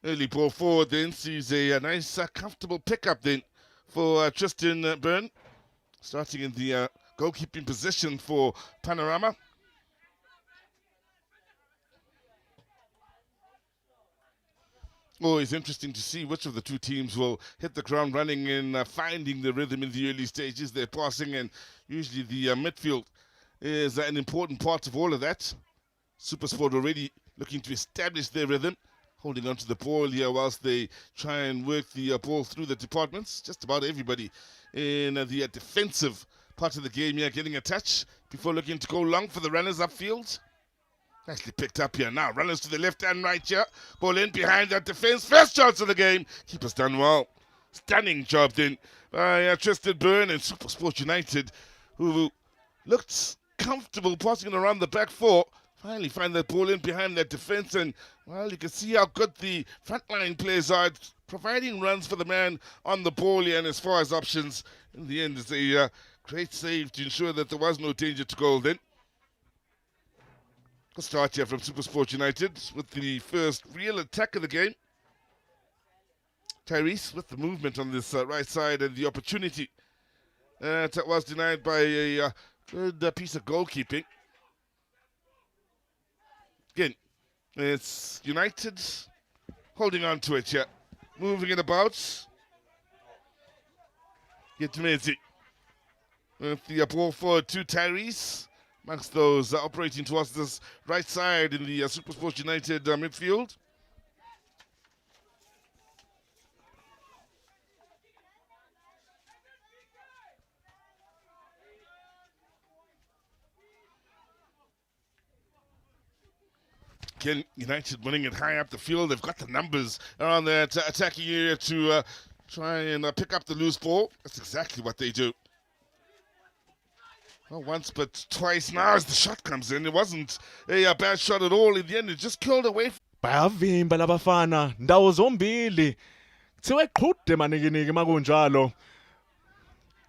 Early ball forward then sees a nice, comfortable pickup then for Tristan Byrne. Starting in the goalkeeping position for Panorama. Always interesting to see which of the two teams will hit the ground running in finding the rhythm in the early stages. They're passing, and usually the midfield is an important part of all of that. SuperSport already looking to establish their rhythm, holding on to the ball here whilst they try and work the ball through the departments. Just about everybody in the defensive part of the game here getting a touch before looking to go long for the runners upfield. Nicely picked up here now. Runners to the left and right here. Ball in behind that defense. First chance of the game. Keeper's done well. Stunning job then by Tristan Byrne and SuperSport United, who looked comfortable passing around the back four. Finally find that ball in behind that defense, and well, you can see how good the frontline players are, providing runs for the man on the ball here. And as far as options, in the end, it's a great save to ensure that there was no danger to goal then. Good start here from SuperSport United with the first real attack of the game. Tyrese with the movement on this right side and the opportunity that was denied by a good piece of goalkeeping. Again, it's United holding on to it here. Moving it about. Get to Mezi. With the ball forward to Tyrese. Amongst those operating towards this right side in the SuperSport United midfield. Again, United winning it high up the field. They've got the numbers around that attacking area to try and pick up the loose ball. That's exactly what they do. Not once, but twice now as the shot comes in. It wasn't a bad shot at all. In the end, it just curled away. Bayavimba labafana ndawo zombili kuthiwe qhude manikiniki makunjalo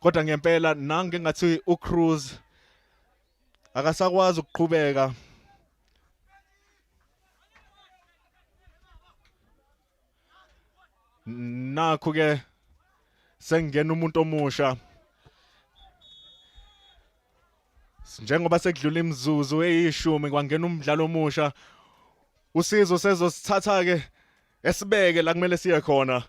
kodwa ngempela nange ngathi uCruz akasakwazi ukuqhubeka. Nakho ke sengena umuntu omusha njengoba sekudlula imizuzu eyishumi kwangena umdlalo omusha usizo sezosithatha ke esibeke la kumele siye khona.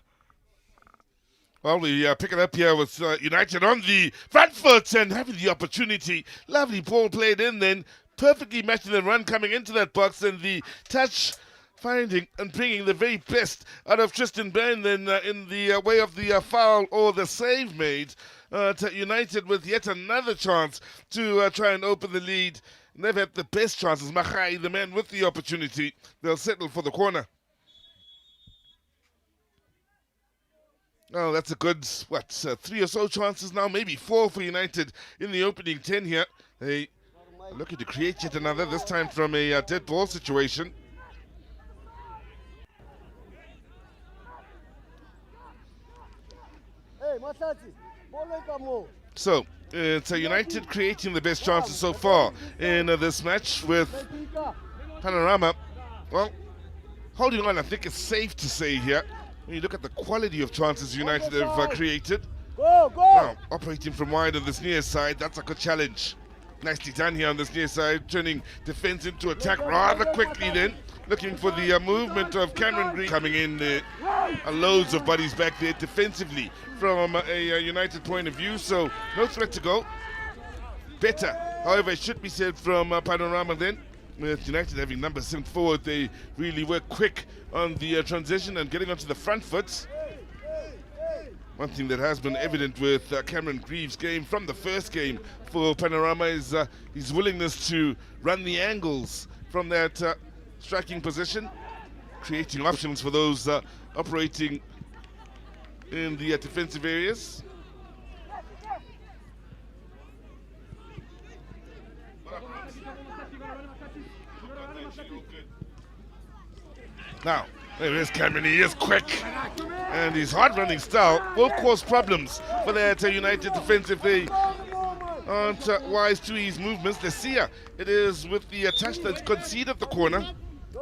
Well, we pick it up here with United on the front foot and having the opportunity. Lovely ball played in then, perfectly matching the run coming into that box and the touch finding and bringing the very best out of Tristan Bain then in the way of the foul or the save made. To United with yet another chance to try and open the lead. They've had the best chances. Mahai, the man with the opportunity, they'll settle for the corner. Oh, that's a good, 3 or so chances now, maybe 4 for United in the opening 10 here. They are looking to create yet another, this time from a dead ball situation. Hey, Masati. So, it's United creating the best chances so far in this match with Panorama. Well, holding on, I think it's safe to say here, when you look at the quality of chances United have created. Now, operating from wide on this near side, that's a good challenge. Nicely done here on this near side, turning defense into attack rather quickly then. Looking for the movement of Cameron Green coming in. Loads of bodies back there defensively from a United point of view, so no threat to go. Better, however, it should be said from Panorama then. With United having number 7 forward, they really were quick on the transition and getting onto the front foot. One thing that has been evident with Cameron Greaves' game from the first game for Panorama is his willingness to run the angles from that striking position, creating options for those operating in the defensive areas. Now, there is Cameron, he is quick, and his hard-running style will cause problems for that United defense if they aren't wise to his movements. Let's see here. It is with the touch that's conceded the corner.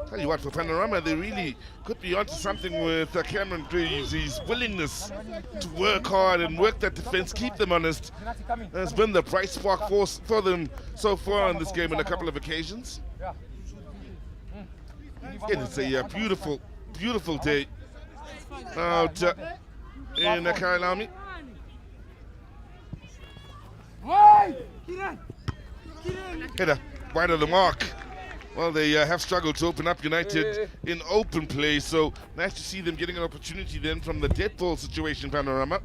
Tell you what, for Panorama, they really could be onto something with Cameron Greaves. His willingness to work hard and work that defense, keep them honest, has been the bright spark force for them so far in this game on a couple of occasions. Again, it's a beautiful, beautiful day out in Kyalami. Header, wide of the mark. Well, they have struggled to open up United in open play, so nice to see them getting an opportunity then from the dead ball situation, Panorama.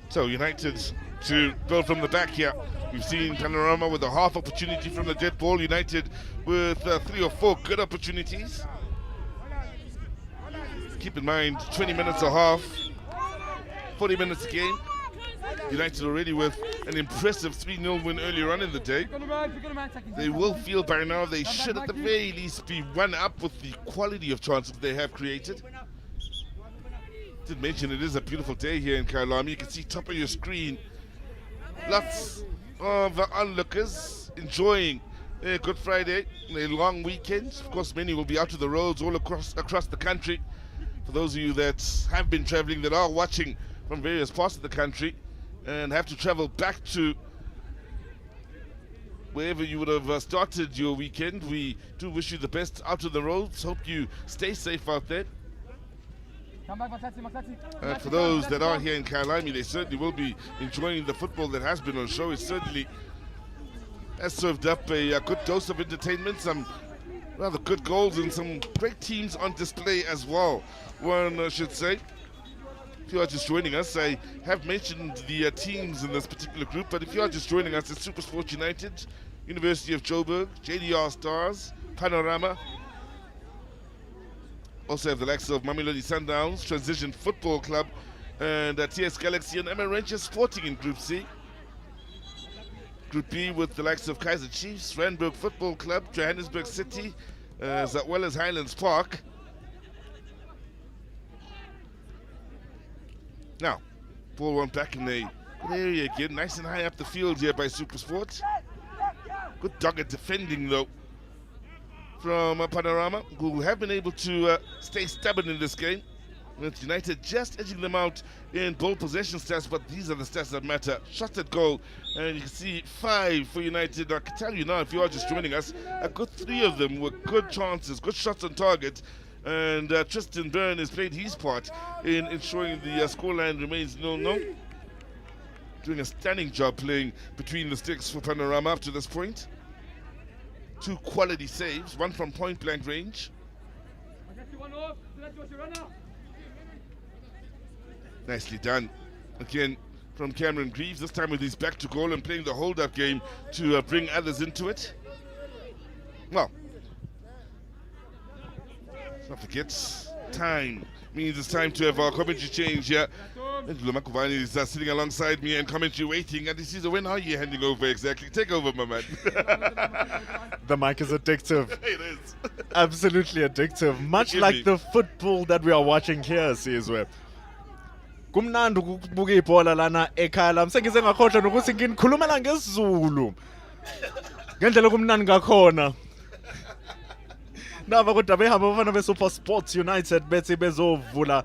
So United to go from the back here. We've seen Panorama with a half opportunity from the dead ball. United with 3 or 4 good opportunities. Keep in mind, 20 minutes a half, 40 minutes a game. United already with an impressive 3-0 win earlier on in the day. They will feel by now they should at the very least be one up with the quality of chances they have created. Did mention it is a beautiful day here in Kyalami. You can see top of your screen lots of onlookers enjoying Good Friday, a long weekend. Of course, many will be out to the roads all across the country. For those of you that have been traveling, that are watching from various parts of the country and have to travel back to wherever you would have started your weekend, we do wish you the best out to the roads. Hope you stay safe out there. And for those that are here in Kyalami, they certainly will be enjoying the football that has been on show. It certainly has served up a good dose of entertainment, some rather good goals and some great teams on display as well, one should say. If you are just joining us, I have mentioned the teams in this particular group, but if you are just joining us, it's SuperSport United, University of Joburg, JDR Stars, Panorama. Also have the likes of Mamelodi Sundowns, Transition Football Club, and TS Galaxy and Emerentia Sporting in Group C. Group B with the likes of Kaizer Chiefs, Randburg Football Club, Johannesburg City, as well as Highlands Park. Now, ball went back in the good area again, nice and high up the field here by SuperSport. Good dogged defending though from Panorama, who have been able to stay stubborn in this game. With United just edging them out in ball possession stats, but these are the stats that matter. Shots at goal, and you can see 5 for United. I can tell you now, if you are just joining us, a good 3 of them were good chances, good shots on target. And Tristan Byrne has played his part in ensuring the scoreline remains 0-0. Doing a stunning job playing between the sticks for Panorama up to this point. 2 quality saves, 1 from point-blank range. Nicely done. Again, from Cameron Greaves, this time with his back to goal and playing the hold-up game to bring others into it. Well, let's not forget, time means it's time to have our commentary change here. Lumakuvani is sitting alongside me and commentary waiting, and he says, when are you handing over exactly? Take over, my man. The mic is addictive. It is. Absolutely addictive. Much like the football that we are watching here, Sizwe. Kumnandi ukubuka ibhola lana eKhyalami. Sengize ngakhohlwa nokuthi ngikhulumela ngesiZulu. Ngendlela kumnandi ngakhona. Naba kodwa behamba abafana beSuperSport United bethi bezovula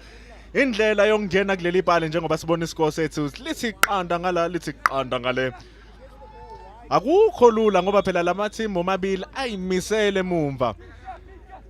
indlela yokungena kuleli bhale njengoba sibona isikole sethu lithi qanda ngala lithi qanda ngale. Akukho lula ngoba phela lama team omabili ayimisele emumva.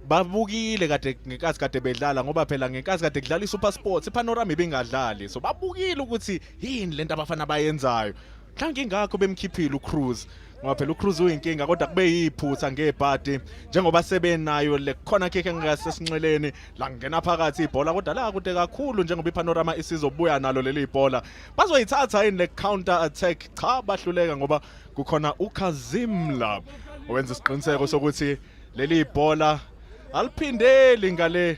Babukile kade ngekazi kade bedlala ngoba phela ngekazi kade kudlala iSuperSport iPanorama ibingadlali. So babukile ukuthi yini lento abafana bayenzayo. Mhlawumbe ingakho bemkhiphile uCruise. Ngoba phela uCruise uyinkinga kodwa kube yiphutha ngebhadi njengoba sebenayo le khona kick engasesinxeleni la ngena phakathi ibhola kodwa la kude kakhulu njengoba iPanorama isizobuya nalo leli ibhola bazoyithatha in le counter attack cha bahluleka ngoba kukhona uKazimla owenza isiqiniseko sokuthi leli ibhola aliphindeli ngale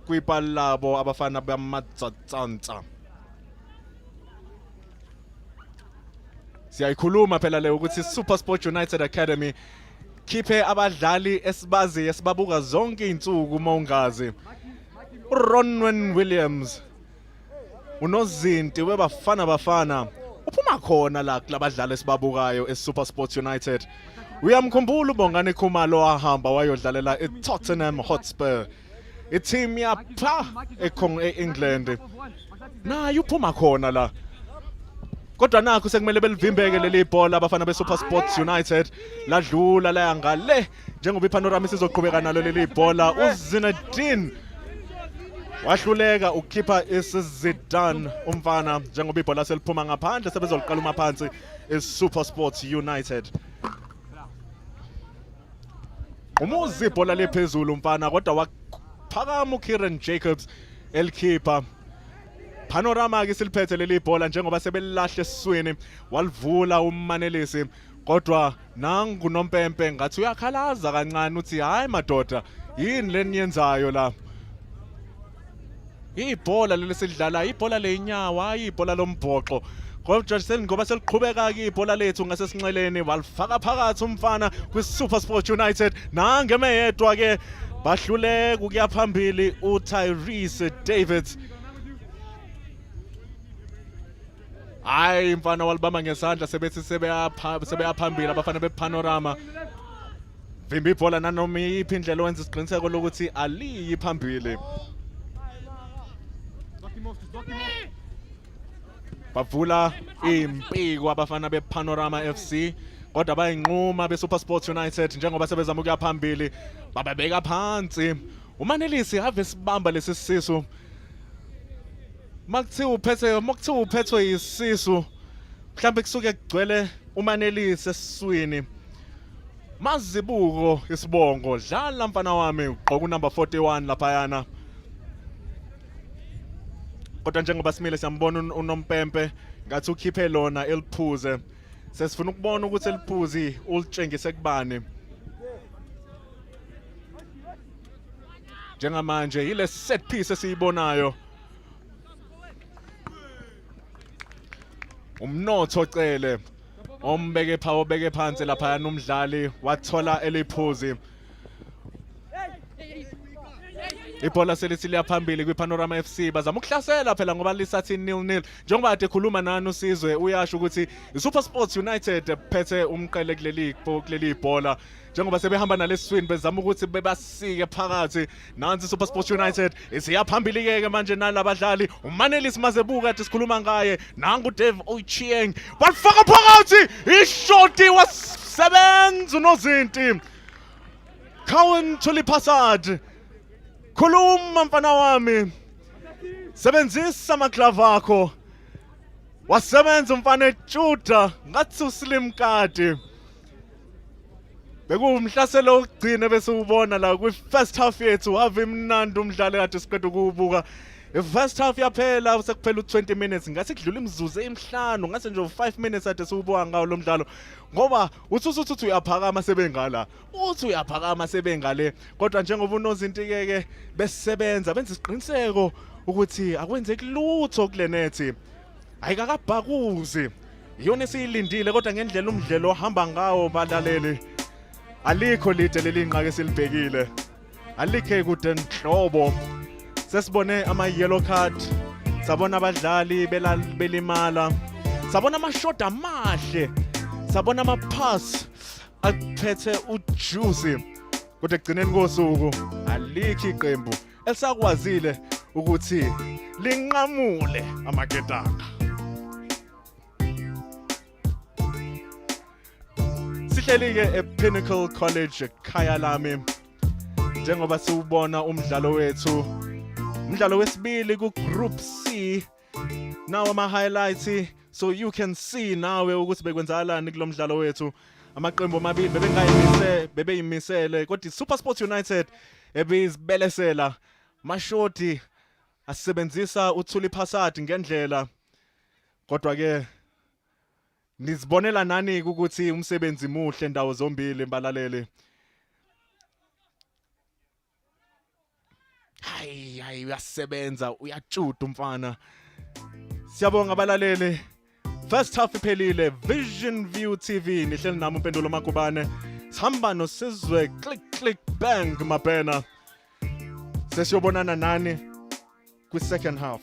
kwibhala labo abafana bamatsatsansa. Siyayikhuluma phela le ukuthi SuperSport United Academy khiphe abadlali esibazi esibabuka zonke izinsuku mongazi. uRonwen Williams unozinti webafana uphuma khona la kulabadlali esibabukayo eSuperSport United. Uyamkhumbula uBongani Khumalo wahamba wayodlalela eTottenham Hotspur. Iteam yapha eEngland. Nayo uphuma khona la. Kodwa nakho sekumele belivimbeke leli ibhola abafana beSuperSport United ladlula la ngale njengoba iPanorama isizoqhubeka nalo leli ibhola uZinedine wahluleka ukukhipha isiZidane umfana njengoba ibhola seliphuma ngaphandle sebezoliqala uma phansi eSuperSport United. Umuzi ibhola lephezulu umfana kodwa waphakama uKieran Jacobs elikhipha. Panorama ke siliphethe leli ibhola njengoba sebelilahle esiswini walivula ummanelisi kodwa nangu nompempe ngathi uyakhalaza kancane uthi hayi madoda yini leniyenzayo la. Ibhola leli sidlala ibhola lenyawo hayi ibhola lombhoxo. Kodwa ngoba seliqhubeka ke ibhola lethu ngasesinxeleni walifaka phakathi umfana kwiSuperSport United nangeme yedwa ke bahluleka ukuya phambili uTyrese Davids. Hayi mfana walibamba ngesandla sebethi sebeyaphambili abafana bePanorama vimba ibhola nanoma iyiphi indlela wenza isiqiniseko lokuthi aliyi phambili. Bavula impiko abafana bePanorama FC kodwa bayinquma beSuperSport United njengoba sebezama ukuya phambili bababeka phansi. Umanelisi ave sibamba lesi sisu. Makuthiwa uphethwe yisisu mhlambe kusuke kugcwele umanelisi esiswini. Mazibuko isibongo dlala mfana wami ugqoka unumber 41 laphayana. Kodwa njengoba simile siyambona uNompempe ngathi ukhiphe lona eliphuze. Sesifuna ukubona ukuthi eliphuzi ulitshengise kubani. Njengamanje ile set piece esiyibonayo. Umnotho cele ombeke beke phansi lapha nomdlali wathola eliphuzi. Ibhola selithi liyaphambili kwiPanorama FC bazama ukuhlasela phela ngoba lisathi 0-0 njengoba ade khuluma nani uSizwe uyasho ukuthi iSuperSport United phethe umqele kuleli ibhola njengoba sebehamba nalesiswini bezama ukuthi bebasike phakathi nansi iSuperSport United isiyaphambili ke manje nalabadlali uManelisi Mazebuka ade sikhuluma ngaye nangu Dave Ochieng bafaka phakathi ishoti wasebenza unozinti Cowan Tulipasad. Khuluma mfana wami. Sebenzisa amaglove akho. Wasebenza umfana ejuda ngathi uSlim Kati. Bekumhlaselo ugcine bese ubona la kwi-first half yethu ave imnandi umdlalo kade siqeda ukubuka. I-first half yaphela sekuphela u20 minutes ngathi kudlula imizuzu emihlanu ngase nje 5 minutes ade sibuka ngawo lo mdlalo ngoba uthi uyaphakama sebengala uthi uyaphakama sebengale kodwa njengoba unozinti ke besebenza benza isiqiniseko ukuthi akwenzeki lutho kulenethi ayikakabhakuzi iyona esiyilindile kodwa ngendlela umdlelo ohamba ngawo balaleli alikho lide lelinqa ke silibhekile alikhe kude nhlobo. Sesibone ama-yellow card, sabona abadlali belimala, sabona ama-shot amahle, sabona ama-pass aphethe ujuicy. Kodwa ekugcineni kosuku alikho iqembu elisakwazile ukuthi linqamule amaketanga. Sihleli-ke ePinnacle College Kyalami njengoba siwubona umdlalo wethu. Umdlalo wesibili ku Group C. Now ama-highlights so you can see nawe ukuthi bekwenzakalani kulo mdlalo wethu. Amaqembu amabili bebeyimisele kodwa iSuperSport United ebizibelesela mashoti asebenzisa uTulipasad ngendlela. Kodwa ke nizibonela nani ukuthi umsebenzi muhle ndawo zombili balaleli. Hayi uyasebenza uyajuda umfana. Siyabonga abalaleli. First half iphelile. Vision View TV nihleli nami uMpendulo Makubane. Sihamba noSizwe click bang mapena. Sesiyobonana nani kwi second half.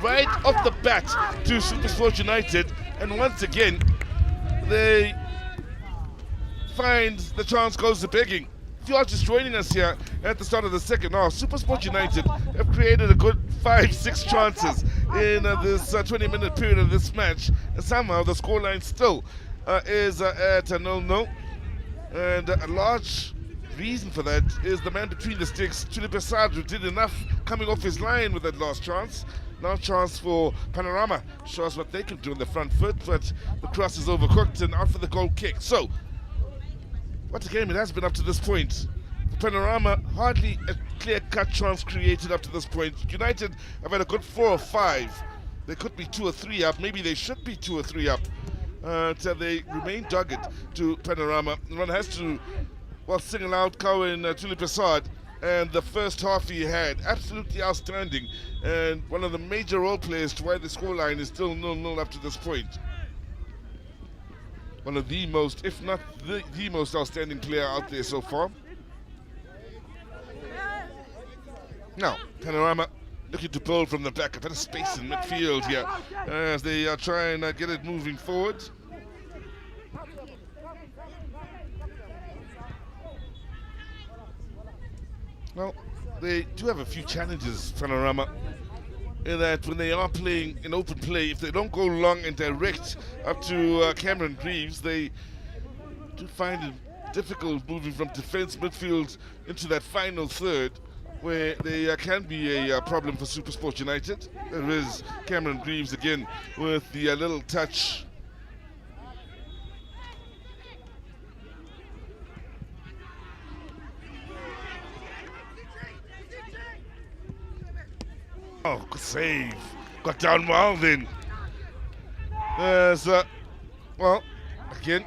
Right off the bat to SuperSport United, and once again they find the chance goes to begging. If you are just joining us here at the start of the second half, SuperSport United have created a good 5-6 chances in this 20-minute period of this match, and somehow the scoreline still is at a 0-0, and a large reason for that is the man between the sticks, Tulipe Sadru, did enough coming off his line with that last chance. Now chance for Panorama, show us what they can do on the front foot, but the cross is overcooked and out for the goal kick. So, what a game it has been up to this point. For Panorama, hardly a clear-cut chance created up to this point. United have had a good 4 or 5. They could be 2 or 3 up, maybe they should be 2 or 3 up. So they remain dogged to Panorama. One has to, well, single out Cohen Tulipe Sadru. And the first half he had, absolutely outstanding. And one of the major role players to why the scoreline is still 0-0 up to this point. One of the most, if not the most outstanding player out there so far. Now, Panorama looking to build from the back, a bit of space in midfield here as they try and get it moving forward. Well, they do have a few challenges, Panorama, in that when they are playing in open play, if they don't go long and direct up to Cameron Greaves, they do find it difficult moving from defense midfield into that final third, where they can be a problem for SuperSport United. There is Cameron Greaves again with the little touch. Oh, good save. Got down well then. Well, again,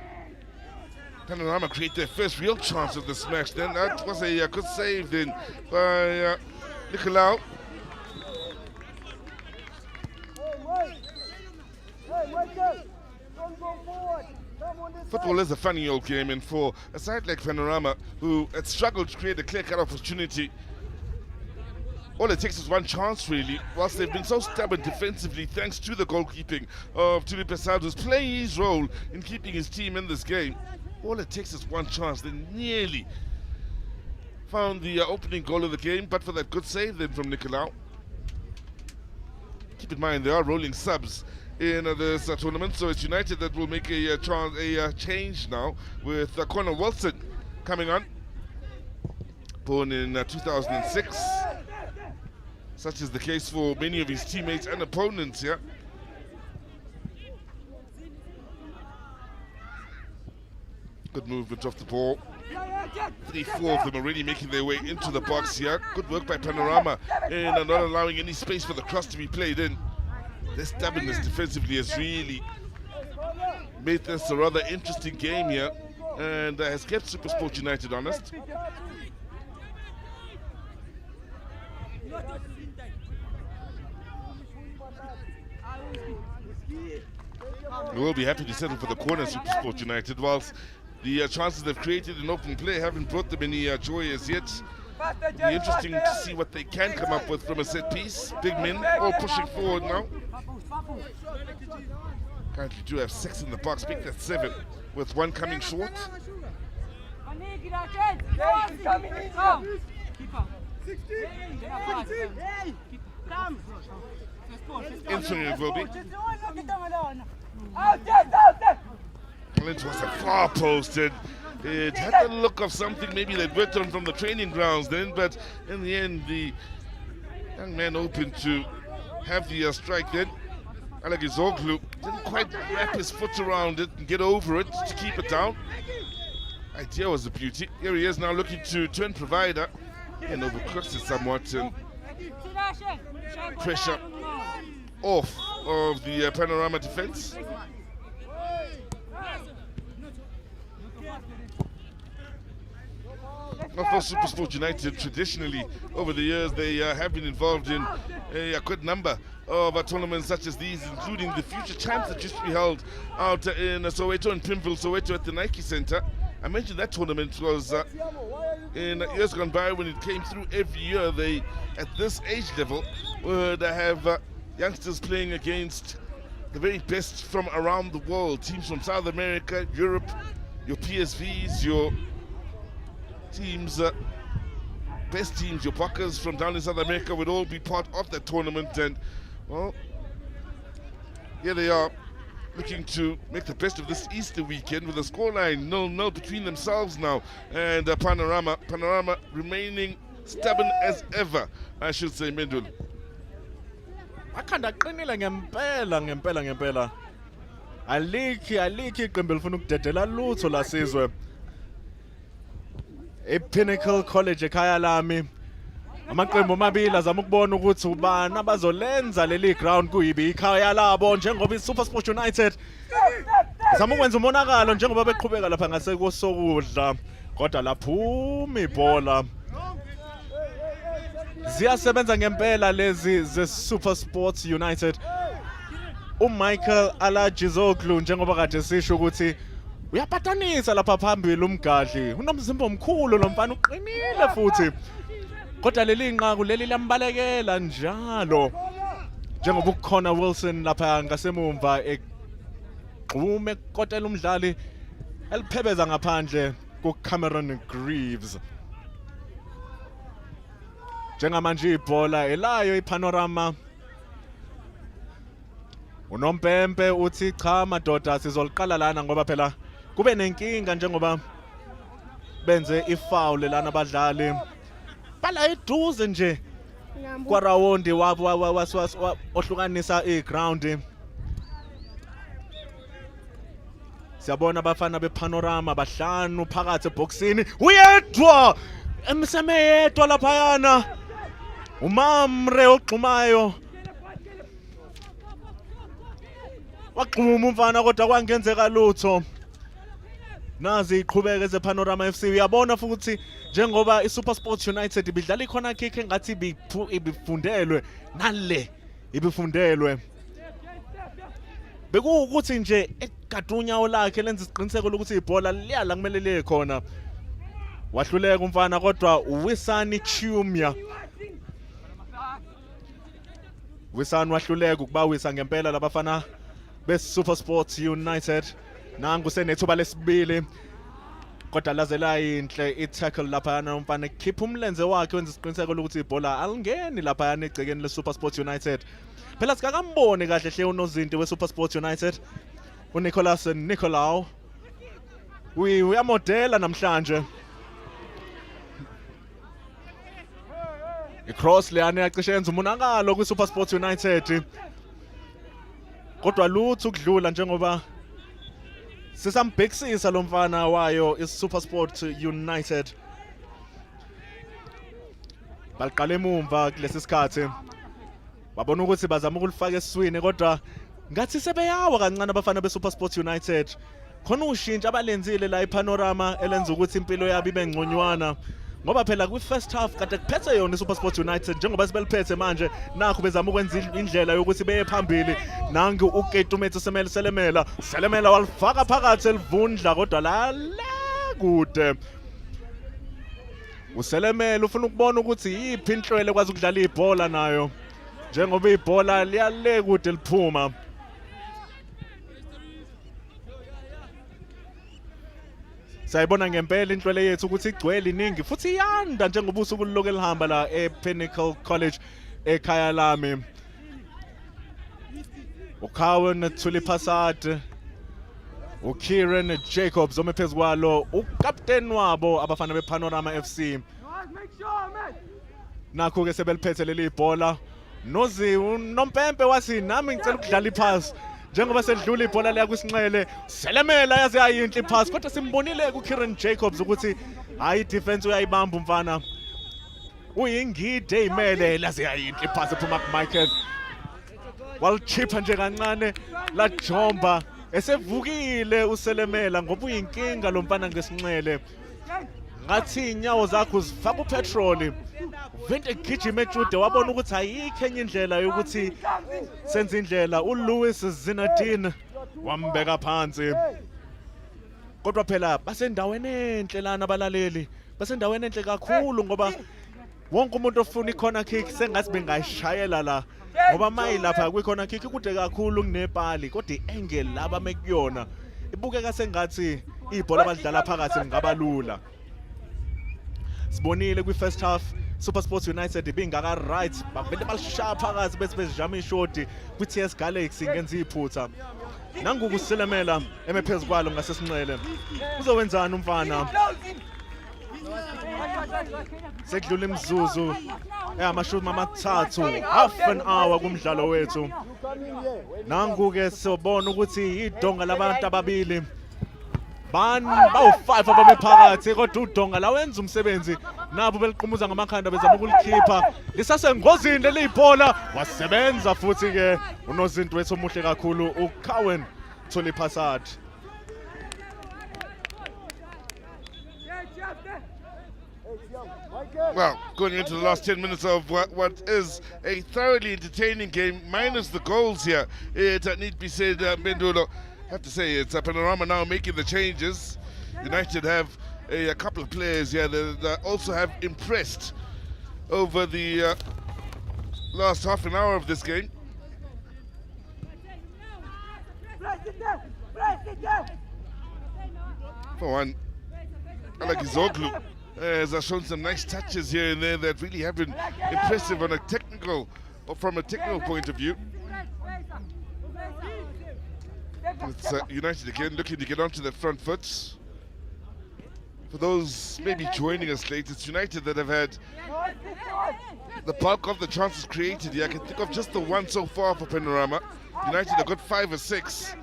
Panorama create their first real chance of this match. Then that was a good save then by Nicolau. Football is a funny old game, and for a side like Panorama, who had struggled to create a clear-cut opportunity, all it takes is one chance, really. Whilst they've been so stubborn defensively, thanks to the goalkeeping of Tulipe Sadru, who's playing his role in keeping his team in this game. All it takes is one chance. They nearly found the opening goal of the game, but for that good save then from Nicolau. Keep in mind, there are rolling subs in this tournament, so it's United that will make a change now with Connor Wilson coming on. Born in 2006. Such is the case for many of his teammates and opponents here. Good movement off the ball. 3-4 of them already making their way into the box here. Good work by Panorama in not allowing any space for the cross to be played in. Their stubbornness defensively has really made this a rather interesting game here, and has kept SuperSport United honest. We will be happy to settle for the corner, SuperSport United, whilst the chances they've created in open play haven't brought them any joy as yet. It'll be interesting to see what they can come up with from a set piece. Big men all pushing forward now. Currently do have 6 in the box, make that 7, with 1 coming short. Inswinging will be. Well, it was a far post. It had the look of something maybe they'd worked on from the training grounds then, but in the end, the young man opened to have the strike then. Alagizoglu didn't quite wrap his foot around it and get over it to keep it down. Idea was a beauty. Here he is now looking to turn provider and overcooks it somewhat and pressure off of the Panorama defense. Of course, SuperSport United traditionally over the years they have been involved in a good number of tournaments such as these, including the Future Champs that used to be held out in Soweto and Pimville, Soweto at the Nike Center. I mentioned that tournament was in years gone by when it came through every year. They, at this age level, would have youngsters playing against the very best from around the world. Teams from South America, Europe, your PSVs, your teams, best teams, your Bokkers from down in South America would all be part of that tournament. And, well, here they are, looking to make the best of this Easter weekend with a scoreline 0-0 between themselves now and Panorama. Panorama remaining stubborn as ever, I should say, Mendul. Akhanda qinile ngempela. Alikhi iqembu elifuna ukudedela lutho lasizwe. Pinnacle College Kyalami. Amaqembu amabili azama ukubona ukuthi ubani abazolenza leli ground kuyibi ikhaya labo njengoba iSuperSport United zama ukwenza umonakalo njengoba beqhubeka lapha ngasekosokudla kodwa laphuma ibhola. Ziyasebenza ngempela lezi zeSuperSport United. Michael Alagizoglu njengoba kade sisho ukuthi uyapatanisa lapha phambili umgadli. Unomzimba omkhulu lo mfana uqinile futhi. Kodwa leli nqaku leli lambalekela njalo. Njengoba ukukhona Wilson lapha ngasemumva egqume kotela umdlali eliphebeza ngaphandle kuCameron Greaves. Njengamanje ibhola elayo iPanorama. Unompempe uthi cha madoda sizoliqala lana ngoba phela kube nenkinga njengoba benze ifoul lana abadlali. Bala eduze nje kwarawundi ohlukanisa iground. Siyabona abafana bePanorama bahlanu phakathi eboxini. Uyedwa emseme yedwa laphayana. Umamre ogxumayo. Waqhuma umfana kodwa kwangenzeka lutho. Nazi iqhubeka zePanorama FC. Uyabona futhi njengoba iSuperSport United ibidlala ikhona kick engathi ibifundelwe nale ibifundelwe. Bekuwukuthi nje egadunya lakhe lenza isiqiniseko ukuthi ibhola liyala kumele liye khona. Wahluleka umfana kodwa uWisani Chumya. Wisani wahluleka ukubawisa ngempela labafana beSuperSport United. Nangu senethuba lesibili. Kodwa lazela inhle i-tackle lapha umfana khipha umlenze wakhe wenza isiqiniseko ukuthi ibhola alingeni lapha egcekeni leSuperSport United. Phela sikakamboni kahle hle unozinti weSuperSport United. uNicholas Nicolau. Uyamodela namhlanje. I-cross leyana yacishe yenza umonakalo kwiSuperSport United. Kodwa lutho ukudlula njengoba sisambhekisisa lo mfana wayo iSuperSport United. Baliqala emumva kulesi sikhathi. Babona ukuthi bazama ukulifaka esiswini kodwa ngathi sebeyawa kancane abafana beSuperSport United. Khona ushintsho abalenzile la iPanorama elenza ukuthi impilo yabo ibe ngconywana. Ngoba phela kwi-first half kade kuphethe yona iSuperSport United njengoba sibeliphethe manje nakho bezama ukwenza indlela yokuthi beye phambili. Nangu uKetumethu Selemela walifaka phakathi elivundla kodwa la kude. uSelemela ufuna ukubona ukuthi yiphi inhlwele kwazi ukudlala ibhola nayo njengoba ibhola liyale kude liphuma. Sayibona ngempela inhlwele yethu ukuthi igcwele iningi futhi iyanda njengoba usuku liloku elihamba la Pinnacle College eKyalami. uCowan Tulipasad, uKieran Jacobs ome phezukwalo, ukapteni wabo abafana bePanorama FC. Nakho ke sebeliphethe leli bhola. Nozi uNompempe wathi nami ngicela ukudlala ipass. Njengoba sedlula ibhola leya kwisinxele, selemela yaze ayinhle ipass kodwa simbonile kuKieran Jacobs ukuthi hayi defense uyayibamba umfana. Uyingide eyimele laze ayinhle ipass ephuma kuMichael. Walichipha nje kancane la jomba esevukile uselemela ngoba uyinkinga lo mfana ngesinxele. Ngathi inyawo zakho zifaka upetrol. Vente gijima ejude wabona ukuthi ayikho enye indlela yokuthi senze indlela. uLewis Zinedine wambeka phansi. Kodwa phela basendaweni enhle lana abalaleli. Basendaweni enhle kakhulu ngoba wonke umuntu ofuna icorner kick sengathi bengayishayela la. Ngoba mayi lapha kwi-corner kick kude kakhulu kunepali kodwa i-angle laba mekuyona ibukeka sengathi ibhola abadlala phakathi ngaba lula. Sibonile kwi-first half SuperSports United ibingaka right bavele balishaya phakathi bese bezijama ishoti kwi-TS Galaxy ngenza iphutha. Nangoku Selemela emephezukwalo ngasesinxele. Uzowenzana umfana? Sekudlula imizuzu amashumi amathathu, half an hour kumdlalo wethu. Nangoku sobona ukuthi idonga labantu ababili bawu-5 abame phakathi kodwa udonga la wenza umsebenzi nabo beliqumuza ngamakhanda bezama ukulikhipha. Lisasengozini leli bhola wasebenza futhi ke unozinto wethu omuhle kakhulu uCowan Tulipasad. Well, going into the last 10 minutes of what is a thoroughly entertaining game, minus the goals here, it need to be said, Bendulo, I have to say, it's Panorama now making the changes. United have a couple of players here that also have impressed over the last half an hour of this game. For one, I like Izoglu. Has shown some nice touches here and there that really have been impressive on a technical, or from a technical point of view. It's United again looking to get onto the front foot. For those maybe joining us late, it's United that have had the bulk of the chances created here. I can think of just the one so far for Panorama. United have got 5 or 6.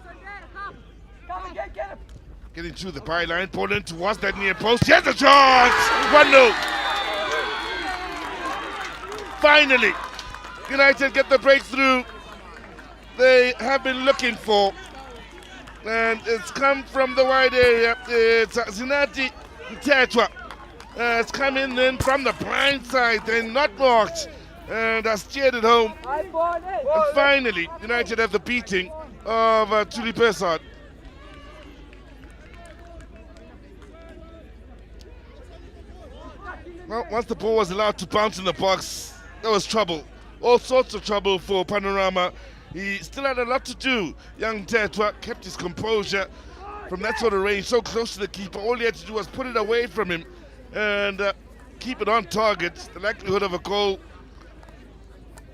Getting through the byline, Poland towards that near post. Here's a chance! 1-0. Finally, United get the breakthrough they have been looking for. And it's come from the wide area. It's Zinati Tetwa. It's coming in from the blind side and not marked. And has steered it home. And finally, United have the beating of Tulipasad. Well, once the ball was allowed to bounce in the box, there was trouble. All sorts of trouble for Panorama. He still had a lot to do. Young Tetwa kept his composure from that sort of range, so close to the keeper. All he had to do was put it away from him and keep it on target. The likelihood of a goal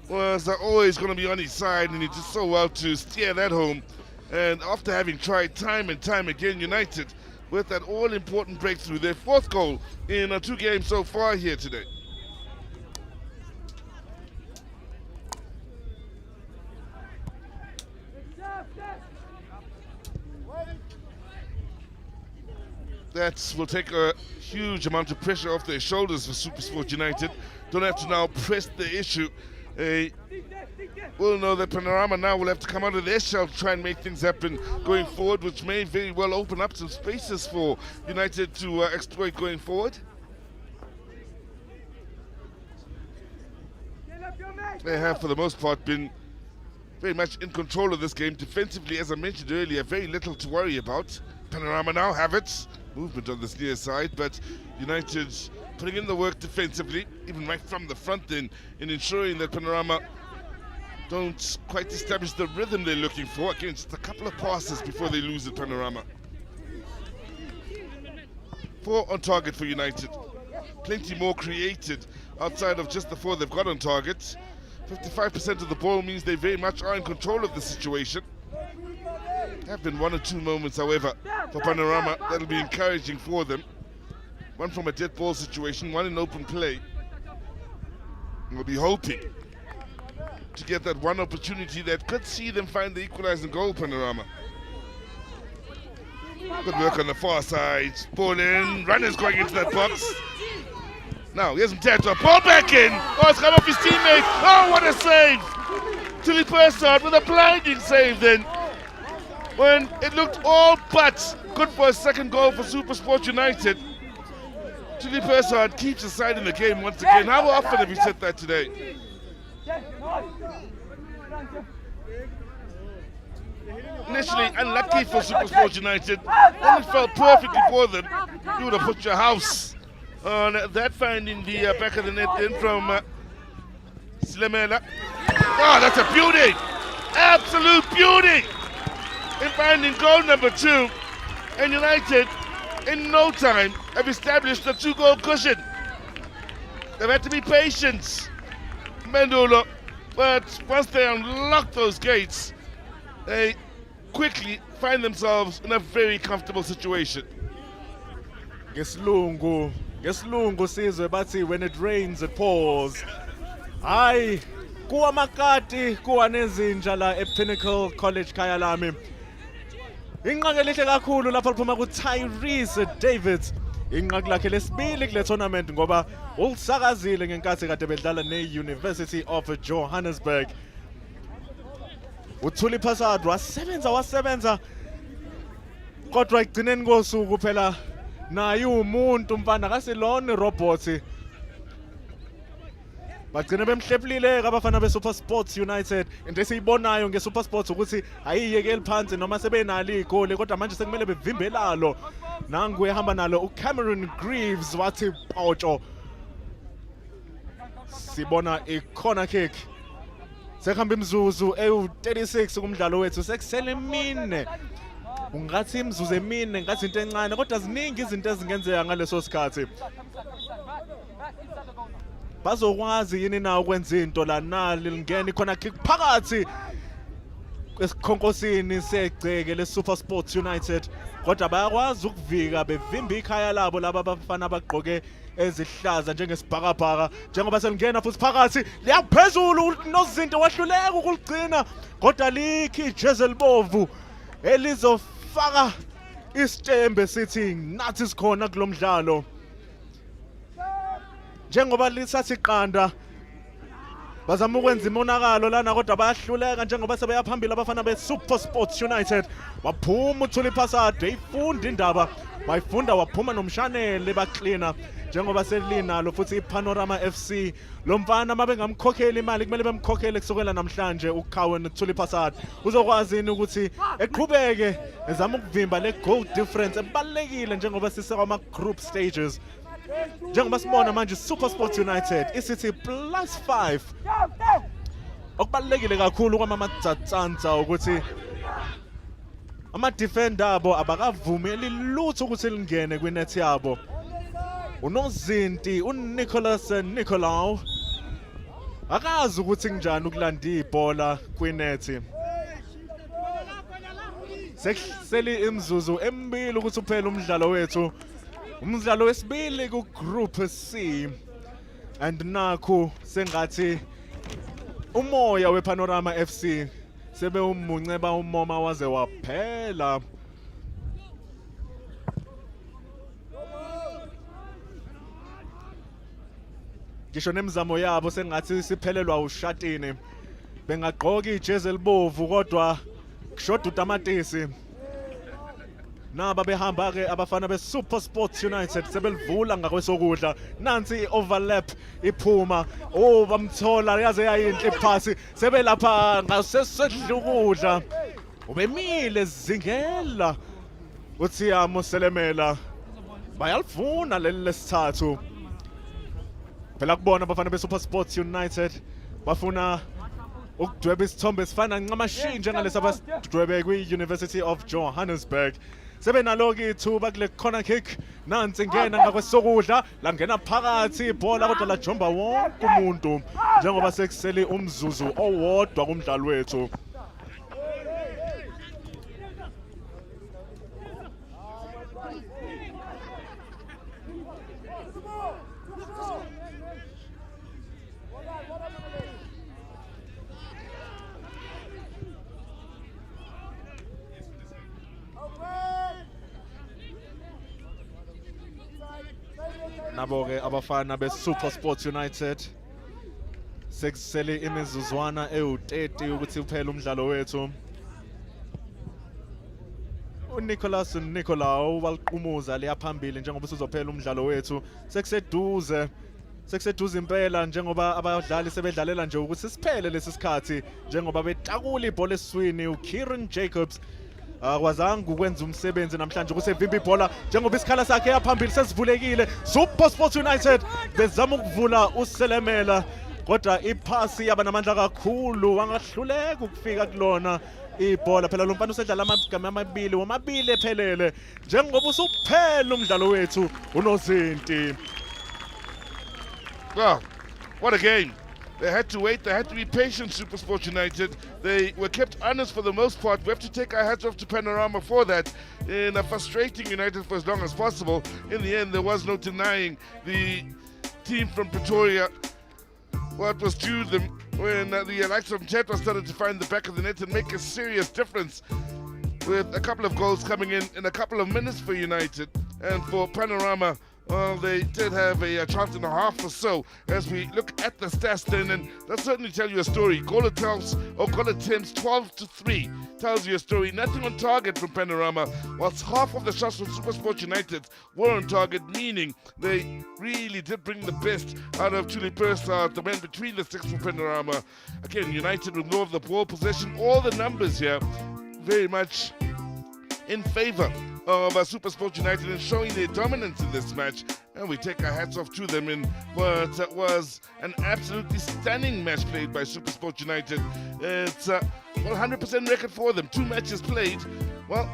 was always going to be on his side, and he did so well to steer that home. And after having tried time and time again, United with that all-important breakthrough, their 4th goal in 2 games so far here today. That will take a huge amount of pressure off their shoulders for SuperSport United. Don't have to now press the issue. We'll know that Panorama now will have to come out of their shell to try and make things happen going forward, which may very well open up some spaces for United to exploit going forward. They have, for the most part, been very much in control of this game. Defensively, as I mentioned earlier, very little to worry about. Panorama now have it. Movement on this near side, but United putting in the work defensively, even right from the front then, in ensuring that Panorama don't quite establish the rhythm they're looking for. Again, just a couple of passes before they lose at Panorama. 4 on target for United. Plenty more created outside of just the 4 they've got on target. 55% of the ball means they very much are in control of the situation. There have been 1 or 2 moments, however, for Panorama that'll be encouraging for them. One from a dead ball situation, one in open play. We'll be hoping to get that one opportunity that could see them find the equalizing goal, Panorama. Good work on the far side. Ball in. Runners going into that box. Now, here's Mteta. Ball back in. Oh, it's come off his teammate. Oh, what a save. Tilly Persard with a blinding save then. When it looked all but good for a second goal for SuperSport United. Tilly Persard keeps the side in the game once again. How often have you said that today? Initially unlucky for SuperSport United, then it felt perfectly for them. You would have put your house on that, finding the back of the net in from Slemela. Oh, that's a beauty! Absolute beauty! In finding goal number 2, and United in no time have established a 2-goal cushion. They've had to be patient, Mendulo, but once they unlock those gates, they quickly find themselves in a very comfortable situation. Ngesilungu sizwe bathi when it rains it pours. Hayi kuwa makati kuwa nezinja la Pinnacle College Kyalami. Inqake lihle kakhulu lapho liphuma ku Tyrese David. Inqake lakhe lesibili kule tournament ngoba ulisakazile ngenkathi kade bedlala ne-University of Johannesburg. Uthuli Persard wasebenza kodwa igcineni kosuku phela naye umuntu mfana kasilona robot. Bagcina bemhlephulile abafana beSuperSport United. Into esiyibonayo ngeSuperSport ukuthi ayiyekeli phansi noma sebenalo igoli kodwa manje sekumele bevimbelalo. Nangu ehamba nalo uCameron Greaves wathi photsho. Sibona i-corner kick. Sekhamba imzuzu ewu-36 kumdlalo wethu sekusele emine. Ungathi imzuzu emine ngathi into encane kodwa ziningi izinto ezingenzeka ngaleso sikhathi. Bazokwazi yini na ukwenza into la nali lingena ikhona kick phakathi kwesikhonkosini segceke leSuperSport United kodwa bayakwazi ukuvika bevimba ikhaya labo laba abafana abagqoke ezihlaza njengesibhakabhaka njengoba selingena futhi phakathi liyaphezulu nozinto wahluleka ukuligcina kodwa likhi ijezi elibovu elizofaka isitembe sithi nathi sikhona kulomdlalo. Njengoba lisathi qanda bazama ukwenza imonakalo lana kodwa bayahluleka njengoba sebeyaphambili abafana beSuperSport United. Waphuma uThuli Persard eyifunda indaba bayifunda waphuma nomshanele bacleaner njengoba selinalo futhi iPanorama FC. Lo mfana mabengamkhokheli imali kumele bemkhokhele kusukela namhlanje uKhawen uThuli Persard uzokwazi ukuthi eqhubeke ezama ukuvimba le goal difference ebalekile njengoba sisekwa group stages. Njengoba sibona manje SuperSport United isithi +5. Okubalekile kakhulu kwamamatsatsantsa ukuthi ama-defender abo abakavumeli lutho ukuthi lingene kwinet yabo. Unozinti uNicholas Nicolau akazi ukuthi kunjani ukulanda ibhola kwinet. Sekusele imzuzu emibili ukuthi uphele umdlalo wethu. Umdlalo wesibili ku Group C and nakho sengathi umoya wePanorama FC sebe umunceba umoma waze waphela. Ngisho nemizamo yabo sengathi siphelelwa ushatini. Bengagqoka ijezi elibovu kodwa kushoda utamatisi. Naba behamba ke abafana beSuperSport United sebelivula ngakwesokudla nansi overlap iphuma bamthola yaze yayinhle iphasi sebelapha ngasesedlukudla ubemile zingela uthi amoselemela bayalifuna leli lesithathu phela kubona abafana beSuperSport United bafuna ukudweba isithombe esifana nqamashinje ngalesa abadwebe kwi-University of Johannesburg. sebenalo-ke ithuba kule corner kick nansi ingena ngakwesokudla langena phakathi ibhola kodwa lajomba wonke umuntu njengoba sekusele umzuzu owodwa kumdlalo wethu. Nabo-ke abafana be-Super Sports United sekusele imizuzwana ewu-30 ukuthi uphele umdlalo wethu. uNicholas Nicolau waliqumuza liya phambili njengoba sizophela umdlalo wethu. Sekuseduze impela njengoba abadlali sebedlalela nje ukuthi siphele lesi sikhathi njengoba betakula ibhola esiswini uKieran Jacobs akwazanga ukwenza umsebenzi namhlanje ukusevimba ibhola njengoba isikhala sakhe yaphambili sesivulekile. Super Sports United bezama ukuvula uSelemela kodwa iphasi yaba namandla kakhulu wangahluleka ukufika kulona ibhola. Phela lo mfana usedlala amagame amabili womabili ephelele njengoba usuphela umdlalo wethu unozinti. Well, what a game. They had to wait, they had to be patient, Super Sports United. They were kept honest for the most part. We have to take our hats off to Panorama for that. In a frustrating United for as long as possible. In the end, there was no denying the team from Pretoria what was due them when the likes of Mchetwa started to find the back of the net and make a serious difference with a couple of goals coming in a couple of minutes for United. And for Panorama, well, they did have a chance and a half or so as we look at the stats then, and that certainly tell you a story. Goal attempts 12-3 tells you a story. Nothing on target from Panorama, whilst half of the shots from Super Sports United were on target, meaning they really did bring the best out of Tuli Persad, the man between the sticks for Panorama. Again, United with more of the ball possession. All the numbers here very much in favour of Super Sports United and showing their dominance in this match, and we take our hats off to them in what was an absolutely stunning match played by Super Sports United. It's 100% record for them. 2 matches played, well,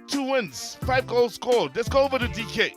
2 wins, 5 goals scored. Let's go over to DK.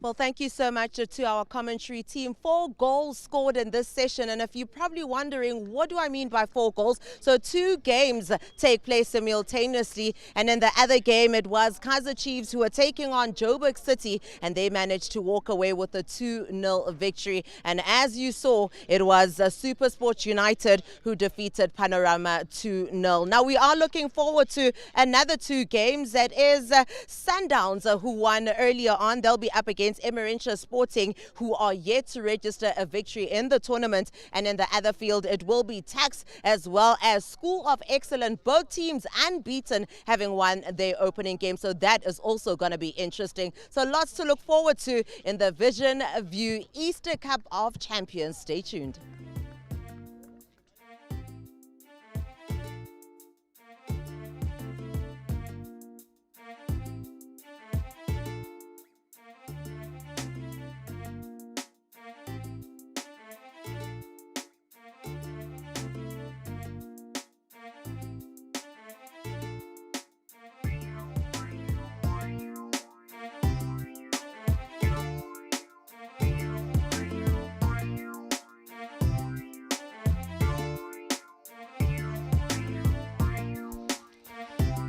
Well, thank you so much to our commentary team. 4 goals scored in this session. And if you're probably wondering, what do I mean by 4 goals? So 2 games take place simultaneously. And in the other game, it was Kaizer Chiefs who were taking on Joburg City. And they managed to walk away with a 2-0 victory. And as you saw, it was Super Sports United who defeated Panorama 2-0. Now, we are looking forward to another 2 games. That is Sundowns, who won earlier on. They'll be up against Emerentia Sporting, who are yet to register a victory in the tournament. And in the other field, it will be Tax as well as School of Excellence, both teams unbeaten, having won their opening game. So that is also going to be interesting. So lots to look forward to in the Vision View Easter Cup of Champions. Stay tuned.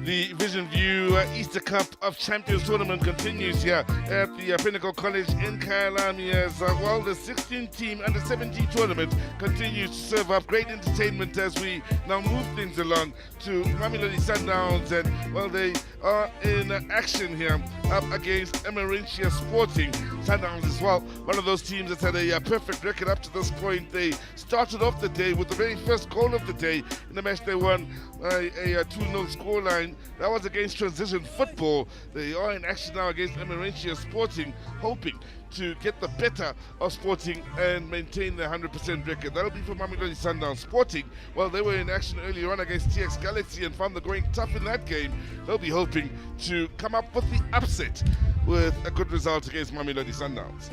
The Vision View Easter Cup of Champions tournament continues here at the Pinnacle College in Kyalami as well. The 16-team under-17 tournament continues to serve up great entertainment as we now move things along to Mamelodi Sundowns, and well, they are in action here up against Emerentia Sporting. Sundowns as well, one of those teams that's had a perfect record up to this point. They started off the day with the very first goal of the day in the match they won by a 2-0 scoreline. That was against Transition Football. They are in action now against Emerentia Sporting, hoping to get the better of Sporting and maintain their 100% record. That'll be for Mamelodi Sundowns. Sporting, well, they were in action earlier on against TX Galaxy and found the going tough in that game. They'll be hoping to come up with the upset with a good result against Mamelodi Sundowns.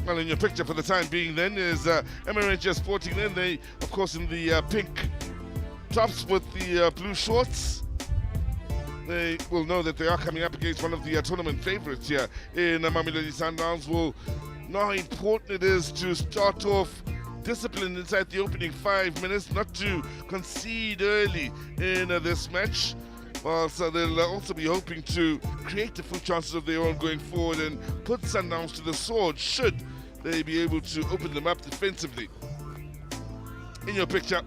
Well, in your picture for the time being then is Emerentia Sporting then. They, of course, in the pink tops with the blue shorts. They will know that they are coming up against one of the tournament favourites here in Mamelodi Sundowns. Will know how important it is to start off disciplined inside the opening 5 minutes, not to concede early in this match. Well, so they'll also be hoping to create the full chances of their own going forward and put Sundowns to the sword should they be able to open them up defensively. In your picture,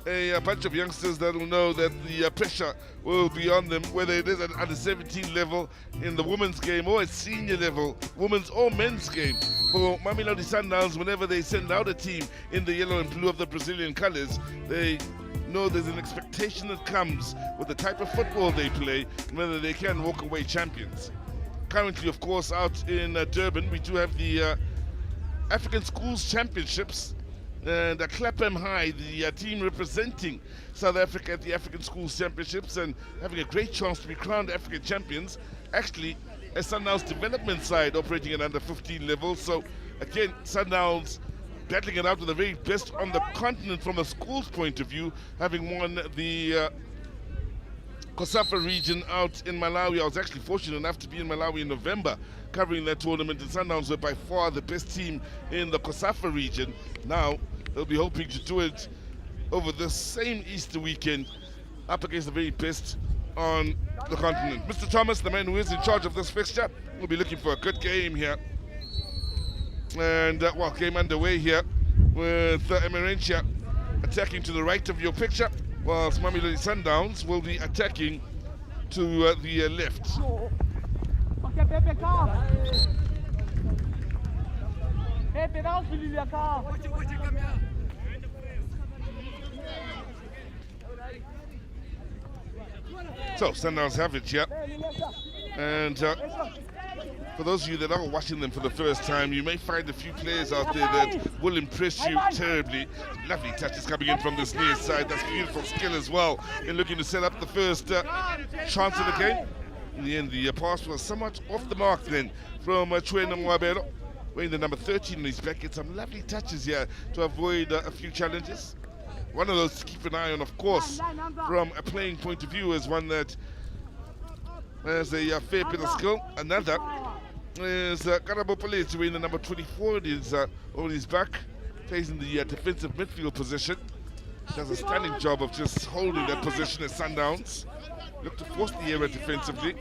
a bunch of youngsters that will know that the pressure will be on them, whether it is at under 17 level in the women's game or at senior level, women's or men's game. For Mamelodi Sundowns, whenever they send out a team in the yellow and blue of the Brazilian colours, they know there's an expectation that comes with the type of football they play and whether they can walk away champions. Currently, of course, out in Durban, we do have the African Schools Championships. And Clapham High, the team representing South Africa at the African Schools Championships and having a great chance to be crowned African champions. Actually, a Sundowns development side operating at under 15 level. So again, Sundowns battling it out with the very best on the continent from a school's point of view, having won the COSAFA region out in Malawi. I was actually fortunate enough to be in Malawi in November covering that tournament, and Sundowns were by far the best team in the COSAFA region. Now they'll be hoping to do it over the same Easter weekend up against the very best on the continent. Mr. Thomas, the man who is in charge of this fixture, will be looking for a good game here. And well, game underway here with Emerentia attacking to the right of your picture, whilst Mamelodi Sundowns will be attacking to the left. So Sundowns have it here, and for those of you that are watching them for the first time, you may find a few players out there that will impress you terribly. Lovely touches coming in from this near side. That's beautiful skill as well in looking to set up the first chance of the game. In the end, the pass was somewhat off the mark then from Chuena Mwabero, wearing the number 13 on his back. Get some lovely touches here to avoid a few challenges. One of those to keep an eye on, of course, from a playing point of view, is one that has a fair bit of skill. Another is Karabo Police, wearing the number 24 on his back, plays in the defensive midfield position. Does a stunning job of just holding that position at Sundowns. Look to force the error defensively.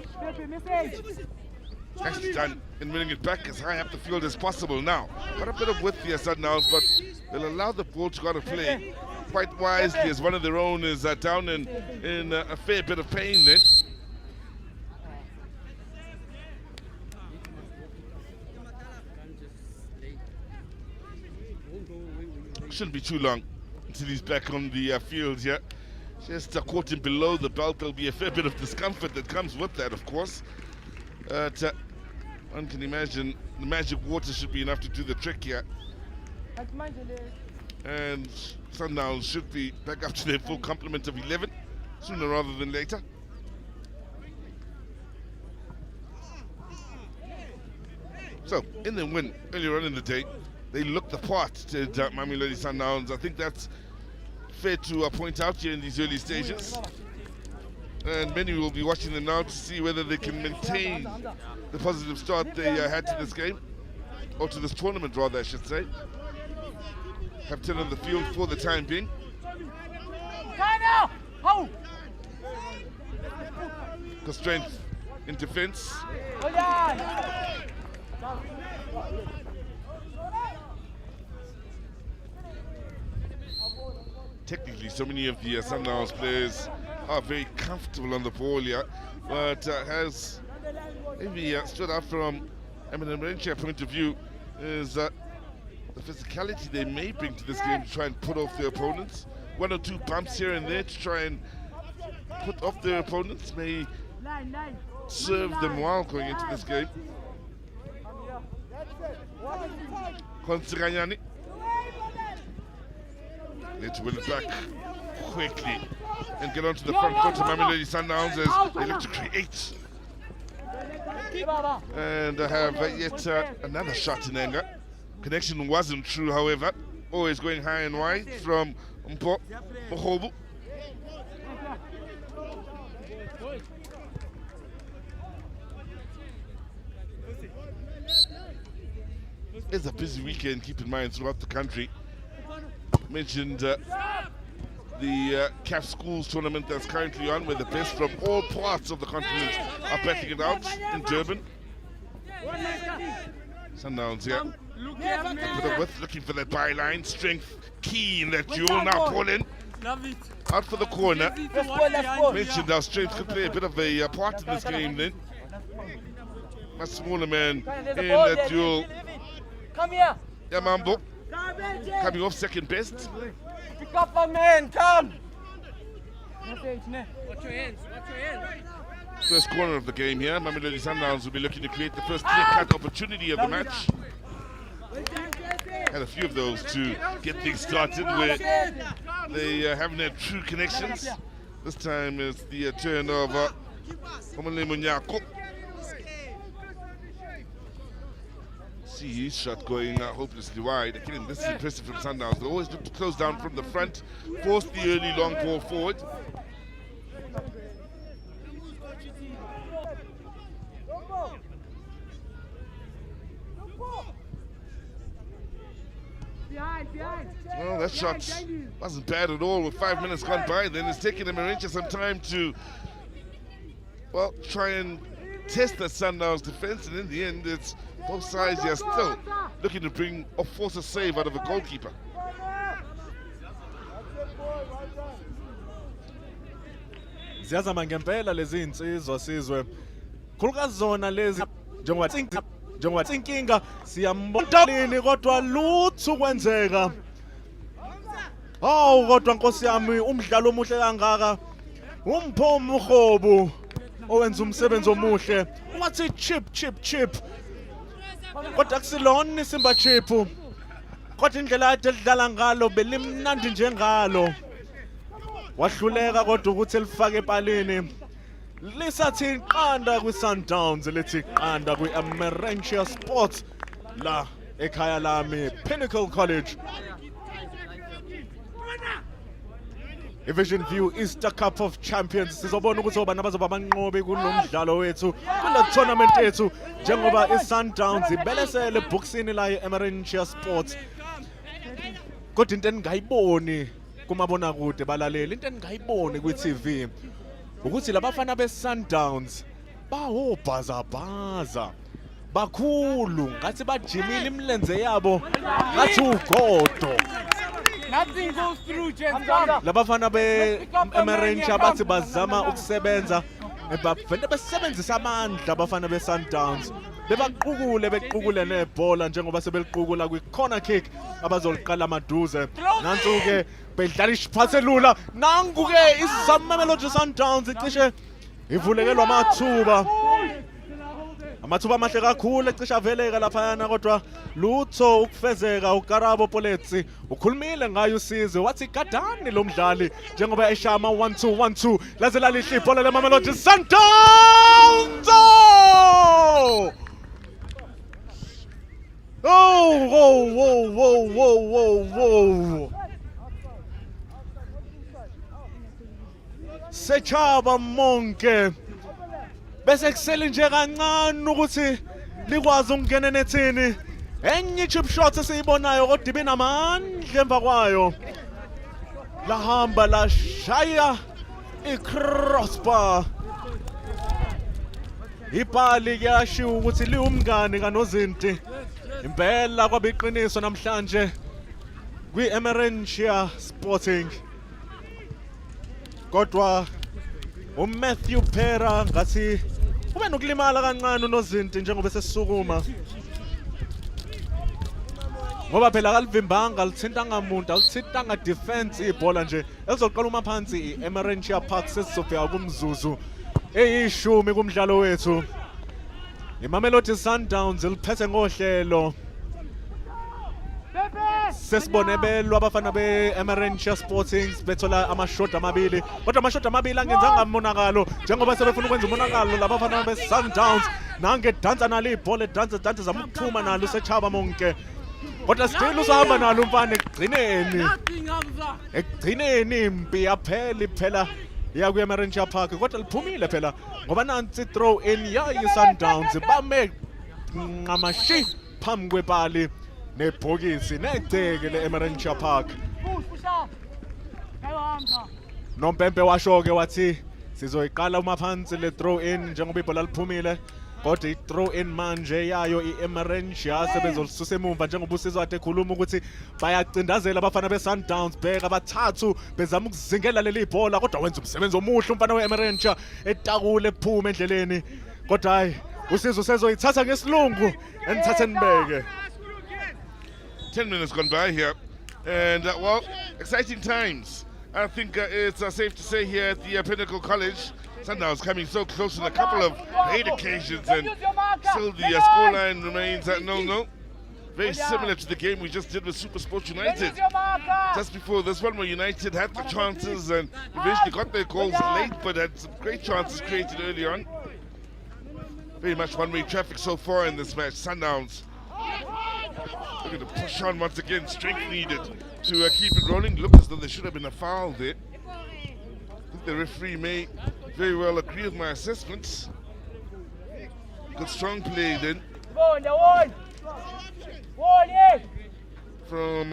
Actually done in winning it back as high up the field as possible now. Got a bit of width here, Sundowns, but they'll allow the ball to go to play quite wisely as one of their own is down in a fair bit of pain then. Shouldn't be too long until he's back on the field here. Just caught him below the belt. There'll be a fair bit of discomfort that comes with that, of course. But one can imagine the magic water should be enough to do the trick here. And Sundowns should be back up to their full complement of 11 sooner rather than later. So, in the win earlier on in the day, they looked the part to Mamelodi Sundowns. I think that's fair to point out here in these early stages. And many will be watching them now to see whether they can maintain the positive start they had to this game, or to this tournament rather, I should say. Have 10 on the field for the time being. The strength in defense. Technically, so many of the Sundowns players are very comfortable on the ball here, but has maybe stood out from Emerentia point of view is the physicality they may bring to this game to try and put off their opponents. One or two bumps here and there to try and put off their opponents may serve them well going into this game. Konsiranyani. Need to win it back quickly and get onto the front foot of Mamelodi Sundowns as they look to create. And have yet another shot in anger. Connection wasn't true, however. Always going high and wide from Mpo Mohobu. It's a busy weekend, keep in mind, throughout the country. Mentioned the CAF Schools tournament that's currently on, where the best from all parts of the continent are battling it out in Durban. Sundowns here. Bit of width, looking for that byline. Strength key in that duel. Now Paulin out for the corner. Mentioned our strength could play a bit of a part in this game then. Much smaller man in that duel. Come here. Yamambo coming off second best. Pick up a man, come. Watch your hands, watch your hands. First corner of the game here. Mamelodi Sundowns will be looking to create the first clear-cut opportunity of the match. Had a few of those to get things started where they haven't had true connections. This time it's the turn of Omele Munyako. See his shot going hopelessly wide. Again, this is impressive from Sundowns. They always look to close down from the front, force the early long ball forward. Well, that shot wasn't bad at all with 5 minutes gone by. Then it's taken Emerentia some time to, well, try and test that Sundowns defense, and in the end, it's both sides are still looking to bring or force a save out of a goalkeeper. Ziyazama ngempela lezi insizwa sizwe. Khulukazi zona lezi njengoba inkinga siyambonini kodwa lutho kwenzeka. Hawu kodwa Nkosi yami umdlalo omuhle kangaka. Umphomo uhobo owenza umsebenzi omuhle. Ungathi chip. Kodwa kusilona isimba chip. Kodwa indlela yakhe edlala ngalo belimnandi njengalo. Wahluleka kodwa ukuthi elifake epalini. Lisathi iqanda kwi-Sundowns lithi iqanda kwi-Emerentia Sports la eKyalami Pinnacle College. Vision View Easter Cup of Champions. Sizobona ukuthi obani abazoba abanqobi kulomdlalo wethu kule tournament yethu njengoba iSundowns ibelesele boxini la eMerentia Sports. Kodwa into engayiboni kumabona kude balaleli, into engayiboni kwi-TV ukuthi labafana beSundowns bahobhazabaza bakhulu ngathi bajimile imilenze yabo ngathi ugodo. Nothing goes through, gents. Labafana be-Emerentia bathi bazama ukusebenza bavele besebenzisa amandla abafana be-Sundowns beququle nebhola njengoba sebeliqukula kwi-corner kick abazoliqala maduze. Nansu-ke bedlala isiphathelula. Nangu-ke Mamelodi Sundowns icishe ivulekelwa amathuba amahle kakhulu ecishe aveleka laphayana kodwa lutho ukufezeka. uKarabo Poletsi ukhulumile ngayo uSizwe wathi gadani lo mdlali njengoba eshama 1-2 laze lalihle ibhola leMamelodi Sundowns. Whoa. Sechaba monke bese kusele nje kancane ukuthi likwazi ukungena nethini. Enye chip shot esiyibonayo kodwa ibinamandla emva kwayo. Lahamba la shaya i-crossbar. Ibhali kuyashiwo ukuthi liwumngane kaNozinti. Impela kwabiqiniso namhlanje kwi-Emerentia Sporting. Kodwa uMatthew Pera ngathi ube nokulimala kancane uNozinti njengoba sesisukuma. Ngoba phela kalivimbanga lithintanga umuntu, alithintanga defense ibhola nje. Elizoqala uma phansi i-Emerentia Park sesizofika kumzuzu eyishumi kumdlalo wethu. iMamelodi Sundowns iliphethe ngohlelo. Sesibonebelwa abafana be-Emerentia Sporting bethola amashot amabili kodwa amashot amabili angenzanga umonakalo njengoba sebefuna ukwenza umonakalo labafana be-Sundowns. Nange dansa nalo ibhola dansa zama ukuphuma nalo Sechaba monke. kodwa still usahamba nalo umfana ekugcineni impi yaphela iphela ya ku-Emerentia Park kodwa liphumile phela ngoba nansi throw in yayi-Sundowns bame ngamashi phambi kwepali nebhokisi negceke le-Emerentia Park. Nompempe washo-ke wathi sizoyiqala uma phansi le throw in njengoba ibhola liphumile kodwa i-throw in manje yayo i-Emerentia sebezolisusa emumva njengoba uSizwe ade ekhuluma ukuthi bayacindazela abafana be-Sundowns bheka abathathu bezama ukuzingela leli bhola kodwa wenza umsebenzi omuhle umfana we-Emerentia etakule ephume endleleni kodwa hayi uSizwe usezoyithatha ngesilungu enithathe nibeke. 10 minutes gone by here and well, exciting times. I think it's safe to say here at the Pinnacle College, Sundowns coming so close on a couple of great occasions and still the scoreline remains at 0-0. Very similar to the game we just did with Super Sports United. Just before this one where United had the chances and eventually got their goals late but had some great chances created early on. Very much one-way traffic so far in this match. Sundowns looking to push on once again, strength needed to keep it rolling. Look as though there should have been a foul there. I think the referee may very well agree with my assessments. Good strong play then from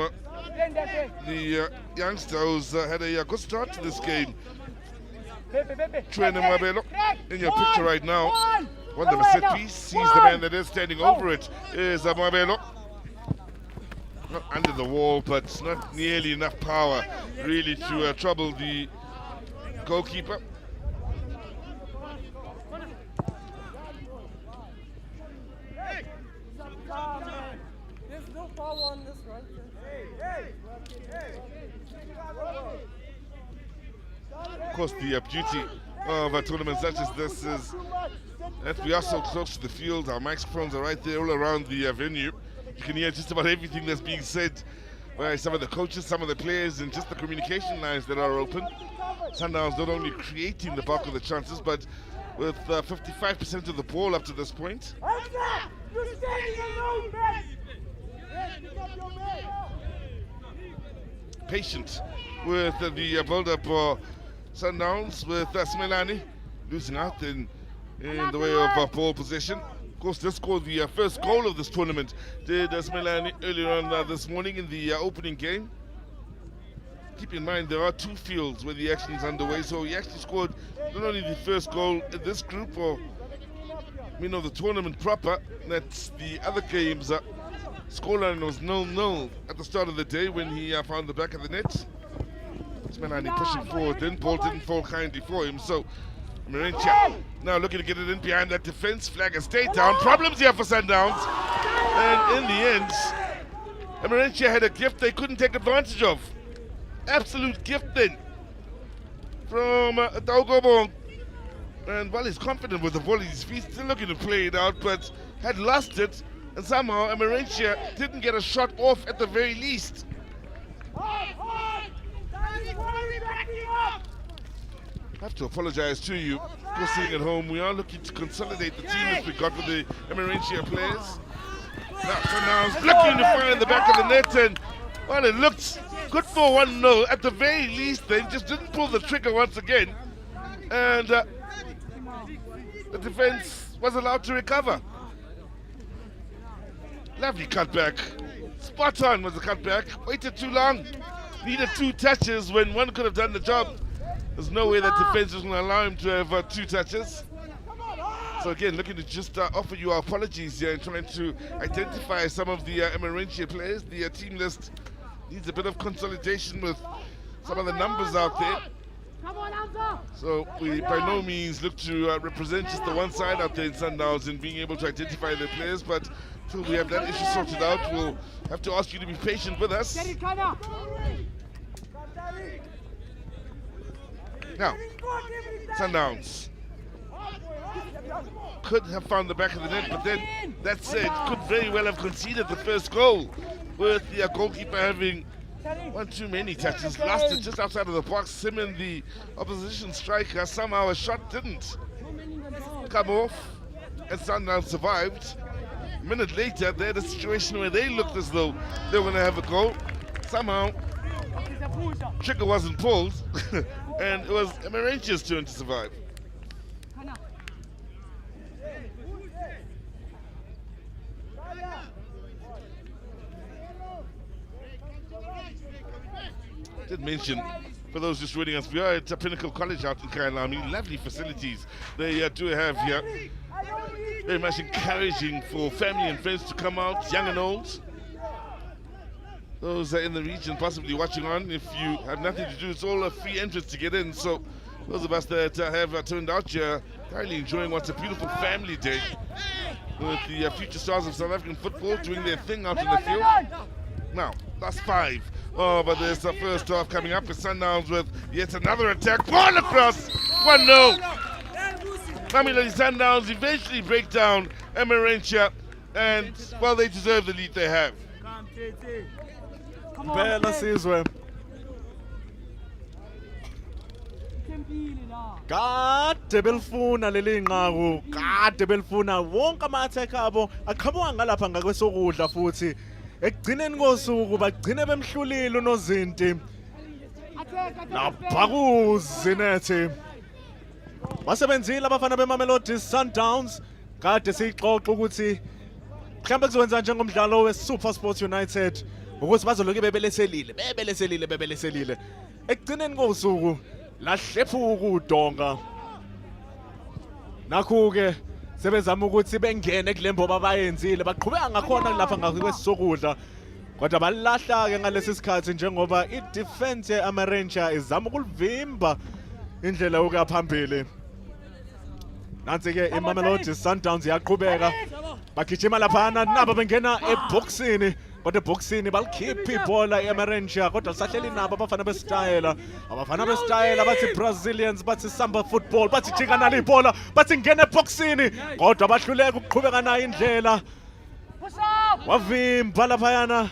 the youngster who's had a good start to this game. Trena Mabelo in your picture right now. Won the set piece, sees the man that is standing over it is Mabelo. Not under the wall, but not nearly enough power really to trouble the goalkeeper. There's no power on this, right? Of course, the beauty of a tournament such as this is that we are so close to the field. Our microphones are right there all around the venue. You can hear just about everything that's being said by some of the coaches, some of the players, and just the communication lines that are open. Sundowns not only creating the bulk of the chances, but with 55% of the ball up to this point. Patient with the build-up Sundowns with Smelani losing out in the way of ball possession. Of course, they scored the first goal of this tournament, did Smelani earlier on this morning in the opening game. Keep in mind, there are two fields where the action is underway, so he actually scored not only the first goal in this group, or the tournament proper, that's the other games. Scoreline was 0-0 at the start of the day when he found the back of the net. Smelani pushing forward, then ball didn't fall kindly for him, so Emerentia now looking to get it in behind that defense. Flag has stayed down. Problems here for Sundowns. And in the end, Emerentia had a gift they couldn't take advantage of. Absolute gift then from Daugobong. And while he's confident with the ball at his feet, still looking to play it out, but had lost it. And somehow Emerentia didn't get a shot off at the very least. I have to apologize to you for sitting at home. We are looking to consolidate the team as we got with the Emerentia players. Now looking to find the back of the net, and well, it looked good for 1-0 at the very least. They just didn't pull the trigger once again, and the defense was allowed to recover. Lovely cutback. Spot on was the cutback. Waited too long. Needed 2 touches when one could have done the job. There's no way that defense is going to allow him to have 2 touches. So again, looking to just offer you our apologies here and trying to identify some of the Emerentia players. The team list needs a bit of consolidation with some of the numbers out there. So we by no means look to represent just the one side out there in Sundowns in being able to identify their players, but until we have that issue sorted out, we'll have to ask you to be patient with us. Now, Sundowns could have found the back of the net, but then, that said, could very well have conceded the first goal, with the goalkeeper having one too many touches, lost it just outside of the box. Him and the opposition striker, somehow a shot didn't come off, and Sundowns survived. minute later, they had a situation where they looked as though they were going to have a goal. Somehow, trigger wasn't pulled, and it was Emerentia's turn to survive. I did mention, for those just joining us, we are at Pinnacle College out in Kyalami. Lovely facilities they do have here. Very much encouraging for family and friends to come out, young and old. Those are in the region possibly watching on. If you have nothing to do, it's all a free entrance to get in. So those of us that have turned out here, thoroughly enjoying what's a beautiful family day with the future stars of South African football doing their thing out in the field. Now, that's 5. Oh, but there's the first half coming up with Sundowns with yet another attack. Ball across! 1-0. Mamelodi Sundowns eventually break down Emerentia, and, well, they deserve the lead they have. Bela Sizwe. Kade belifuna leli nqaku, kade belifuna wonke ama-attack abo aqhamuka ngalapha ngakwesokudla futhi ekugcineni kosuku bagcine bemhlulile unozinti nabhakuzi nethi basebenzile abafana beMamelodi Sundowns. Kade siyixoxa ukuthi mhlawumbe kuzokwenza njengomdlalo we-Super Sports United ukuthi bazoloke bebeleselile ekugcineni kosuku lahlephuka udonga. Nakho-ke sebezama ukuthi bengene kule mbobo abayenzile, baqhubeka ngakhona lapha ngakwesokudla, kodwa balahla-ke ngalesi sikhathi njengoba i-defense ye-Emerentia izama ukulivimba indlela yokuya phambili. Nansi-ke iMamelodi Sundowns yaqhubeka, bagijima laphana nabo bengena ebhoksini, kodwa ebhoksini balikhipha ibhola i-Emerentia, kodwa lisahleli nabo abafana besitayela. Abafana besitayela bathi Brazilians, bathi samba football, bathi jika nalo ibhola, bathi ngene ebhoksini, kodwa bahluleka ukuqhubeka nayo indlela. Wavimba laphayana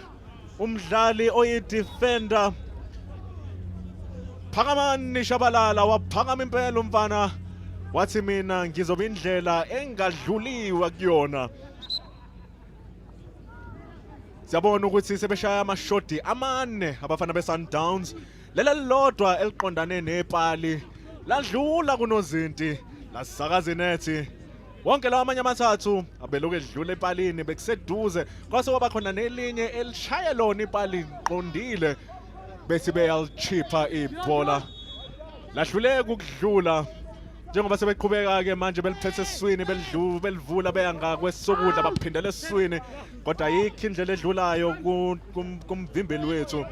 umdlali oyi-defender Phakamani Shabalala, waphakama impela umfana, wathi mina ngizoba indlela engadluliwa kuyona. Siyabona ukuthi sebeshaya amashoti amane abafana beSundowns. Lelo lodwa eliqondane nepali ladlula kunozinti lasakaza inethi. Wonke lawa amanye amathathu abeloku edlula epalini bekuseduze, kwase kwaba khona nelinye elishaya lona ipali qondile bese beyalichipha ibhola. Lahluleka ukudlula njengoba sebeqhubeka-ke manje beliphethe esiswini belivula beya ngakwesokudla baphindela esiswini, kodwa ayikho indlela edlulayo kumvimbeli wethu.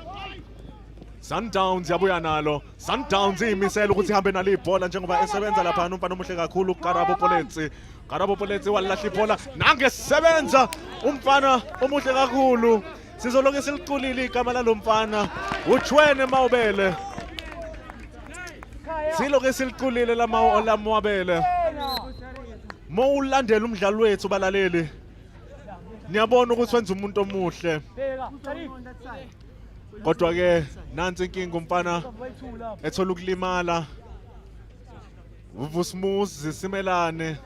Sundowns yabuya nalo. Sundowns iyimisela ukuthi ihambe nalo ibhola njengoba esebenza lapha umfana omuhle kakhulu uKarabo Poletsi. Karabo Poletsi walahla ibhola nangesebenza umfana omuhle kakhulu. Sizoloke siliculile igama lalomfana uChwene Mawubele. Siloke siliculile lamawabele. Mawulandela umdlalo wethu balaleli, niyabona ukuthi wenza umuntu omuhle. Kodwa-ke nansi inkinga umfana ethola ukulimala. Uvusmuzi Simelane,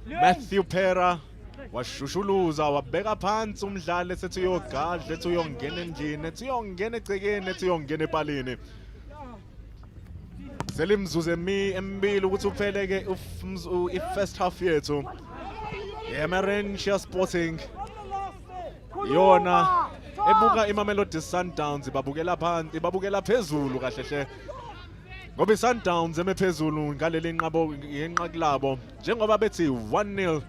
Matthew Pera washushuluza wabeka phansi umdlali esethi uyogadla, ethi uyongena endlini, ethi uyongena egcekeni, ethi uyongena epalini. Selimzuze embili ukuthi upheleke i-first half yethu. Emerentia Sporting yona ebuka iMamelodi Sundowns babukela phansi, babukela phezulu kahle hle. Ngoba iSundowns emephezulu ngaleli nqabo yenqaki labo njengoba bethi 1-0.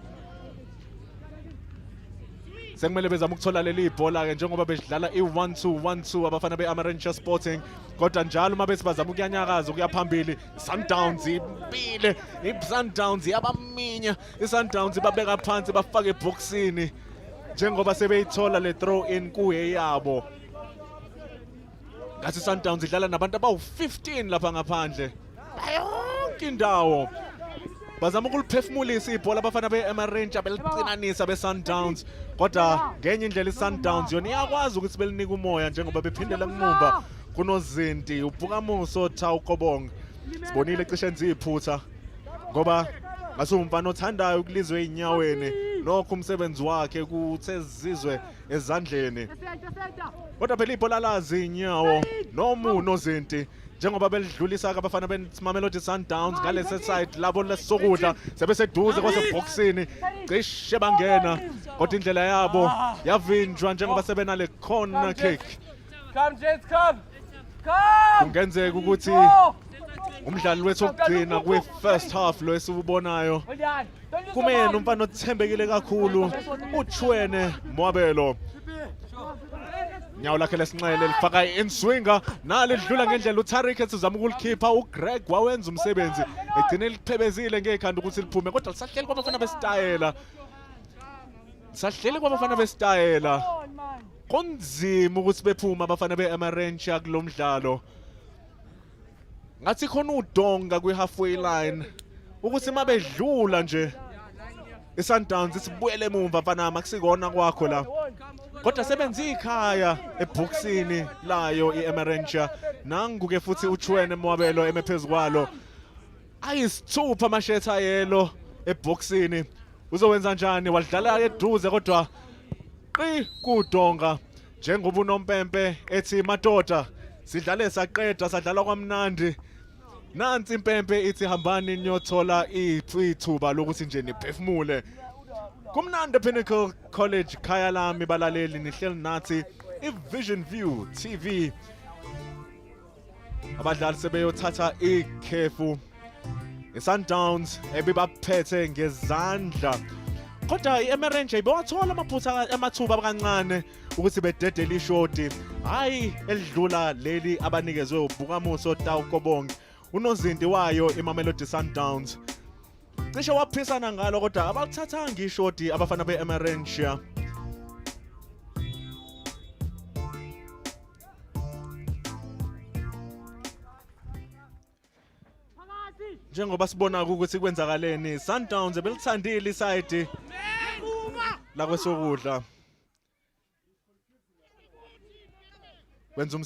Sekumele bezama ukuthola leli ibhola ke njengoba bedlala i-1-2 abafana be-Emerentia Sporting, kodwa njalo uma bethi bazama ukuyanyakaza ukuya phambili, Sundowns impile, i-Sundowns yabaminya, i-Sundowns babeka phansi bafaka ebhoksini njengoba sebeyithola le throw in kuye yabo. Ngathi Sundowns idlala nabantu abawu-15 lapha ngaphandle yonke indawo, bazama ukuliphefumulisa ibhola abafana be-Emerentia belicinanisa be-Sundowns, kodwa ngenye indlela i-Sundowns yona iyakwazi ukuthi belinika umoya njengoba bephindela kumumva kunozinti uBhukamuso Thawukobonga. Sibonile cishe enze iphutha ngoba ngase umfana othandayo ukulizwe einyaweni nokho umsebenzi wakhe kuthe zizwe ezandleni. Kodwa phela ibhola lazi inyawo nomuno zinti njengoba belidlulisa ke abafana beMamelodi Sundowns ngalesi side labo lesokudla sebeseduze kwaseboxini cishe bangena kodwa indlela yabo yavinjwa njengoba sebenale corner kick. Come Jets, come. Kungenzeka ukuthi umdlali wethu ogcina kwi first half lo esiubonayo kumena umfana othembekile kakhulu uChwene Mwabelo. Nyawo lakhe lesinxele lifaka inswinger nalo lidlula ngendlela uTarik esizama ukulikhipha uGreg wawenza umsebenzi egcine liphebezile ngekhanda ukuthi liphume kodwa lisahleli kwabafana besitayela. Sahleli kwabafana besitayela. Konzima ukuthi bephuma abafana beEmerentia kulomdlalo. Ngathi khona udonga kwi halfway line ukuthi mabedlula nje iSundowns isibuyele emuva Panama kusikona kwakho la. Kodwa sebenza ikhaya ebhoxini layo iEmerentia nangu-ke futhi uChwene Mwabelo emephezkwalo. Ayisithupha amashetha yelo ebhoxini. Uzowenza njani walidlala eduze kodwa qi kudonga njengoba uNompempe ethi madoda sidlale saqeda sadlala kwamnandi. Nansi impempe ithi hambani niyothola ithuba lokuthi nje niphefumule. Kumnandi Pinnacle College Kyalami balaleli nihleli nathi iVision View TV. Abadlali sebeyothatha ikhefu. iSundowns ebibaphethe ngezandla. Kodwa iEmerentia ibawathola amaphutha amathuba kancane ukuthi bededele ishoti. Hayi elidlula leli abanikezwe uBukamuso Tawukobonge. Unozinti wayo iMamelodi Sundowns. Cishe waphisana ngalo kodwa abathathanga ishoti abafana beEmerentia. Njengoba sibona ukuthi kwenzakaleni Sundowns belithandile iside la kwesokudla. Wenza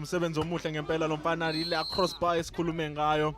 umsebenzi omuhle ngempela lo mfana ile crossbar esikhulume ngayo.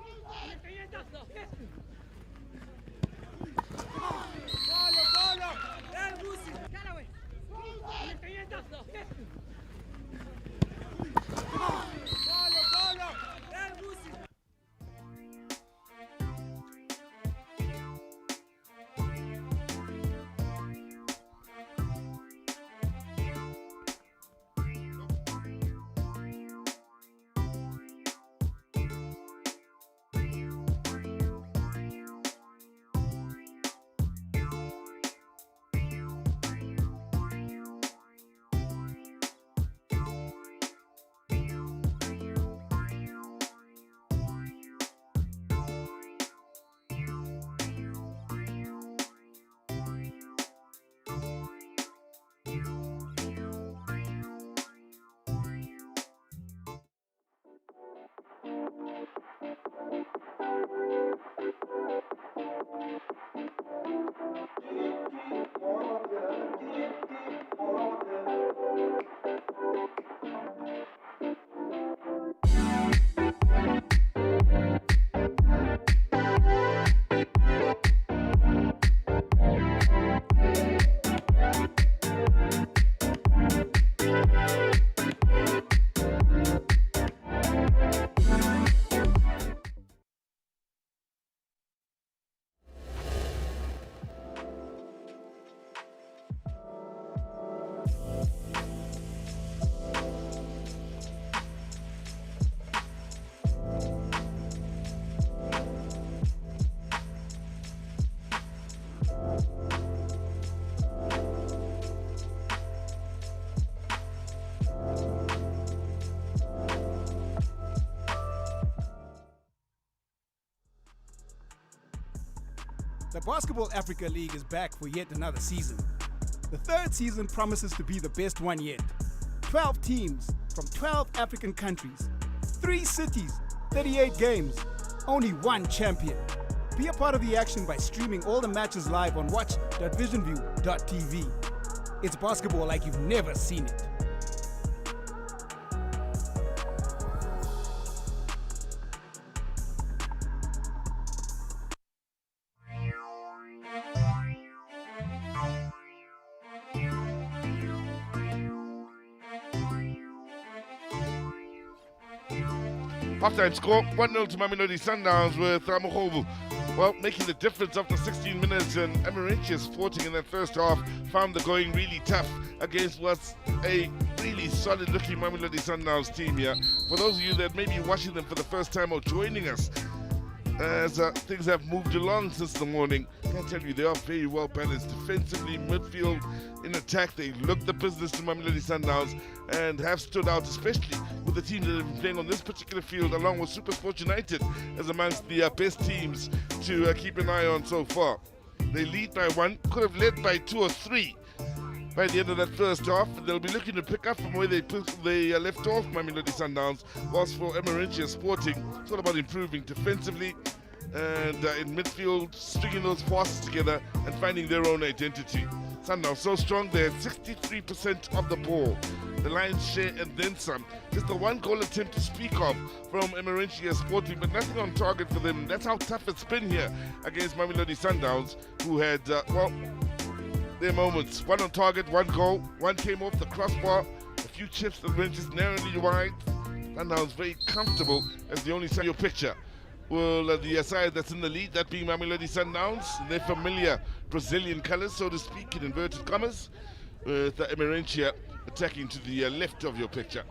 The Basketball Africa League is back for yet another season. The third season promises to be the best one yet. 12 teams from 12 African countries, 3 cities, 38 games, only one champion. Be a part of the action by streaming all the matches live on watch.visionview.tv. It's basketball like you've never seen it. Half-time score, 1-0 to Mamelodi Sundowns with Mokhobu. Well, making the difference after 16 minutes, and Emerentia Sporting in that first half found the going really tough against what's a really solid-looking Mamelodi Sundowns team here. For those of you that may be watching them for the first time or joining us, as things have moved along since the morning, I can tell you they are very well balanced defensively, midfield, in attack. They look the business to Mamelodi Sundowns and have stood out, especially with the teams that have been playing on this particular field, along with SuperSport United as amongst the best teams to keep an eye on so far. They lead by 1, could have led by 2 or 3 by the end of that first half. They'll be looking to pick up from where they left off, Mamelodi Sundowns. Whilst for Emerentia Sporting, it's all about improving defensively and in midfield, stringing those passes together and finding their own identity. Sundowns so strong, they're at 63% of the ball. The lion's share and then some. Just the 1 goal attempt to speak of from Emerentia Sporting, but nothing on target for them. That's how tough it's been here against Mamelodi Sundowns, who had, their moments. 1 on target, 1 goal, 1 came off the crossbar, a few chips that went just narrowly wide. Sundowns very comfortable as the only side of your picture. Well, the side that's in the lead, that being Mamelodi Sundowns, their familiar Brazilian colours, so to speak, in inverted commas, with Emerentia attacking to the left of your picture.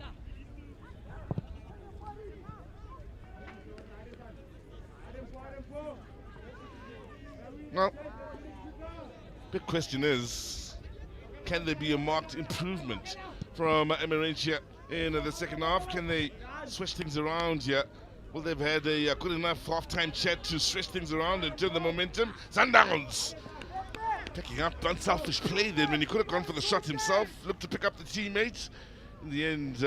Now, big question is, can there be a marked improvement from Emerentia in the second half? Can they switch things around here? Well, they've had a good enough half-time chat to stretch things around and turn the momentum. Sundowns picking up unselfish play then when he could have gone for the shot himself. Looked to pick up the teammates. In the end,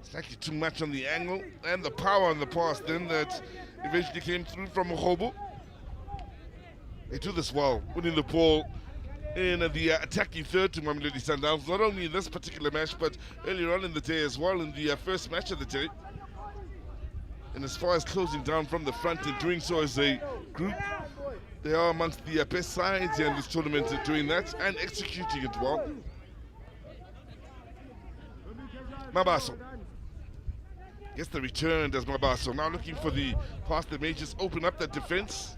slightly too much on the angle and the power on the pass then that eventually came through from Mokhobu. They do this well, winning the ball in the attacking third to Mamelodi Sundowns, not only in this particular match, but earlier on in the day as well, in the first match of the day. And as far as closing down from the front and doing so as a group, they are amongst the best sides here in this tournament at doing that and executing it well. Mabaso gets the return as Mabaso, now looking for the pass that may just open up that defense.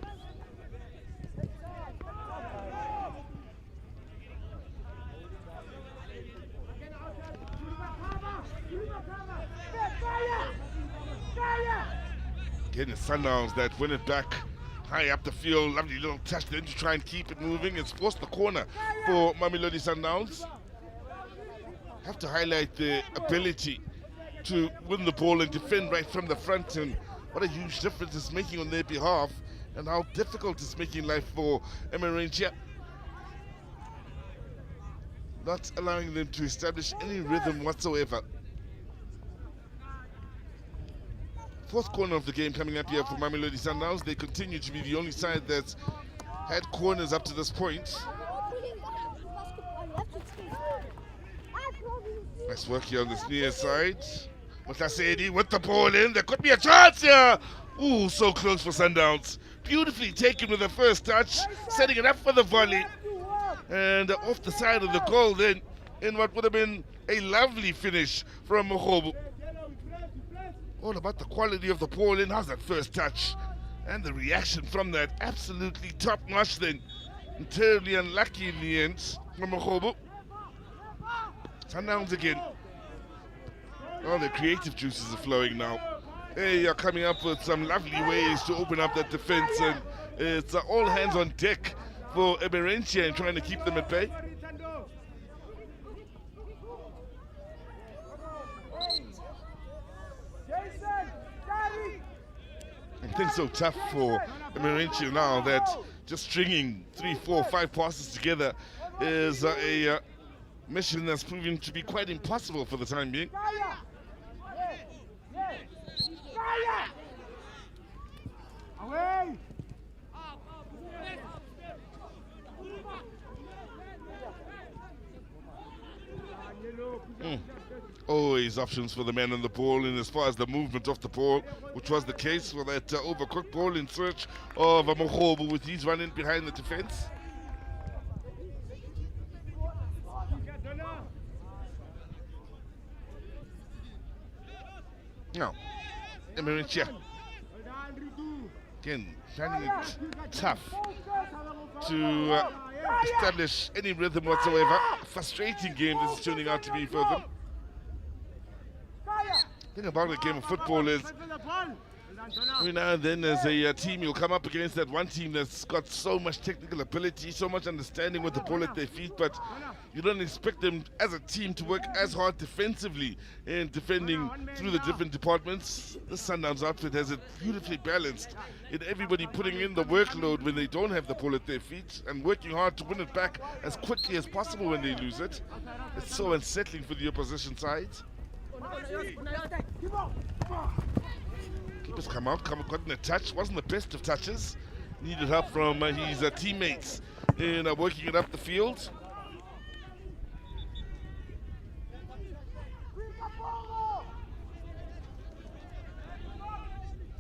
Getting the Sundowns that win it back high up the field, lovely little touch then to try and keep it moving. It's forced the corner for Mamelodi Sundowns. Have to highlight the ability to win the ball and defend right from the front, and what a huge difference it's making on their behalf and how difficult it's making life for Emerentia. Not allowing them to establish any rhythm whatsoever. Fourth corner of the game coming up here for Mamelodi Sundowns. They continue to be the only side that's had corners up to this point. Nice work here on this near side. Mutasedi with the ball in. There could be a chance here. Ooh, so close for Sundowns. Beautifully taken with the first touch, setting it up for the volley. And off the side of the goal then, in what would have been a lovely finish from Mokhobu. All about the quality of the ball in. How's that first touch? And the reaction from that, absolutely top-notch then. And terribly unlucky in the end from Mokhobu. Sundowns again. Oh, the creative juices are flowing now. They are coming up with some lovely ways to open up that defense, and it's all hands on deck for Emerentia and trying to keep them at bay. And things so tough for Emerentia now that just stringing 3, 4, 5 passes together is a mission that's proving to be quite impossible for the time being. Always options for the man on the ball, and as far as the movement of the ball, which was the case for that overcooked ball in search of Mokhobu with his running behind the defense. Now, Emerentia. Again, finding it tough to establish any rhythm whatsoever. Frustrating game this is turning out to be for them. The thing about the game of football is every now and then as a team you'll come up against that one team that's got so much technical ability, so much understanding with the ball at their feet, but you don't expect them as a team to work as hard defensively in defending through the different departments. The Sundowns outfit has it beautifully balanced in everybody putting in the workload when they don't have the ball at their feet and working hard to win it back as quickly as possible when they lose it. It's so unsettling for the opposition side. Keepers come out, gotten a touch, wasn't the best of touches. Needed help from his teammates in working it up the field.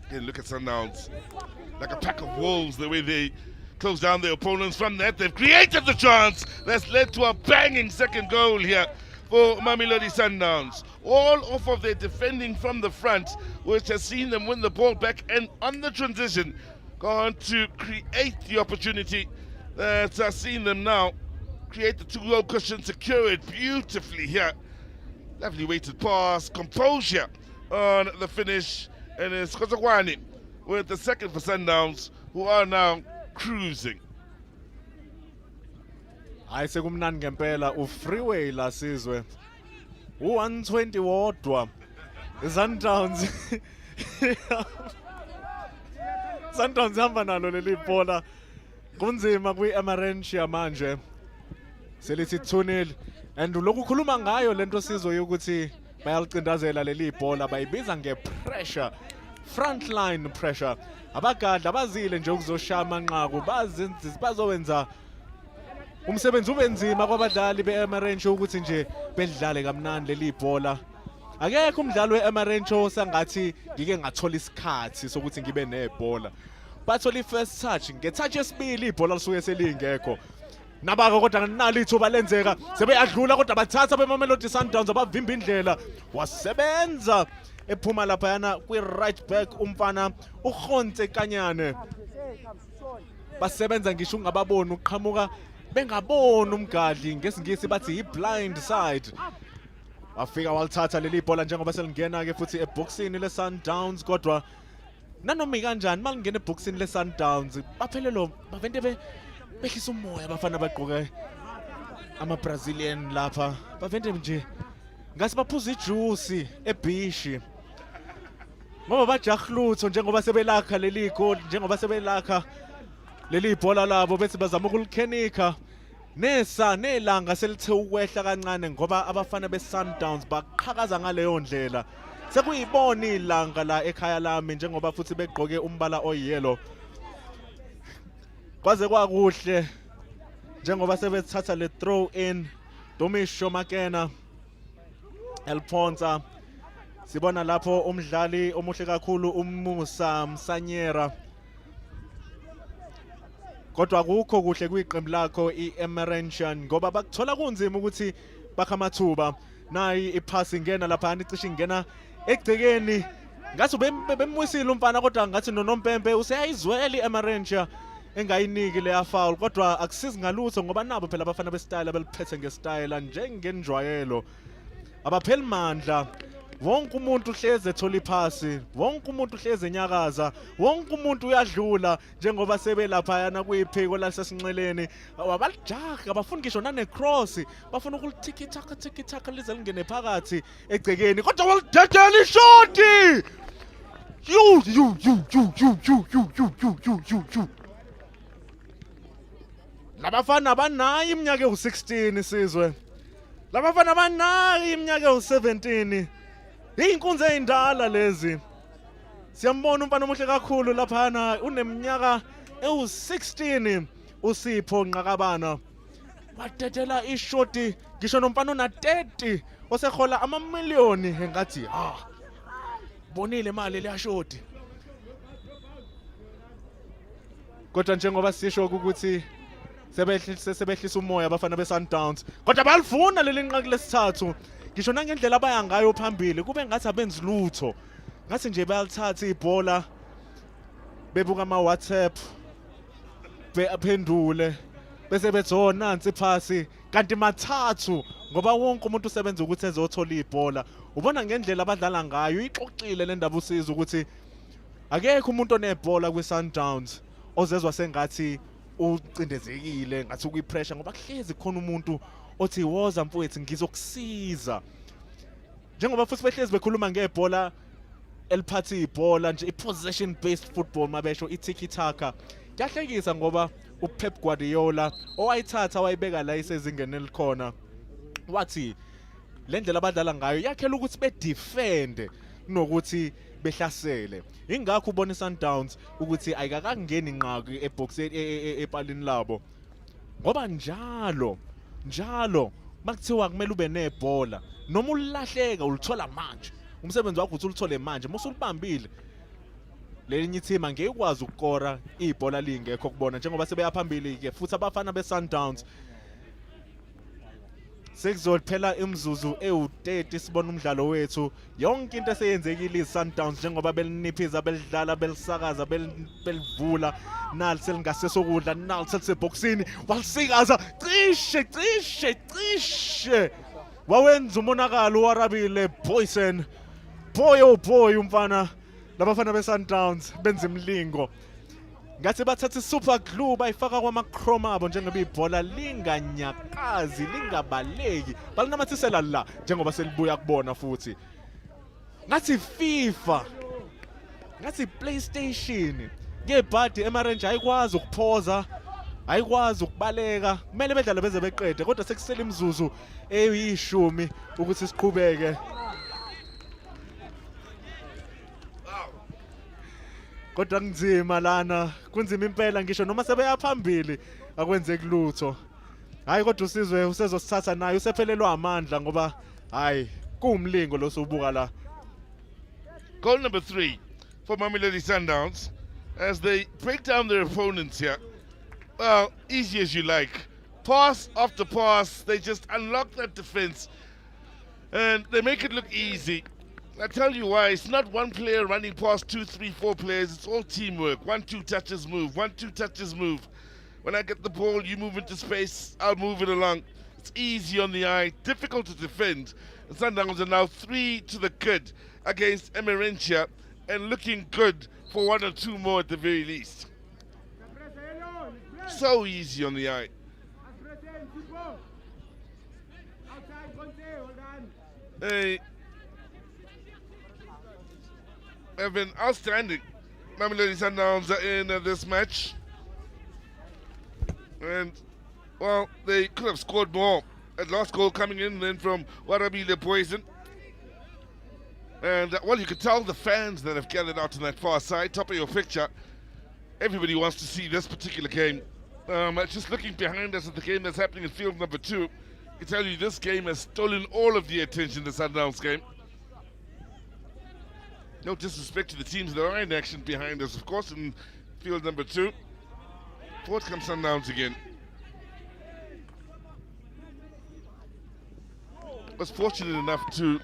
Again, look at Sundowns, like a pack of wolves, the way they close down their opponents. From that, they've created the chance that's led to a banging second goal here for Mamelodi Sundowns. All off of their defending from the front, which has seen them win the ball back, and on the transition, gone to create the opportunity that's seen them now create the 2-goal cushion, secure it beautifully here. Lovely weighted pass, composure on the finish, and it's Kozogwani with the second for Sundowns, who are now cruising. Hayi sekumnandi ngempela u-freeway la sizwe. U-120 wodwa. Sundowns. Sundowns hamba nalo leli bhola. Kunzima kwi-Emerentia manje. Selithi 2-0 and lokhu khuluma ngayo lento sizwe ukuthi bayalicindazela leli bhola, bayibiza nge-pressure, frontline pressure. Abagadla bazile nje ukuzoshaya amanqaku, bazowenza umsebenzi ubenzima kwabadlali be-Emerentia ukuthi nje bedlale kamnandi leli bhola. Akekho umdlali we-Emerentia osangathi ngike ngathola isikhathi sokuthi ngibe nebhola. Bathola i-first touch, nge-touch yesibili ibhola lisuke selingekho. Nabaka kodwa nginalo ithuba lenzeka, sebeyadlula kodwa bathatha beMamelodi Sundowns abavimba indlela. Wasebenza ephuma lapha yana kwi-right back umfana uGonze Kanyane. Basebenza ngisho ungababoni uqhamuka bengaboni umgadli, ngesingisi bathi i-blind side. Wafika walithatha leli bhola njengoba selingena ke futhi eboxini le-Sundowns, kodwa nanoma kanjani malingena eboxini le-Sundowns baphelelo bavente behlisa umoya abafana bagqoke ama-Brazilian lapha, bavente nje ngase baphuza ijuice eBhishi ngoba bajahlutho njengoba sebelakha leli goal, njengoba sebelakha leli bhola labo bese bazama ukulikhenika. Nesa nelanga selithe ukwehla kancane ngoba abafana be-Sundowns baqhakaza ngaleyo ndlela. Sekuyibona ilanga la eKyalami njengoba futhi begqoke umbala oyellow. Kwaze kwakuhle njengoba sebethatha le throw in. Domisho Makena Elphonsa, sibona lapho umdlali omuhle kakhulu uMusa Msanyera. Kodwa akukho kuhle kwiqembu lakho i-Emerentia ngoba bakuthola kunzima ukuthi bakha amathuba. Nayi ipass ingena lapha icishe ingena egcekeni. Ngathi bemwisile umfana kodwa ngathi noNompempe useyayizwela i-Emerentia engayiniki leya foul, kodwa akusizi ngalutho ngoba nabo phela abafana bestyle beliphethe ngestyle njengenjwayelo. Abapheli mandla, wonke umuntu uhleze ethola iphasi, wonke umuntu uhleze enyakaza, wonke umuntu uyadlula njengoba sebelapha yana kuyiphiko lasesinxeleni. Abalijaga abafuna ngisho nane-cross, bafuna ukulithikithaka lize lingene phakathi egcekeni, kodwa walidedela ishoti. You. Labafana banayo iminyaka ewu-16 sizwe. Labafana banayo iminyaka ewu-17. Iy'nkunzi ey'ndala lezi. Siyambona umfana omuhle kakhulu laphana, uneminyaka ewu-16 uSipho Nqakabana. Wadedela ishoti ngisho nomfana ona-30 osehola amamiliyoni engathi bonile imali leya shoti. Kodwa njengoba sisho ukuthi sebehlisa umoya abafana be-Sundowns, kodwa balifuna leli nqaku lesithathu ngisho nangendlela abaya ngayo phambili kube ngathi abenzi lutho. ngathi nje bayalithatha ibhola bebuka ama-WhatsApp aphendule bese bethi oh nansi iphasi kanti mathathu ngoba wonke umuntu usebenza ukuthi ezothola ibhola. Ubona ngendlela abadlala ngayo ixoxile le ndaba usiza ukuthi akekho umuntu onebhola kwi-Sundowns ozezwa sengathi ucindezekile ngathi ukuyipressure ngoba kuhlezi khona umuntu othi woza mfowethu ngizokusiza. Njengoba futhi behlezi bekhuluma ngebhola eliphathi ibhola nje i-possession based football mabesho i-tiki taka. Kuyahlekisa ngoba uPep Guardiola owayithatha wayibeka la isezingeni elikhona wathi le ndlela abadlala ngayo yakhela ukuthi bedefend kunokuthi behlasele. Ingakho ubona iSundowns ukuthi ayikakangeni inqaki eboxeni epalini labo ngoba njalo makuthiwa kumele ube nebhola noma ulahleka ulithola manje. Umsebenzi wakho uthi ulithole manje musulibambile lelinye ithima ngeke ukwazi ukukora ibhola lingekho kubona njengoba sebeya phambili ke futhi abafana beSundowns sekuzophela imzuzu ewu30 sibona umdlalo wethu yonke into eseyenzekile iSundowns njengoba beliniphiza belidlala belisakaza belivula nali selingasesokudla nali seliseboxini walisikaza cishe wawenza umonakalo warabile Boysen boy umfana labafana beSundowns benza imlingo ngathi bathatha iSuper Glue bayifaka kwama-chrome abo njengoba ibhola linganyakazi lingabaleki balinamathisela la njengoba selibuya kubona futhi ngathi FIFA ngathi PlayStation ngebhadi Emerentia ayikwazi ukuphoza ayikwazi ukubaleka kumele bedlale beze beqede kodwa sekusela imzuzu eyi10 ukuthi siqhubeke. Kodwa kunzima lana kunzima impela ngisho noma sebeya phambili akwenzeki lutho. Hayi kodwa usizwe usezosithatha naye usephelelwa amandla ngoba hayi kuumlingo losubuka la. Goal number 3 for Mamelodi Sundowns as they break down their opponents here. Well, easy as you like. Pass after pass, they just unlock that defense and they make it look easy. I tell you why, it's not one player running past 2, 3, 4 players, it's all teamwork. 1-2 touches move, 1-2 touches move. When I get the ball, you move into space, I'll move it along. It's easy on the eye, difficult to defend. The Sundowns are now 3 to the good against Emerentia and looking good for 1 or 2 more at the very least. So easy on the eye. Hey. Have been outstanding. Mamelodi Sundowns are in this match. And, well, they could have scored more. That last goal coming in then from Warabile Poison. And, well, you could tell the fans that have gathered out on that far side, top of your picture. Everybody wants to see this particular game. Just looking behind us at the game that's happening in field number 2, I can tell you this game has stolen all of the attention, the Sundowns game. No disrespect to the teams that are in action behind us, of course, in field number 2. Forward comes Sundowns again. I was fortunate enough to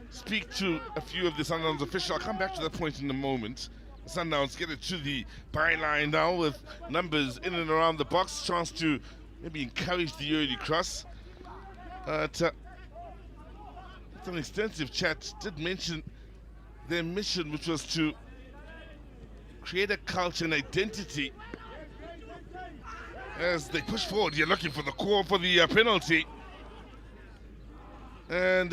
speak to a few of the Sundowns officials. I'll come back to that point in a moment. The Sundowns get it to the byline now with numbers in and around the box. Chance to maybe encourage the early cross. It's an extensive chat. Did mention their mission, which was to create a culture and identity as they push forward. You're looking for the core for the penalty. And,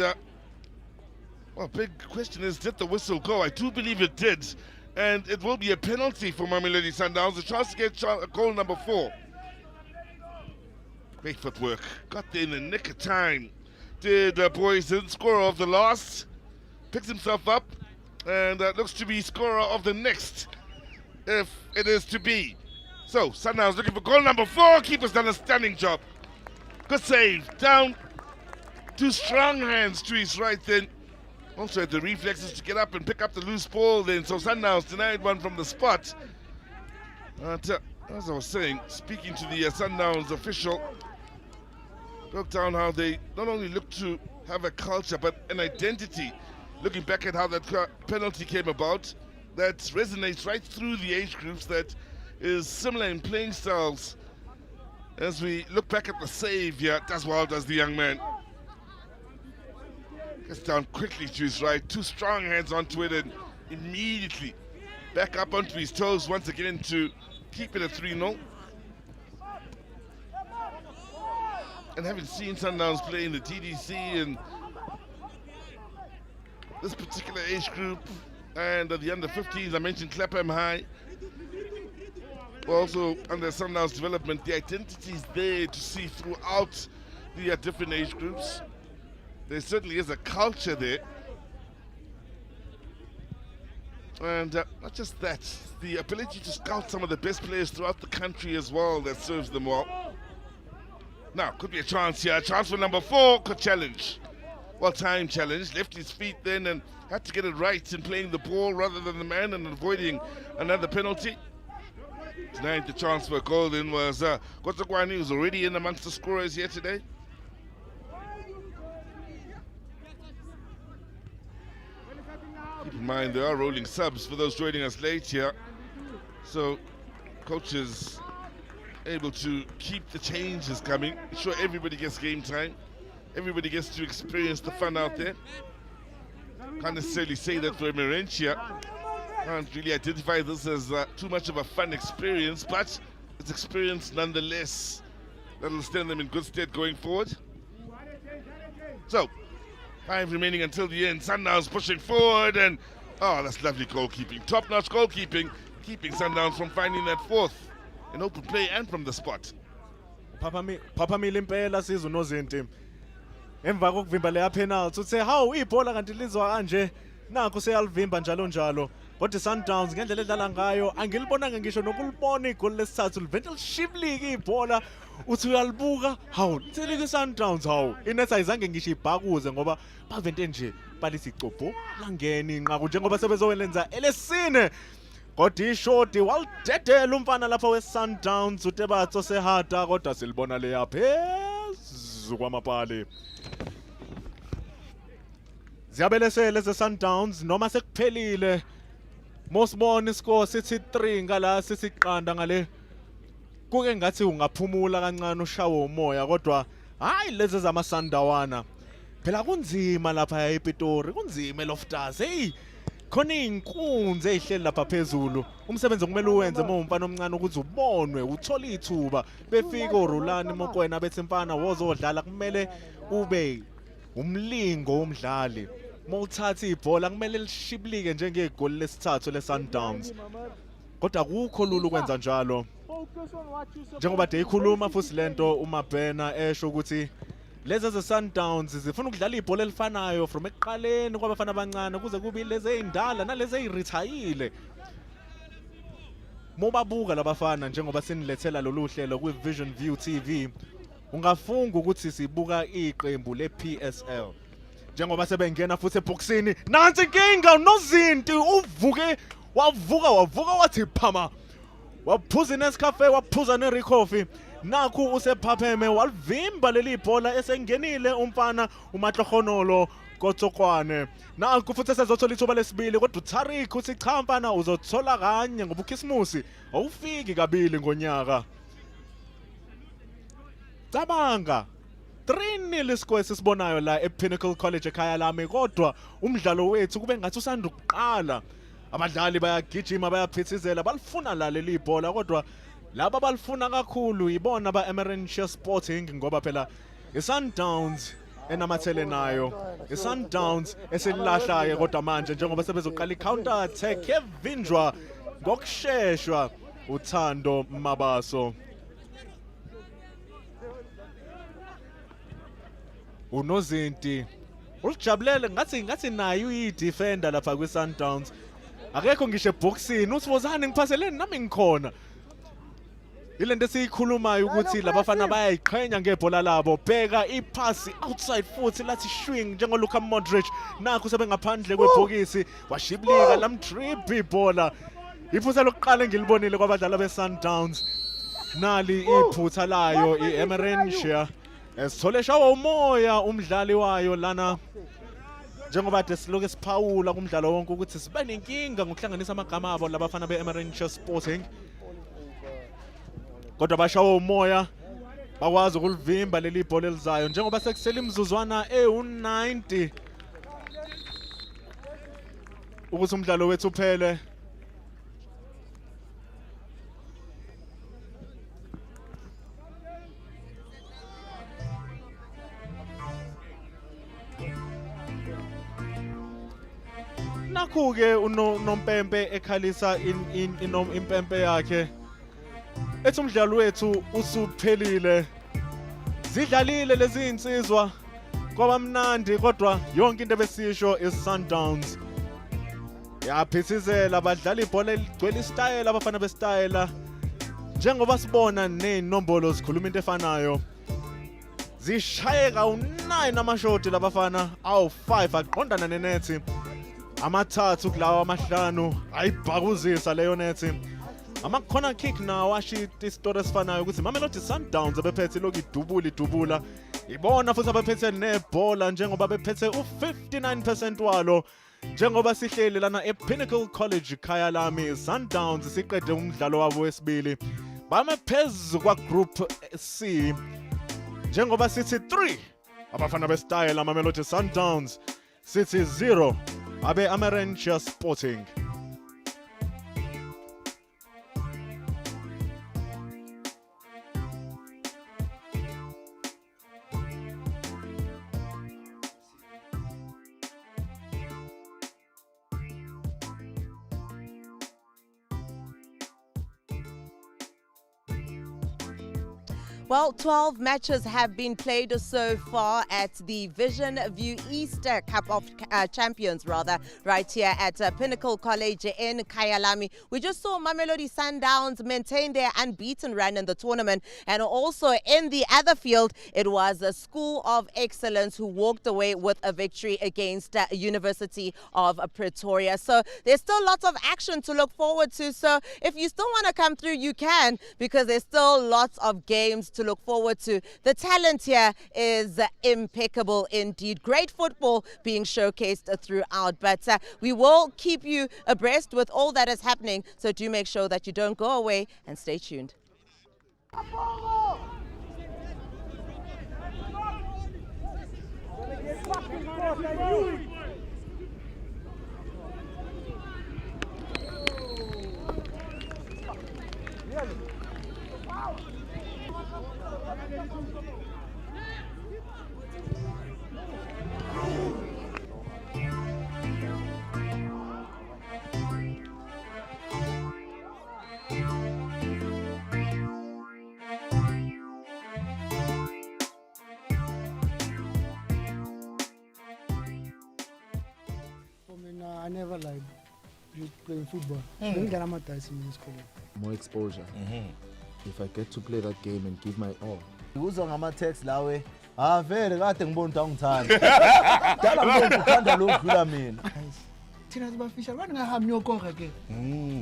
well, big question is, did the whistle go? I do believe it did. And it will be a penalty for Mamelodi Sundowns. A chance to get goal number 4. Great footwork. Got there in the nick of time. Did Poison, scorer of the last. Picks himself up. And looks to be scorer of the next, if it is to be. So, Sundowns looking for goal number 4. Keeper's done a stunning job. Good save. Down. 2 strong hands to his right then. Also had the reflexes to get up and pick up the loose ball then. So Sundowns denied one from the spot. As I was saying, speaking to the Sundowns official, broke down how they not only look to have a culture but an identity. looking back at how that penalty came about, that resonates right through the age groups, that is similar in playing styles. As we look back at the save here, does well, does the young man. Gets down quickly to his right, 2 strong hands onto it, and immediately back up onto his toes once again to keep it at 3-0. And having seen Sundowns play in the TDC and this particular age group and the under 15s, I mentioned Clapham High, also under Sundowns development, the identity is there to see throughout the different age groups. There certainly is a culture there. And not just that, the ability to scout some of the best players throughout the country as well that serves them well. Now, could be a chance here. Chance for number 4, could challenge. Well, time challenge, left his feet then and had to get it right in playing the ball rather than the man and avoiding another penalty. Tonight, the chance for a goal then was Kotsokwani, who's already in amongst the scorers here today. Keep in mind, there are rolling subs for those joining us late here. So, coaches able to keep the changes coming, ensure everybody gets game time, everybody gets to experience the fun out there. Can't necessarily say that for Emerentia. Can't really identify this as too much of a fun experience, but it's experience nonetheless that'll stand them in good stead going forward. So, 5 remaining until the end. Sundowns pushing forward, and oh, that's lovely goalkeeping. Top-notch goalkeeping, keeping Sundowns from finding that 4th in open play and from the spot. Papa Milimpela sizwe nozinti. Emva kokuvimba leya penalty uthe hawu ibhola kanti lizwa kanje nakho seyalivimba njalo njalo. Kodwa Sundowns ngendlela edlala ngayo angilibonanga ngisho nokulibona igoli lesithathu livente lishibliki ibhola uthi uyalibuka hawu lithelike Sundowns hawu inetha ayizange ngisho ibhakuze ngoba bavente nje balisicopho langena inqaku njengoba sebezowenza elesine. Kodwa ishoti walidedela umfana lapha we-Sundowns uTebatso sehata kodwa silibona leya phezu kwamapali. Ziyabelesele ze-Sundowns noma sekuphelile. Mosibona iscore sithi 3 ngala sisiqanda ngale. Kuke ngathi ungaphumula kancane ushawe umoya kodwa hayi lezi zama-Sundawana. Phela kunzima lapha ePitori, kunzima eLoftus. Hey, khona inkunzi ezihleli lapha phezulu. Umsebenzi kumele uwenze umfana omncane ukuthi ubonwe, uthola ithuba. Befika uRulani Mokwena bethi mfana wozodlala kumele ube umlingo womdlali. Mawuthatha ibhola kumele lishiblike njengegoli lesithathu leSundowns. Kodwa akukho lula ukwenza njalo. Njengoba de ikhuluma futhi lento uMabhena esho ukuthi lezi ze-Sundowns zifuna ukudlala ibhola elifanayo from ekuqaleni kwabafana abancane kuze kube lezi ezindala nalezi ezirithayile. Mobabuka labafana njengoba sinilethela lolu hlelo kwi-Vision View TV, ungafunga ukuthi sibuka iqembu le-PSL. Njengoba sebengena futhi eboxini, nansi inkinga nozinti uvuke wavuka wathi phama. Waphuza Nescafe, waphuza neRicoffee. Nakhu usephapheme walivimba leli bhola esengenile umfana uMatlogonolo Kotsokwane. Nakhu futhi sezothola ithuba lesibili kodwa uTarik uthi cha mfana uzothola kanye ngoba uKhismusi awufiki kabili ngonyaka. Cabanga 3-0 iscore sisibonayo la ePinnacle College Kyalami kodwa umdlalo wethu kube ngathi usanda ukuqala. Abadlali bayagijima bayaphithizela balifuna la leli bhola kodwa laba balifuna kakhulu ibona ba Emerentia Sporting ngoba phela iSundowns enamathele nayo. iSundowns eselilahlayo kodwa manje njengoba sebezoqala icounter attack evinjwa ngokusheshwa uThando Mabaso. Unozinti ulijabulele ngathi nayo i-defender lapha kwiSundowns. Akekho ngisho eboxini uthi wozani ngiphaseleni nami ngikhona. Ilento esiyikhulumayo ukuthi labafana bayayiqhenya ngebhola labo. Bheka iphasi outside futhi lathi swing njengoLuka Modric. Nakho sebengaphandle kwebhokisi washiblika lamdrip ibhola. Iphutha lokuqala engilibonile kwabadlali beSundowns. Nali iphutha layo iEmerentia. Esithole shawa umoya umdlali wayo lana njengoba de siloke siphawula kumdlalo wonke ukuthi sibe nenkinga ngokuhlanganisa amagama abo labafana be-Emerentia Sporting, kodwa bashawa umoya bakwazi ukulivimba leli bhola elizayo njengoba sekusele imizuzwana u-90 ukuthi umdlalo wethu uphele. Nakhu-ke unompempe ekhalisa impempe yakhe ethi umdlalo wethu usuphelile. Zidlalile lezi insizwa kwaba mnandi, kodwa yonke into ebesisho is Sundowns yaphithizela badlala ibhola eligcwele istyle, abafana bestyle njengoba sibona ney'nombolo zikhuluma into efanayo. Zishayeka u9 amashoti labafana, awu5 aqondana nenethi, amathathu kulawa amahlanu ayibhakuzisa leyo nethi. Ama-corner kick nawo ashita isitori esifanayo ukuthi Mamelodi Sundowns abephethe lokhu idubula ibona futhi abephethe nebhola njengoba bephethe u59% walo. Njengoba sihleli lana Pinnacle College Kyalami, Sundowns siqede umdlalo wabo wesibili bame phezu kwa group C njengoba sithi 3 abafana bestyle Mamelodi Sundowns, sithi 0 abe Emerentia Sporting. Well, 12 matches have been played so far at the Vision View Easter Cup of Champions, right here at Pinnacle College in Kyalami. We just saw Mamelodi Sundowns maintain their unbeaten run in the tournament, and also in the other field, it was a School of Excellence who walked away with a victory against University of Pretoria. So there's still lots of action to look forward to. So if you still want to come through, you can, because there's still lots of games to look forward to. The talent here is impeccable indeed. Great football being showcased throughout, but we will keep you abreast with all that is happening, so do make sure that you don't go away and stay tuned. I never lied. Playing football. Didn't get amateurs in school. More exposure. If I get to play that game and give my all. Uzwa ngama-text lawe, vele kade ngibona ukuthi angithanda. Dala ngibona uthanda lo dlula mina. Thina sibafisha abantu ngahambi nyokonga ke.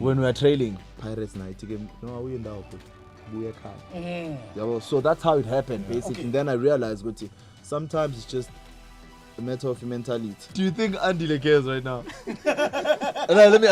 When we are trailing, Pirates night game, no awuyindawo futhi. Buye ekhaya. Yabo, so that's how it happened basically. Okay. And then I realized ukuthi sometimes it's just a matter of mentality. Do you think Andile cares right now? Let me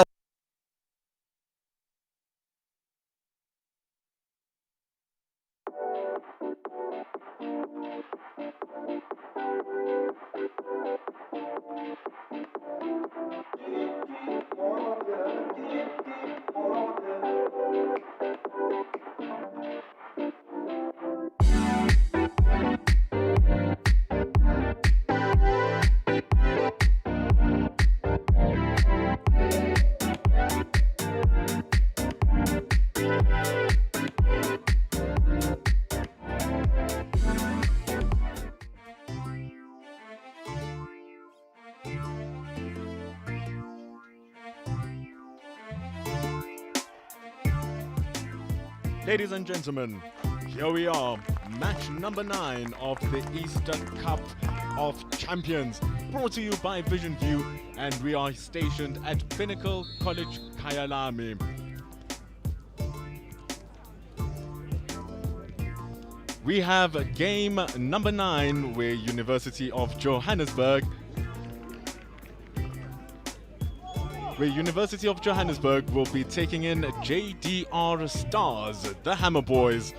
Ladies and gentlemen, here we are, match number 9 of the Easter Cup of Champions, brought to you by Vision View, and we are stationed at Pinnacle College Kyalami. We have game number 9 where University of Johannesburg where University of Johannesburg will be taking in JDR Stars, the Hammer Boys.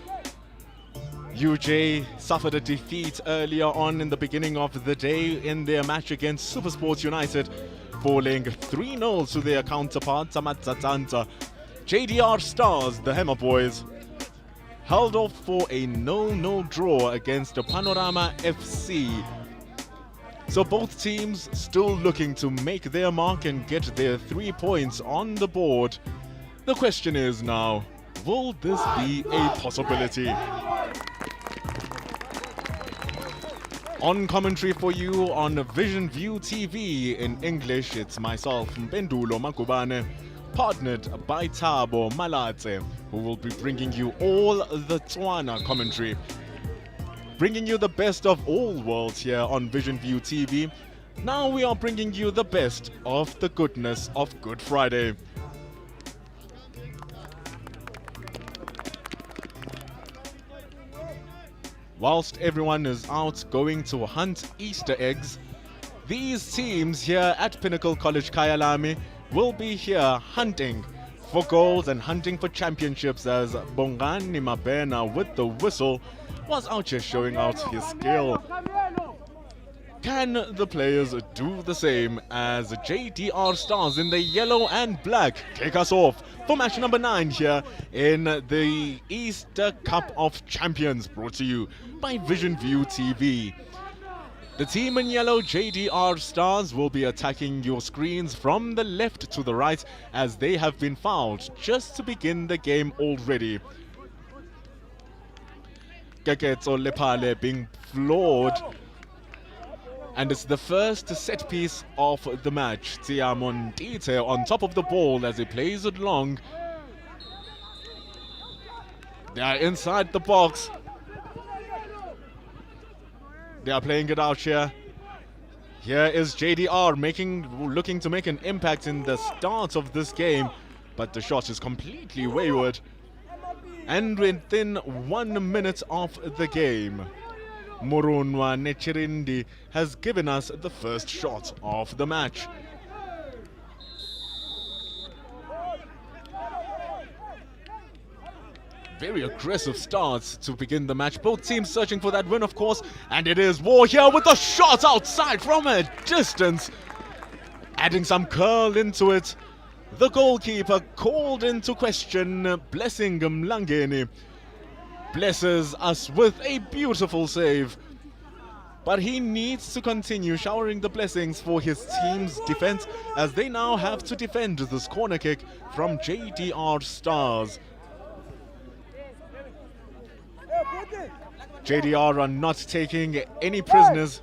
UJ suffered a defeat earlier on in the beginning of the day in their match against Supersports United, falling 3-0 to their counterparts, Amatsatanta. JDR Stars, the Hammer Boys, held off for a 0-0 draw against the Panorama FC. So both teams still looking to make their mark and get their 3 points on the board. The question is now, will this be a possibility? On commentary for you on Vision View TV in English, it's myself, Mpendulo Makubane, partnered by Thabo Malatse, who will be bringing you all the Tswana commentary. Bringing you the best of all worlds here on Vision View TV. Now we are bringing you the best of the goodness of Good Friday. Whilst everyone is out going to hunt Easter eggs, these teams here at Pinnacle College Kyalami will be here hunting for goals and hunting for championships, as Bongani Mabena with the whistle was out here showing out his skill. Can the players do the same as JDR Stars in the yellow and black kick us off for match number 9 here in the Easter Cup of Champions, brought to you by Vision View TV. The team in yellow, JDR Stars, will be attacking your screens from the left to the right as they have been fouled just to begin the game already. Keketso Lepale being floored, and it's the first set piece of the match. Tiamon Dite on top of the ball as he plays it long. They are inside the box. They are playing it out here. Here is JDR looking to make an impact in the start of this game, but the shot is completely wayward. And within 1 minute of the game, Murunwa Nechirindi has given us the first shot of the match. Very aggressive starts to begin the match. Both teams searching for that win, of course, and it is war here with a shot outside from a distance, adding some curl into it. The goalkeeper called into question, Blessing Mlangeni, blesses us with a beautiful save. But he needs to continue showering the blessings for his team's defense as they now have to defend this corner kick from JDR Stars. JDR are not taking any prisoners.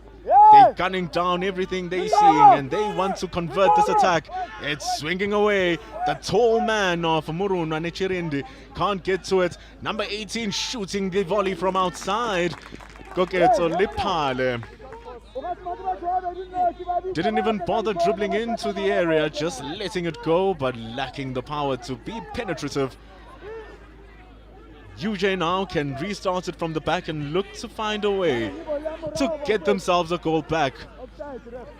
They're gunning down everything they're seeing and they want to convert this attack. It's swinging away. The tall man of Murunwa Nechirindi can't get to it. Number 18 shooting the volley from outside. Koketso Lipale didn't even bother dribbling into the area, just letting it go, but lacking the power to be penetrative. UJ now can restart it from the back and look to find a way to get themselves a goal back.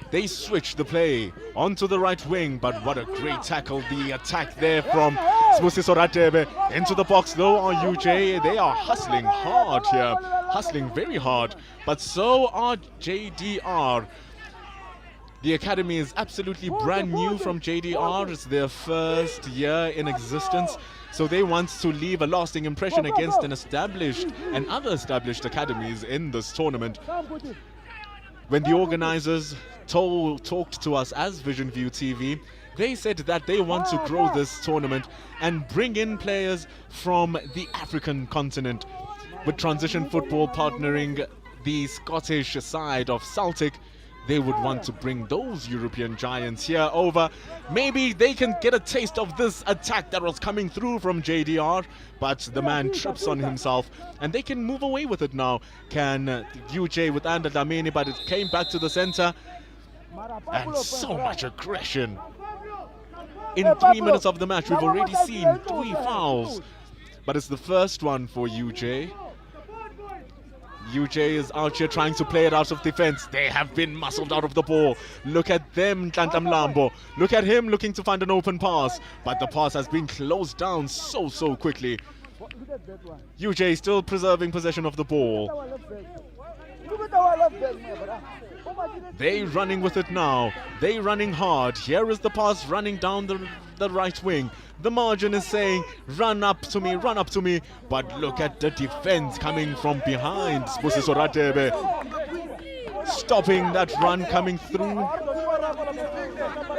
They switch the play onto the right wing, but what a great tackle. The attack there from Smusiso Ratebe into the box though on UJ. They are hustling hard here, hustling very hard, but so are JDR. The academy is absolutely brand new from JDR. It's their first year in existence. So they want to leave a lasting impression against an established and other established academies in this tournament. When the organizers talked to us as Vision View TV, they said that they want to grow this tournament and bring in players from the African continent. With Transition Football partnering the Scottish side of Celtic, they would want to bring those European giants here over. Maybe they can get a taste of this attack that was coming through from JDR, but the man trips on himself and they can move away with it now. Can UJ with Ander Dlamini, but it came back to the center. And so much aggression. In 3 minutes of the match, we've already seen 3 fouls, but it's the first one for UJ. UJ is out here trying to play it out of defense. They have been muscled out of the ball. Look at them, Nhlanhla Mlambo. Look at him looking to find an open pass. But the pass has been closed down so quickly. UJ still preserving possession of the ball. They running with it now. They running hard. Here is the pass running down the right wing. The margin is saying, run up to me, run up to me. But look at the defense coming from behind. Spusiso Ratebe stopping that run coming through.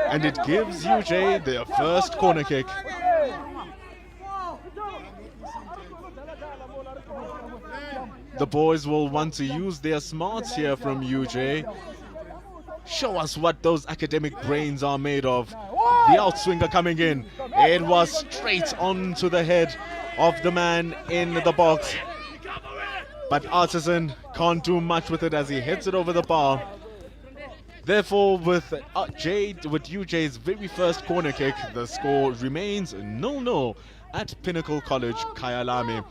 And it gives UJ their first corner kick. The boys will want to use their smarts here from UJ. Show us what those academic brains are made of. The outswinger coming in. It was straight onto the head of the man in the box. But Artisan can't do much with it as he hits it over the bar. Therefore, with UJ's very first corner kick, the score remains 0-0 at Pinnacle College Kyalami.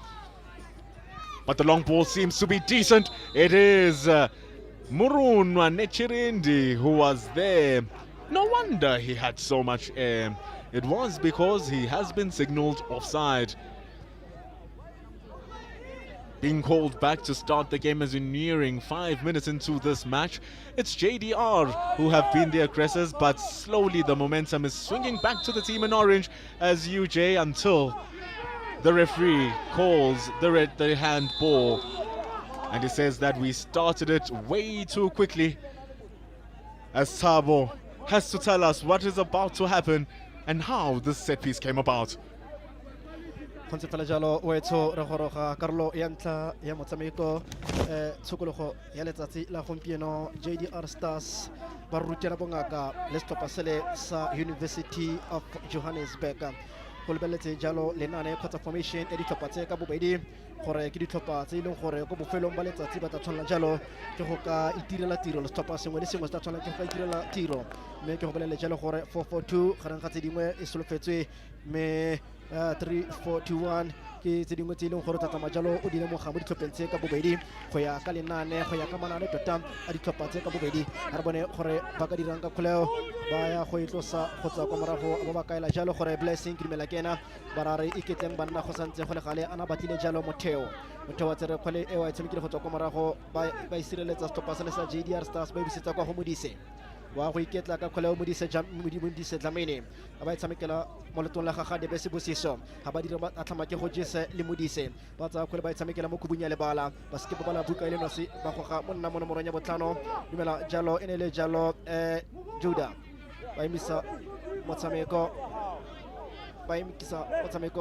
But the long ball seems to be decent. It is Murunwa Nechirindi who was there. No wonder he had so much air. It was because he has been signaled offside. Being called back to start the game as we're nearing 5 minutes into this match. It's JDR who have been the aggressors, but slowly the momentum is swinging back to the team in orange as UJ until the referee calls the handball. And he says that we started it way too quickly, as Sabo has to tell us what is about to happen and how this set piece came about. Jalo weto re goroga karolo ya ntla ya motshameko tshokologo ya letsatsi la gompieno JDR Stars ba rutela bongaka le stopasele sa University of Johannesburg go lebeletse jalo lenane kgotsa formation e ditlhopha tse ka bobedi gore ke ditlhopha tse ileng gore go bofelong ba letsatsi ba tla tshwana jalo ke go ka itirela tiro le stoppa sengwe le sengwe se tla tshwana ke go ka itirela tiro mme ke go bolele jalo gore 4-4-2 gareng ga tse dingwe e solofetswe mme 3-4-2-1 ke tse dingwe tse ileng gore tlatama jalo o dile moga mo ditlhopheng tse ka bobedi go ya ka lenane go ya ka manane tota a ditlhopha tse ka bobedi a re bone gore ba ka dirang ka kgoleo ba ya go itlosa go tswa kwa morago ba ba kaela jalo gore blessing ke dumela kena ba ra re iketleng banna go santse go le gale ana batlile jalo motheo wa tsere kgole e wa itshemekile go tswa kwa morago ba isireletsa stoppa sa le sa JDR Stars ba ibisetsa kwa go modise wa go iketla ka kgoleo modise Dlamini ba itshamekela mo letong la gaga Debese Bosiso ga ba dira a tlhama ke go jese le modise ba tsa kgole ba itshamekela mo kubunya le bala ba ske ba bala buka ile nosi ba goga mo nna mo nomorong ya botlhano dumela jalo ene le jalo Juda ba imisa motshameko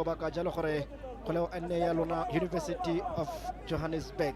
ba ka jalo gore kgoleo ene ya lona University of Johannesburg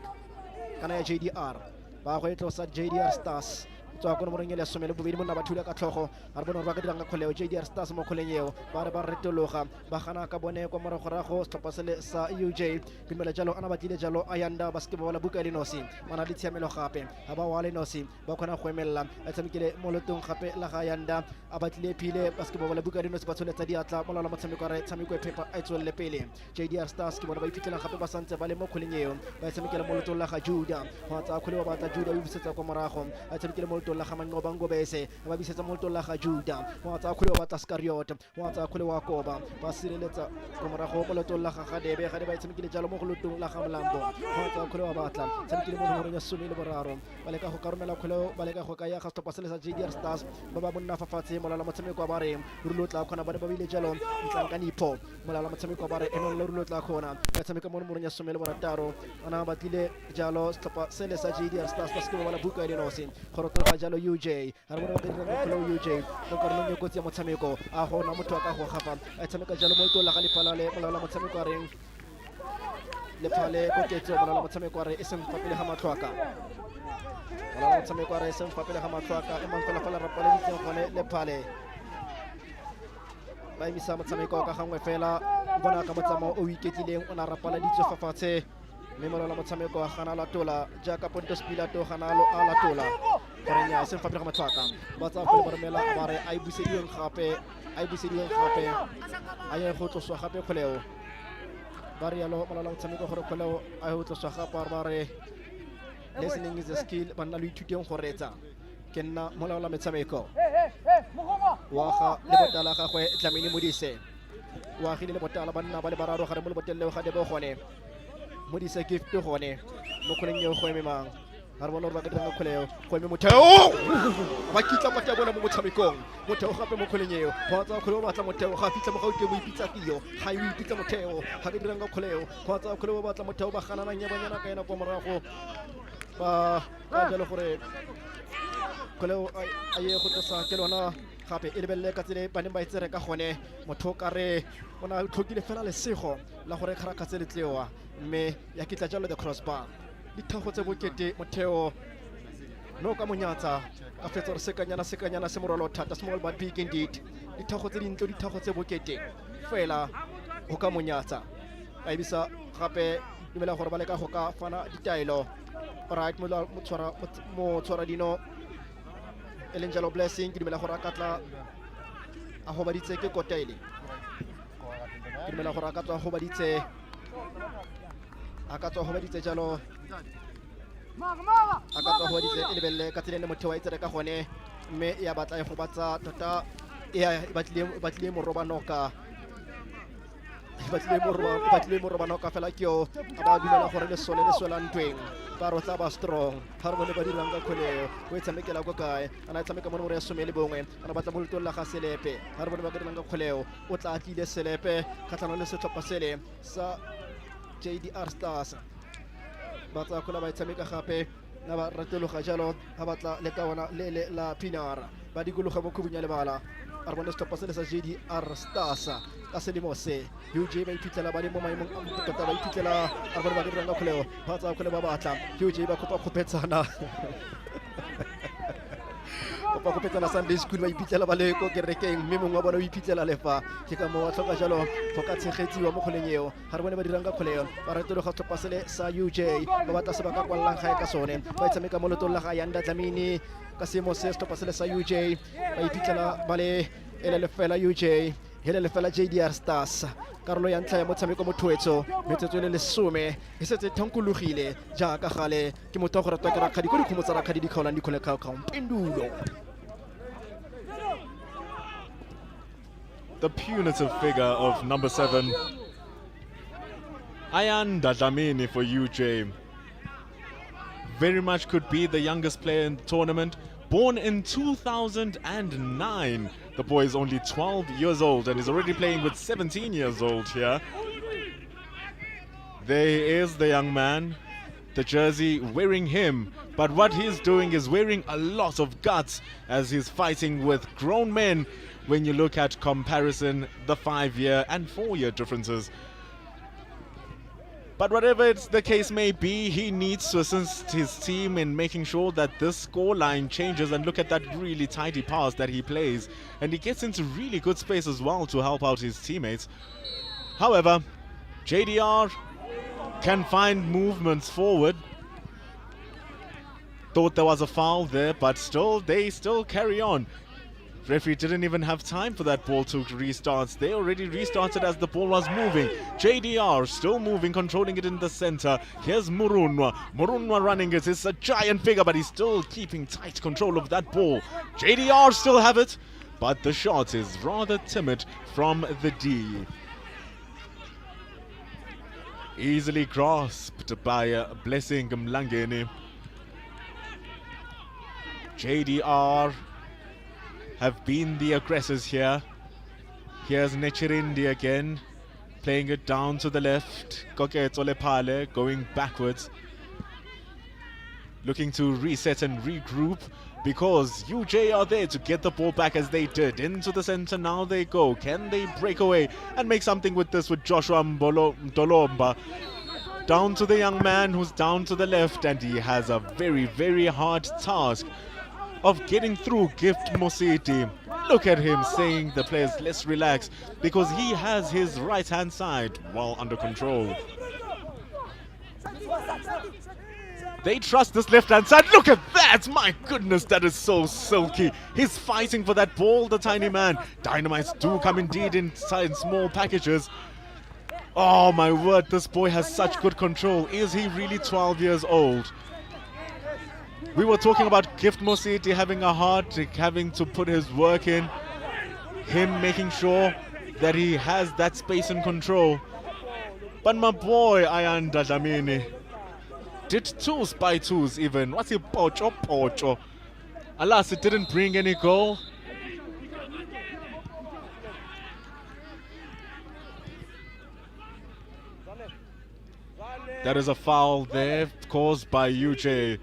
kana ya JDR ba go etlosa JDR Stars tswa go nomorong ya somele bobedi mo nna ba thula ka tlhogo a re bona ba ka dirang ka kgoleo JDR Stars mo kgoleng eo ba re ba retologa ba gana ka bone kwa morago rago stoppa sele sa UJ dumela jalo ana batlile jalo ayanda basketball buka le nosi mana di tshamelo gape ha ba wale nosi ba khona go emella a tshamekile mo letong gape la ga ayanda a batlile phile basketball buka le nosi ba tsholetsa diatla mo la motshameko re tshameko e phepa a tswelle pele JDR Stars ke bona ba iphitlhela gape ba santse ba le mo kgoleng eo ba tshamekela mo letong la ga Juda go tsa kgole ba batla Juda o bisetsa kwa morago a tshamekile mo letong la ga Mangobango bese ba bisetsa mo letong la ga Juda go tsa kgole ba batla Scariot go tsa kgole wa Koba ba sireletsa kwa morago mo letong la ga Debe ga ba tshamekile jalo mo go letong la ga Mlambo go tsa kgole wa batla tshamekile mo nomorong ya 13 ba leka go karomela kgole ba leka go ka ya ga stoppa sele sa JDR Stars ba ba bonna fafatse mo la motshameko ba re rulo tla khona ba bile jalo ntlanka nipo mo la motshameko ba re eno le rulo tla khona ba tshameka mo nomorong ya 13 ana ba tlile jalo stoppa sele sa JDR Stars ba se ba la buka ile nosi go rotla jalo UJ ha re bona ba dirang ka UJ go karolo ya kotsi ya motshameko a go na motho ka go gafa a tshameka jalo mo itola ga lepalale mo la motshameko a reng le phale go ketso mo la motshameko a re e seng papile ga matlhoaka mo la motshameko a re e seng papile ga matlhoaka e mang fela rapale ditse gone le phale ba imisa motshameko ka gangwe fela bona ka motsamo o iketlileng o na rapala ditse fafatshe mme mo la motshameko a gana la tola jaaka Pontus Pilato gana lo a la tola korenya se fapile ga matlhaka ba tsa go barmela ba re a ibusediweng gape a ye go tloswa gape kgoleo ba re yalo mo la motshameko gore kgoleo a go tloswa gape ba re listening is a skill banna lo ithuteng go retsa ke nna molaola metshameko wa ga le botala ga gwe Dlamini Modise wa gile le botala banna ba le bararo gare mo le botelle ga debo gone Modise gift gone mo kholeng yo go emang ga re bona re ba ka dira kholeo go eme motheo ba kitla motheo bona mo motshamekong motheo gape mo kholeng eo go tsa kholeo ba tla motheo ga fitla mo gauteng mo ipitsa tio ga o ipitsa motheo ga ke dirang ka kholeo go tsa kholeo ba tla motheo ba ganana nya banyana ka ena go morago ba ka jalo gore kholeo a ye go tsa ke lona gape e lebelle ka tsele ba ne ba itsere ka gone motho ka re ona o tlhokile fela lesego la gore kharaka tse letlewa mme ya kitla jalo the crossbar di thagotse bokete motheo no ka monyatsa ka fetsa re sekanyana se morolo thata small but big indeed di thagotse dintlo di thagotse bokete fela go ka monyatsa ba ibisa gape dimela gore ba le ka go ka fana ditaelo right mo tshwara dino Elenjalo blessing ke dimela gore a katla a go baditse ke kotaile ke dimela gore a katla go baditse jalo a katla go baditse e lebelle ka tsene motheo wa itsere ka gone mme ya batla go batsa tota e batlile morobanoka morobanoka fela ke yo a ba dumela gore le sola ntweng ba rotla ba strong ga re bone ba dirang ka kholeo o e tshamekela go kae ana e tshameka mo nomoro ya 11 ana batla bolotong la ga selepe ga re bone ba dirang ka kholeo o tla tlile selepe kgatlhanong le setlhopha sele sa JDR Stars ba tsa kgola ba e tshameka gape na ba rateloga jalo ga batla le ka bona le la Pinara ba dikologa mo khubung ya lebala a re bone setlhopha sele sa JDR Stars ka selemo se UJ ba iphitlhela ba le mo maemong a tota ba iphitlhela a re bone ba dirang ka kholeo ba tsa kgole ba batla UJ ba kopa khopetsana kopa khopetsana Sunday school ba iphitlhela ba le ko kerekeng mme mongwe wa bona o iphitlhela lefa ke ka mo wa tlhoka jalo go ka tshegetsiwa mo kholeng eo ga re bone ba dirang ka kholeo ba retelo ga setlhopha sele sa UJ ba batla se ba ka kwallang gae ka sone ba tshameka mo lotong la ga Yanda Dlamini ka seemo se setlhopha sele sa UJ ba iphitlhela ba le ele fela UJ hele le fela JDR Stars karolo ya ntlha ya motshameko mothoetso metsotso le 10 e setse thankologile jaaka gale ke motho go ratwa ke rakgadi go dikgomo tsa rakgadi di kgaolang di khole ka pendulo. The punitive figure of number 7 Ayanda Dlamini for UJ. Very much could be the youngest player in the tournament. Born in 2009. The boy is only 12 years old and is already playing with 17 years old here. There is the young man, the jersey wearing him. But what he's doing is wearing a lot of guts as he's fighting with grown men when you look at comparison, the 5-year and 4-year differences. But whatever the case may be, he needs to assist his team in making sure that this scoreline changes. And look at that really tidy pass that he plays. And he gets into really good space as well to help out his teammates. However, JDR can find movements forward. Thought there was a foul there, but they still carry on. Referee didn't even have time for that ball to restart. They already restarted as the ball was moving. JDR still moving, controlling it in the center. Here's Murunwa. Murunwa running it. It's a giant figure, but he's still keeping tight control of that ball. JDR still have it, but the shot is rather timid from the D. Easily grasped by Blessing Mlangeni. JDR have been the aggressors here. Here's Nechirindi again, playing it down to the left. Koketso Lepale going backwards, looking to reset and regroup because UJ are there to get the ball back as they did. Into the center now they go. Can they break away and make something with this with Joshua Mdolomba? Down to the young man who's down to the left, and he has a very, very hard task of getting through Gift Mositi. Look at him saying the players, let's relax, because he has his right hand side well under control. They trust this left hand side. Look at that! My goodness, that is so silky. He's fighting for that ball, the tiny man. Dynamites do come indeed in small packages. Oh my word, this boy has such good control. Is he really 12 years old? We were talking about Gift Mositi having a heart, having to put his work in, him making sure that he has that space and control. But my boy Ayanda Dlamini did 2 spy 2s even. What's he pocho? Alas, it didn't bring any goal. That is a foul there caused by UJ.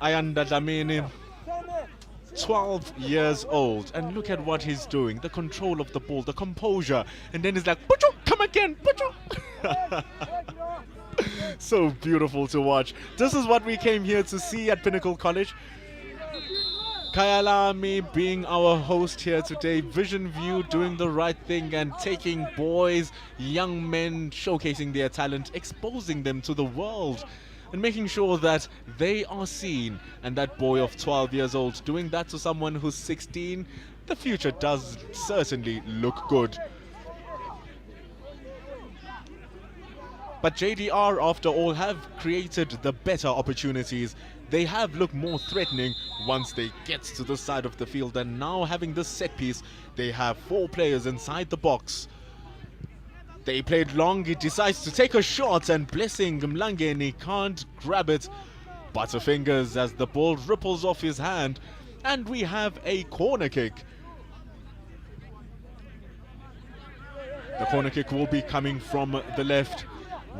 Ayanda Dlamini, 12 years old, and look at what he's doing. The control of the ball, the composure, and then he's like, Pucho, come again, Pucho. So beautiful to watch. This is what we came here to see at Pinnacle College. Kyalami being our host here today, Vision View doing the right thing and taking boys, young men, showcasing their talent, exposing them to the world and making sure that they are seen. And that boy of 12 years old doing that to someone who's 16, the future does certainly look good. But JDR, after all, have created the better opportunities. They have looked more threatening once they get to the side of the field, and now having this set piece, they have 4 players inside the box. They played long, he decides to take a shot, and blessing Mlangeni can't grab it. Butterfingers as the ball ripples off his hand, and we have a corner kick. The corner kick will be coming from the left.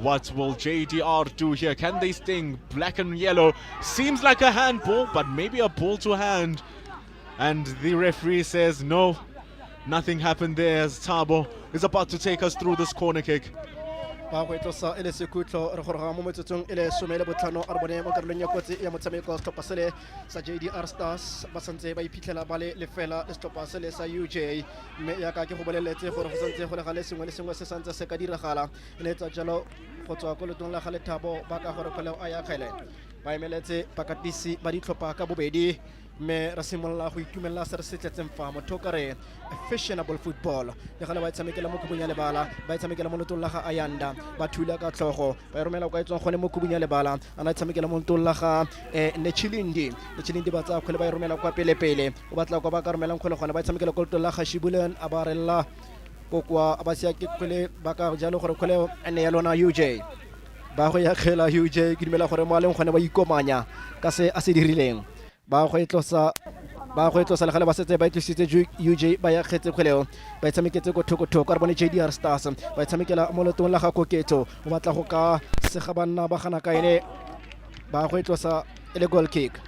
What will JDR do here? Can they sting? Black and yellow. Seems like a handball, but maybe a ball to hand. And the referee says no, nothing happened there as Thabo is about to take us through this corner kick. ba go tlosa ele sekutlo re goroga mo metsotsong ele 15 a re bone mo karolong ya kotsi ya motshameko stoppa sele sa JDR Stars ba santse ba iphitlhela ba le lefela le stoppa sele sa UJ mme ya ka ke go boleletse gore go santse go le ga le sengwe se santse se ka diragala ene tsa jalo go tswa ko letong la ga le Thabo ba ka gore kgole a ya khele ba emeletse pakatisi ba ditlhopha ka bobedi me ra simolla go itumella se re se tletseng fa motho ka re fashionable football le gale ba tshamekela mo kubunya lebala ba tshamekela mo lotong la ga Ayanda ba thula ka tlhogo ba romela go etsong gone mo kubunya lebala ana tshamekela mo lotong la ga Nechilindi ba tsa kgole ba romela kwa pele o batla kwa ba ka romela kgole gone ba tshamekela ko lotong la ga Shibulan a ba rella go kwa ba sia ke kgole ba ka jalo gore kgole ene ya lona UJ ba go ya khela UJ ke dumela gore mo aleng gone ba ikomanya ka se a se dirileng ba go etlosa le gale ba setse ba itlositse UJ ba ya khetse kgoleo ba tshameketse go thoko re bone JDR Stars ba tshamekela mo lotong la ga Koketso o batla go ka sega banna ba gana ka ene ba go etlosa ele goal kick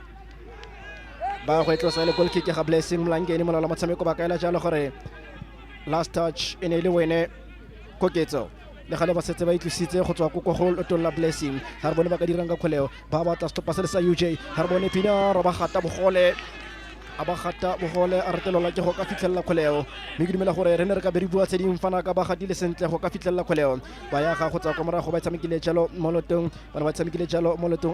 ga Blessing Mlangeni molala motshameko ba kaela jalo gore last touch ene le wene Koketso le gale ba setse ba itlositse go tswa go lotong la Blessing ha re bone ba ka dirang ka kgoleo ba batla stoppa se sa UJ ha re bone Pina ro ba gata bogole a retelola ke go ka fitlhella kgoleo mme ke dumela gore re ne re ka be re bua tse ding fana ka ba gatile sentle go ka fitlhella kgoleo ba ya ga go tswa kwa morago ba tshamekile jalo mo lotong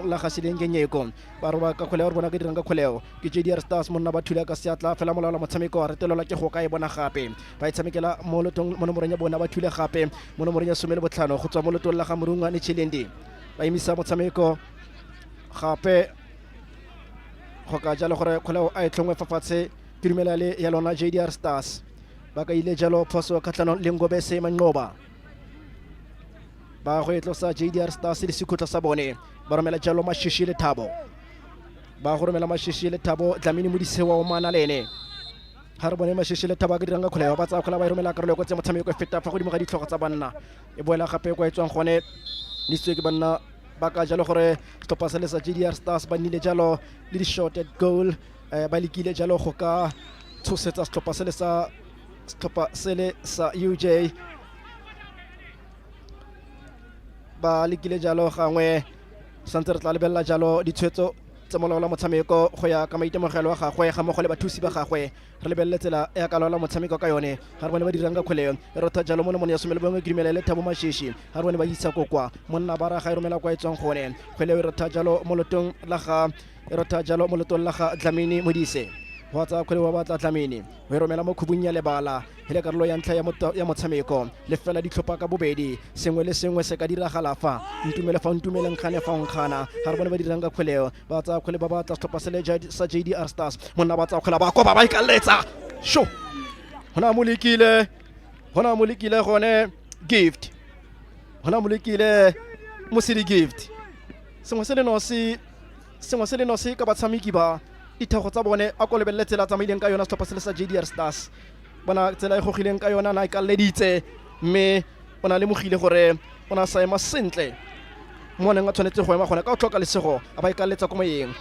la ga Selengenyeko ba roba ka kgoleo re bona ka dirang ka kgoleo ke JDR Stars monna ba thula ka seatla fela molao la motshameko a retelola ke go ka e bona gape ba tshamekela mo lotong mo nomorong ya bona ba thule gape mo nomorong ya 15 go tswa mo lotong la ga Murunga Nechilindi ba imisa motshameko gape go ka jalo gore kgoleo a etlongwe fafatshe ke dumela le ya lona JDR Stars ba ka ile jalo phoso kgatlano le Ngobese Manqoba ba go etlosa JDR Stars le sekhutlwa sa bone ba romela jalo Mashishi le Thabo Dlamini Modisewa o mana lene ha re bone Mashishi le Thabo ka diranga kgoleo ba tsa kgola ba romela karolo go tse motshameko feta fa go dimo ga ditlhogo tsa banna e boela gape go etswang gone niswe ke banna ba ka jalo gore stoppa sele sa JDR Stars ba nile jalo le di shot at goal ba lekile jalo go ka tshosetsa stoppa sele sa UJ ba lekile jalo gangwe santse re tla lebella jalo ditshwetso tsa molao la motshameko go ya ka maitemogelo a gagwe ga mogole bathusi ba gagwe re lebelletsela ya ka lola motshameko ka yone ga re bone ba dirang ka kgoleo re rotha jalo mo ya 11 ke dumela le Thabo Mashishi ga re bone ba isa kokwa monna ba ra ga romela kwa etswang gone kgoleo re rotha jalo mo lotong la ga Dlamini Modise WhatsApp kgwele wa batla Dlamini o e romela mo khubung ya lebala hele karolo ya ntlha ya motshameko le fela ditlhopha ka bobedi sengwe le sengwe se ka diragala fa ntumele fa ntumeleng khane fa nkgana ga re bone ba dirang ka kgweleo ba tsa kgwele ba batla stoppa sa JDR Stars monna ba tsa kgwela ba kopa ba ikaletsa sho hona molekile gone gift hona molekile Mosidi gift sengwe se le nosi ka batshameki ba dithago tsa bone a ko lebelele tsela tsamaileng ka yona stoppa sa JDR Stars bona tsela e gogileng ka yona na e ka leditse mme ona le mogile gore ona sa ema sentle mo neng a tshwanetse go ema gone ka o tlhoka lesego a ba ikaletsa ko moyeng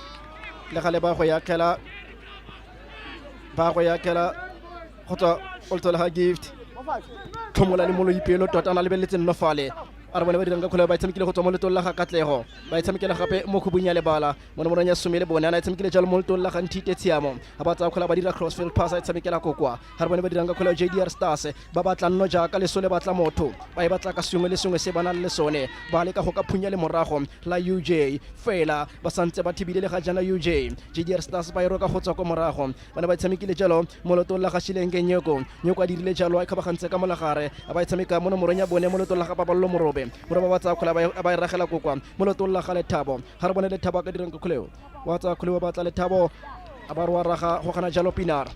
le gale ba go ya kela go tswa oltola ha gift tlhomola le molo ipelo tota na lebeletse nnofale a re bone ba dirang ka kgwele ba itshamekile go tswa mo letong la ga Katlego ba itshamekela gape mo khubung ya lebala mo nomorong ya 10 le bone a itshamekile jalo mo letong la ga Ntite Tshiamo a ba tsa kgwele ba dira crossfield pass a itshamekela kokwa ga re bone ba dirang ka kgwele JDR Stars ba batla nno jaaka lesole batla motho ba e batla ka sengwe le sengwe se bana le sone ba le ka go ka phunya le morago la UJ fela ba santse ba thibile le ga jana UJ JDR Stars ba iroka go tswa ko morago bana ba itshamekile jalo mo letong la ga Shilenge Nyoko a dirile jalo a ikgabagantse ka molagare a ba itshameka mo nomorong ya bone mo letong la ga Paballo Morobe moroba ba tsa kgwele ba iragela kokwa mo letong la ga Lethabo ga re bone Lethabo ka dirang ka kgweleo wa tsa kgwele ba batla Lethabo a ba rwa raga go gana jalo Pinar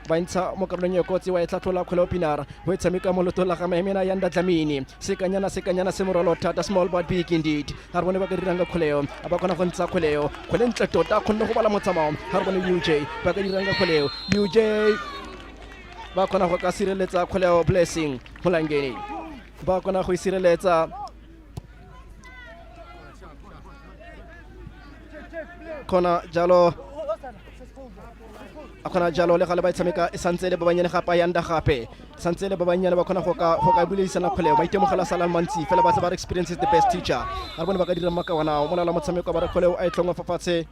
ba ntsha mo karolong ya kotsi wa etlatlola kgwele Pinar go itshameka mo letong la ga Maemena ya Dlamini sekanyana se moralo thata small but big indeed ga re bone ba ka dirang ka kgweleo a ba kgona go ntsha kgweleo kgwele ntle tota kgonne go bala motsamao ga re bone UJ ba ka dirang ka kgweleo UJ ba kgona go ka sireletsa kgweleo Blessing Molangeni ba kgona go sireletsa kona jalo le gale ba itshameka e santse le ba banyane gape yanda gape santse le ba banyane ba kgona go ka buleisana kgweleo ba itemogela sala mantsi fela ba tla ba experience is the best teacher a bone ba ka dira makawana mo la motshameko ba re kgweleo a itlhongwa fafatshe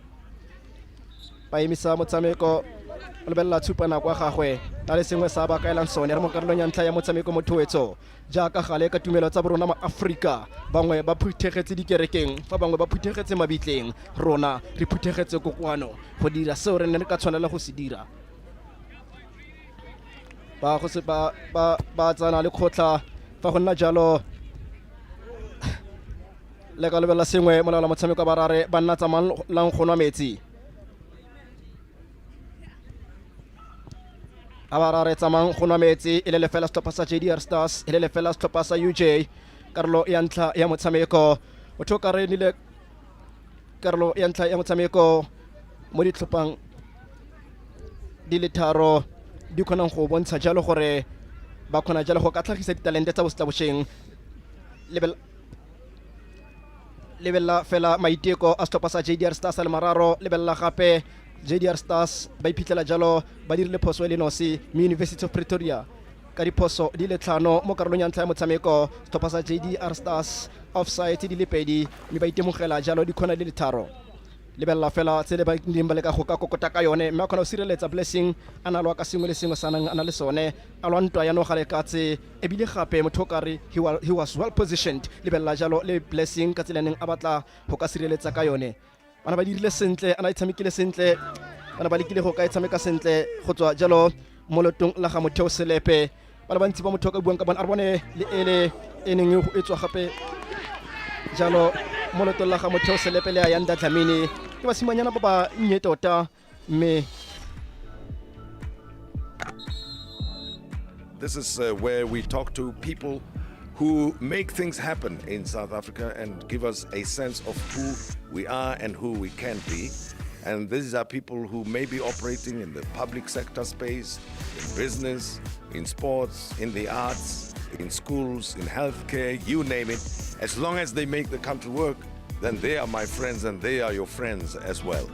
ba emisa motshameko o lebella tshupana kwa gagwe na le sengwe sa ba kaelang sone re mo karolong ya ntlha ya motshameko mothoetso jaaka gale ka tumelo tsa borona ma Afrika bangwe ba phuthegetse dikerekeng fa bangwe ba phuthegetse mabitleng rona re phuthegetse kokwano go dira seo re ne re ka tshwanela go se dira ba tsana le khotla fa go nna jalo le ka lebella sengwe mo la motshameko ba rare ba nna tsamayang go nwa metsi Abarare tsamang go nwa metsi e le lefela stoppa sa JDR Stars e le lefela stoppa sa UJ karolo ya ntlha ya motshameko o thoka re nile karolo ya ntlha ya motshameko mo ditlhophang di le tharo di kgonang go bontsha jalo gore ba kgona jalo go ka tlhagisa ditalente tsa bosetlabošeng lebella fela maiteko a stoppa sa JDR Stars a le mararo lebella gape JDR Stars ba iphitlhela jalo ba dirile phoso e le nosi mo University of Pretoria ka diphoso di le tlhano mo karolong ya ntlha ya motshameko stoppa sa JDR Stars offside di le pedi mme ba itemogela jalo di kgona di le tharo lebella fela tse le ba neng ba leka go ka kokota ka yone mme a kgona go sireletsa Blessing a na lwa ka sengwe le sengwe sa nang a na le sone a lwa ntwa ya no gale katse ebile gape motho ka re he was well positioned lebella jalo le Blessing ka tselaneng a batla go ka sireletsa ka yone bana ba dirile sentle ana itshamekile sentle bana ba lekile go ka itshameka sentle go tswa jalo mo letong la ga Motheo Selepe bana ba ntsi ba motho ka buang ka bana a bone le ele eneng e tswa gape jalo mo letong la ga Motheo Selepe le ya Dlamini ke ba simanyana ba ba nnye tota mme This is where we talk to people who make things happen in South Africa and give us a sense of who we are and who we can be. And these are people who may be operating in the public sector space, in business, in sports, in the arts, in schools, in healthcare, you name it. As long as they make the country work, then they are my friends and they are your friends as well.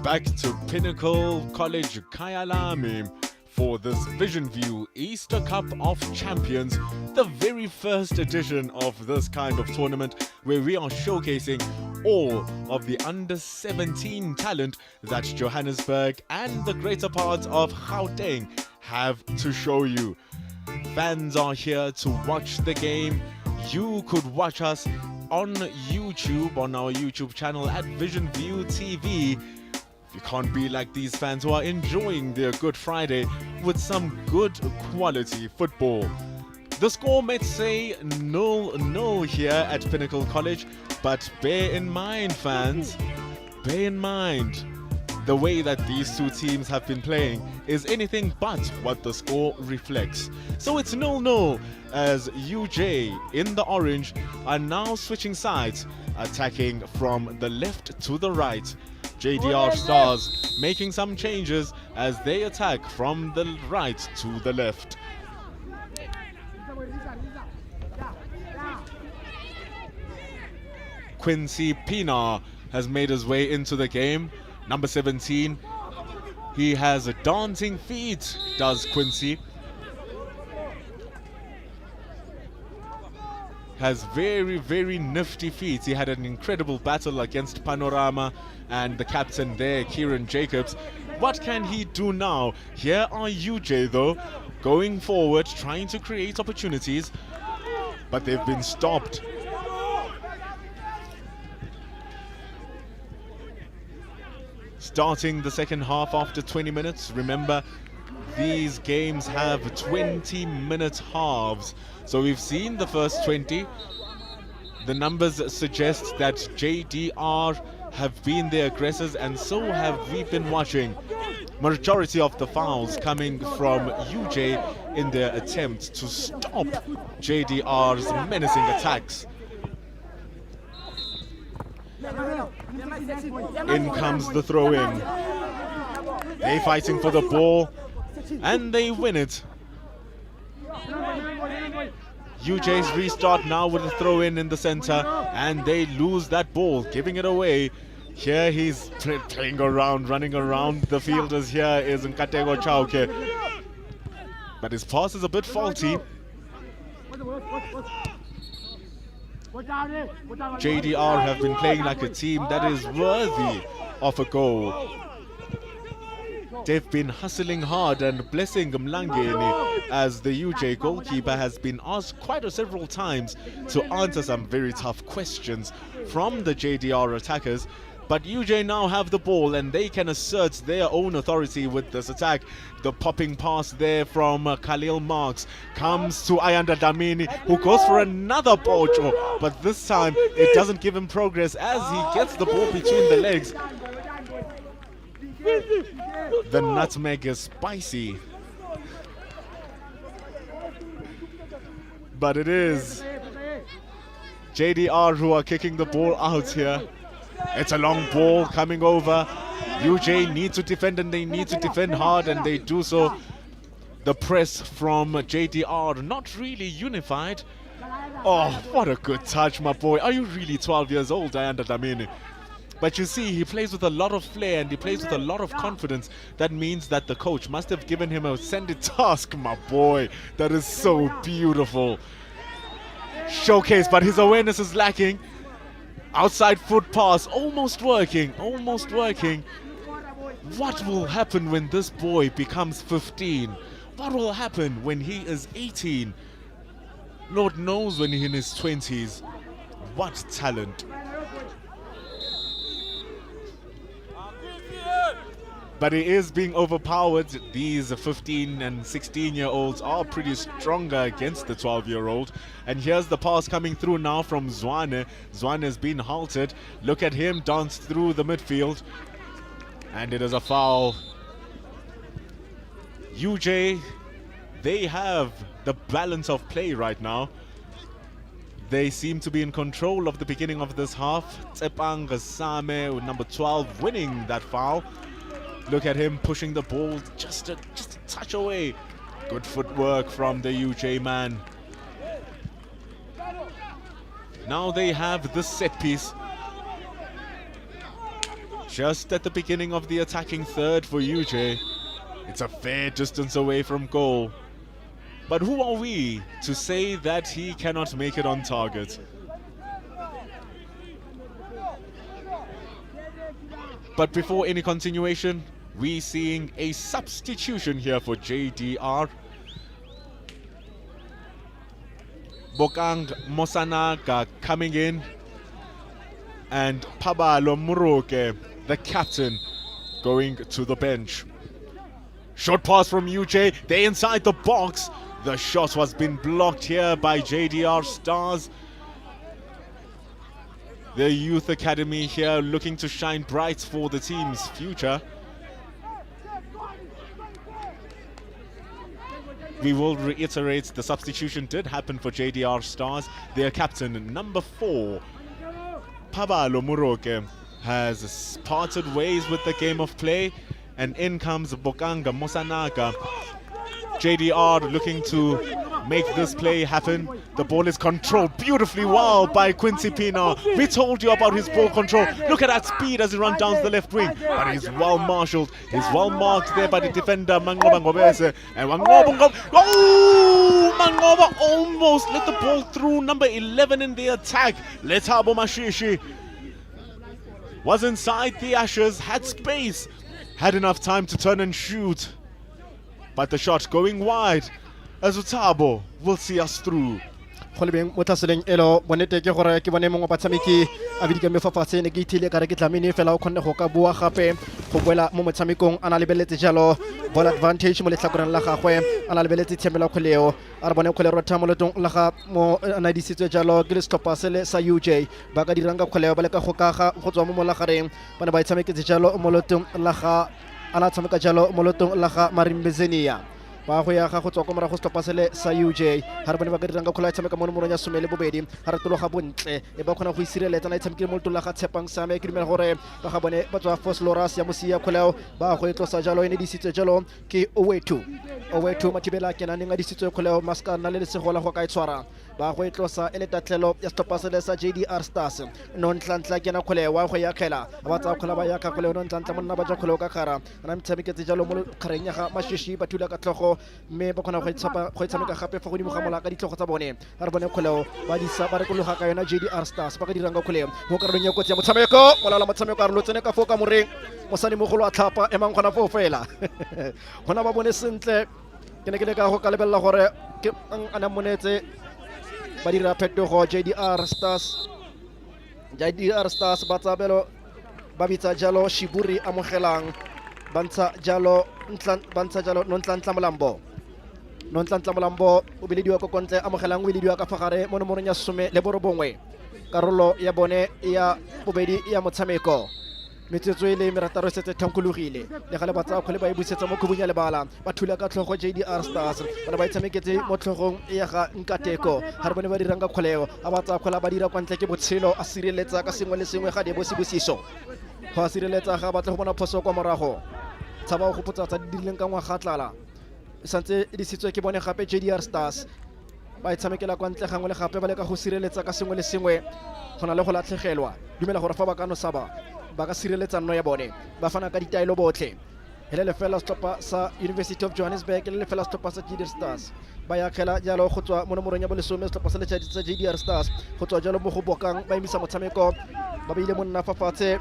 back to Pinnacle College Kyalami for this Vision View Easter Cup of Champions, the very first edition of this kind of tournament where we are showcasing all of the under-17 talent that Johannesburg and the greater part of Gauteng have to show you. Fans are here to watch the game. You could watch us on YouTube, on our YouTube channel at Vision View TV. You can't be like these fans who are enjoying their Good Friday with some good quality football. The score might say 0-0 here at Pinnacle College, but bear in mind, fans, bear in mind, the way that these two teams have been playing is anything but what the score reflects. So it's 0-0 as UJ in the orange are now switching sides, attacking from the left to the right. JDR Stars making some changes as they attack from the right to the left. Quincy Pina has made his way into the game. Number 17. He has dancing feet, does Quincy. Has very, very nifty feet. He had an incredible battle against Panorama and the captain there, Kieran Jacobs. What can he do now? Here are UJ though, going forward, trying to create opportunities, but they've been stopped. Starting the second half after 20 minutes. Remember, these games have 20-minute halves. So we've seen the first 20. The numbers suggest that JDR have been the aggressors, and so have we been watching. Majority of the fouls coming from UJ in their attempt to stop JDR's menacing attacks. In comes the throw-in. They fighting for the ball, and they win it. UJ's restart now with a throw-in in the center, and they lose that ball, giving it away. Here he's playing around, running around the fielders. Here is Nkateko Chauke, but his pass is a bit faulty. JDR have been playing like a team that is worthy of a goal. They've been hustling hard and blessing Mlangeni, as the UJ goalkeeper has been asked quite several times to answer some very tough questions from the JDR attackers. But UJ now have the ball and they can assert their own authority with this attack. The popping pass there from Khalil Marks comes to Ayanda Damini, who goes for another pocho, but this time it doesn't give him progress as he gets the ball between the legs. The nutmeg is spicy, but it is JDR who are kicking the ball out here. It's a long ball coming over. UJ need to defend, and they need to defend hard, and they do so. The press from JDR not really unified. Oh, what a good touch, my boy. Are you really 12 years old, Ayanda Damini? But you see, he plays with a lot of flair and he plays with a lot of confidence. That means that the coach must have given him a ascended task, my boy. That is so beautiful. Showcase, but his awareness is lacking. Outside foot pass, almost working, almost working. What will happen when this boy becomes 15? What will happen when he is 18? Lord knows when he's in his 20s. What talent. But he is being overpowered. These 15 and 16-year-olds are pretty stronger against the 12-year-old. And here's the pass coming through now from Zwane. Zwane has been halted. Look at him dance through the midfield. And it is a foul. UJ, they have the balance of play right now. They seem to be in control of the beginning of this half. Tsepang Same with number 12 winning that foul. Look at him pushing the ball just a touch away. Good footwork from the UJ man. Now they have this set piece. just at the beginning of the attacking third for UJ. It's a fair distance away from goal. But who are we to say that he cannot make it on target? But before any continuation, we're seeing a substitution here for JDR. Bokang Mosanaga coming in, and Pabalo Muroke, the captain, going to the bench. Short pass from UJ, they're inside the box. The shot was been blocked here by JDR Stars. The youth academy here looking to shine bright for the team's future. We will reiterate the substitution did happen for JDR Stars. Their captain, number 4, Pabalo Muroke, has parted ways with the game of play, and in comes Bokanga Mosanaga. JDR looking to make this play happen. The ball is controlled beautifully well by Quincy Pina. We told you about his ball control. Look at that speed as he runs down the left wing. But he's well marshaled. He's well marked there by the defender Mangoba Ngobese. And Mangoba almost let the ball through. Number 11 in the attack, Letabo Mashishi, was inside the ashes, had space, had enough time to turn and shoot. But the shot going wide, as Utabo will see us through. Elo bonete ke gore ke bone mongwe batshameki a bidika me fafatshe ne ke ithile ka re ke tlamene fela o khonne go ka bua gape go boela mo motshamekong ana lebeletse jalo ball advantage mo letlhakoreng la gagwe ana lebeletse themela kholeo a re bone kholero thamo letong la ga mo ana disitswe jalo ke le stopper sele sa UJ ba ka diranga kholeo ba le ka go kaga go tswa mo molagareng bana ba itshameketse jalo mo letong la ga ana tshameka jalo mo letong la ga Marimbezenia ba go ya ga go tswa ko mara go stoppa sele sa UJ ha re bone ba ka diranga khola tshameka mo nomorong ya 12 ha re tloga bontle e ba khona go isireletsa na tshamekile mo letong la ga tshepang sa me ke dumela gore ba ga bone ba tswa Force Loras ya mosia kholao ba go etlosa jalo ene disitswe jalo ke Owetu Matibela ke na nenga disitswe kholao maska na le segola go ka itshwara ba go etlosa ele tatlelo ya stoppa sele sa JDR Stars non tlantla ke na kholeo wa go ya khela ba tsa khola ba ya ka kholeo non tlantla monna ba ja kholeo ka khara na mtshameketse jalo mo khareng ya ga mashishi ba thula ka tlhogo me ba khona go tshameka gape fa godimo ga mola ka ditlhogo tsa bone a re bone kholeo ba di sa ba re kologa ka yona JDR Stars ba ka diranga kholeo mo karolong ya kotsi ya motshameko molala motshameko a re lotsene ka foka moreng mosani mogolo a tlhapa e mang khona fo fela gona ba bone sentle ke ne ke le ka go ka lebella gore ke ana monetse ba dira phetogo JDR Stars ba tsabelo ba bitsa jalo Shiburi amogelang bantsha jalo Nontlantla Molambo o bilediwa ko kontle amogelang o bilediwa ka fagare mo nomorong ya 19 karolo ya bone ya bobedi ya motshameko metsetswe le merataro setse thankologile le gale batsa khole ba e busetsa mo khubunya lebala ba thula ka tlhogo JDR Stars bana ba itshameketse mo tlhogong ya ga Nkateko ha re bone ba diranga kholeo a batsa khola ba dira kwantle ke botshelo a sireletsa ka sengwe le sengwe ga debo sibosiso go a sireletsa ga batla go bona phoso kwa morago tsaba go potsa tsa dirileng ka ngwa gatlala santse di sitswe ke bone gape JDR Stars ba itshamekela kwa ntle gangwe le gape ba le ka go sireletsa ka sengwe le sengwe gona le go latlhegelwa dumela gore fa ba ka no saba ba ka sireletsa nno ya bone ba fana ka ditaelo botlhe hele le fela stopper sa University of Johannesburg le fela stopper sa JDR Stars ba ya khela jalo go tswa mo nomorong ya bolesome stopper sa letsatsi sa JDR Stars go tswa jalo mo go bokang ba emisa motshameko ba beile monna fafatshe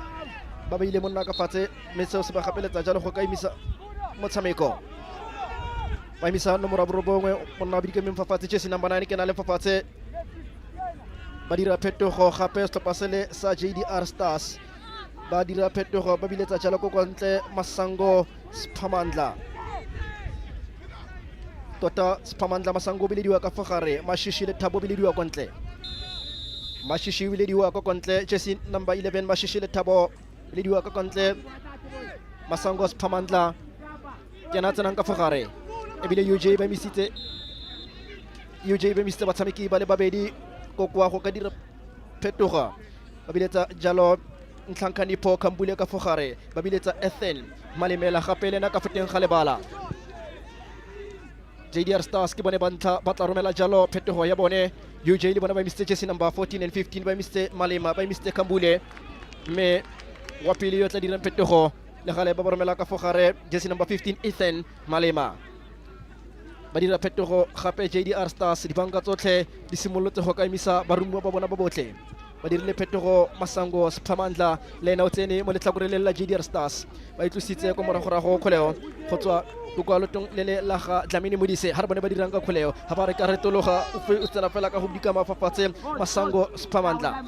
ba beile monna ka fatshe metseo se ba gapeletsa jalo go ka emisa motshameko ba emisa nomoro borobongwe monna ba dikemeng fafatshe jesi number 9 ke na le fafatshe ba dira phetogo gape stopper sele sa JDR Stars ba dira phetogo ba biletsa jalo ko kontle Masango Sphamandla tota Sphamandla Masango bilediwa ka fogare Mashishi le Thabo bilediwa kontle Mashishi bilediwa ka kontle jersey number 11 Mashishi le Thabo bilediwa ka kontle Masango Sphamandla kena tsena ka fogare ebile UJ ba misitse batshameki ba le babedi ko kwa go ka dira phetogo ba biletsa jalo Nhlankani po Kambule ka fogare ba biletsa Ethel Malemela gape le na ka feteng ga lebala JDR Stars ke bone bantla ba tla romela jalo phetogo ya bone UJ le bona ba miste jersey number 14 and 15 ba miste Malema ba miste Kambule me wa pele yo tla dirang phetogo le gale ba boromela ka fogare jersey number 15 Ethan Malema ba dira phetogo gape JDR Stars dibanka tsotlhe di simolotse go ka emisa barumuwa ba bona ba botle ba dirile phetogo Masango Sphamandla le ena o tsene mo letlhakoreng la JDR Stars ba itlositse ko moragorago kgoleo go tswa tukwalotong le la ga Dlamini Modise ha re bone ba dirang ka kgoleo ha ba re ka retologa o tsena fela ka go dika mafafatse Masango Sphamandla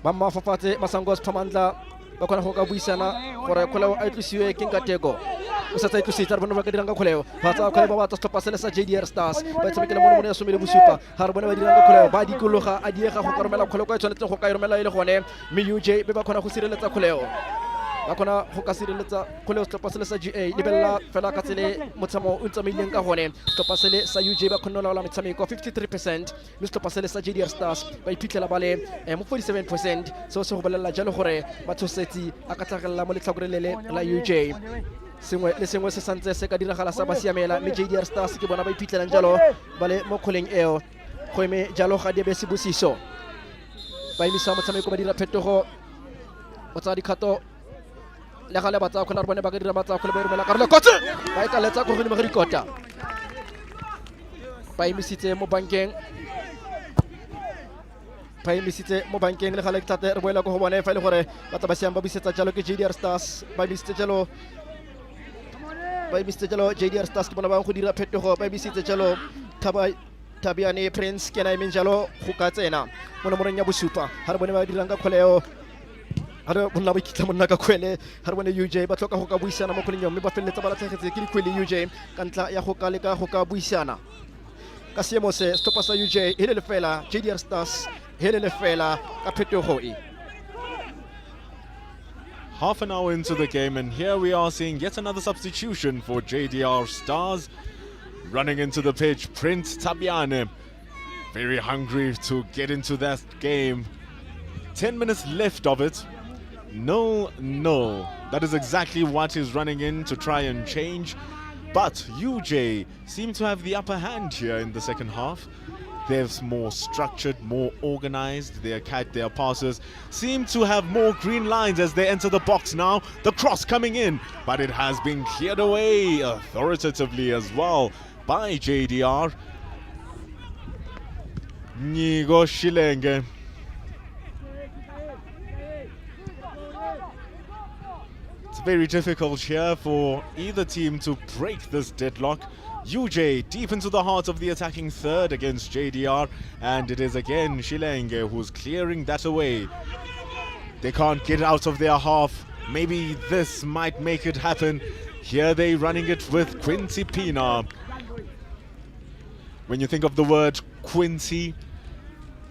ba mafafatse Masango Sphamandla ba khona go ka buisana gore kgoleo a itlosiwe ke Nkateko o sa tsa itlositse re bone ba ka dirang ka kgoleo ba tsa kgoleo ba batla stoppa sele sa JDR Stars ba tshamekela mo ya somele bosupa ha re bone ba dirang ka kgoleo ba dikologa a diega go ka romela kgoleo ka tshwanetse go ka romela ile gone MUJ be ba khona go sireletsa kgoleo ba khona go ka sireletsa kgoleo stoppa sele sa GA lebella fela ka tsele motsamo o ntsameileng ka gone stoppa sele sa UJ ba khona la metshameko 53% mme stoppa sele sa JDR Stars ba iphitlhela ba le mo 47% so se go bolela jalo gore ba tshosetsi a ka tlhagella mo letlhakorelele la UJ sengwe le sengwe se santse se ka diragala sa ba siamela mme JDR Stars ke bona ba iphitlhelang jalo ba le mo kgoleng eo go eme jalo ga dibe se bosiso ba emisa motshameko ba dira phetogo o tsa dikgato le gale ba tsa kgola re bone ba ka dira matsa kgole ba romela karolo kotse ba e ka letsa go godimo ga dikota ba emisitse mo bankeng le gale tlate re boela go go bone fa ile gore ba tsa ba siam ba bisetsa jalo ke JDR Stars ba emisitse jalo JDR Stars ke bona ba go dira phetogo ba emisitse jalo Tabiane Prince ke na emeng jalo go ka tsena mo nomorong ya bosupa ha re bone ba dirang ka kgoleo ha re bona ba kitla monna ka kgwele ha re bone UJ ba tloka go ka buisana mo kgoleng mme ba felletsa ba latlhegetse ke dikhwele UJ ka ntla ya go ka leka go ka buisana ka seemo se stoppa sa UJ hele le fela JDR Stars hele le fela ka phetogo e. Half an hour into the game, and here we are seeing yet another substitution for JDR Stars. Running into the pitch, Prince Tabiane, very hungry to get into that game. 10 minutes left of it. No, that is exactly what he's running in to try and change. But UJ seem to have the upper hand here in the second half. They're more structured, more organized. Their passes seem to have more green lines as they enter the box now. The cross coming in, but it has been cleared away authoritatively as well by JDR. Nigo Shilenge. It's very difficult here for either team to break this deadlock. UJ deep into the heart of the attacking third against JDR, and it is again Shilenge who's clearing that away. They can't get out of their half. Maybe this might make it happen. Here they running it with Quincy Pina. When you think of the word Quincy,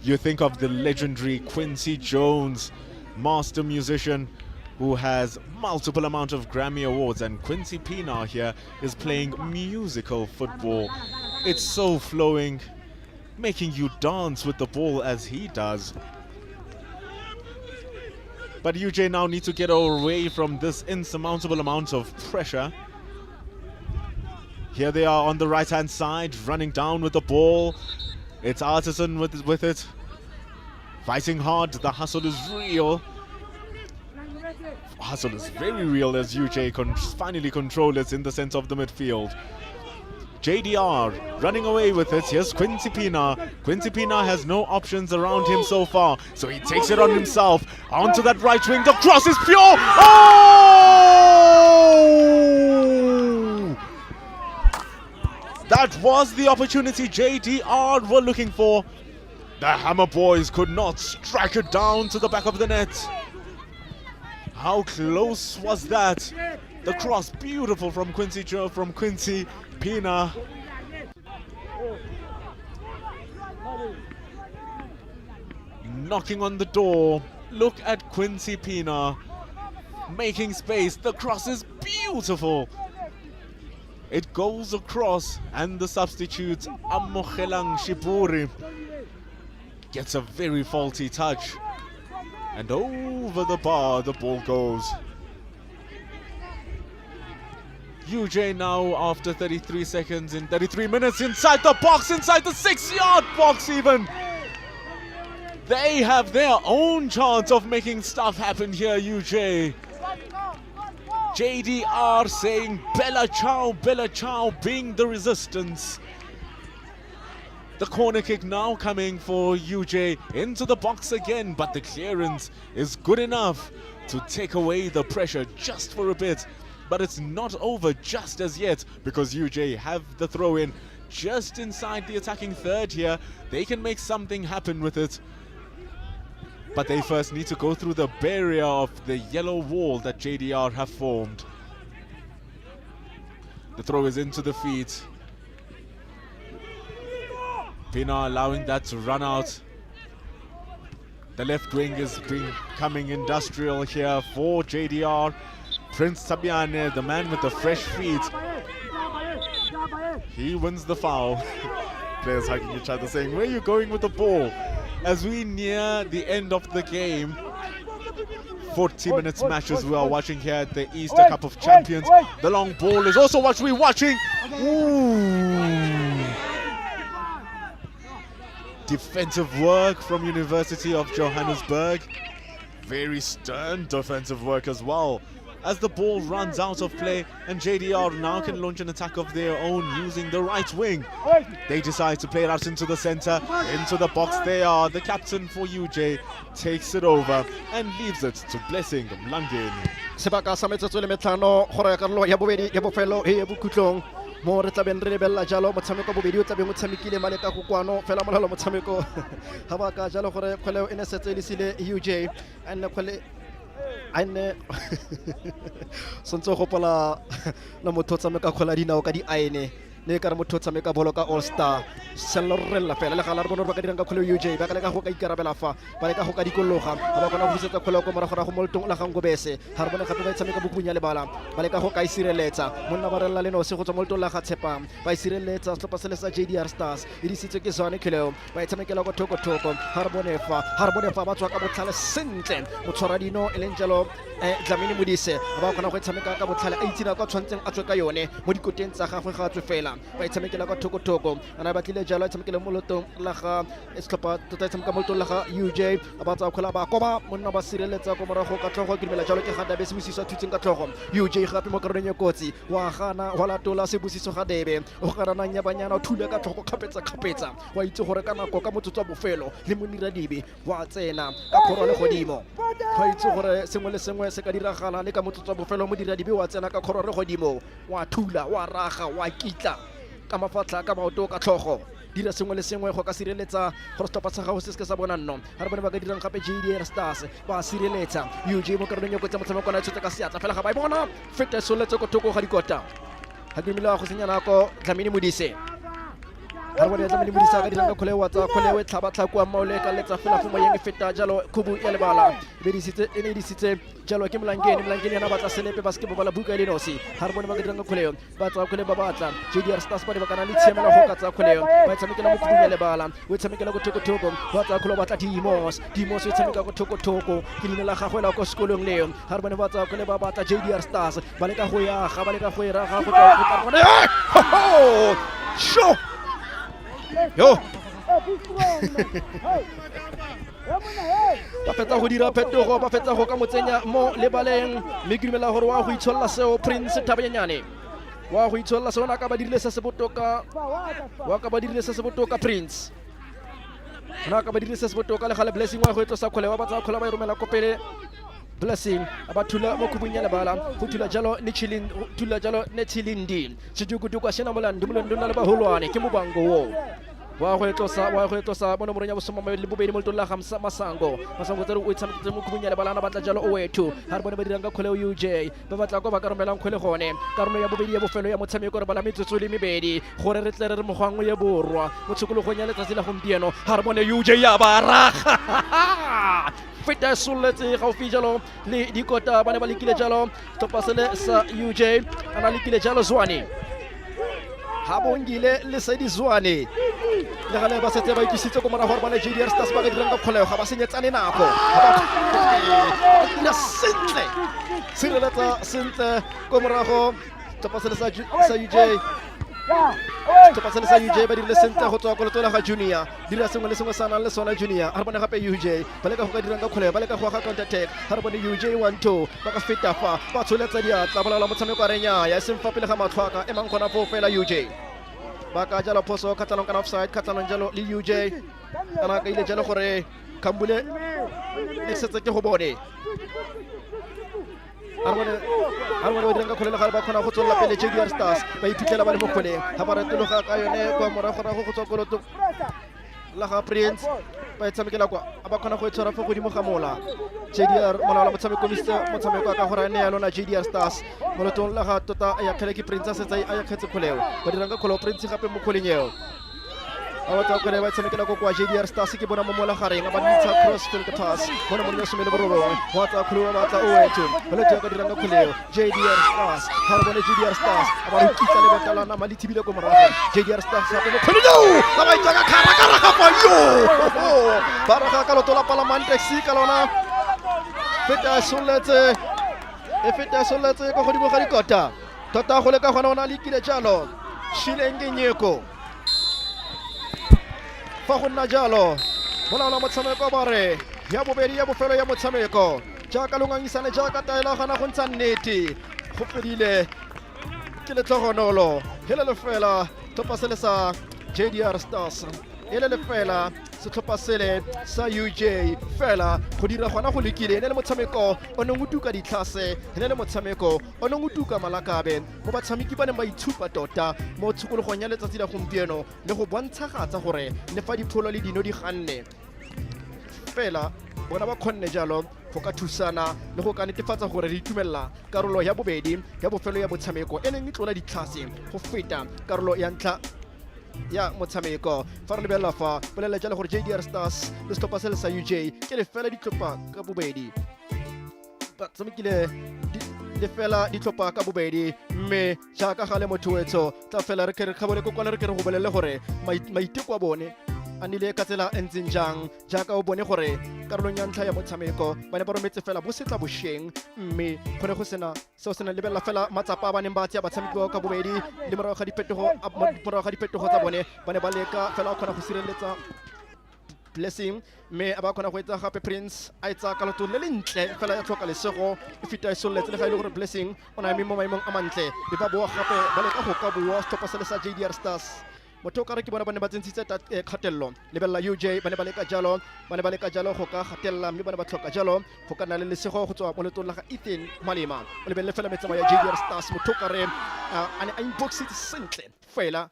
you think of the legendary Quincy Jones, master musician who has multiple amount of Grammy Awards, and Quincy Pina here is playing musical football. It's so flowing, making you dance with the ball as he does. But UJ now need to get away from this insurmountable amount of pressure. Here they are on the right-hand side, running down with the ball. It's Artisan with it. Fighting hard, the hustle is real. Hustle is very real as UJ finally control it in the center of the midfield. JDR running away with it. Here's Quincy Pina. Quincy Pina has no options around him so far, so he takes it on himself. Onto that right wing. The cross is pure. Oh! That was the opportunity JDR were looking for. The Hammer Boys could not strike it down to the back of the net. How close was that? The cross, beautiful from Quincy Pina. Knocking on the door. Look at Quincy Pina making space. The cross is beautiful. It goes across, and the substitute Amogelang Shipuri gets a very faulty touch. And over the bar, the ball goes. UJ now, after 33 seconds in 33 minutes, inside the box, inside the 6-yard box even. They have their own chance of making stuff happen here, UJ. JDR saying Bella Ciao, being the resistance. The corner kick now coming for UJ into the box again, but the clearance is good enough to take away the pressure just for a bit. But it's not over just as yet, because UJ have the throw in just inside the attacking third here. They can make something happen with it. But they first need to go through the barrier of the yellow wall that JDR have formed. The throw is into the feet. Pina allowing that to run out. The left wing is becoming industrial here for JDR. Prince Tabiane, the man with the fresh feet, he wins the foul. Players hugging each other saying, where are you going with the ball? As we near the end of the game, 40 minutes matches we are watching here at the Easter Cup of Champions. The long ball is also what we're watching. Ooh. Defensive work from University of Johannesburg. Very stern defensive work as well. As the ball runs out of play and JDR now can launch an attack of their own using the right wing. They decide to play it out into the center, into the box. They are. The captain for UJ takes it over and leaves it to Blessing Mlangeni. Sebaka sa metsotso le metlhano go raya karolo ya bobedi ya bofelo e bokhutlong mo re tlabeng re lebella jalo motshameko bobedi o tlabeng o tshamekile maleka go kwano fela molalo motshameko ga ba ka jalo gore kgwele e ne setse le sile UJ and kgwele ane sontso go pola la motho tsameka kgwela dinao ka di aene ne ka re motho tsameka bolo ka All Star selorella fela le gala re bona ba ka dirang ka kgwele UJ ba ka le ka go ka ikarabela fa ba le ka go ka dikologa ba bona go busetsa kgwele go mara gora go moltong la gang go bese ha re bona gape ba tsameka bokunya le bala ba le ka go ka isireletsa monna ba rella le no se go tswa moltong la ga tshepang ba isireletsa setlhopha se le sa JDR Stars e disitswe ke Zwane Khileo ba tsamekela go thoko ha re bone fa ba tswa ka botlhale sentle mo tshwara dino e leng jalo Dlamini Modise ba kgona go tshameka ka botlhale a itsina ka tshwantseng a tswe ka yone mo dikoteng tsa gagwe ga tswe fela ba tshamekela ka thoko ana ba tlile jalo tshamekela mo lotong la ga setlhopha tota tshameka mo lotong la ga UJ ba tsa kgola ba koba monna ba sireletsa go morago ka tlhogo ke dimela jalo ke ga dabe se bosiso thutseng ka tlhogo UJ gape mo karolong ya kotsi wa gana wa latola se bosiso ga debe o garana nya banyana o thula ka tlhogo kgapetsa wa itse gore ka nako ka motsotso wa bofelo le monira dibe wa tsena ka khoro le godimo wa itse gore sengwe le sengwe se ka diragala le ka motsotso wa bofelo mo dira dibe wa tsena ka khoro le godimo wa thula wa raga wa kitla ka mafatla ka maoto ka tlhogo dira sengwe le sengwe go ka sireletsa gore setlhopha sa gago se se ka sa bona nno ga re bone ba ka dirang gape JDR Stars ba sireletsa UJ mo karolong ya kotsa motshameko na tshotse ka seatla fela ga ba bona fete soletse go thoko ga dikota ga dimela go senya nako Dlamini Modise ga re bone Dlamini Modise ka dirang ka kgolewa tsa kgolewe tlhaba tlhakwa maole ka letsa fela fo moyeng e feta jalo khubu ya lebala be disitse jalo ke Mlangeni yana batla selepe basketball bala buka ile nosi ga re bone ba ka dirang ka kgolewa ba tsa kgole ba batla JDR Stars ba kana le tshiamela go ka tsa kgolewa ba tshamekela mo khubu ya lebala o tshamekela go thoko ba tsa kgole ba tla Dimos o tshameka go thoko ke lena la gagwe la ko sekolong leo ga re bone ba tsa kgole ba batla JDR Stars ba le ka go ya ga ba le ka go ira ga go ka bona sho yo ba fetsa go dira phetogo ba fetsa go ka motsenya mo lebaleng mme ke dumela gore wa go itsholla seo Prince Tabenyane wa go itsholla seo na ka ba dirile se se botoka Prince na ka ba dirile se se botoka le gale Blessing wa go etlosa kgole wa batsa kgole ba romela ko pele Blessing abathula mo khubung ya lebala go thula jalo Nechilindi Chijukudu kwa shena molandi na le baholwane ke mobango wo wa go etlosa mo nomorong ya bosoma le bobedi mo lotong la gamsa masango tsere o tshameketse mo khubung ya lebala na batla jalo o wethu ha re bone ba dirang ka kgole UJ ba batla go ba ka romelang kgole gone karolo ya bobedi ya bofelo ya motshameko re bala metsotso le mebedi gore re tle re mogwangwe ya borwa mo tshokologong ya letsatsi la gompieno ha re bone UJ ya baraga feta soletse gaufi jalo le dikota ba ne ba lekile jalo topasele sa UJ ana lekile jalo Zwane ha bongile le se di Zwane le gale ba setse ba ikisitse ko mara gore ba le JDR Stars ba ka dirang ka kgolego ga ba senyetsane nako la sentle ko morago topasele sa UJ Stoppa se le sa UJ ba dirile sentle go tswa go lotola ga Junior dira sengwe le sengwe sa nang le sona Junior ha re bone gape UJ ba leka go ka dirang ka kgole ba leka go ga counter attack ha re bone UJ 1-2 ba ka feta fa ba tsholetsa diatla ba laola motshameko a renya ya seng fa pele ga matlhwaka e mang gona fo fela UJ ba ka jalo phoso khatsanong kana offside khatsanong jalo le UJ kana ka ile jalo gore Kambule e setse ke go bone Armone dirang ka kgole ga ba khona go tswela pele JDR Stars ba iphitlhela ba le mo kgoleng ha ba retologa ka yone kwa morago go tswa koloto la ga Prince ba tshamekela kwa ba khona go itshwara fa godimo ga mola JDR mola motshameko motshameko ka gore ne ya lona JDR Stars molotong la ga tota ya kgele ke Prince setsa ya khetse kgoleo ba dirang ka kholo Prince gape mo kgoleng eo ba tsa kgole ba tshamekela kwa JDR Stars ke bona mo mola gareng ba ditsa cross field pass bona mo le somele borobong wa tsa kholo ba tsa oeto ba le ka dirang ka kgoleo JDR Stars ha re bone JDR Stars ba re kitsa le batalana ma lithibile ko morago JDR Stars gape mo kgoleo ba ba itsa ka khara ga pa yo ba re ga ka lotola palamante taxi ka lona feta soletse go godimo ga dikota tota go le ka gona ona le kile jalo Shilenge Nyeko fa go nna jalo molaola motshameko ba re ya bobedi ya bofelo ya motshameko jaaka longangisane jaaka taela gana go ntsha nnete go fedile ke letlogonolo hele le fela topa sele sa JDR Stars hele le fela setlhopha sele sa UJ fela go dira gona go lekile ne le motshameko o neng o tuka ditlhase ne le motshameko o neng o tuka malakabe mo batshameki ba neng ba itshupa tota mo tshokologong ya letsatsi la gompieno le go bontshagatsa gore le fa dipholo le dino di ganne fela bona ba kgonne jalo go ka thusana le go ka netefatsa gore re itumelela karolo ya bobedi ya bofelo ya motshameko e neng e tlola ditlhase go feta karolo ya ntlha ya motshameko fa re lebella fa bolela jalo gore JDR Stars le stoppa se le sa UJ ke le fela ditlhopha ka bobedi ba tshamekile le fela ditlhopha ka bobedi mme jaaka ga le motho wetso tla fela re ke re kgabole ko kwana re ke re go bolelle gore maiteko a bone a nile ka tsela e ntseng jang jaaka o bone gore karolong ya ntlha ya motshameko ba ne ba rometse fela bo setla bošweng mme go ne go sena seo se na lebelela fela matsapa a ba neng ba tseya batshameki ba ka bobedi le morago ga diphetogo tsa bone ba ne ba leka fela go kgona go sireletsa Blessing mme a ba kgona go etsa gape Prince a etsa ka loto le lentle fela ya tlhoka lesego e feta e soletse le ga ile gore Blessing o na mo maemong a mantle le ba boa gape ba leka go ka bua stoppa se le sa JDR Stars motho ka re ke bona ba ne ba tsentshitse kgatelelo lebella UJ ba ne ba leka jalo go ka gatella mme ba ne ba tlhoka jalo go ka nna le lesego go tswa mo letong la ga Ethan Malema o lebelle fela metsamao ya JDR Stars motho ka re a ne a inboxit sentle fela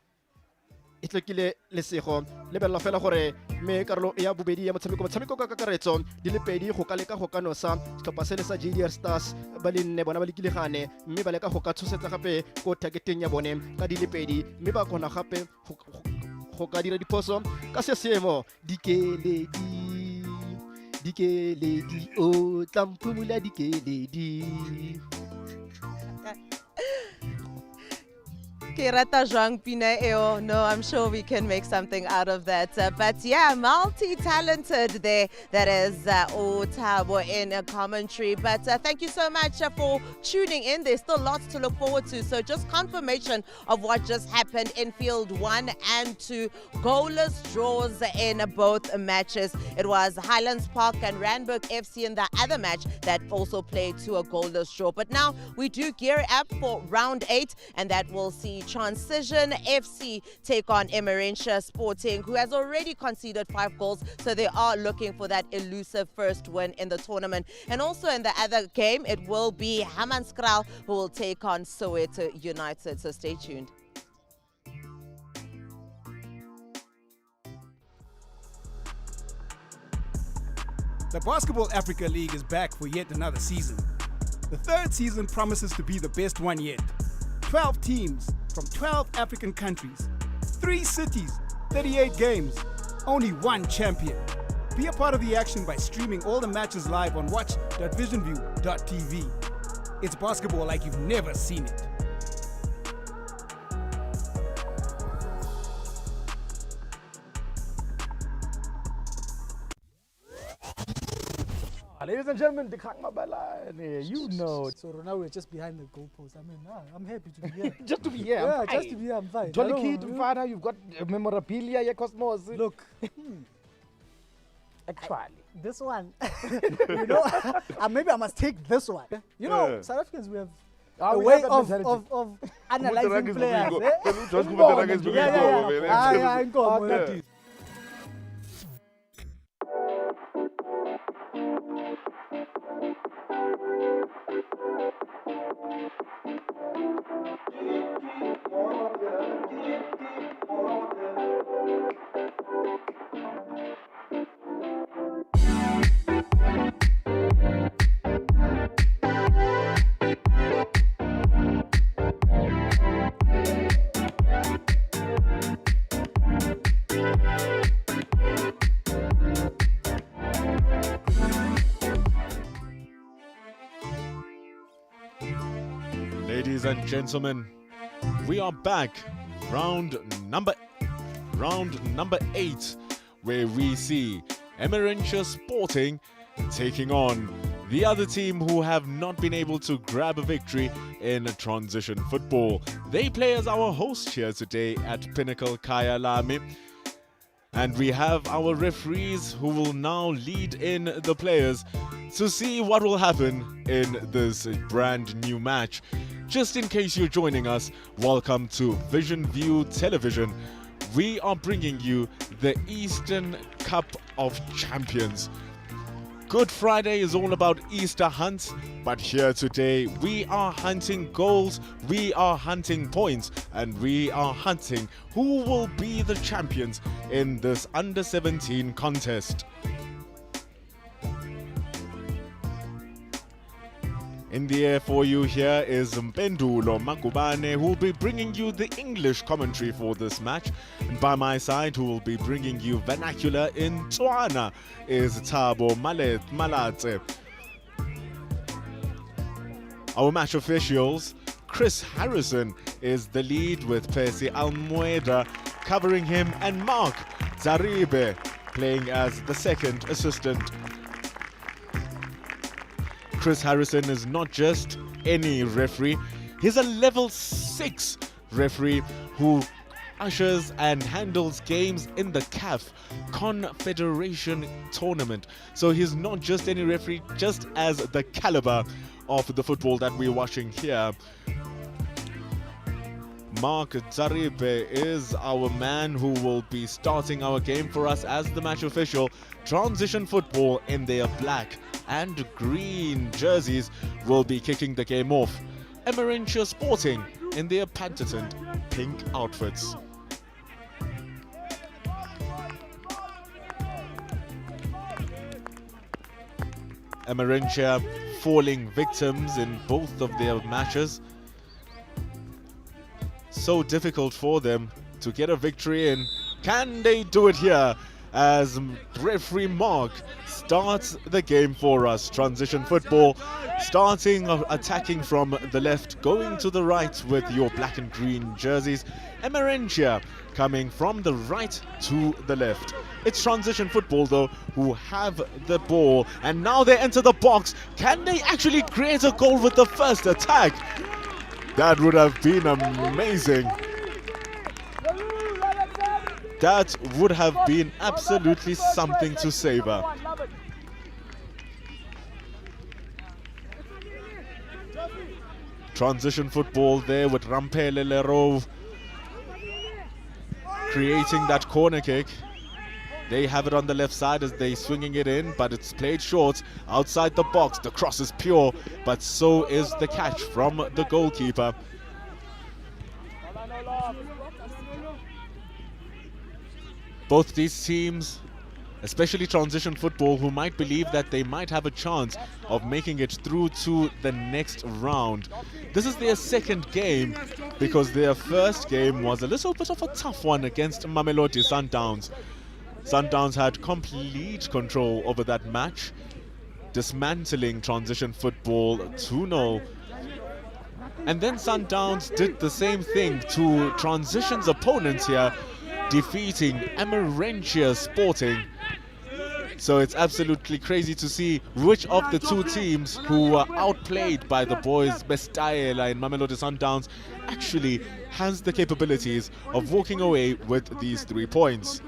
e tlokile lesego lebella fela gore mme karolo ya bobedi ya motshameko ka kakaretso di le pedi go ka leka go ka nosa setlhopha se le sa JDR Stars ba le nne bona ba lekile gane mme ba leka go ka tshosetsa gape ko targeteng ya bone ka di le pedi mme ba kgona gape go ka dira diphoso ka se seemo dikeledi o tlampumula dikeledi Kirata Zhang Pina Eo. No, I'm sure we can make something out of that. But yeah, multi-talented there. That is Otabo in a commentary. But thank you so much for tuning in. There's still lots to look forward to. So just confirmation of what just happened in Field 1 and 2. Goalless draws in both matches. It was Highlands Park and Randburg FC in the other match that also played to a goalless draw. But now we do gear up for round 8, and that will see Transition FC take on Emerentia Sporting, who has already conceded 5 goals, so they are looking for that elusive first win in the tournament. And also in the other game, it will be Hammanskraal who will take on Soweto United, so stay tuned. The Basketball Africa League is back for yet another season. The third season promises to be the best one yet. 12 teams from 12 African countries, 3 cities, 38 games, only 1 champion. Be a part of the action by streaming all the matches live on watch.visionview.tv. It's basketball like you've never seen it. Ladies Ladies and gentlemen, you know. So now we're just behind the goalpost. I mean, I'm happy to be here. Just to be here, yeah, I'm fine. just to be here, I'm fine. Jolly Kid, Mfana, you've got memorabilia, yeah, Cosmos. Look. Actually. This one, you know, maybe I must take this one. You know, South Africans, we have a way of analyzing players. Yeah. Ladies and gentlemen, we are back. Round number 8, where we see Emerentia Sporting taking on the other team who have not been able to grab a victory in transition football. They play as our host here today at Pinnacle Kyalami. And we have our referees who will now lead in the players to see what will happen in this brand new match. Just in case you're joining us, welcome to Vision View Television. We are bringing you the Eastern Cup of Champions. Good Friday is all about Easter hunts, but here today we are hunting goals, we are hunting points, and we are hunting who will be the champions in this under-17 contest. In the air for you here is Mpendulo Makubane, who will be bringing you the English commentary for this match. And by my side, who will be bringing you vernacular in Tswana, is Thabo Malate. Our match officials, Chris Harrison is the lead with Percy Almoeda covering him, and Mark Zaribe playing as the second assistant. Chris Harrison is not just any referee, he's a level 6 referee who ushers and handles games in the CAF Confederation Tournament. So he's not just any referee, just as the caliber of the football that we're watching here. Mark Zaribe is our man who will be starting our game for us as the match official. Transition football in their black and green jerseys will be kicking the game off. Emerentia Sporting in their patented pink outfits. Emerentia falling victims in both of their matches. So difficult for them to get a victory in. Can they do it here as referee Mark starts the game for us? Transition football, starting attacking from the left, going to the right with your black and green jerseys. Emerentia coming from the right to the left. It's transition football though who have the ball, and now they enter the box. Can they actually create a goal with the first attack? That would have been amazing. That would have been absolutely something to savor. Transition football there with Rampele Lerov creating that corner kick. They have it on the left side as they swinging it in, but it's played short outside the box. The cross is pure, but so is the catch from the goalkeeper. Both these teams, especially transition football, who might believe that they might have a chance of making it through to the next round. This is their second game because their first game was a little bit of a tough one against Mamelodi Sundowns. Sundowns had complete control over that match, dismantling transition football 2-0. And then Sundowns did the same thing to transition's opponents here, defeating Emerentia Sporting So it's absolutely crazy to see which of the two teams who were outplayed by the boys Bestayela and Mamelodi Sundowns actually has the capabilities of walking away with these 3 points.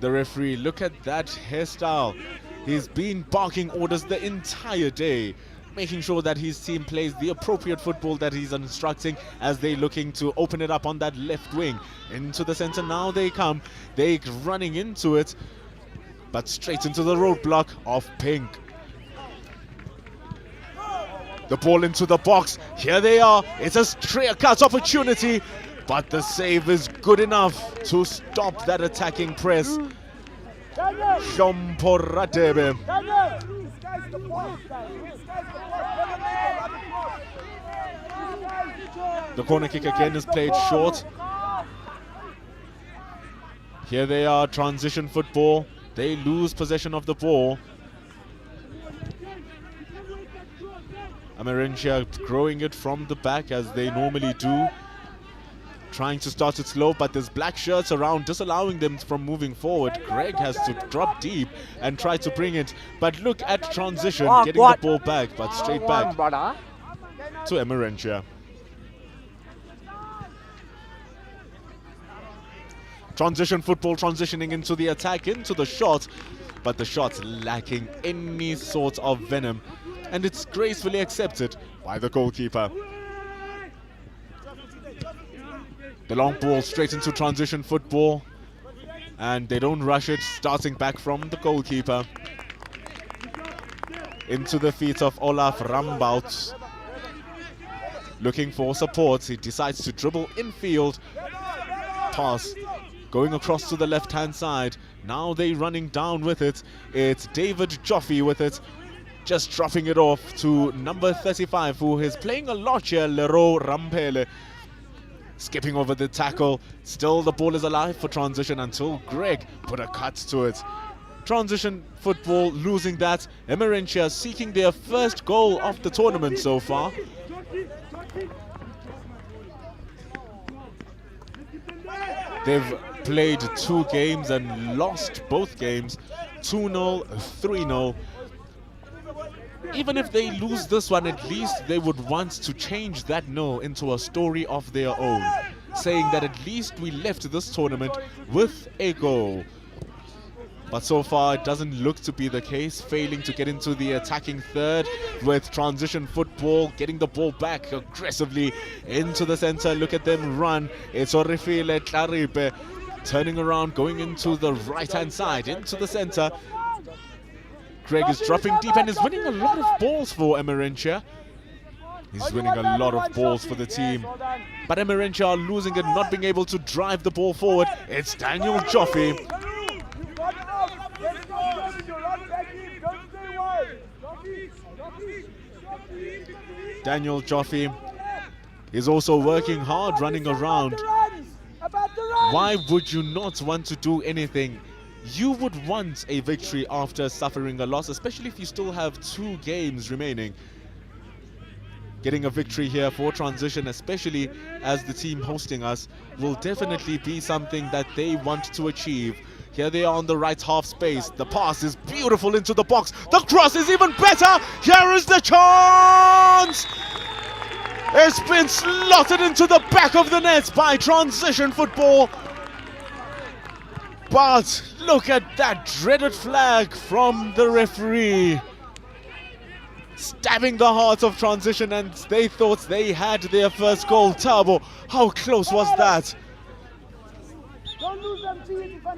The referee, look at that hairstyle. He's been barking orders the entire day, making sure that his team plays the appropriate football that he's instructing as they're looking to open it up on that left wing. Into the center now they come. They're running into it, but straight into the roadblock of Pink. The ball into the box. Here they are. It's a clear-cut opportunity, but the save is good enough to stop that attacking press. Shomporatebe. The corner kick again is played short. Here they are, transition football. They lose possession of the ball. Emerentia growing it from the back as they normally do. Trying to start it slow, but there's black shirts around disallowing them from moving forward. Greg has to drop deep and try to bring it. But look at transition, getting the ball back, but straight back to Emerentia. Transition football, transitioning into the attack, into the shot, but the shot's lacking any sort of venom, and it's gracefully accepted by the goalkeeper. The long ball straight into transition football, and they don't rush it, starting back from the goalkeeper. Into the feet of Olaf Rambout. Looking for support, he decides to dribble infield. Pass going across to the left-hand side. Now they're running down with it. It's David Joffe with it. Just dropping it off to number 35, who is playing a lot here, Leroy Rampele. Skipping over the tackle. Still the ball is alive for transition until Greg put a cut to it. Transition football losing that. Emerentia seeking their first goal of the tournament so far. They've played 2 games and lost both games. 2-0, 3-0. Even if they lose this one, at least they would want to change that no into a story of their own, saying that at least we left this tournament with a goal. But so far it doesn't look to be the case, failing to get into the attacking third with transition football, getting the ball back aggressively into the center. Look at them run. It's Orifile Tlaripe turning around, going into the right-hand side, into the center. Greg is dropping deep and is winning a lot of balls for Emerentia. He's winning a lot of balls for the team. But Emerentia are losing it, not being able to drive the ball forward. It's Daniel Joffe. Daniel Joffe is also working hard, running around. Why would you not want to do anything? You would want a victory after suffering a loss, especially if you still have 2 games remaining. Getting a victory here for transition, especially as the team hosting us, will definitely be something that they want to achieve. Here they are on the right half space. The pass is beautiful into the box. The cross is even better. Here is the chance. It's been slotted into the back of the net by transition football. But look at that dreaded flag from the referee. Stabbing the heart of transition, and they thought they had their first goal. Tabo, how close was that?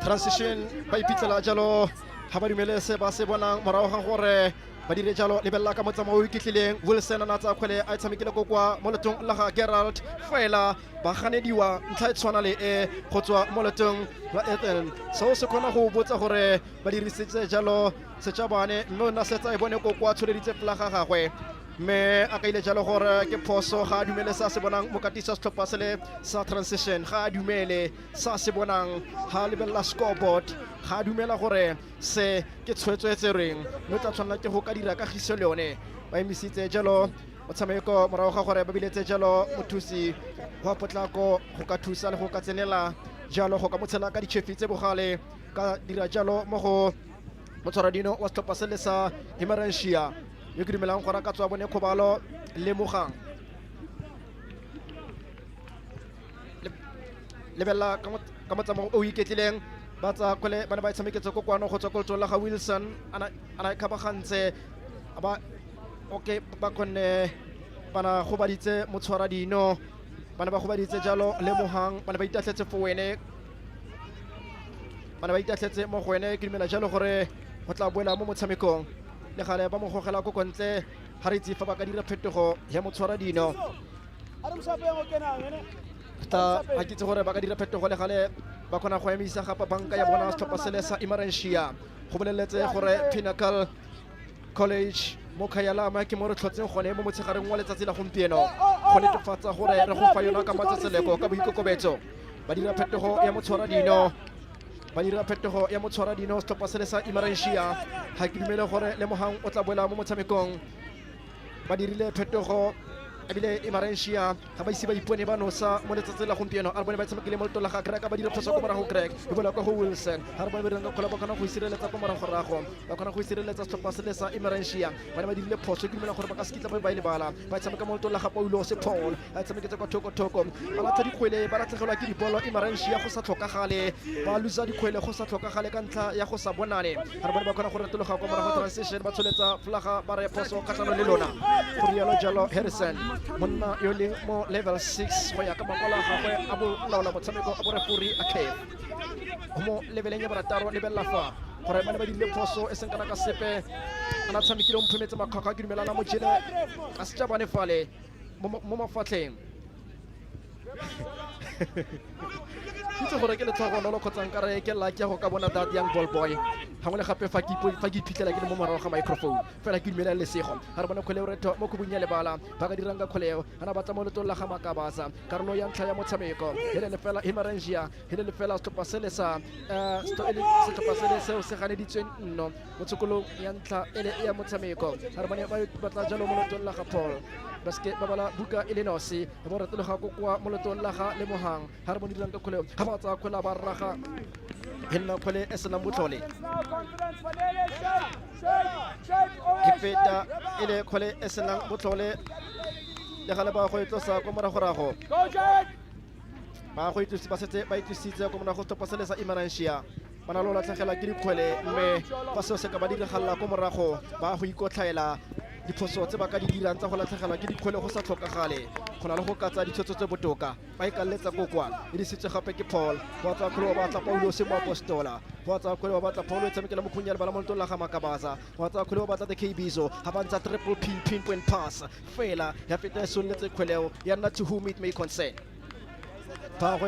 Transition by ipitlela jalo ha ba dumele se ba se bonang morago ga gore ba dire jalo lebella ka motsamao o iketlileng. Wilson ana tsa kgwele a tshamekile go kwa mo letong la ga Gerald fela ba ganediwa ntlha e tshwana le e go tswa mo letong la Eden. So se khona go botsa gore ba dirisitse jalo setšhabane mme o na setsa e bone go kwa tsholeditse pela ga gagwe. Me a ka ile jalo gore ke phoso ga dumele sa se bonang mokatisa setlhopha sele sa transition ga dumele sa se bonang ha lebella scoreboard ga dumela gore se ke tshwetswetse reng no tla tshwana ke go ka dira ka giso le yone ba emisitse jalo o tshameko morago ga gore ba biletse jalo mothusi wa potlako go ka thusa le go ka tsenela jalo go ka motshela ka ditšhefi tse bogale ka dira jalo mo go motshwaradino wa setlhopha se le sa Emerentia yo ke dumelang gore ka tswa bone Khobalo Lemogang lebella ka motsamao o iketlileng ba tsa kgwele ba ne ba tshameketse ko kwano go tswa ko la ga Wilson ana khabagantse ba okay ba kgonne bana go baditse motshwaradino bana ba go baditse jalo Lemogang bana ba itatletse fo wene bana ba itatletse mo go wene ke dumela jalo gore go tla boela mo motshamekong le gale ba mo gogela ko kontle ha re itse fa ba ka dira phetogo ya motshwaradino ta a kitse gore ba ka dira phetogo le gale ba kgona go emisa gapa banka ya bona setlhopha se le sa Emerentia go boleletse gore Pinnacle College mo Kyalami ke mo re tlhotseng gone mo motshegareng wa letsatsi la gompieno go netefatsa gore re go fa yona ka matsetseleko ka boikokobetso ba dira phetogo ya motshwaradino setlhopha se le sa Emerentia ga ke dumele gore Lemogang o tla boela mo motshamekong ba dirile phetogo ebile Emerentia ga ba ise ba ipone ba nosa mo letsatsi la gompieno a re bone ba tshamekile mo letong la ga Greg ba dira phoso ko morago Greg e bola kwa go Wilson ga re bone ba dirang ka kgola ba kgona go isireletsa ko morago ba kgona go isireletsa setlhopha se le sa Emerentia ba ne ba dirile phoso ke dumela gore ba ka se kitla ba e lebala ba tshameka mo letong la ga Paulo se Paul a tshameketse kwa thoko ba latsa dikgwele ba latlhegelwa ke dibolo Emerentia go sa tlhokagale ba lusa dikgwele go sa tlhokagale ka ntlha ya go sa bonane ga re bone ba kgona go retologa kwa morago transition ba tsholetsa flaga ba re phoso kgatlhanong le lona go rialo jalo Harrison monna yo le mo level 6 go ya ka makola gagwe a bo laola motshameko a bo refuri a cave mo leveleng ya barataro lebella fa gore ba ne ba dirile phoso e seng kana ka sepe ana tshamekile o mphemetse makgakga ke dumelana mo jele ka se tjabane fale mo mafatlheng itse gore ke letlhogonolo kgotsa nkare ke la ke go ka bona that young ball boy gangwe le gape fa ke iphitlhela ke le mo morago ga microphone fela ke dumela lesego ga re bona kgwele reto mo kgobong ya lebala ba ka dirang ka kgweleo ana batla mo letong la ga Makabasa karolo ya ntlha ya motshameko hele le fela Emerentia hele le fela setlhopha se le sa setlhopha se le seo se ganeditsweng nno mo tshokolong ya ntlha ele ya motshameko ga re bona ba batla jalo mo letong la ga Paul basket ba bala buka e le nosi ba ratelo ga kwa mo letong la ga Lemogang ga re bona dirang ka kgweleo ga ba tsa kgwela ba raga henna kgwele e senang botlhole ke feta e le kgwele e senang botlhole le gale ba go itlosa ko moragorago ba go itlosa ba setse ba itlositse ko morago setlhopha se le sa Emerentia ba na lo latlhegela ke dikgwele mme fa seo se ka ba diragalela ko morago ba go ikotlhaela diphoso tse ba ka di dirang tsa go latlhegelwa ke dikgwele go sa tlhokagale go na le go katsa ditshwetso tse botoka ba ikaletsa kokwa e disitswe gape ke Paul ba tsa kgwele ba batla Paulo se mo apostola ba tsa kgwele ba batla Paulo e tshamekela mo khunyana ba la mo letong la ga Makabasa ba tsa kgwele ba batla the KBizo ha ba ntsa triple pinpoint pass fela ya feta soletse kgweleo ya nna to whom it may concern ba go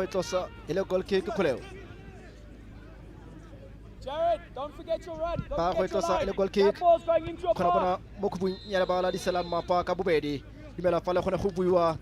etlosa ele goal kick kgweleo Jared, don't forget your run. Ba go etlosa ele goal kick khona bona mo khubung ya lebala di sela mapa ka bobedi dimela fa le gone go buiwa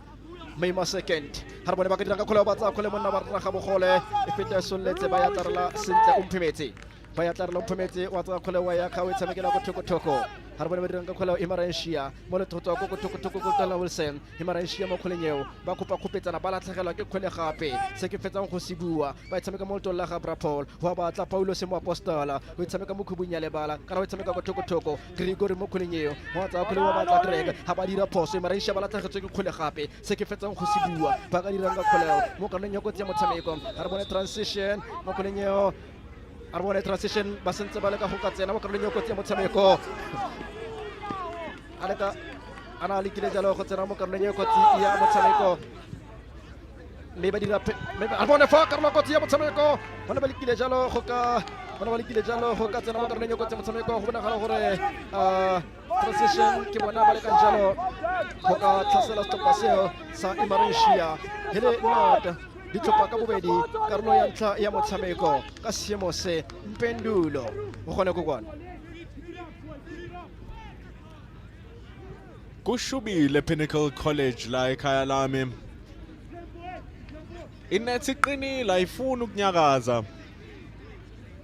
May ma second ha re bone ba ka dirang ka kgole ba tsa kgole monna ba rra ga bogole e feta soletse ba ya tarela sentle umphemetse ba ya tarela umphemetse wa tsa kgole wa ya khawe tshamekela go thoko ha re bone ba dirang ka kgole Emerentia mo le thotwa go thoko go tala Wilson Emerentia mo kgoleng ba kopa khopetsana ba latlhegelwa ke kgole gape se ke fetsang go sibua ba tshameka mo letong la ga Paul wa batla Paulo se mo apostola o tshameka mo khubung ya lebala kana o tshameka go thoko Gregory mo kgoleng wa tsa kgole wa batla Greg ha ba dira phoso Emerentia ba latlhegetswe ke kgole gape se ke fetsang go sibua ba ka dirang ka kgoleo mo kaneng ya kotsi ya motshameko ha re bone transition mo kgoleng a re bone transition ba sentse ba le ka go ka tsena mo kaneng ya kotsi ya motshameko aleka ana likile jalo go tsena mo kaneng ya kotsi ya motshameko mme ba dira a bone fa karolo kotsi ya motshameko bana ba likile jalo go ka tsena mo kaneng ya kotsi ya motshameko go bona galo gore transition ke bona ba le ka jalo go ka tlhasela setlhopha seo sa Emerentia hele not ditlhopha ka bobedi karolo ya ntlha ya motshameko ka seemo se mpendulo go gone go kwana kushubile Pinnacle College la eKyalami inethi iqinile ayifuni ukunyakaza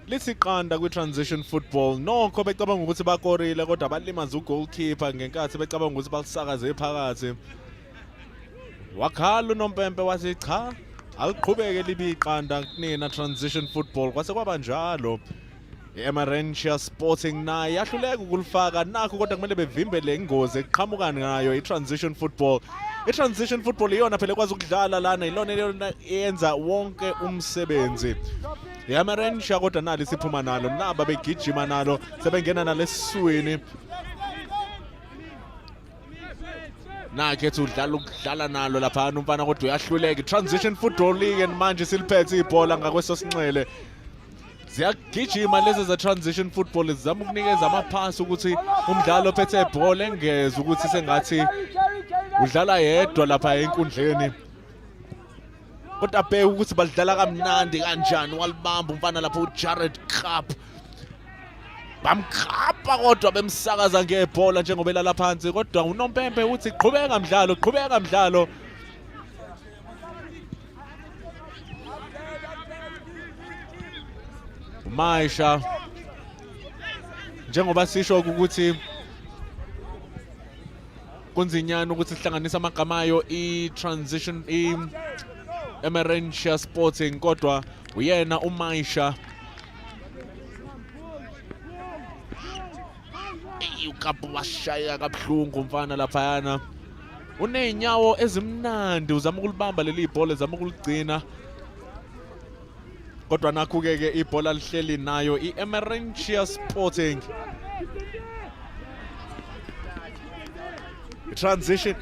lisiqanda kwi-transition football nokho becabanga ukuthi bakorile kodwa balimaza ugoalkeeper ngenkathi becabanga ukuthi balisakaze phakathi wakhala uNompempe wathi cha aliqhubeke libe iqanda kunina transition football kwase kwaba njalo. Emerentia Sporting naye yahluleka ukulifaka nakho kodwa kumele bevimbele ingozi eqhamuka ngayo i-transition football. I-transition football iyona phela ekwazi ukudlala lana ilona yenza wonke umsebenzi. Emerentia kodwa nali siphuma nalo naba begijima nalo sebengena nalesiswini. Nakhe udlala nalo lapha umfana kodwa uyahluleka. I-transition football league manje siliphethe ibhola ngakwesosinxele. Ziyagijima lezi za transition football zizama ukunikeza amaphasi ukuthi umdlalo ophethe ibhola engeze ukuthi sengathi udlala yedwa lapha enkundleni. Kodwa bheka ukuthi badlala kamnandi kanjani walibamba umfana lapha uJared Cup. Bamkhapha kodwa bemsakaza ngebhola njengoba elala phansi kodwa uNompempe uthi qhubeka mdlalo. Maisha njengoba sisho ukuthi kunzinyana ukuthi sihlanganisa amagama ayo i-transition Emerentia Sporting kodwa uyena uMaisha ukapu washaya kabuhlungu umfana laphayana. Uney'nyawo ezimnandi uzama ukulibamba leli bhola uzama ukuligcina. Kodwa nakho-ke ibhola lihleli nayo i-Emerentia Sporting. Transition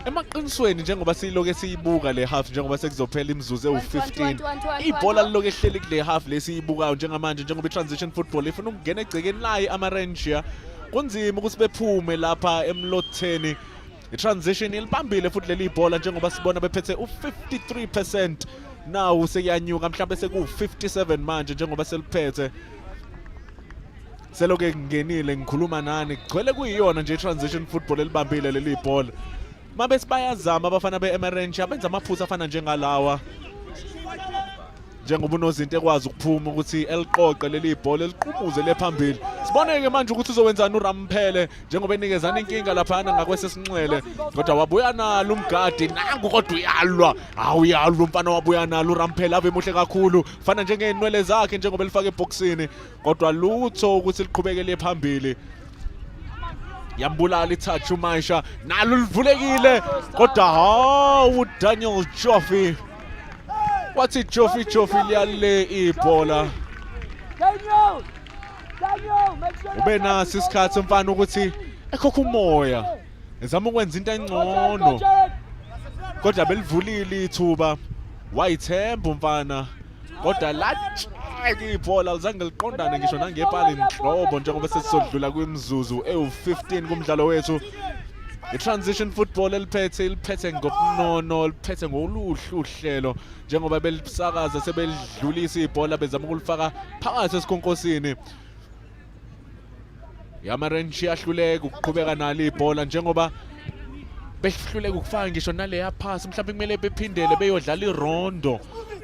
emaqinisweni njengoba siloke siyibuka le half njengoba sekuzophela imizuzu ewu-15 ibhola liloke ehleli kule half lesiyibukayo njengamanje njengoba i-transition football ifuna ukungena egcekeni layo i-Emerentia. Kunzima ukuthi bephume lapha emlotheni. I-transition ilibambile futhi leli ibhola njengoba sibona bephethe u-53%. Now sekuyanyuka mhlawumbe seku-57 manje njengoba seliphethe. Seloke kungenile ngikhuluma nani kugcwele kuyiyona nje i-transition football elibambile leli bhola. Mabe sibayazama abafana be-Emerentia benza amaphutha afana njengalawa. Njengoba unozinto ekwazi ukuphuma ukuthi eliqoqe leli bhola eliqhumuze lephambili. Siboneke manje ukuthi uzowenzani uRamphele njengoba enikezana inkinga laphana ngakwesesinxele kodwa wabuya nalo umgadi nangu kodwa uyalwa. Uyalwa umfana wabuya nalo uRamphele ave muhle kakhulu fana njengeenwele zakhe njengoba elifaka eboxini kodwa lutho ukuthi liqhubekele phambili. Yambulala itouch uMaisha nalo livulekile kodwa uDaniel Joffy wathi Joffy liyale ibhola. Ube nasi isikhathi umfana ukuthi ekhokha umoya ezama ukwenza into engcono kodwa belivulile ithuba wayithemba umfana kodwa lacheka ibhola lizange liqondane ngisho nangepala inhlobo njengoba sesizodlula kwimizuzu ewu-15 kumdlalo wethu. I-transition football iliphethe ngobunono liphethe ngoluhlu uhlelo njengoba belisakaza sebelidlulisa ibhola bezama ukulifaka phakathi esikhonkosini. Emerentia yahluleka ukuqhubeka nalo ibhola njengoba behluleka ukufaka ngisho naleya pass mhlawumbe kumele bephindele beyodlala irondo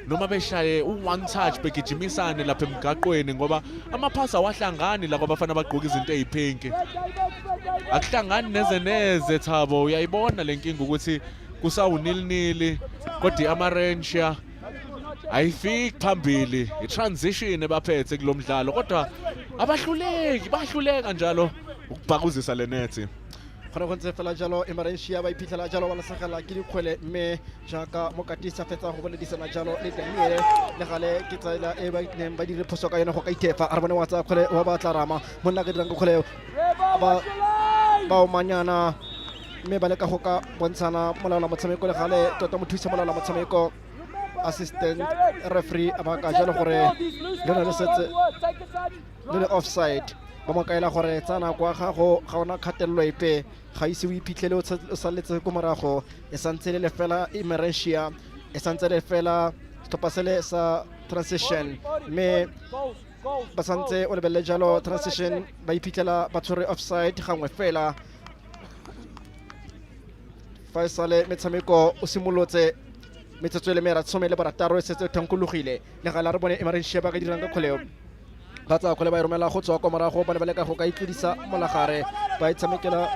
noma beshaye u-one touch begijimisane lapha emgaqweni ngoba amaphasi awahlangani la kwabafana bagqoka izinto eziphinki. Akuhlangani neze Thabo uyayibona lenkinga ukuthi kusawunilnili kodwa i-Emerentia ayifiki phambili. I-transition ebaphethe kulomdlalo kodwa bahluleka njalo ukubhakuzisa le nethi. Khona kontse fela jalo Emerentia ba iphitlhela jalo bana sagala ke dikgwele mme jaaka mokatisa fetsa go boledisana jalo le Daniel le gale ke tsela e ba neng ba dire phoso ka yona go ka ithefa a re bone wa tsa kgwele wa ba Tlarama monna ka dirang kgwele ba o manyana mme ba le ka go ka bontshana molao wa motshameko le gale tota mothusa molao wa motshameko assistant referee a ba ka jalo gore le setse le offside ba mo kaela gore tsana kwa gago ga ona khatello epe ga ise o iphitlhele o saletse ko morago e santse le fela Emerentia e santse le fela stopasele sa transition me ba santse o lebelle jalo transition ba iphitlhela ba tshwere offside gangwe fela fa e sale metshameko o simolotse metsotso le mera tsome le barataro e setse thankologile le gala re bone Emerentia ba ka dirang ka kgoleo ba tsa kgole ba romela go tswa kwa morago ba ne ba leka go ka itlodisa molagare ba itshamekela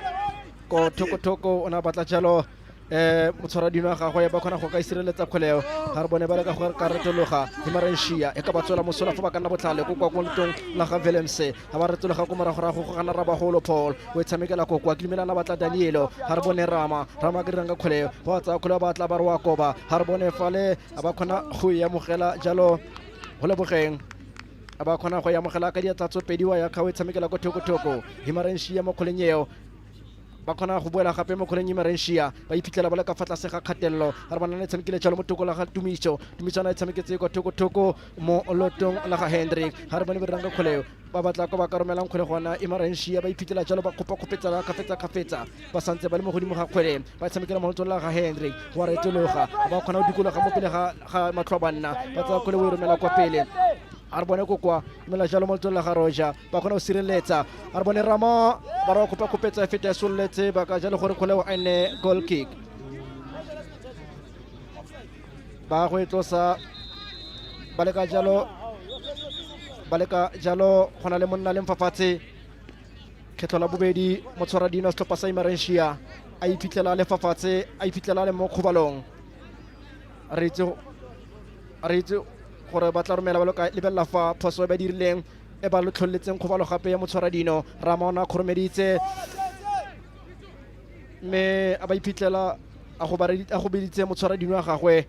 ko thoko ona batla jalo motshwara dino ga gagwe ba khona go ka isireletsa kgoleo ga re bone ba le ka go ka retologa Emerentia e ka ba tswela mosola fa ba ka nna botlhale go kwa kontong la ga Willemse ga ba retologa go morago go gana ra bagolo Paul o tshamekela go kwa Kimelana batla Danielo ga re bone Rama ke ranga kgoleo ba tsa kgoleo ba tla ba re wa koba ga re bone fale ba khona go ya mogela jalo go lebogeng ba khona go ya mogela ka diatlatso pedi wa ya khawe tshamekela go thoko Emerentia mo kgolenyeo ba khona go boela gape mo kgoleng Emerentia ba iphitlhela ba le ka fa tlase ga kgatelelo ga re bana le tshamekile jalo mo toko la ga Tumisana e tshameketse go thoko mo lotong la ga Hendrik ga re bone ba ranga kgoleo ba batla go ba ka romelang kgole gona Emerentia ba iphitlhela jalo ba kopetsa kafetsa ba santse ba le mo godimo ga kgwele ba tshamekela mo lotong la ga Hendrik wa retologa ba khona go dikologa mo pele ga matlho banna ba tsa kgole o romela kwa pele a re bone ko kwa mela jalo mo lotong la ga Roja ba khona go sireletsa a re bone Rama ba ra kopetsa fete ya soletse ba ka jalo gore kgole o ene goal kick ba go etlosa ba le ka jalo gona le monna le mfafatse kgetlo la bobedi motshwara dino stoppa sa Emerentia a iphitlhela le fafatse a iphitlhela le mo kgobalong re itse gore ba tla romela ba lo ka lebella fa phoso ba dirileng e ba lo tlholletseng kgobalo gape ya motshwara dino Ramona khoromeditse me a ba iphitlhela a go beditse motshwara dino wa gagwe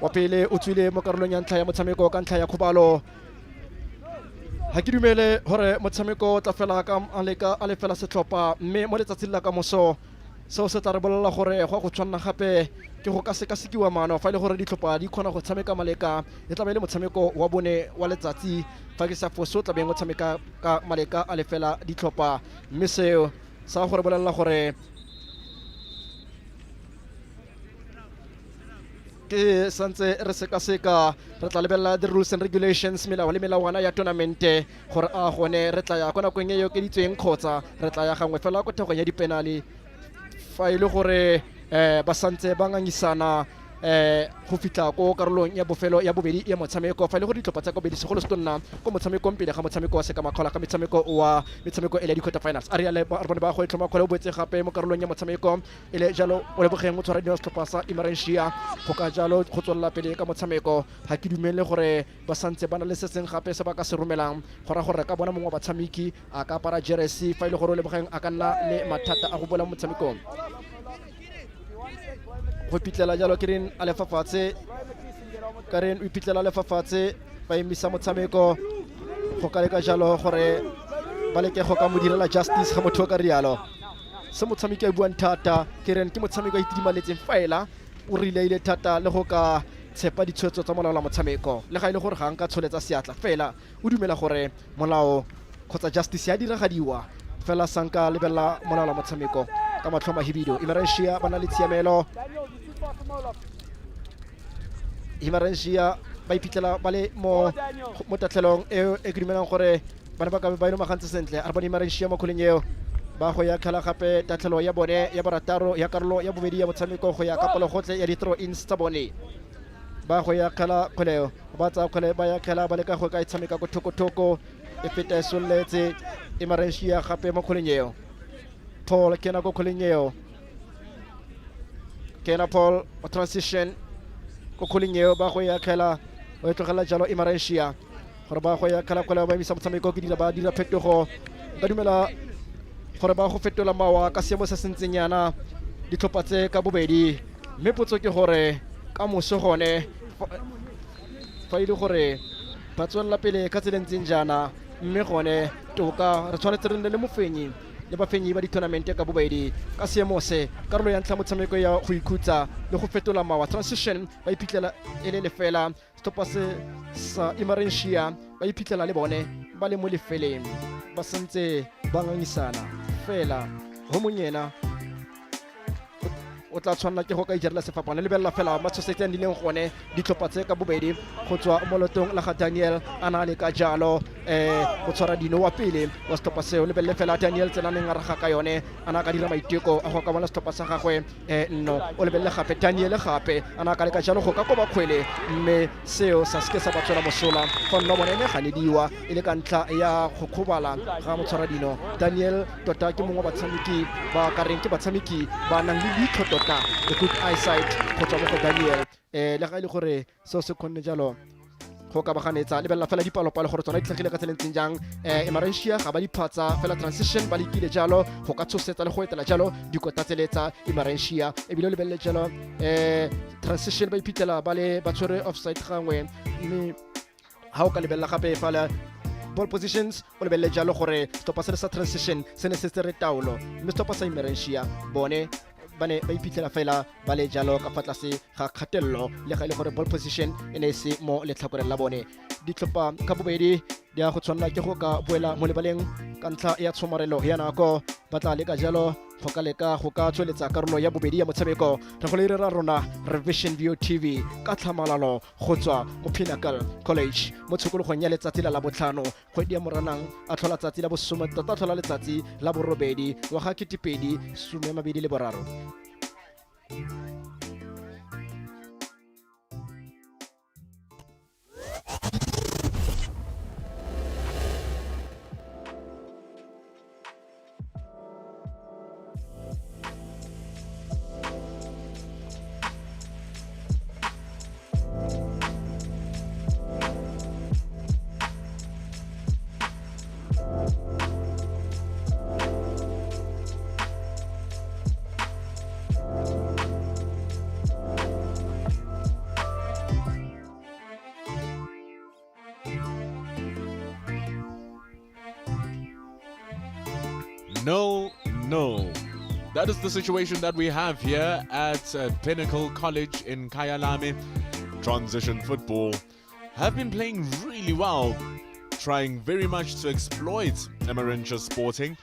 wa pele o tswile mo karolong ya ntlha ya motshameko ka ntlha ya kgobalo ha ke dumele gore motshameko tla fela ka a le fela setlhopha mme mo letsatsing la ka moso seo se tla re bolela gore go tshwanna gape ke go ka sekasekiwa maano fa ile gore ditlhopha di khona go tshameka maleka e tla be le motshameko wa bone wa letsatsi fa ke sa foso tla be go tshameka ka maleka a le fela ditlhopha mme seo sa gore bolela gore ke santse re sekaseka re tla lebella the rules and regulations melao le melawana ya tournamente gore a gone re tla ya kona kong e yo ke ditsweng khotsa re tla ya gangwe fela go thego ya dipenali fa ile gore ba santse ba ngangisana go fitla ko karolong ya bofelo ya bobedi ya motshameko fa ile go ditlhopha tsa go bedi segolo se tonna go motshameko pele ga motshameko wa seka makgola ka motshameko e le di quarter finals ariale ba bone ba go itlhoma kgole o boetse gape mo karolong ya motshameko e le jalo o lebogeng mo tshwara dino setlhopha sa Emerentia go ka jalo go tswella pele ka motshameko ha ke dumele gore ba santse ba na le seseng gape se ba ka se romelang gore ka bona mongwe wa batshameki a ka para jersey fa ile gore o lebogeng a ka nna le mathata a go bola motshamekong go pitlela jalo ke reng a lefafatse ka reng o iphitlhela lefafatse ba emisa motshameko go ka leka jalo gore ba leke go ka mo direla justice ga motho ka rialo se motshameki a buang thata ke reng ke motshameko a itidimaletseng faela o rile ile thata le go ka tshepa ditshwetso tsa molao la motshameko le ga ile gore ga nka tsholetsa seatla fela o dumela gore molao kgotsa justice ya diragadiwa fela sanka lebella molao la motshameko ka matlho mahibido Emerentia ba na le tshiamelo Emerentia ba iphitlhela ba le mo tatlhelong e dumelang gore bana ba ka ba ino magantse sentle a re bone Emerentia mo kgoleng eo ba go ya khala gape tatlhelo ya bone ya barataro ya karolo ya bobedi ya motshameko go ya ka pologotle ya di-throw ins tsa bone ba go ya khala kgoleo ba tsa kgole ba ya khala ba le ka go ka itshameka go thoko e feta e soletse Emerentia gape mo kgoleng eo Paul kena go kgoleng eo kena Paul o transition go kgoleng eo ba go ya khala o e tlogela jalo Emerentia gore ba go ya khala kgoleo ba emisa motshameko ke ba dira phetogo ka dumela gore ba go fetola mawa ka seemo se sentseng yana ditlhopha tse ka bobedi mme potso ke gore ka moso gone fa ile gore ba tswella pele ka tselentseng jana mme gone toka re tshwanetse re nne le mofenyi le bafenyi ba di-tournamente ka bobedi ka seemo se karolo ya ntlha motshameko ya go ikhutsa le go fetola mawa transition ba iphitlhela e le lefela stoppa se sa Emerentia ba iphitlhela le bone ba le mo lefeleng ba santse ba ngangisana fela go monyena o tla tshwanela ke go ka ijarela sefapana le lebella fela matshosetse a nileng gone ditlhopha tse ka bobedi go tswa molotong la ga Daniel a na le ka jalo motshwaradino wa pele wa setlhopha seo lebelele fela Daniel tsenaneng a raga ka yone a na ka dira maiteko a go ka bona setlhopha sa gagwe no o lebelele gape Daniel gape a na ka leka jalo go ka koba kgwele mme seo sa seke sa ba tswela mosola fa nna bona ene ganediwa e le ka ntlha ya go kgobala ga motshwaradino Daniel tota ke mongwe wa batshameki ba ka reng ke batshameki ba nang le leitlho tota the good eyesight go tswa mo go Daniel le ga ile gore seo se kgonne jalo go ka baganetsa lebella fela dipalopalo gore tsona di tlhagile ka tselentseng jang Emerentia ga ba diphatsa fela transition ba lekile jalo go ka tshosetsa le go etela jalo dikota tseletsa Emerentia ebile lebelle jalo transition ba iphitlhela ba le ba tshwere offside gangwe mme ha o ka lebella gape fela ball positions o lebelle jalo gore setlhopha se sa transition se ne se tsere taolo mme setlhopha sa Emerentia bone ba iphitlhela fela ba le jalo ka fa tlase ga kgatelelo le ga ile gore ball position e ne se mo letlhakoreng la bone ditlhopha ka bobedi di a go tshwanela ke go ka boela mo lebaleng ka ntlha ya tshomarelo ya nako ba tla leka jalo go ka leka go ka tsweletsa karolo ya bobedi ya motshameko re go le irera rona Revision View TV ka tlhamalalo go tswa mo Pinnacle College mo tshokologong ya letsatsi la botlhano kgwedi ya Moranang a tlhola tsatsi la bosome tota tlhola letsatsi la borobedi wa ga 2023. No. That is the situation that we have here at Pinnacle College in Kyalami. Transition football have been playing really well, trying very much to exploit Emerentia Sporting,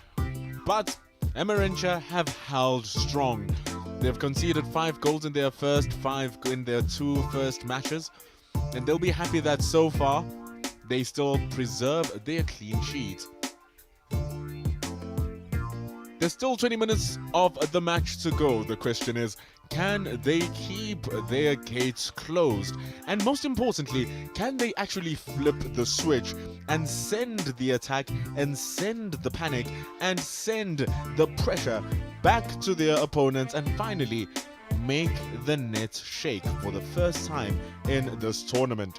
but Emerentia have held strong. They've conceded 5 goals in their first 5 in their 2 first matches, and they'll be happy that so far they still preserve their clean sheet. There's still 20 minutes of the match to go. The question is, can they keep their gates closed? And most importantly, can they actually flip the switch and send the attack and send the panic and send the pressure back to their opponents and finally make the net shake for the first time in this tournament?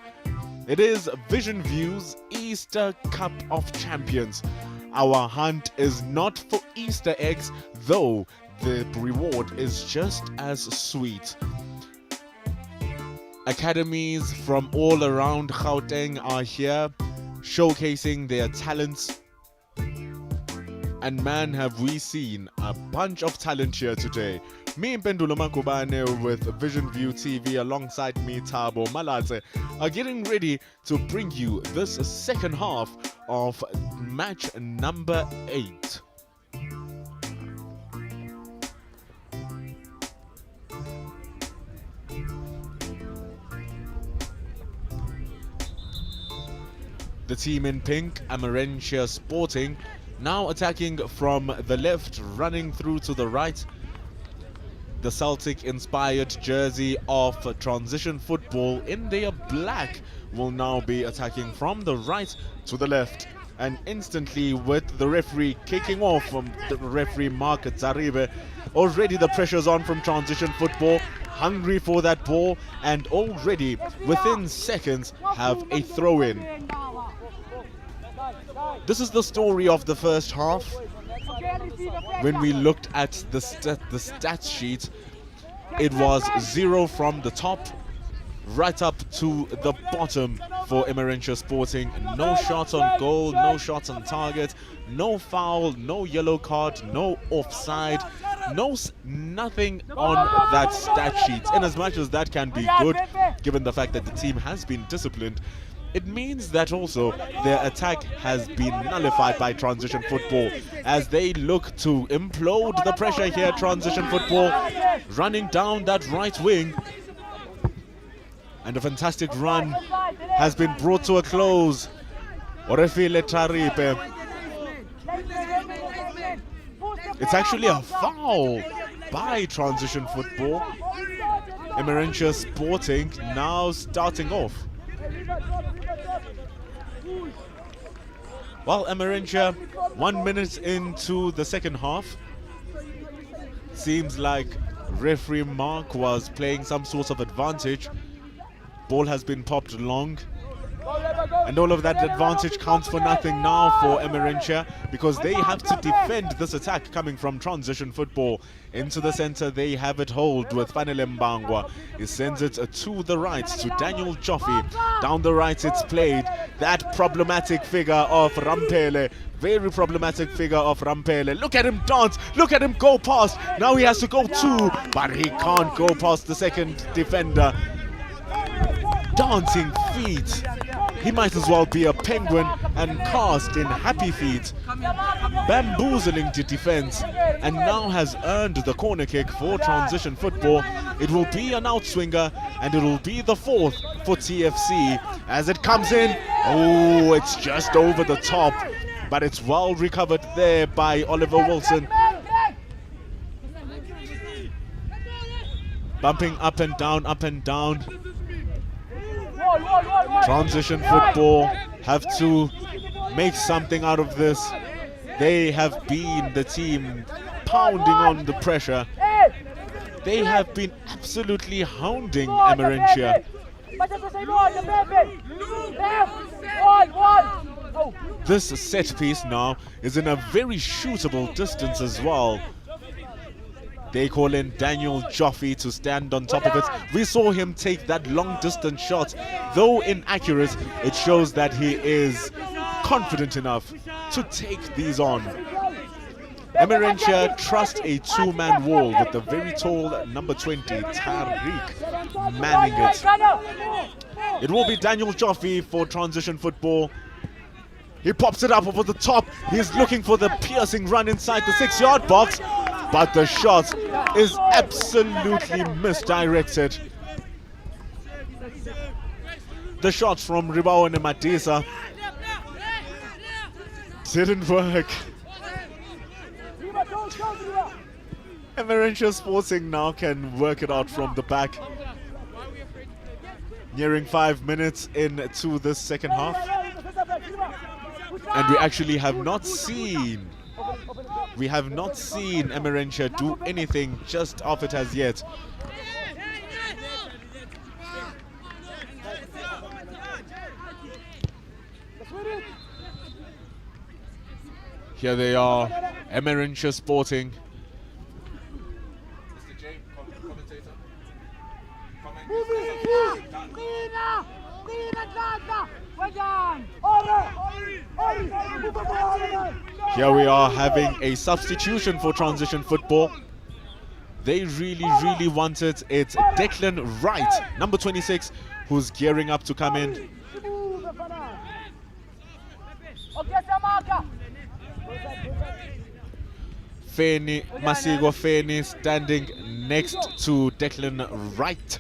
It is Vision View's Easter Cup of Champions. Our hunt is not for Easter eggs, though the reward is just as sweet. Academies from all around Gauteng are here, showcasing their talents. And man, have we seen a bunch of talent here today. Me and Pendulo Makubane with Vision View TV alongside me, Thabo Malatse, are getting ready to bring you this second half of match number 8. The team in pink, Emerentia Sporting, now attacking from the left, running through to the right. The Celtic-inspired jersey of transition football in their black will now be attacking from the right to the left. And instantly, with the referee kicking off from the referee Mark Zaribe, already the pressure's on from transition football, hungry for that ball, and already within seconds have a throw-in. This is the story of the first half. When we looked at the stats sheet, it was 0 from the top right up to the bottom for Emerentia Sporting. No shots on goal, no shots on target, no foul, no yellow card, no offside, nothing on that stat sheet. In as much as that can be good, given the fact that the team has been disciplined, it means that also their attack has been nullified by transition football as they look to implode the pressure here. Transition football running down that right wing, and a fantastic run has been brought to a close. Orefile Taripe. It's actually a foul by Transition Football. Emerentia Sporting now starting off. Well, Emerentia 1 minute into the second half. Seems like referee Mark was playing some sort of advantage. Ball has been popped long. And all of that advantage counts for nothing now for Emerentia because they have to defend this attack coming from Transition Football. Into the center, they have it hold with Fanele Mbangwa. He sends it to the right to Daniel Joffe. Down the right, it's played. That problematic figure of Rampele. Very problematic figure of Rampele. Look at him dance. Look at him go past. Now he has to go two, but he can't go past the second defender. Dancing feet. He might as well be a penguin and cast in happy feet. Bamboozling to defense and now has earned the corner kick for Transition Football. It will be an outswinger and it will be the fourth for TFC as it comes in. Oh, it's just over the top, but it's well recovered there by Oliver Wilson. Bumping up and down, up and down. Transition Football have to make something out of this. They have been the team pounding on the pressure. They have been absolutely hounding Emerentia. This set piece now is in a very shootable distance as well. They call in Daniel Joffe to stand on top of it. We saw him take that long distance shot. Though inaccurate, it shows that he is confident enough to take these on. Emerentia trust a two-man wall with the very tall number 20, Tariq, manning it. It will be Daniel Joffe for Transition Football. He pops it up over the top. He's looking for the piercing run inside the 6-yard box. But the shot is absolutely misdirected. The shot from Ribao Nematisa didn't work. Emerentia Sporting now can work it out from the back. Nearing 5 minutes into this second half. And we actually have not seen Emerentia do anything just off it as yet. Here they are, Emerentia Sporting. Here we are having a substitution for Transition Football. They really wanted it. Declan Wright, number 26, who's gearing up to come in. Feni, Masigo Feni standing next to Declan Wright.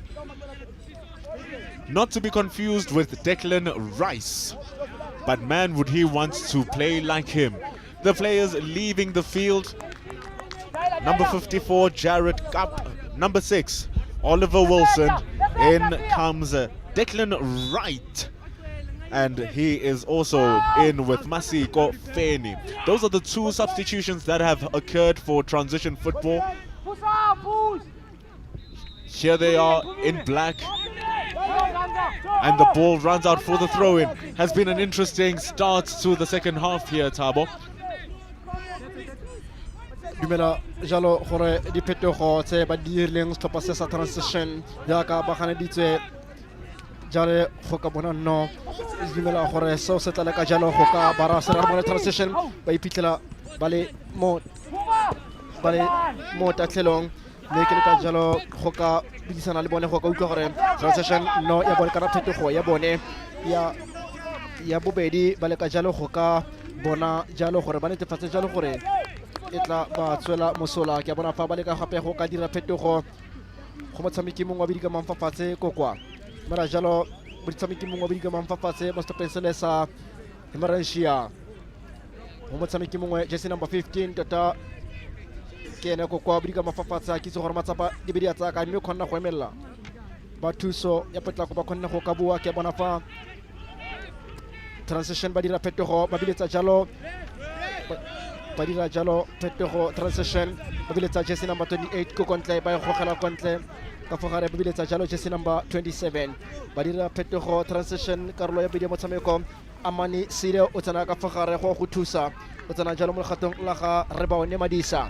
Not to be confused with Declan Rice, but man, would he want to play like him. The players leaving the field. Number 54, Jared Kapp. Number 6, Oliver Wilson. In comes Declan Wright. And he is also in with Masiko Feni. Those are the two substitutions that have occurred for Transition Football. Here they are in black. And the ball runs out for the throw-in. Has been an interesting start to the second half here, Thabo. Dumela jalo gore diphetogo tse ba dirileng setlhopha se sa transition jaaka ba ganeditswe jale go ka bona no dumela gore seo se tla ka jalo go ka bara se ra bona transition ba iphitlhela ba le mo tatlhelong le ke le ka jalo go ka bidisana le bone go ka utlwa gore transition no ya bone ka phetogo ya bone ya bobedi ba le ka jalo go ka bona jalo gore ba netefatse jalo gore etla ba tswela mosola ke bona fa ba le ka gape go ka dira phetogo go motshameki mongwe wa bidi ka mamfafatse kokwa mara jalo motshameki mongwe wa bidi ka mamfafatse mo stopeng se le sa Emerentia o motshameki mongwe jersey number 15 tota ke ene go kwa bidika mafafatsa ke tse gore matsapa di be di atsa ka mme khonna go emella ba thuso ya potlako ba khonna go ka bua ke bona fa transition ba dira phetogo ba biletsa jalo phetogo transition ba biletsa jersey number 28 go kontle ba gogela kontle ka fogare ba biletsa jalo jersey number 27 ba dira phetogo transition karolo ya bedi motshameko Amani Sile o tsena ka fogare go thusa o tsena jalo mo gatong la ga Rebone Madisa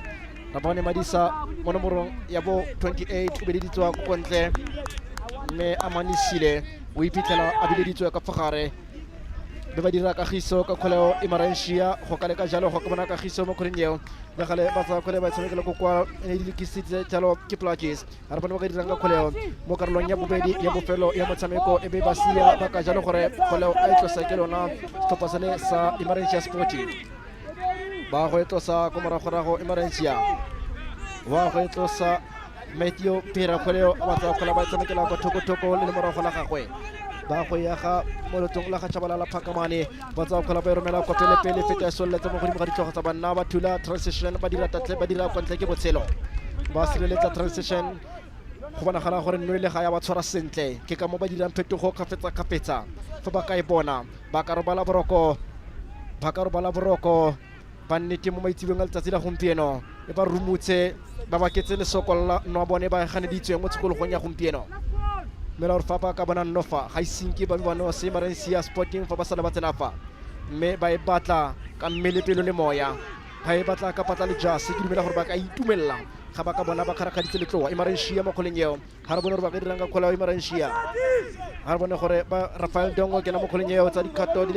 mo nomorong ya bo 28 o bededitswa go kontle mme Amani Sile o iphitlhela a bededitswe ka fogare be ba dira kagiso ka kgoleo Emerentia go ka leka jalo go ka bona kagiso mo kgoleng eo le gale ba tsa kgole ba tshamekela go kwa e di kisitse jalo ke Plages ha re bona ba ka dirang ka kgoleo mo karolong ya bobedi ya bofelo ya motshameko e be ba sia ba ka jalo gore kgoleo a itlosa ke lona stopasane sa Emerentia Sporting ba go etlosa go morago Emerentia wa go etlosa Matthew Pira kgoleo ba tsa kgola ba tshamekela go thoko le morago la gagwe ba go ya ga molotong la ga Chabalala Phakamane ba tsa kgola ba romela kwa pele feta solletsa mo godimo ga ditlogo tsa banna ba thula transition ba dira kontle ke botshelo ba sireletsa transition go bonagala gore Nwele ga ya ba tshwara sentle ke ka mo ba dirang phetogo kgafetsa fa ba ka e bona ba ka robala boroko ba nnete mo maitsibeng a letsatsi la gompieno e ba rumutse ba baketse lesokolla no bone ba ganeditswe mo tshikologong ya gompieno Melor Fapa ka bona nofa ga isinke ba bano se Emerentia Sporting fa ba sala ba tsenafa mme ba e batla ka mmele pelo le moya ga e batla ka patla le jase ke dumela gore ba ka itumella ga ba ka bona ba kgarakgaditse letloa Emerentia mo kgoleng eo ga re bone gore ba ka dirang ka kgola Emerentia ga re bone gore ba Rafael Dongo ke na mo kgoleng eo tsa dikhato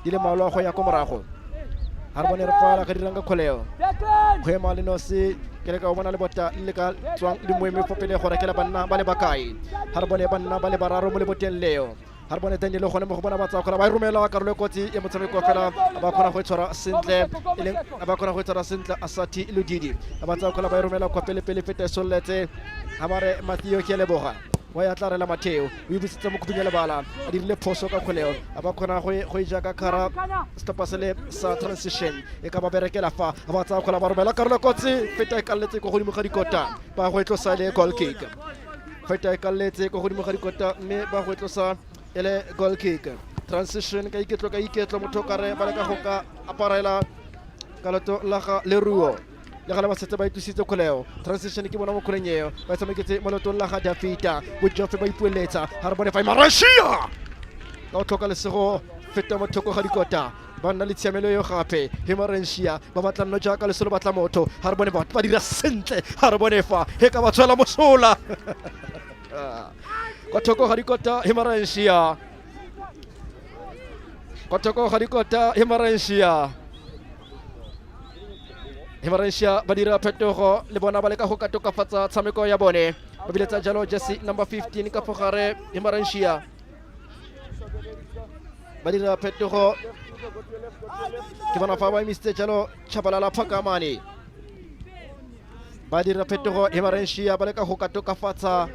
di le malwa go ya ko morago ga re bone re fa ka dirang ka kgoleo go ema le nosi ke le ka bona le bota le ka tswang le moeme fopele gore ke la banna ba le bakae ga re bone banna ba le bararo mo le boteng leo ga re bone Daniel gone mo go bona ba tsa kgola ba romela karolo kotsi ya motshameko fela ba khona go tshwara sentle Asati Iludidi ba tsa kgola ba romela kwa pele fete soletse ga ba re Matthew ke leboga wa ya tla rela Matteo o ibusitse mo kupinyela bala a dirile phoso ka kgoleo ba khona go ja ka khara stopasele sa transition e ka ba berekela fa ba tsa kgola ba romela karolo kotsi feta e kalletse go godimo ga dikota ba go etlosa le goal kick feta e kalletse go godimo ga dikota mme ba go etlosa ele goal kick transition ka iketlo motho kare ba le ka go ka aparela ka loto la ga Leruo le gala ba setse ba itusitse kgoleo transition ke bona mo kgoleng eo ba tshameketse mo lotong la ga Dafita bo Jofe ba ipueletsa ha re bone fa Emerentia ka o tlhoka lesego feta mo thoko ga dikota ba nna le tshiamelo yo gape Emerentia ba batla nno jaaka le solo batla motho ha re bone ba dira sentle ha re bone fa he ka ba tswela mosola kwa thoko ga dikota Emerentia Emerentia ba dira phetogo le bona ba le ka go ka tokafatsa tshameko ya bone ba biletsa jalo jersey number 15 ka fogare Emerentia ba dira phetogo ke bona fa ba miste jalo Chabalala Phakamane ba dira phetogo Emerentia ba le ka go ka tokafatsa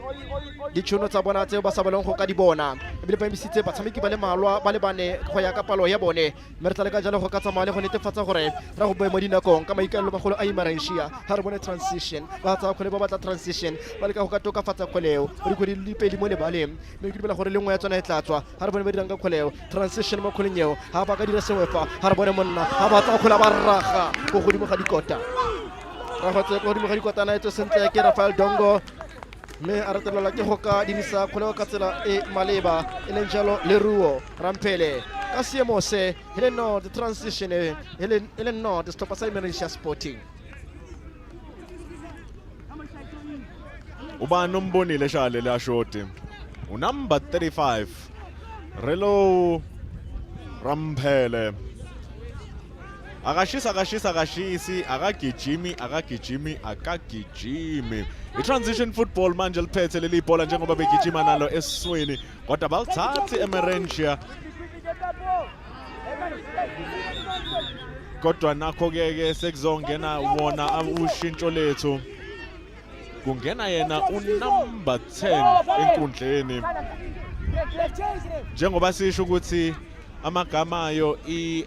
ditšhono tsa bona tseo ba sa balong go ka di bona ebile ba emisitse batshameki ba le malwa ba le bane go ya ka palo ya bone mme re tla le ka jalo go ka tsamaya le go netefatsa gore ra go boe mo dinakong ka maikaelelo magolo a Emerentia ga re bone transition ba tsa kgole ba batla transition ba le ka go ka tokafatsa kgoleo ba dikgwedi le pedi mo lebaleng mme ke dumela gore le nngwe ya tsona e tla tswa ga re bone ba dirang ka kgoleo transition mo kgoleng eo ga ba ka dira sengwe fa ga re bone monna ga ba tsa kgola ba raga go godimo ga dikota go godimo ga dikota na etso sentle ke Rafael Dongo mme a ratelela ke go ka dirisa kgoleo ka tsela e maleba e leng jalo Leruo Rampele ka seemo se e le no the transition e le no the stop sa Emerentia Sporting uba nombonile shale la shoti number 35 Relo Rampele akashisi akagijimi i-transition football manje liphethe leli bhola njengoba begijima nalo esiswini kodwa balithathi Emerentia kodwa nakho-ke sekuzongena wona ushintsho lethu kungena yena unumber 10 enkundleni njengoba sisho ukuthi amagama ayo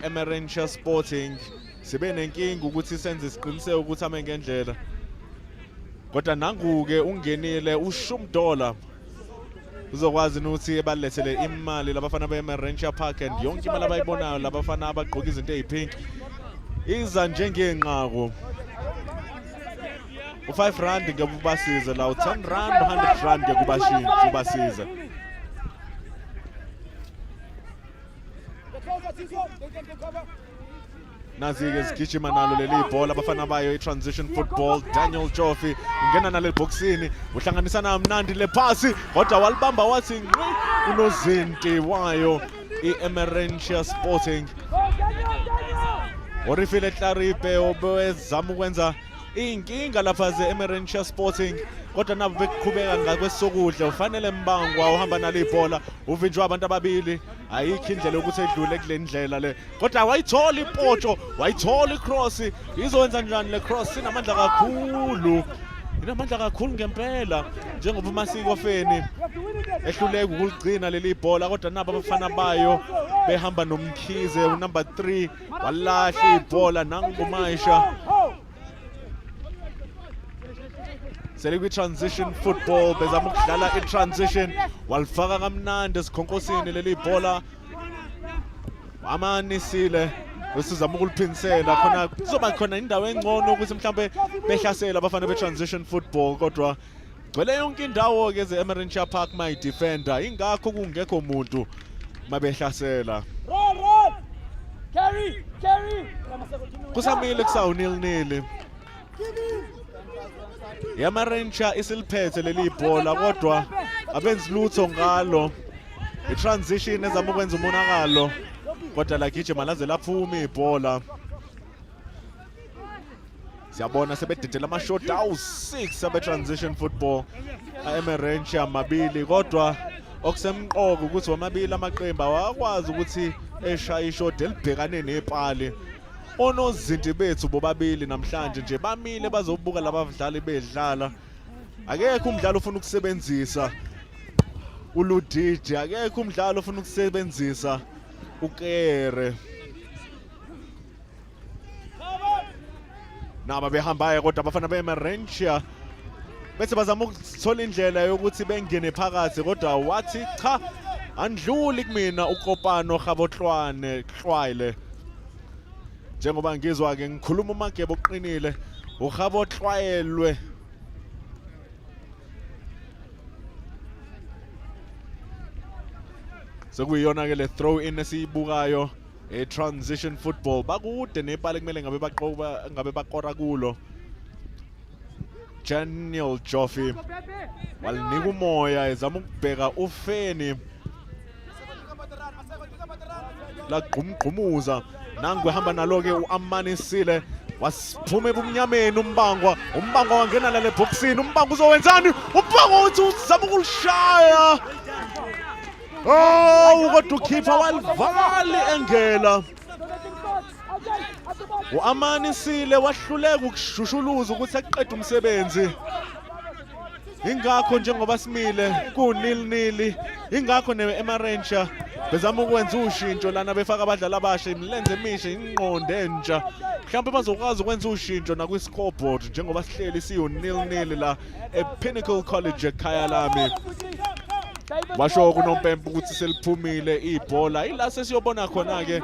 Emerentia Sporting sibe nenkinga ukuthi senze isiqiniseko ukuthi ame ngendlela kodwa nangu-ke ungenile $10 uzokwazi ukuthi ebalethele imali labafana be-Emerentia Park and yonke imali abayibonayo labafana abagqoka izinto ezipink iza njengenqako u5 ngeke ubasize la u10 100 ngeke ubasiza nazi-ke sigijima nalo leli bhola abafana bayo i-transition football Daniel Joffy ungena naleli boxini uhlanganisana kamnandi le phasi kodwa walibamba wathi ngqi unozinti wayo i-Emerentia Sporting Orifile Claripe obezama ukwenza inkinga lapha ze-Emerentia Sporting kodwa nabo beqhubeka ngakwesokudla ufanele Mbangwa uhamba nale ibhola uvinjwa abantu ababili ayikho indlela ukuthi edlule kule ndlela le kodwa wayithola ipoto wayithola icross izowenza njani le cross inamandla kakhulu ngempela njengoba uMasiko Feni ehluleka ukuligcina leli ibhola kodwa nabo abafana bayo behamba nomkhize unumber 3 walahla ibhola nanguMaisha Selekwi transition football bezama ukudlala i-transition walifaka kamnandi esikhonkosini leli bhola amanisile besizama ukuliphindisela khona kuzoba khona indawo engcono ukuthi mhlambe behlasela abafana be-transition football kodwa gcwele yonke indawo ke ze-Emerentia Park my defender ingakho kungekho umuntu mabehlasela kusamile kusawu-0-0 Emerentia isiliphethe leli bhola kodwa abenzi lutho ngalo i-transition ezama ukwenza umonakalo kodwa lagijima laze laphuma ibhola siyabona sebededela ama-shot awu-6 abe-transition football a-Emerentia mabili kodwa okusemqoka ukuthi wamabili amaqembu awakwazi ukuthi eshaye ishot elibhekane nepali onozinti bethu bobabili namhlanje nje bamile bazobuka labadlali bedlala akekho umdlalo ofuna ukusebenzisa uLudidi akekho umdlalo ofuna ukusebenzisa uKere naba behambaye kodwa abafana be-Emerentia bese bazama ukuthola indlela yokuthi bengene phakathi kodwa wathi cha andluli kumina uKopano Gabotlwane Hlwaile njengoba ngizwa ke ngikhuluma uMagebo oqinile uGabotlwayelwe sekuyiyona ke le throw in esiyibukayo transition football bakude nepali kumele ngabe baqora kulo Daniel Joffy walinika umoya ezama ukubheka uFeni la gqumgqumuza nangu ehamba nalo-ke u-Amanisile wasiphuma ebumnyameni umbangwa wangena lale boxini umbangwa uzowenzani umbangwa uthi uzama ukulishaya kodwa ukhipha walivali engela u-Amanisile wahluleka ukushushuluza ukuthi eqede umsebenzi ingakho njengoba simile ku-0-0 ingakho ne-Emerentia bezama ukwenza ushintsho lana befaka abadlali abasha imilenze emisha ingqondo entsha mhlawumbe bazokwazi ukwenza ushintsho nakwi-scoreboard njengoba sihleli siyu-0-0 la e-Pinnacle College Kyalami washo kunompempe ukuthi seliphumile ibhola ila sesiyobona khona-ke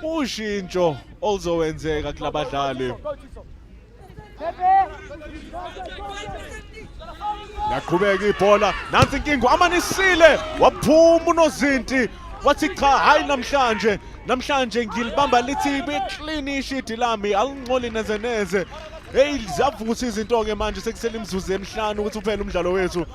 ushintsho oluzowenzeka kulabadlali yaqhubeka ibhola nansi inkinga Amanisile waphuma unozinti wathi cha hayi namhlanje ngilibamba lithi beclinish idilami alingcoli neze hey zavusa izinto-ke manje sekusele imizuzu emihlanu ukuthi uphele umdlalo wethu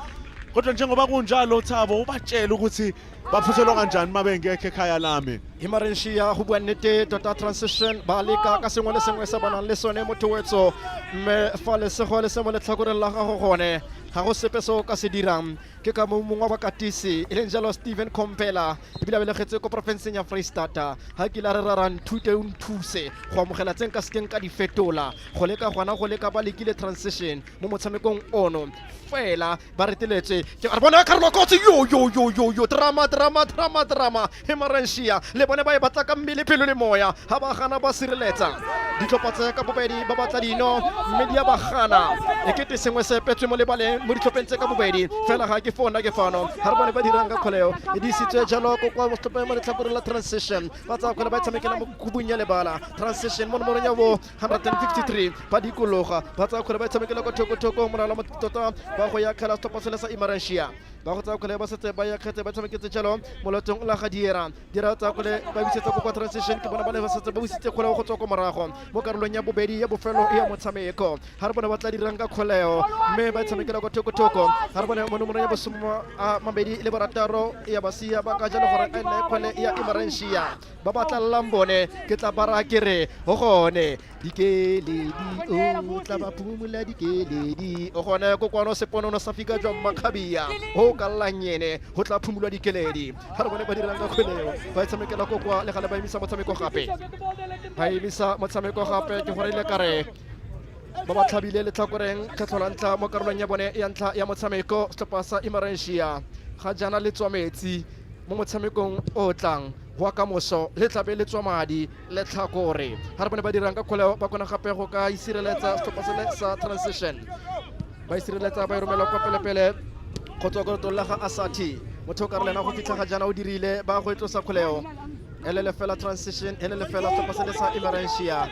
kodwa njengoba kunjalo Thabo ubatshela ukuthi baphuthelwa kanjani uma bengekho ekhaya lami Emerentia go bua nnete tota transition ba leka ka sengwe le sengwe se bonang le sone motho wetso mme fa lesego le se mo letlhakoreng la gago gone ga go sepe se o ka se dirang ke ka mongwe wa bakatisi e leng jalo Steven Kompela ebile a belegetse ko profenseng ya Freistata ga ke la re rarang thute o nthuse go amogela tseng ka sekeng ka di fetola go leka ba lekile transition mo motshamekong ono fela ba reteletse ke re bona Carlo Kotsi yo drama Emerentia le bone ba e batla ka mmele pelo le moya ha ba gana ba sireletsa ditlhopha tsa ka bobedi ba batla dino mme di a ba gana e kete sengwe se petswe mo lebaleng mo ditlhopheng tse ka bobedi fela ga ke fona ke fano ha re bone ba dirang ka kgoleo e di sitswe jalo go kwa motlhopheng mo letlhakoreng la transition ba tsa kgole ba tshamekela mo kubung ya lebala transition mo nomorong ya bo 153 ba dikologa ba tsa kgole ba tshamekela go thoko morala mo tota ba go ya khala stop se le sa Emerentia ba go tsa kgole ba setse ba ya khetse ba tshameketse jalo molotong la ga dira tsa kgole ba bisetsa go kwa transition ke bona ba ne ba setse ba busitse kgole go tswa go morago mo karolong ya bobedi ya bofelo ya motshameko ha re bona ba tla dirang ka kgoleo mme ba tshamekela go thoko ha re bona mo nomorong ya bosoma a mabedi le barataro ya basia ba ka jalo gore a nne kgole ya Emerentia ba batla lambone ke tla bara kere ho gone dikeledi o tla ba phumula dikeledi o gone go kwano seponono sa fika jwa makhabia ho kalanyene ho tla phumula dikeledi ha re bone ba dirang ka kgoleo ba tshamekela go kwa le gale ba imisa motshameko gape ba imisa motshameko gape ke gore le kare ba ba tlhabile le tlhakoreng kgetlho la ntla mo karolong ya bone ya ntla ya motshameko setlhopha sa Emerentia ga jana le tswa metsi mo motshamekong o tlang wa ka moso le tlabe le tswa madi le tlhakore ha re bone ba dirang ka kgoleo ba kgona gape go ka isireletsa setlhopha sa transition ba isireletsa ba romela kwa pelepele go tswa go la ga Asati motho ka re lena go fitlha ga jana o dirile ba go etlosa kgoleo elele fela transition elele fela setlhopha sa Emerentia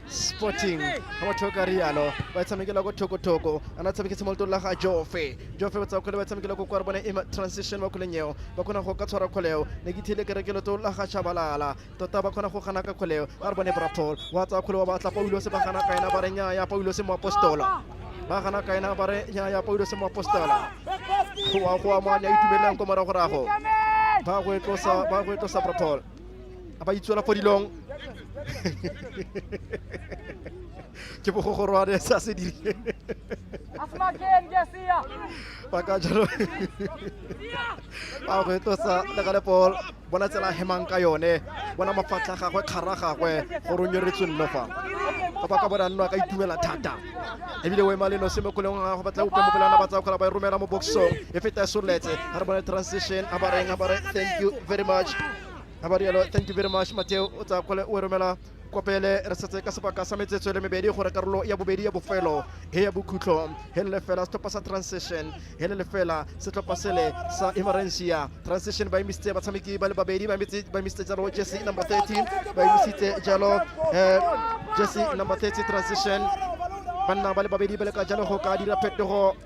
Sporting ha motho ka rialo ba tshamekela go thoko ana tshameketse molto la ga Jofe ba tsa kgole ba tshamekela go kwa bone transition ba kgolenyeo ba kgona go ka tshwara kgoleo ne ke thile kerekelo to la ga Shabalala tota ba kgona go gana ka kgoleo ba re bone Brapol wa tsa kgole wa batla Paulo se ba gana ka ena ba re nya ya Paulo se mo apostola ba gana ka ena ba re nya ya Paulo se mo apostola go mo nya itumelang ko morago ba go etlosa Brapol aba itsola podilong ke bo go roa sa se di ba ka jalo ba go etlosa le gale Paul bona tsela hemang ka yone bona mafatla gagwe khara gagwe go ronyoretswe nnofa ba ka bona nno ka itumela thata ebile we maleno se mo kolong ga go batla o pemo pelana ba tsa go ba romela mo boxong e feta soletse ha re bona transition abare thank you very much thank you very much Mateo o tsa kgole o romela kopele re setse ka sebaka sa metsetso le mebedi gore karolo ya bobedi ya bofelo he ya bokhutlo hele fela setlhopha sa transition hele fela setlhopha sele sa Emerentia transition ba imisitse batshameki ba le babedi ba imisitse jalo jersey number 13 ba imisitse jalo jersey number 30 transition banna ba le babedi ba le ka jalo go ka dira phetogo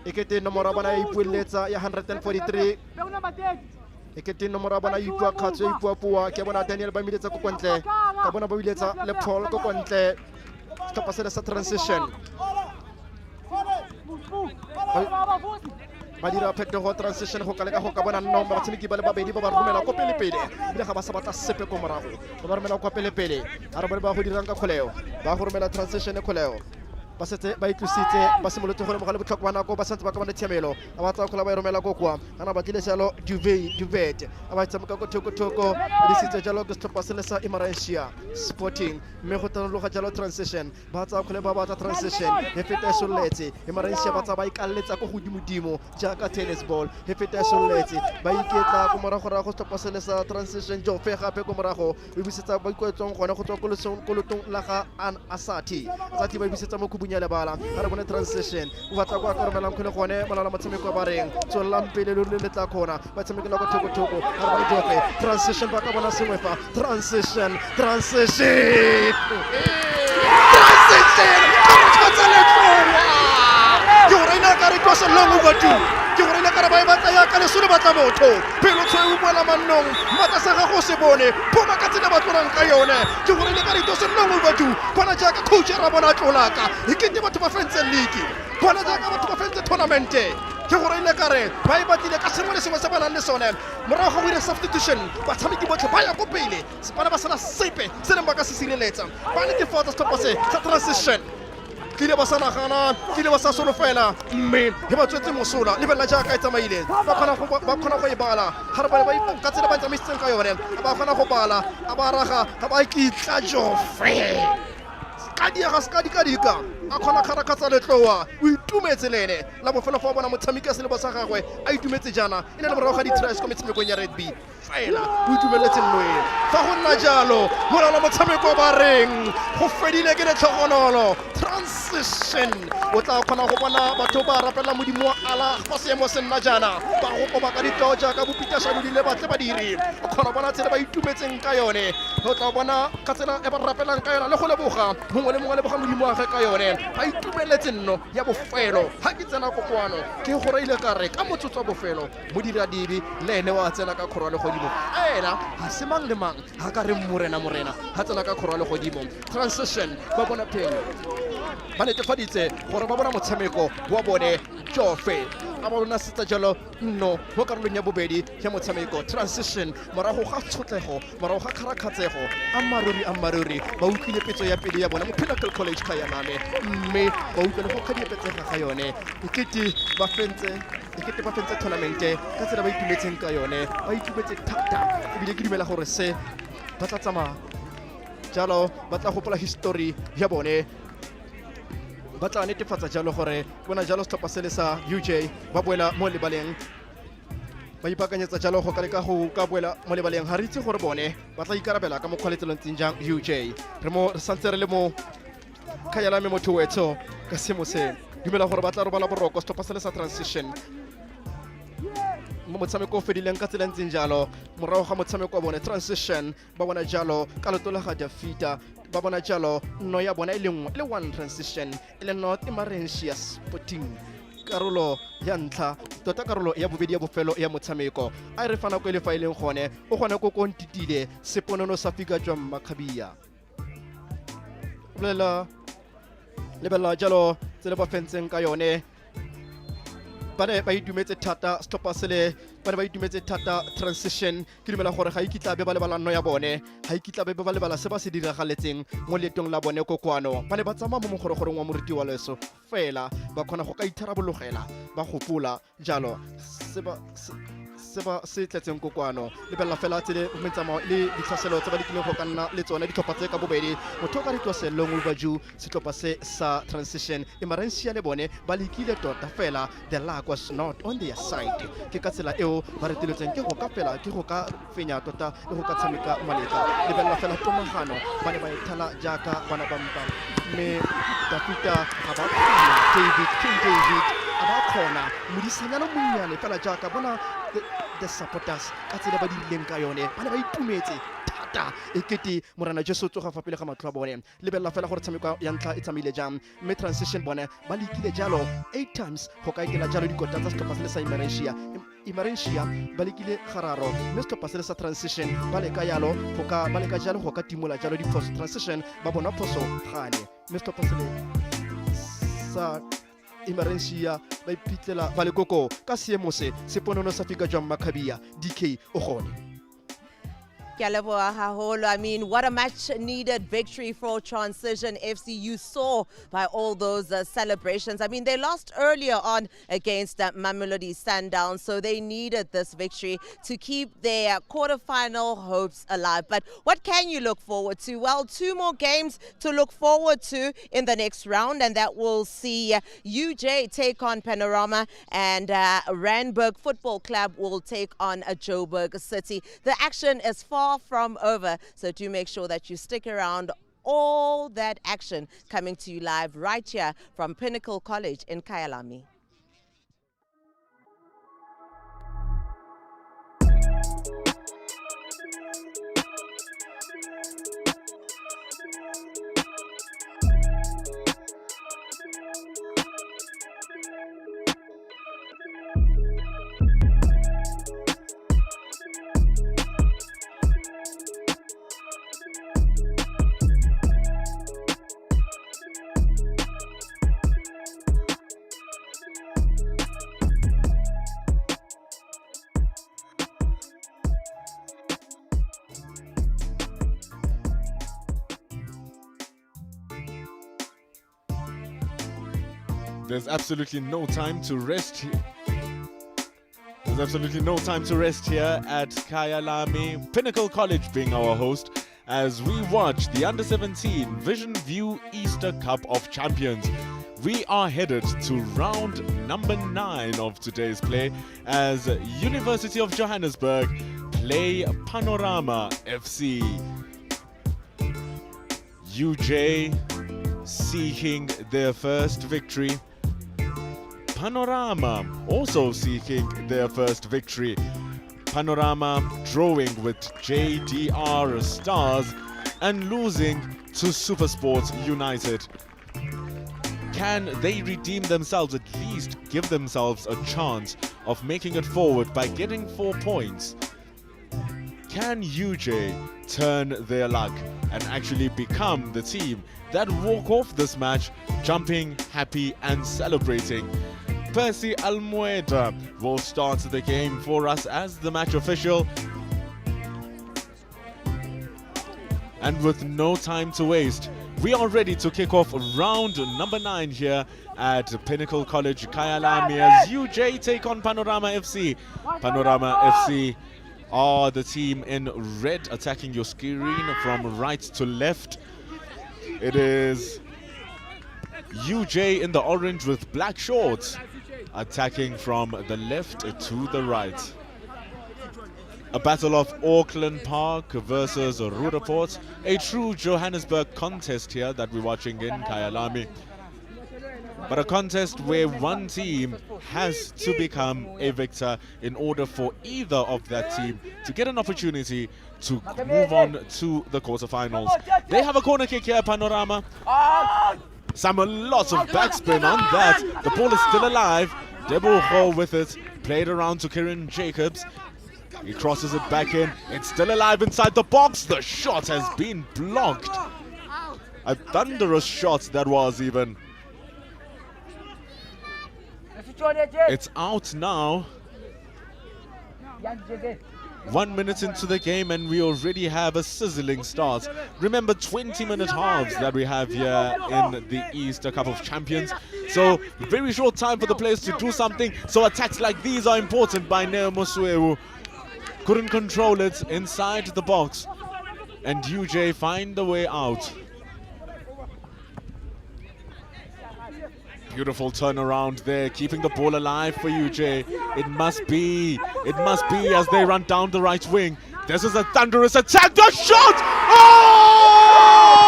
ekete nomoro bana e ipueletsa ya 143 ekete nomoro bana ipua khatso ipua pua ke bona Daniel ba miletsa ko kontle ka bona ba biletsa le Paul ko kontle setlhopha se sa transition ba dira phetogo transition go ka go ka bona nomoro batshameki ba le babedi ba ba romela ko pele ile ga ba sa batla sepe ko morago ba romela ko pele a re ba go dirang ka kgoleo ba go romela transition e kgoleo ba setse ba itlositse ba simolotse go le mogale botlhoko ba nako ba santse ba ka bona thiamelo a ba tsa kgola ba romela go kwa ana ba tlile jalo duvet a ba tshameka go thoko di sitse jalo ke setlhopha se le sa Emerentia Sporting mme go tloga jalo transition ba tsa kgole ba batla transition e feta soletse Emerentia ba tsa ba ikalletsa go godimo jaaka tennis ball e feta soletse ba iketla go morago go setlhopha se le sa transition Jofe gape go morago e bisetsa ba ikoetsong gone go tswa kolotong la ga Asati ba bisetsa mo ya lebala ha re bone transition o batla go akarela mkhone gone malala motshameko ba reng tswela mpele le tla khona ba tshamekela go thoko ha re bone Jofe transition ba ka bona sengwe fa transition Yorena ka re tlosa long overdue ke gore le ka re ba batla ya ka le solo batla motho pelo tshwe o bola mannong mata sa ga go se bone poma ka tsena ba tlolang ka yone ke gore le ka re tlosa long overdue bona jaaka coach ra bona tlolaka e kete batho ba fentse league bona jaaka batho ba fentse tournament ke gore le ka re ba e batile ka sengwe le sengwe se ba nang le sone morago go ile substitution ba tshameki botlhe ba ya go pele se bana ba sala sepe se neng ba ka se sireletsa ba le default stop sa transition kile ba sana gana kile ba sa solo fela mme he ba tswetse mosola le bela jaaka e tsamaile ba khona go e bala ha re ba ka tsela ba tsamaisitseng ka yone ba khona go bala a ba raga ba ikitla Jofe ka dika a khona kharakhatsa letloa o itumetse lene la bofelo fa bona motshameki se le bosa gagwe a itumetse jana ene le morago ga di-trash ko metshamekong ya rugby fela o itumeletse nnoe fa go nna jalo molala motshameko ba reng go fedile ke letlhogonolo transition o tla kgona go bona batho ba rapela modimo wa ala fa seemo se nna jana ba go koba ka ditao jaaka bopitašano le batle badiri o kgona bona tsela ba itumetseng ka yone o tla bona ka tsela e ba rapelang ka yona le go leboga mongwe le mongwe leboga modimo wa ge ka yone ba itumeletse nno ya bofelo ga ke tsena kokoano ke go reile ka re ka motsotso wa bofelo mo diradibi le ene wa tsena ka kgoro le godimo ena ga se mang le mang ga ka re morena ga tsena ka kgoro le godimo transition ba bona phenyo ba netefaditse gore ba bona motshameko wa bone jofe a ba bona setsa jalo nno mo karolong ya bobedi ya motshameko transition morago ga tshotlego morago ga kgarakgatsego a maruri ba utlwile petso ya pele ya bona mo Pinnacle College Kyalami mme ba utlwe le go kgadiepetsega ga yone ekete ba fentse tournamente ka tsela ba itumetseng ka yone ba itumetse thata ebile ke dumela gore se ba tla tsamaya jalo ba tla gopola history ya bone ba tla netefatsa jalo gore bona jalo setlhopha se le sa UJ ba boela mo lebaleng ba ipaakanyetsa jalo go ka leka go ka boela mo lebaleng ga re itse gore bone ba tla ikarabela ka mokgwa letselontseng jang UJ re santse re le mo Kyalami motho wetso ka seemo se dumela gore ba tla robala boroko setlhopha se le sa transition mo motshameko o fedileng ka tsela ntseng jalo morago ga motshameko wa bone transition ba bona jalo ka leto la ga Dafita ba bona jalo nno ya bona e le nngwe le one transition e le North Emerentia Sporting karolo ya ntlha tota karolo ya bobedi ya bofelo ya motshameko a re fana ko le faileng gone o gone go kontitile seponono sa fika jwa Makhabia lebella jalo tsele ba fentseng ka yone ba itumetse thata setlhopha sele ba ba itumetse thata transition ke dumela gore ga ikitla be ba lebala nno ya bone ga ikitla be ba lebala se ba se diragaletseng mo letong la bone kokoano ba ne ba tsamaya mo mogorogorong wa moriti wa leso fela ba kgona go ka itharabologela ba gopola jalo se tletseng kokoano lebella fela tsele metsamao le ditlhaselo tse ba di tlileng go ka nna le tsone ditlhopha tse ka bobedi motho ka ditwa selong overview setlhopha se sa transition Emerentia le bone ba lekile tota fela the luck was not on their side ke ka tsela eo ba reteletseng ke go ka fela ke go ka fenya tota le go ka tshameka maleka lebella fela tomagano ba ne ba ethala jaaka bana ba mpa mme Dafita ga ba David a ba khona modisanyana monnyane fela jaaka bona the supporters ka tsela ba dirileng ka yone ba ne ba itumetse thata ekete morana Jesu tsoga fa pele ga matlho a bone lebella fela gore tshameko ya ntla e tsamaile jang mme transition bone ba lekile jalo 8 times go ka ikela jalo dikota tsa setlhopha se le sa Emerentia ba lekile gararo mme setlhopha se le sa transition ba leka jalo go ka timola jalo di-post transition ba bona phoso gane mme setlhopha se le sa Emerentia ba iphitlhela ba le koko ka seemo se seponono sa fika jwa Makhabia DK o gone. I mean, what a much-needed victory for Transition FC. You saw by all those celebrations. I mean, they lost earlier on against Mamelodi Sundowns, so they needed this victory to keep their quarterfinal hopes alive. But what can you look forward to? Well, 2 more games to look forward to in the next round, and that will see UJ take on Panorama, and Randburg Football Club will take on Joburg City. The action is far from over, so do make sure that you stick around. All that action coming to you live right here from Pinnacle College in Kyalami. There's absolutely no time to rest here. There's absolutely no time to rest here at Kyalami. Pinnacle College being our host. as we watch the Under-17 Vision View Easter Cup of Champions. We are headed to round number 9 of today's play as University of Johannesburg play Panorama FC. UJ seeking their first victory. Panorama also seeking their first victory. Panorama drawing with JDR Stars and losing to Supersports United. Can they redeem themselves, at least give themselves a chance of making it forward by getting 4 points? Can UJ turn their luck and actually become the team that walk off this match jumping, happy and celebrating? Percy Almoeda will start the game for us as the match official. And with no time to waste, we are ready to kick off round number 9 here at Pinnacle College Kyalami as UJ take on Panorama FC. Panorama FC are the team in red attacking your screen from right to left. It is UJ in the orange with black shorts attacking from the left to the right. A battle of Auckland Park versus Rudaport. A true Johannesburg contest here that we're watching in Kyalami. But a contest where one team has to become a victor in order for either of that team to get an opportunity to move on to the quarterfinals. They have a corner kick here, Panorama. Lots of backspin on that. The ball is still alive. Debucho with it. Played around to Kieran Jacobs. He crosses it back in. It's still alive inside the box. The shot has been blocked. A thunderous shot that was even. It's out now. 1 minute into the game and we already have a sizzling start. Remember, 20-minute halves that we have here in the Easter Cup of Champions. So very short time for the players to do something. So attacks like these are important by Neo Mosweu. Couldn't control it inside the box. And UJ find the way out. Beautiful turnaround there, keeping the ball alive for UJ. It must be as they run down the right wing. This is a thunderous attack, the shot!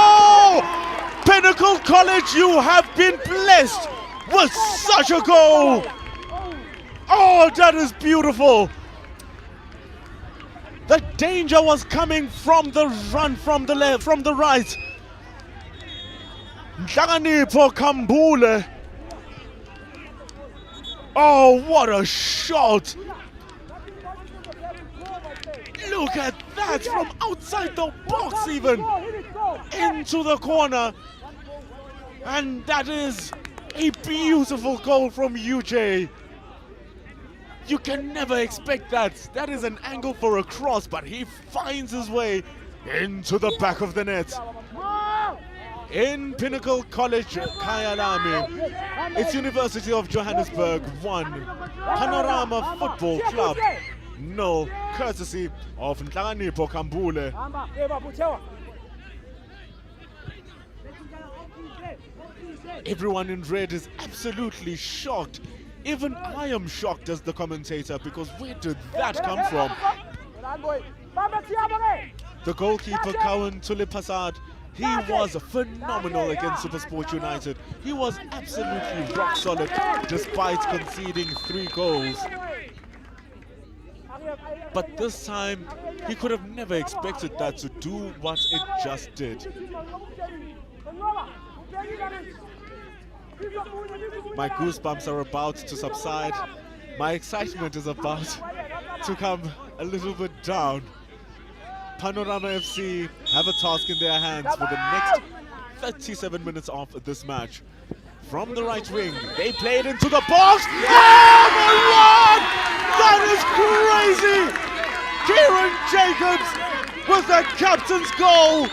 Oh! Pinnacle College, you have been blessed with such a goal! Oh, that is beautiful! The danger was coming from the run, from the left, from the right. Nhlakanipho Khambule. Oh, what a shot! Look at that, from outside the box even, into the corner. And that is a beautiful goal from UJ. You can never expect that. That is an angle for a cross, but he finds his way into the back of the net. In Pinnacle College Kyalami, it's University of Johannesburg 1, Panorama Football Club 0, courtesy of Nhlakanipho Khambule. Everyone in red is absolutely shocked. Even I am shocked as the commentator, because where did that come from? The goalkeeper, Cowan Tulipasad, he was phenomenal against Supersport United. He was absolutely rock solid despite conceding 3 goals. But this time, he could have never expected that to do what it just did. My goosebumps are about to subside. My excitement is about to come a little bit down. Panorama FC have a task in their hands for the next 37 minutes of this match. From the right wing, they play it into the box. Oh my Lord! That is crazy! Kieran Jacobs with the captain's goal.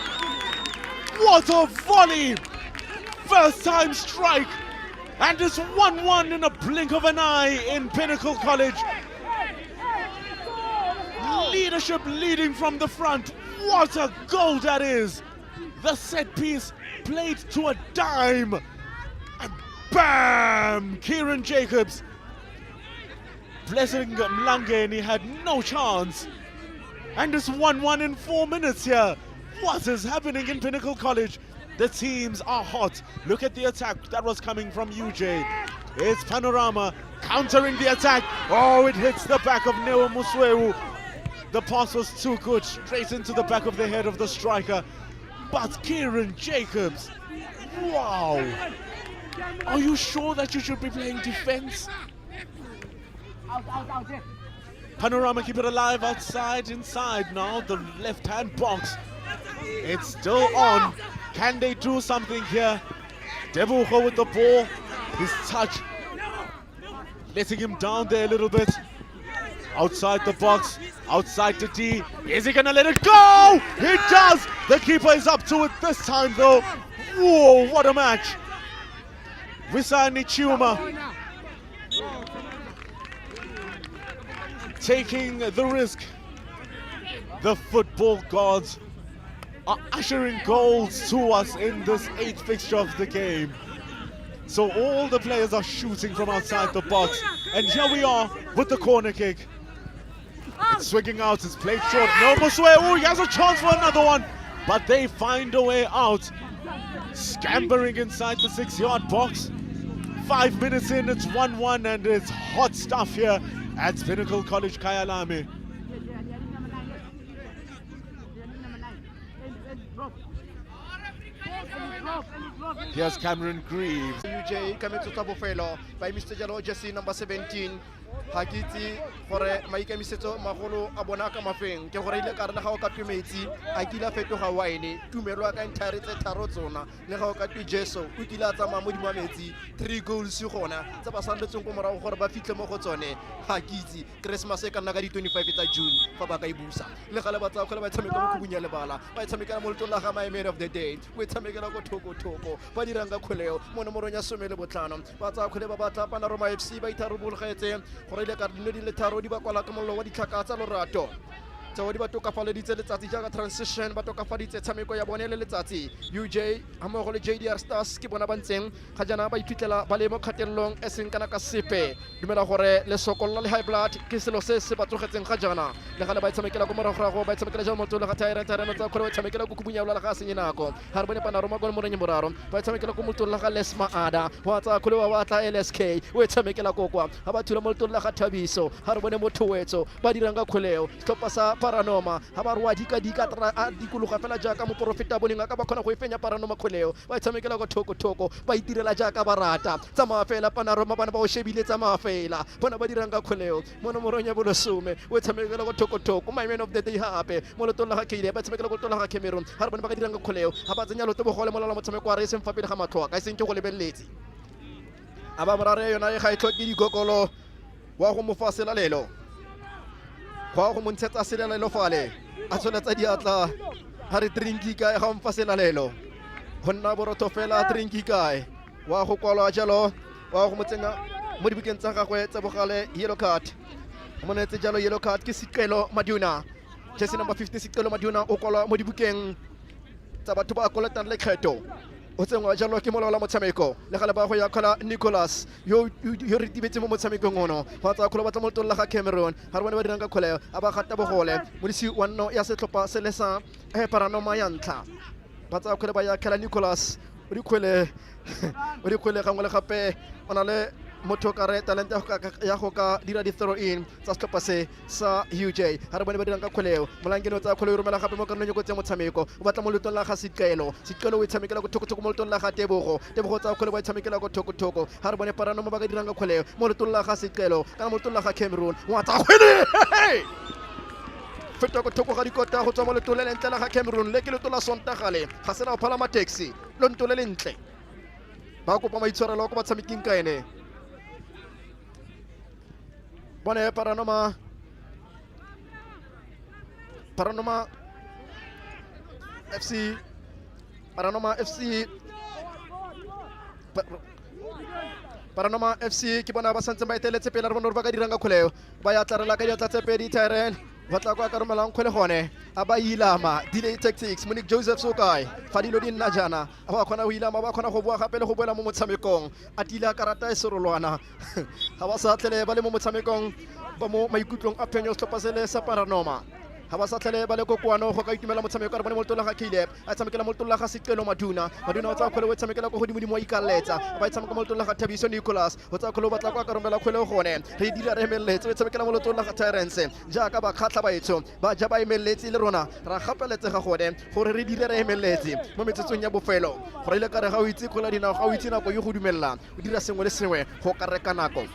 What a volley! First time strike. And it's 1-1 in a blink of an eye in Pinnacle College. Leadership leading from the front. What a goal that is! The set piece played to a dime. And bam! Kieran Jacobs. Blessing Mlangeni had no chance. And it's 1-1 in 4 minutes here. What is happening in Pinnacle College? The teams are hot. Look at the attack that was coming from UJ. It's Panorama countering the attack. Oh, it hits the back of Neo Muswewu. The pass was too good, straight into the back of the head of the striker. But Kieran Jacobs, wow. Are you sure that you should be playing defense? Panorama keep it alive outside, inside now, the left-hand box. It's still on. Can they do something here? Debucho with the ball. His touch letting him down there a little bit. Outside the box, outside the D. Is he gonna let it go? He does! The keeper is up to it this time though. Whoa, what a match. Visani Chiuma taking the risk. The football gods are ushering goals to us in this 8th fixture of the game. So all the players are shooting from outside the box. And here we are with the corner kick. It's swinging out, it's played short. No Muswewu, he has a chance for another one. But they find a way out. Scampering inside the 6-yard box. 5 minutes in, it's 1-1 and it's hot stuff here at Pinnacle College Kyalami. Here's Cameron Greaves. UJ coming to Tabofelo by Mr. Jalo Jesse, number 17. Hakiti for maikemisetso magolo a bona ka mafeng ke gore ile ka re le ga o ka tšhumetse a kila fetoga wine tumelo ka entire tse tharo tsona le ga o ka tšeso o kila tsama mo dimametse 3 goals gona tsa ba sandetseng go morago gore ba fitle mo go tsone Hakiti Christmas e ka nna ka di 25 tsa June fa ba ka ibusa le ga le batsa go le ba tshameka mo kubunya lebala ba tshameka mo letolo la ga my man of the day we tshameka go thoko ba diranga kholeo mo nomorong ya 15 ba tsa khole ba batla Panorama FC ba itharubulgetse gore ile ka dino di le tharo di ba kwala ka mollo wa ditlhaka tsa lorato tsao di ba tokafaleditse letsatsi jaaka transition ba tokafaditse tshameko ya bone le letsatsi UJ hammogo le JDR Stars ke bona ba ntseng ga jana ba iphitlhela ba le mo kgatelelong e seng kana ka sepe dumela gore le sokolla le high blood ke selo se se ba tsogetseng ga jana le ga le ba tshamekela go morago ba tshamekela jalo motho le ga thaere tsa khole ba tshamekela go kubunya la ga senye nako ha re bone Panorama go mo renye moraro ba tshamekela go motho le ga lesma ada wa tsa khole wa batla LSK o tshamekela kokwa ha ba thula motho le ga Thabiso ha re bone motho wetso ba diranga kholeo stoppa sa Panorama ha ba rwa dika a dikologa fela jaaka mo profita boneng ka ba khona go ifenya Panorama kholeo ba tshamekela go thoko ba itirela jaaka ba rata tsa mafela Panorama bana ba o shebile tsa mafela bona ba diranga kholeo mo nomorong ya bolosome o tshamekela go thoko my man of the day hape mo letolo ga Kile ba tshamekela go tola ga Cameroon ha re bone ba ka diranga kholeo ha ba tsenya loto bogole molala motshameko wa re seng fa pele ga matlhoa ka seng ke go lebeletse aba morare yona e ga itlhoki digokolo wa go mofasela lelo go go montshetsa selelelo fale a tsholetsa diatla ha re drinki ka ga mfasela lelo go nna borotho fela drinki kae wa go kwala jalo wa go motsenya mo dibukeng tsa gagwe tsa bogale yellow card mo netse jalo yellow card ke Sikelo Maduna jersey number 50 Sikelo Maduna o kwala mo dibukeng tsa batho ba koletang le kgetho o tsengwa jalo ke molola motshameko le gale ba go ya khala Nicholas yo re tibetse mo motshamekong ono fa tsa kholo batla mo tolla ga Cameroon ha re bone ba diranga kholeo a ba gata bogole mo disi wanno ya setlhopa se le sa Panorama ya ntla ba tsa khole ba ya khala Nicholas o di khole gangwe le gape ona le motho ka re talent ya go ka dira di throw in tsa setlhopa se sa UJ ha re bone ba diranga kholeo molangeno tsa khole romela gape mo ka nne go tse motshameko o batla mo letong la ga Sikelo o tshamekela go thoko mo letong la ga Tebogo tsa khole ba tshamekela go thoko ha re bone Panorama ba ka diranga kholeo mo letong la ga Sikelo kana mo letong la ga Cameroon wa tsa khwele feta go thoko ga dikota go tswa mo letong le lentle la ga Cameroon le ke letong la Sontagale ga sena go palama taxi lo ntole le ntle ba kopa maitshwarelo go ba tshameking ka ene bone Panorama FC ke bona ba santse ba eteletse pele re bona ba ka diranga kholeo ba ya tlarela ka diatla tse pedi Tyrene batla kwa ka romelang kgwele gone a ba ilama delay tactics Monique Joseph Sokai Fadilo din na jana a ba khona ho ilama ba khona go boa gape le go boela mo motshamekong a tila karata e serolwana ha ba sa tlele ba le mo motshamekong ba mo maikutlong a phenyo setlhopha se le sa Panorama ha ba sa tlele ba le kokoano go ka itumela motshameko ka bone mo tola ga Caleb a tshamekela mo tola ga Sicelo Maduna o tsa kgwele o tshamekela go godimo dimo ikaletsa ba tshameka mo tola ga Thabiso Nicholas o tsa kgwele o batla kwa ka romela kgwele gone re dira re emeletse o tshamekela mo tola ga Terence jaaka ba khatla ba etso ba ja ba emeletse le rona ra gapeletse ga gone gore re dire re emeletse mo metsotsong ya bofelo gore ile ka re ga o itse kgola dinao ga o itse nako yo go dumella o dira sengwe le sengwe go ka reka nako.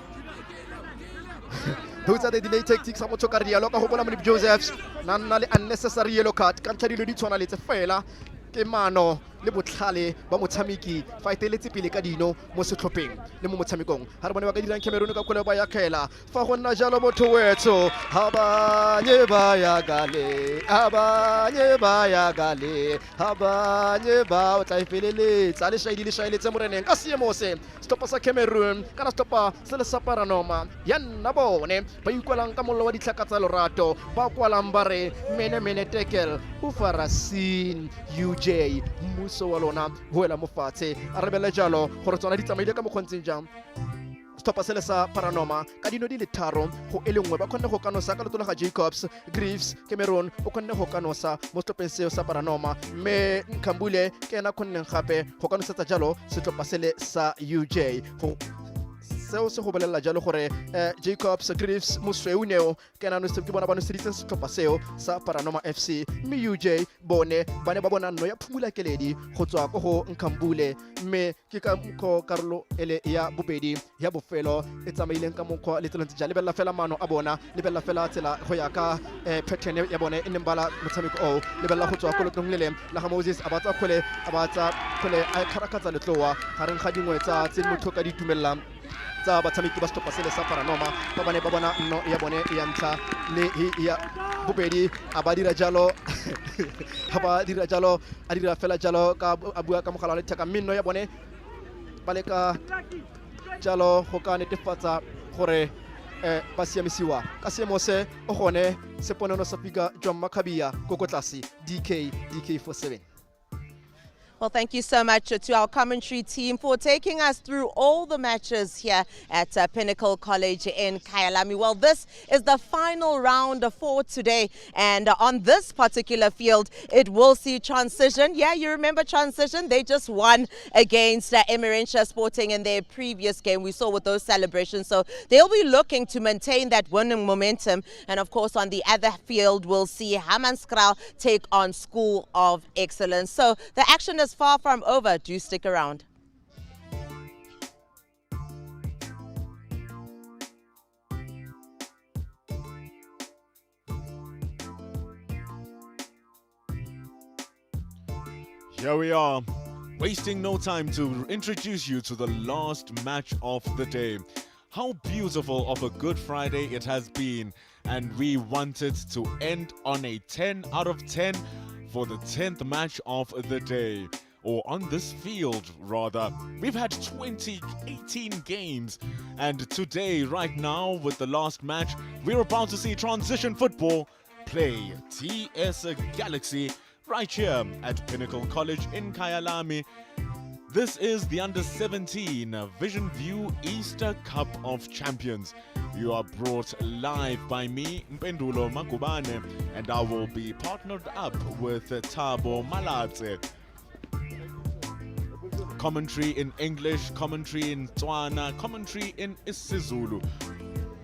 Those are the delay tactics of Motoka Rialo ka hobola Monique Josephs nana le unnecessary yellow card ka ntšha dilo di tshwana le tse fela ke mano le botlhale ba motshameki fa eteletse pele ka dino mo setlhopheng le mo motshamekong ha re bone ba ka dirang Cameroon ka kgwele ba ya khela fa go nna jalo motho wetso ha ba nye ba ya gale ha ba nye ba ya gale ha ba nye ba o tla ifeleletsa le shailetse moreneng ka seemo se stopa sa Cameroon kana stopa se le sa Panorama ya nna bone ba ikwalang ka mollo wa ditlhaka tsa lorato ba kwalang bare mene tekel o farasin UJ so wa lona hoela mo fatshe a rebele jalo gore tsona di tsamaile ka mokgontseng jang stopa sele sa Panorama ka dino di le tharo go elengwe ba khonne go kanosa ka letolo ga Jacobs Greaves Cameroon o khonne go kanosa mo stopeng seo sa Panorama me Nkambule ke ena khonne gape go kanosetsa jalo setlopa sele sa UJ seo se go bolela jalo gore Jacobs Greaves Mosweuneo ke na no se ke bona ba no seditse setlhopha seo sa Panorama FC mme UJ bone ba ne ba bona no ya phumula keledi go tswa go Nkambule mme ke ka mokho karolo ele ya bobedi ya bofelo e tsamaileng ka mokho le tselentse ja lebella fela mano a bona lebella fela tsela go ya ka pattern ya bone e nembala motshameko o lebella go tswa go lotong le la ga Moses a batsa kgole a kharakatsa letloa gareng ga dingwe tsa tse motho ka ditumellang tsa batshameki ba stopa sele sa Panorama ba bane ba bona no ya bone ya ntlha le ya bobedi a ba dira jalo a dira fela jalo ka a bua ka mogala le theka minno ya bone ba le ka jalo go ka netefatsa gore ba siamisiwa ka seemo se o gone seponeno sa pika jwa Makhabia kokotlasi DK47. Well, thank you so much to our commentary team for taking us through all the matches here at Pinnacle College in Kyalami. Well, this is the final round for today. And on this particular field, it will see Transition. Yeah, you remember Transition? They just won against Emerentia Sporting in their previous game. We saw with those celebrations. So they'll be looking to maintain that winning momentum. And of course, on the other field, we'll see Hammanskraal take on School of Excellence. So the action is far from over. Do stick around. Here we are, wasting no time to introduce you to the last match of the day. How beautiful of a Good Friday it has been, and we wanted to end on a 10 out of 10 for the 10th match of the day. Or on this field, rather. We've had 18 games, and today, right now, with the last match, we're about to see Transition Football play TS Galaxy right here at Pinnacle College in Kyalami. This is the Under-17 Vision View Easter Cup of Champions. You are brought live by me, Mpendulo Makubane, and I will be partnered up with Thabo Malatse. Commentary in English, commentary in Tswana, commentary in isiZulu.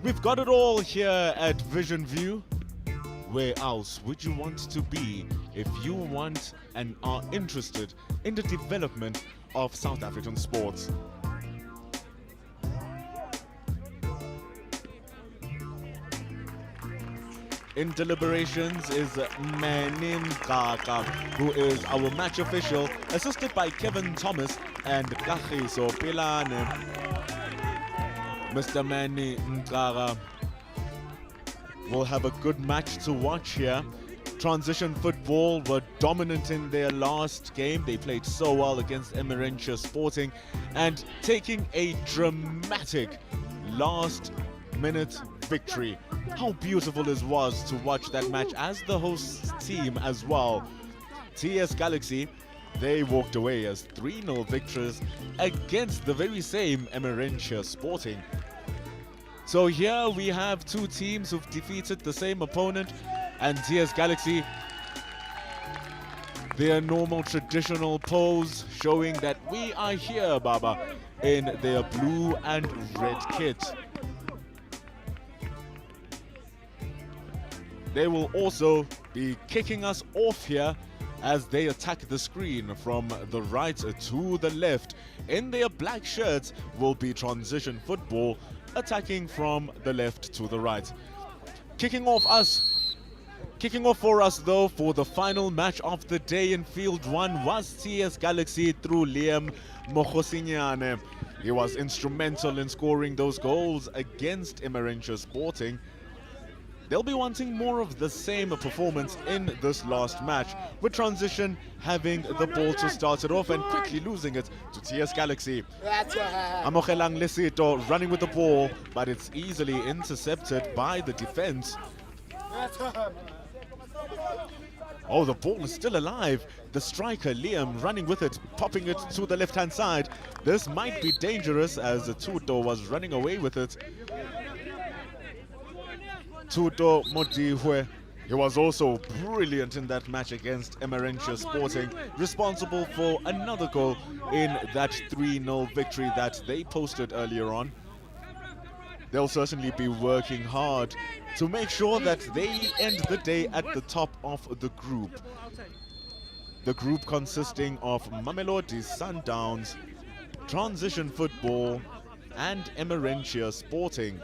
We've got it all here at Vision View. Where else would you want to be if you want and are interested in the development of South African sports? In deliberations is Manin Kaka, who is our match official, assisted by Kevin Thomas and Kagiso Pilane. Mr. Manny Nkara will have a good match to watch here. Transition Football were dominant in their last game. They played so well against Emerentia Sporting, and taking a dramatic last minute victory. How beautiful it was to watch that match as the host team as well. TS Galaxy, they walked away as 3-0 victors against the very same Emerentia Sporting. So here we have two teams who've defeated the same opponent, and TS Galaxy, their normal traditional pose, showing that we are here, Baba, in their blue and red kit. They will also be kicking us off here as they attack the screen from the right to the left. In their black shirts will be transition football, attacking from the left to the right. Kicking off for us though for the final match of the day in Field 1 was TS Galaxy through Liam Mokhosinyane. He was instrumental in scoring those goals against Emerentia Sporting. They'll be wanting more of the same performance in this last match, with transition having the ball to start it off and quickly losing it to TS Galaxy. Amogelang Lesito running with the ball, but it's easily intercepted by the defense. Oh, the ball is still alive. The striker, Liam, running with it, popping it to the left-hand side. This might be dangerous as Tuto was running away with it. Tuto Modihwe, he was also brilliant in that match against Emerentia Sporting, responsible for another goal in that 3-0 victory that they posted earlier on. They'll certainly be working hard to make sure that they end the day at the top of the group. The group consisting of Mamelodi Sundowns, Transition Football, and Emerentia Sporting.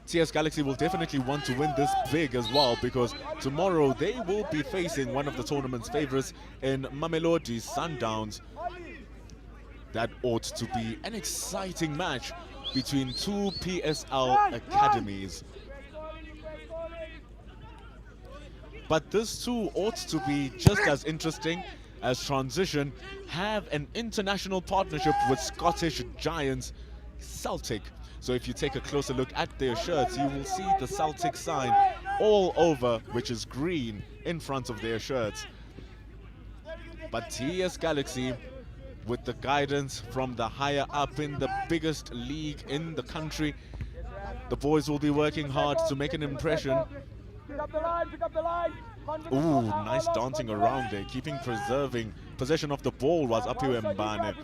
TS Galaxy will definitely want to win this big as well, because tomorrow they will be facing one of the tournament's favorites in Mamelodi Sundowns. That ought to be an exciting match between two PSL academies. But this too ought to be just as interesting, as Transition have an international partnership with Scottish giants Celtic. So if you take a closer look at their shirts, you will see the Celtic sign all over, which is green, in front of their shirts. But TS Galaxy, with the guidance from the higher up in the biggest league in the country, the boys will be working hard to make an impression. Ooh, nice dancing around there, preserving possession of the ball was Apiwe Mbane.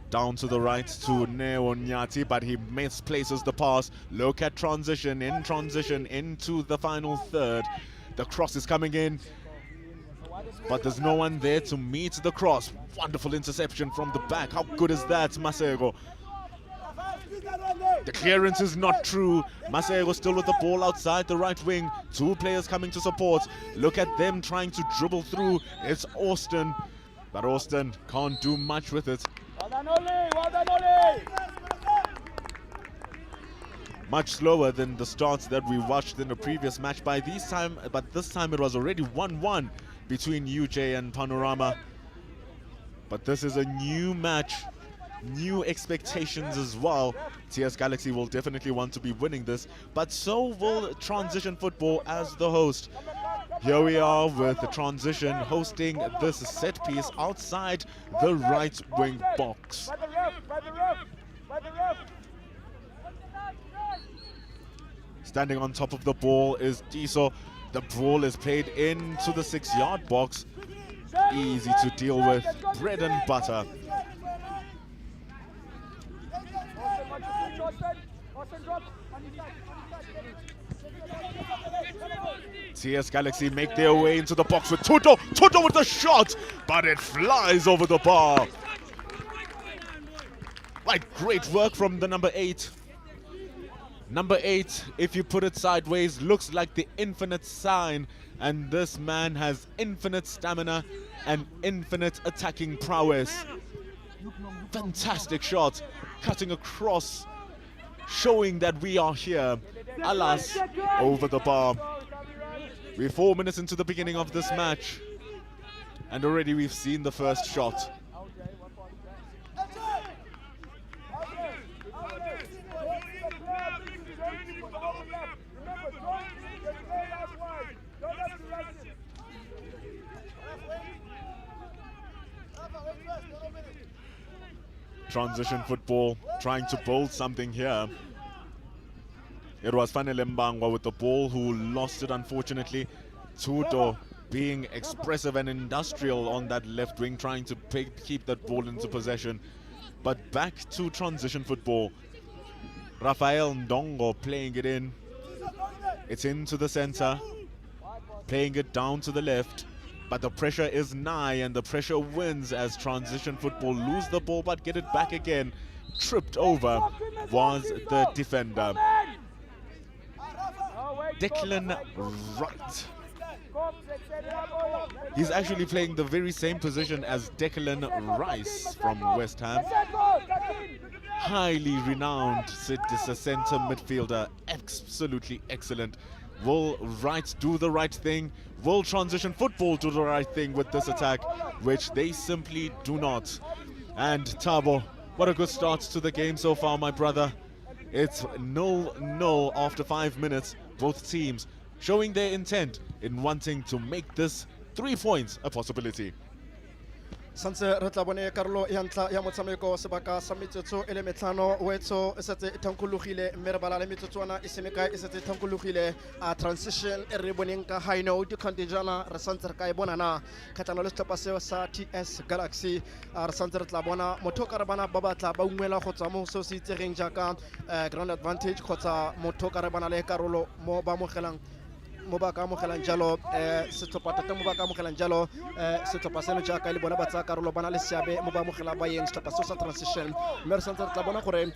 Down to the right to Neo Nyati, but he misplaces the pass. Look at transition into the final third. The cross is coming in, but there's no one there to meet the cross. Wonderful interception from the back. How good is that, Masego? The clearance is not true. Masego still with the ball outside the right wing. Two players coming to support. Look at them trying to dribble through. It's Austin, but Austin can't do much with it. Much slower than the starts that we watched in the previous match but this time it was already 1-1 between UJ and Panorama. But this is a new match, new expectations as well. TS Galaxy will definitely want to be winning this, but so will Transition Football as the host. Here we are with the Transition hosting this set piece outside the right wing box. Standing on top of the ball is Tiso. The ball is played into the 6-yard box. Easy to deal with, bread and butter. TS Galaxy make their way into the box with Tuto. Tuto with the shot, but it flies over the bar. Like great work from the number 8. Number 8, if you put it sideways, looks like the infinite sign, and this man has infinite stamina and infinite attacking prowess. Fantastic shot, cutting across, showing that we are here. Alas, over the bar. We're 4 minutes into the beginning of this match, and already we've seen the first shot. Transition football trying to build something here. It was Fanele Mbangwa with the ball who lost it, unfortunately. Tudo being expressive and industrial on that left wing, trying to keep that ball into possession. But back to transition football. Rafael Ndongo playing it in. It's into the center, playing it down to the left. But the pressure is nigh, and the pressure wins as transition football lose the ball but get it back again. Tripped over was the defender. Declan Wright. He's actually playing the very same position as Declan Rice from West Ham. Highly renowned center midfielder, absolutely excellent. Will Wright do the right thing? Will transition football do the right thing with this attack, which they simply do not? And Thabo, what a good start to the game so far, my brother. It's 0-0 after 5 minutes. Both teams showing their intent in wanting to make this 3 points a possibility. Santse re tla bone karolo ya ntla ya motshameko sebaka sa metsotso ele metlhano wetso e setse e thankologile mme re bala le metsotswana e semeka e setse e thankologile a transition e re boneng ka high note contingana re santse re ka e bonana khatlano le setlhopha seo sa TS Galaxy re santse re tla bona motho ka re bana ba batla ba ungwela go tswa mo seo se itsegeng jaaka ground advantage kgotsa motho ka re bana le karolo mo ba mogelang mo ba ka amogelang jalo setlhopha tota mo ba ka amogelang jalo setlhopha seno jaaka le bona ba tsaya karolo bana le seabe mo ba amogela ba yeng setlhopha seo sa transition mme re santse re tla bona gore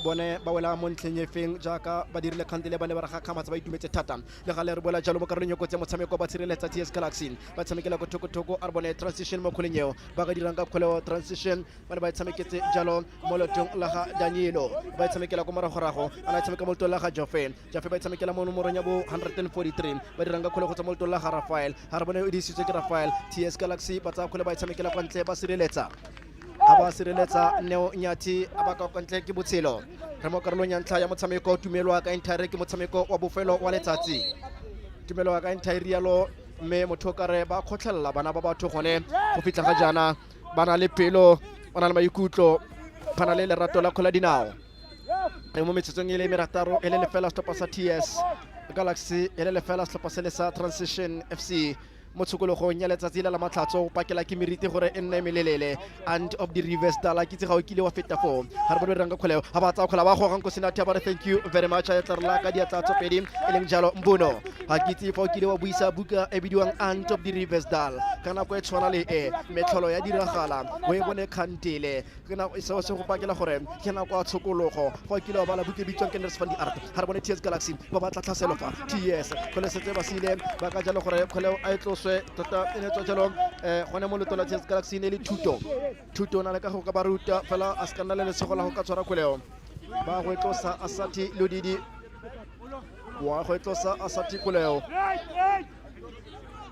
bone ba wela mo ntlheng e feng jaaka ba dirile kgantele ba ne ba re ga kgamatsa ba itumetse thata le gale re boela jalo mo karolong yokotse motshameko ba tshireletsa TS Galaxy ba tshamekela go thoko a re bone transition mo kgoleng eo ba ka dirang ka kgoleo transition ba ne ba tshameketse jalo mo lotong la ga Danielo ba tshamekela go moragorago ana tshameka mo lotong la ga Jofe ba tshamekela mo nomorong ya bo 143 ba dirang ka kgole go tsa mo lotong la ga Rafael ha re bone o disitswe ke Rafael TS Galaxy ba tsaya kgole ba tshamekela kwa ntle ba sireletsa Neo Nyati a ba ka kwa ntle ke botshelo re mo karolong ya ntlha ya motshameko tumelwa ka entire ke motshameko wa bofelo wa letsatsi tumelwa ka entire rialo mme motho ka re ba khotlhella bana ba batho gone go fitla ga jana bana le pelo bana le maikutlo bana le lerato la kgola dinao e mo metsotsong ile merataro ele le fela stop sa TS Galaxy ele le fela stop sa transition FC mo tshokologong ya letsatsi la matlhatso pakela ke meriti gore e nne melelele and of the reverse dala ke tsega o kile wa feta fo ha re bone ranga kgoleo ha ba tsa kgola ba gogang ko sena thaba re thank you very much a tla ka dia tlatso pedi eleng jalo mbono ha ke tsi fo kile wa buisa buka e bidiwang and of the reverse dal kana go e tshwana le metlholo ya diragala go e bone khantele kana se se go pakela gore ke na kwa tshokologo fo kile wa bala buke bitswang Kenders van die art ha re bone TS Galaxy ba batla tlhaselo fa TS kgole setse ba sile ba ka jalo gore kgoleo a tota ene tswa jalo gone mo letola TS Galaxy ne le thuto na le ka go ka ba ruta fela a ska nna le segola go ka tshwara kgoleo ba go tlosa asati lodidi wa go tlosa asati kgoleo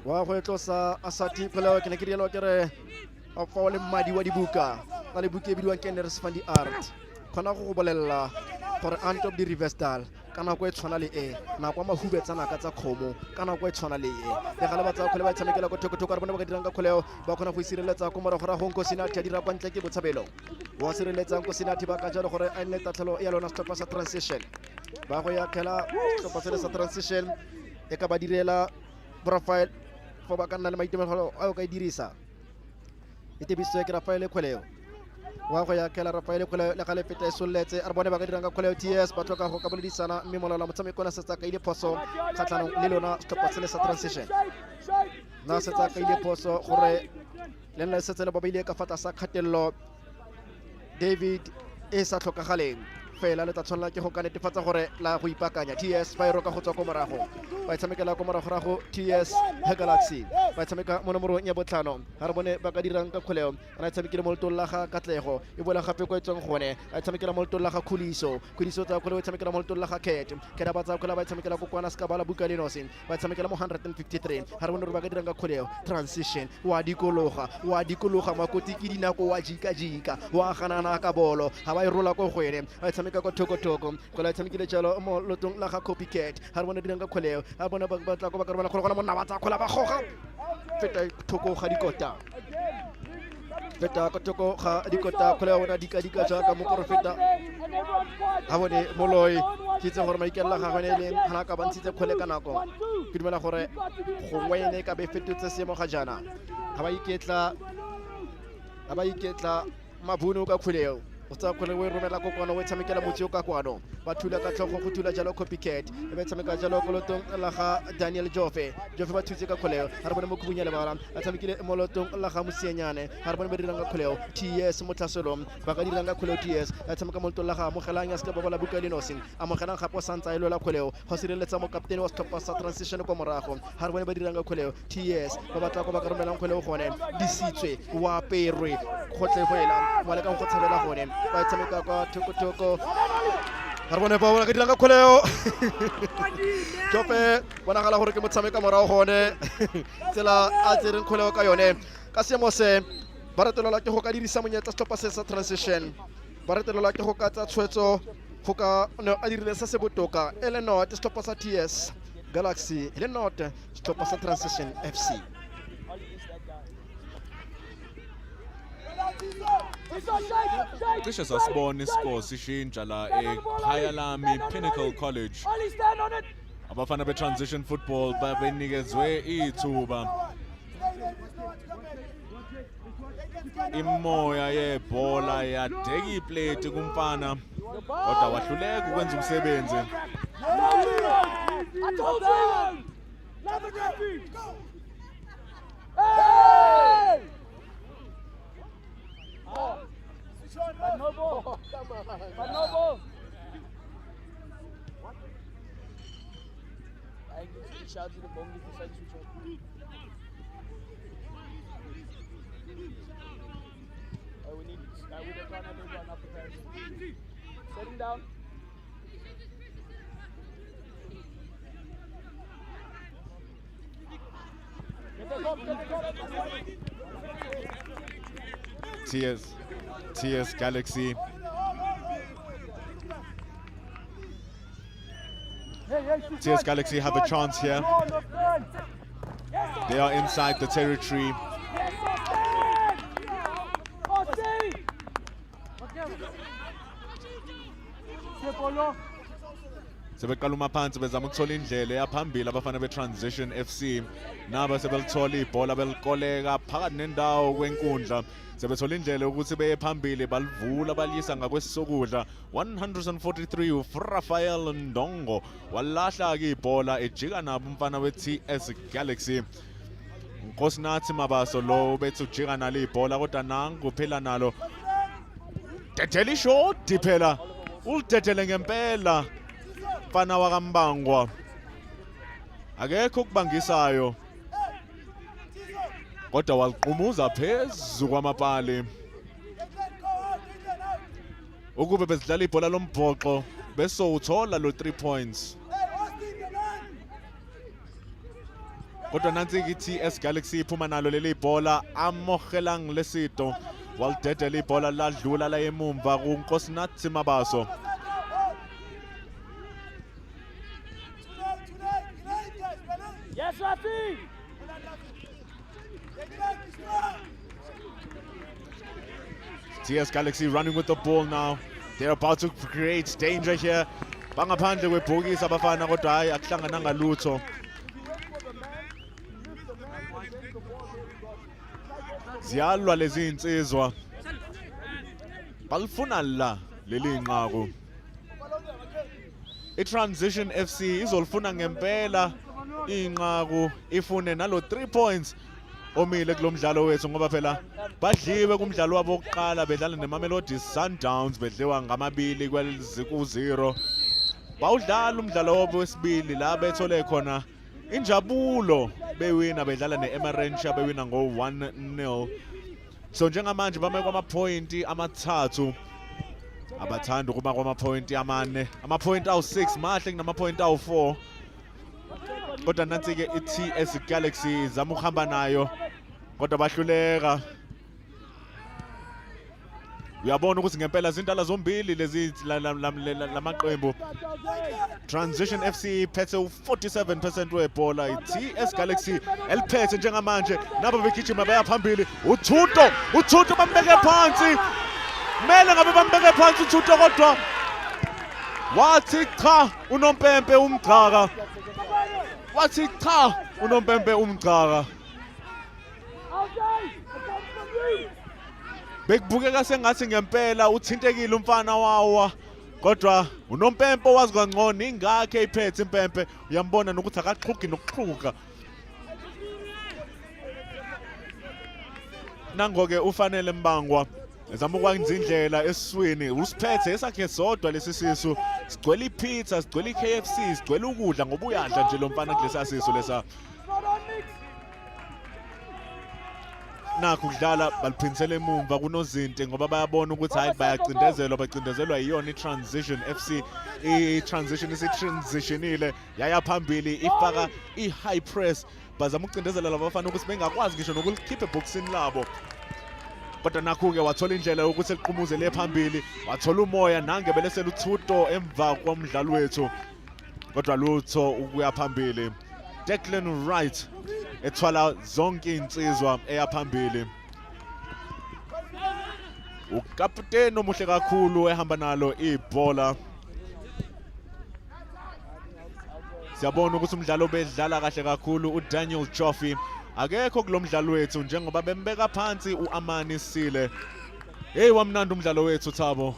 wa go tlosa asati kgoleo ke ne ke dielo ke re a fa le mmadi wa dibuka na le buke bidiwang Kenders van die art khona go bolella gore ant of the reverse dal kana go e tshwana le na kwa mahubetsana ka tsa khomo kana go e tshwana le le gale ba tsa khole ba tshamekela go thoko re bona ba ka dirang ka kholeo ba khona go isireletsa go morago ra go Nkosina a dira kwa ntle ke botshabelo wa sireletsa Nkosina ba ka jalo gore a nne tatlhelo ya lona stop sa transition ba go ya khela stop sa transition e ka ba direla profile fo ba ka nna le maitemogelo a o ka dirisa ite bitso ke Rafael Kholeo wa go ya kela Rafael Kholeo le gale feta soletse a bone ba ka dirang ka Kholeo TS ba tloka go ka boledisana mme molala motshameko na setsa ka ile phoso khatlhanong le lona stop sa transition na setsa ka ile phoso gore le nna setsa le ba ile ka fata sa khatello David e sa tlhokagaleng fela le tla tshwanela ke go ka netefatsa gore la go ipakanya TS ba ero ka go tswa ko morago ba tshamekela ko morago TS Galaxy ba tshameka mo nomorong ya botlhano ha re bone ba ka dirang ka kgoleo ana tshamekile mo lotong la ga Katlego e bola gape go etswang gone a tshamekela mo lotong la ga Khuliso tsa kgoleo tshamekela mo lotong la ga Ket ba tsa kgoleo ba tshamekela ko kwana ska bala buka le nosin ba tshamekela mo 153 ha re bone re ba ka dirang ka kgoleo transition wa dikologa makoti ke dinako wa jika wa ganana ka bolo ha ba e rola ko gwene ba tshameka ko thoko go la tshamekile jalo mo lotong la ga Copycat ha re bone dirang ka kgoleo ha bona ba tla go ba ka bona go mo nna ba tsa kgola ba goga feta thoko ga dikota feta ka toko ga dikota kgole ya bona dika jaaka mo profeta ha bone moloi ke tse gore maikella ga gone le hana ka bantshitse kgole ka nako ke dumela gore gongwe ene ka be fetotse seemo ga jana ga ba iketla mabuno ka kgoleo o tsa kgole we romela kokwana we tshamekela motse o ka kwano ba thula ka tlhogo go thula jalo copycat e be tshameka jalo kolotong la ga Daniel Jofe ba thutse ka kgoleo ha re bone mo kubunyele bala a tshamekile molotong la ga Musienyane ha re bone be dirang ka kgoleo TS motlaselo ba ka dirang ka kgoleo TS a tshameka molotong la ga mogelang ya ska ba bola bukele nosing a mogelang gapo santsa ilo la kgoleo go sireletsa mo kaptene wa stopper sa transition ko morago ha re bone ba dirang ka kgoleo TS ba batla go ba ka romelang kgoleo gone disitswe wa perwe go tle go ela mo le ka go tshabela gone ba tshameka kwa toko ha bone ba bona ka dilanga kgoleo Jope bona gala gore ke motshameka morago gone tsela a tsereng kgoleo ka yone ka seemo se ba retelola ke go ka dirisa monyetla stopper se sa transition ba retelola ke go ka tsa tshwetso go ka no a dirile sa se botoka ele not stopper sa TS Galaxy ele not stopper sa transition FC cishe sasibona iscore sishintsha la eKyalami Pinnacle College abafana be-transition football babenikezwe ithuba imoya yebhola yadeka iplate kumfana kodwa wahluleka ukwenza umsebenzi But no ball. But no ball. I can shout to the bomb if you switch off. We need we don't run everyone up the pass. Set him down. TS Galaxy TS Galaxy have a chance here. They are inside the territory. Sebeqaluma phansi bezama ukuthola indlela yaphambili abafana be-Transition FC naba sebelithola ibhola belikoleka phakathi nendawo kwenkundla sebethola indlela ukuthi beye phambili balivula balisa ngakwesokudla 143 uRafael Ndongo walahla ke ibhola ejika nabo umfana we-TS Galaxy Nkosinathi Mabaso lo bethi ujika nalo ibhola kodwa nangu phela nalo Dedeli shot phela ulidedele ngempela mfana wakambangwa akekho kubangisayo kodwa waliqumuza phezu kwamapali ukube bezidlala ibhola lombhoxo besowuthola lo 3 points kodwa nansi i-TS Galaxy iphuma nalo leli ibhola amohelang lesito walidedela ibhola ladlula la emumva kuNkosinathi Mabaso Yes, Rafi! TS Galaxy running with the ball now. They're about to create danger here. Bangaphandle kwebhokisi abafana kodwa hayi akuhlangananga lutho. Ziyalwa lezi insizwa. Balifuna la leli nqaku. I-Transition FC izolifuna ngempela inqaku ifune nalo 3 points omile kulomdlalo wethu ngoba phela badliwe kumdlalo wabo wokuqala bedlala neMamelodi Sundowns bedliwa ngamabili ku0 bawudlala umdlalo wabo wesibili la bethole khona injabulo bewina bedlala neEmerentia bewina ngo-1-0 so njengamanje bame kwama-point amathathu abathanda ukuma kwama-point amane ama-point awu6 mahle kunama-point awu4 kodwa nansi-ke i-TS Galaxy izama ukuhamba nayo kodwa bahluleka uyabona ukuthi ngempela zindala zombili lezi lamaqembu. Transition FC phethe u47% webhola, TS Galaxy eliphethe njengamanje nabo begijima baya phambili. uThuto bambeke phansi, kumele ngabe bambeke phansi uThuto kodwa wathi cha unompempe umgcaka, wathi cha unompempe umgcaka. Bekubukeka sengathi ngempela uthintekile umfana wawa, kodwa unompempe wazi kangcono ingakhe iphethe impempe, uyambona nokuthi akaxhugi nokuxhuga. Nangoke ufanele Mbangwa ezama ukwenza indlela esiswini, usiphethe esakhe sodwa lesi sisu, sigcwele ipizza, sigcwele iKFC, sigcwele ukudla ngoba uyadla nje lo mfana kulesa sisu lesa. Nakho kudlala baliphinisele emumva kunozinti ngoba bayabona ukuthi hayi bacindezelwa yiyona iTransition FC. I-Transition isitransitionile yaya phambili ifaka i-high press, bazama ukucindezela laba bafana ukuthi bengakwazi ngisho nokulikhipha ebhokisini labo. Kodwa nakho-ke wathola indlela yokuthi liqumuze le phambili, wathola umoya nangebelesela uThuto emva komdlalo wethu, kodwa lutho ukuya phambili. Declan Wright ethwala zonke insizwa eyaphambili. Ukapteni omuhle kakhulu ehamba nalo ibhola. Siyabona ukuthi umdlalo bedlala kahle kakhulu uDaniel Joffrey. Akekho kulomdlalo wethu njengoba bembeka phansi uAmani Sile. Hey wamnandi umdlalo wethu Thabo.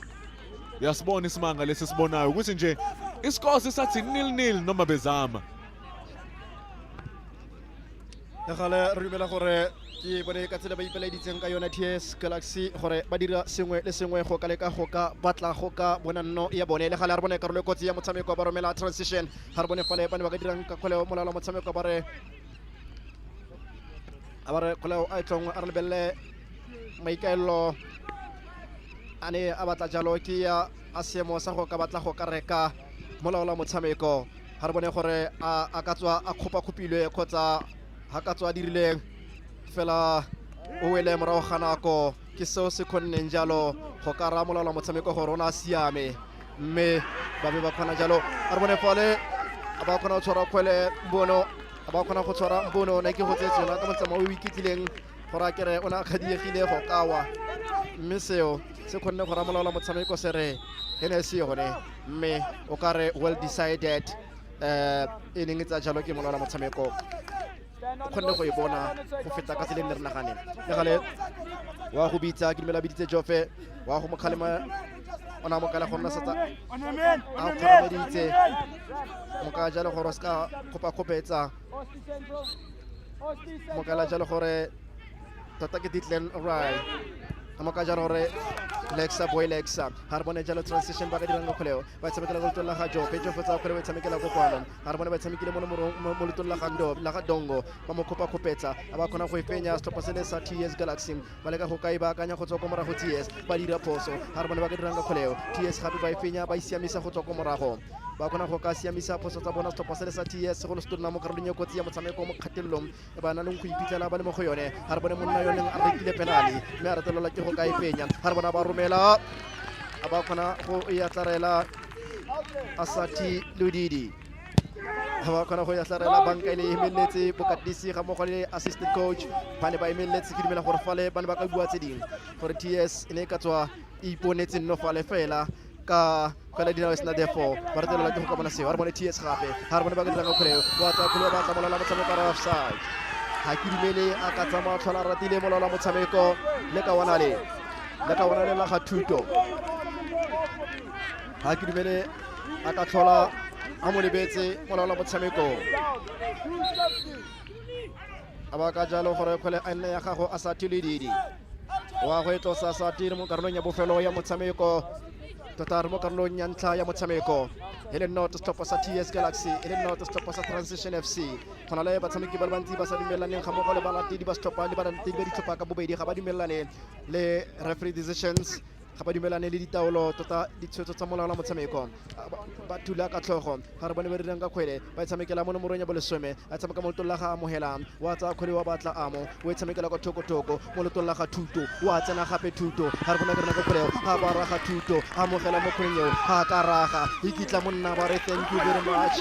Uyasibona isimanga lesi sibonayo ukuthi nje isikole sisathi 0-0 noma bezama. Gale rumela gore ke bone ka tsela ba ipeleditseng ka yona TS Galaxy gore ba dira sengwe le sengwe go kaleka go ka batla go ka bona nno ya bone le gale re bone karolo kotsi ya motshameko ba romela transition ha re bone fale ba ne ba ka dirang ka kgole molala motshameko ba re kgole a tlong a re lebelle maikaelo ane a batla jalo ke ya a seemo sa go ka batla go ka reka molala motshameko ha re bone gore a ka tswa a khopilwe kgotsa ha ka tswa dirileng fela o wele morago ga nako ke seo se khonneng jalo go ka ramolola motshameko gore ona siame, mme ba be ba khona jalo a re bone fale a ba khona go tshwara kgwele bono, a ba khona go tshwara bono na ke go tsetse tsona ka motsamo o ikitlileng gore a kere ona khadiegile go kawa, mme seo se khonne go ramolola motshameko se re ene se yone, mme o ka re well decided e neng tsa jalo ke molola motshameko khonne go e bona go feta ka tsela e re naganeng le gale wa go bitsa ke dimela biditse Jofe wa go mokhalema ona mo kala gonna setsa a khoromeditse mo ka jalo gore ska khopetsa mo kala jalo gore tota ke Declan Wright mo ka jalo gore Lexa ha re bone jalo transition ba ka dirang go kholeo ba tshamekela go tlola ga Jofe tsa kgwele ba tshamekela go kwala ha re bone ba tshamekile mo letolo la ga Dongo ba mo khopetsa a ba khona go ifenya stop se le sa TS Galaxy ba le ka go kai ba akanya go tswa go morago TS ba dira phoso ha re bone ba ka dirang go kholeo TS gape ba ifenya ba isiamisa go tswa go morago ba khona go ka siamisa phoso tsa bona stop se le sa TS go lo stona mo karolong ya kotsi ya motshameko mo kgatelelong e ba na leng go ipitlela ba le mo go yone ha re bone monna yone a rekile penalty mme a retelela ke go ka ifenya ha re bona ba romela a ba khona go ya tlarela Asati Ludidi ha ba khona go ya tlarela banka ile emeletse bokatisi ga mo go le assistant coach ba ne ba emeletse ke dimela gore fale ba ne ba ka bua tse ding gore TS ene ka tswa iponetse no fale fela ka kala dinawa sna defo ba retela ke go bona se ha re bone TS gape ha re bone ba ka dira go kgoleo ba tsa kgoleo ba tsa molala motshameko ka offside ha ke dimele a ka tsama tlhola ratile molala motshameko le ka wana le la ga Thuto ha ke dumele a ka tlhola a mo lebetse molala motshameko a ba ka jalo gore kgole a nne ya gago a sa tilididi wa go etlosa sa tire mo karolong ya bofelo ya motshameko tota re mo karolong ya ntlha ya motshameko ele not stop sa TS Galaxy ele not stop sa Transition FC khona le batshameki ba bantsi ba sa dumelaneng ga mo go le balatedi ba stop le ba ntse ba dithopa ka bobedi ga ba dumelane le referee decisions ga ba dumelane le ditaolo tota ditshwetso tsa molao la motshameko ba thula ka tlhogo ga re bone ba dirang ka kgwele ba tshamekela mo nomorong ya bolesome a tshameka mo letong la ga amogelang wa tsa kgwele wa batla amo o e tshamekela kwa thokotoko mo letong la ga thuto wa tsena gape thuto ga re bona ka rena ka kgwele ga ba raga thuto a amogela mo kgweleng eo ga ka raga e kitla monna ba re thank you very much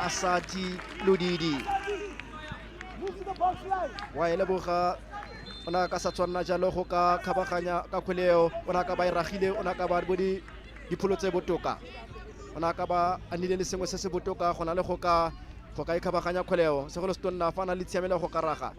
Asati Ludidi wa e leboga ona ka sa tswana jalo go ka khabaganya ka kgweleo ona ka ba iragile ona ka ba bodi dipholo tse botoka ona ka ba anile le sengwe se se botoka gona le go ka ikhabaganya kgweleo segolo se tonna fa na le tshiamela go karaga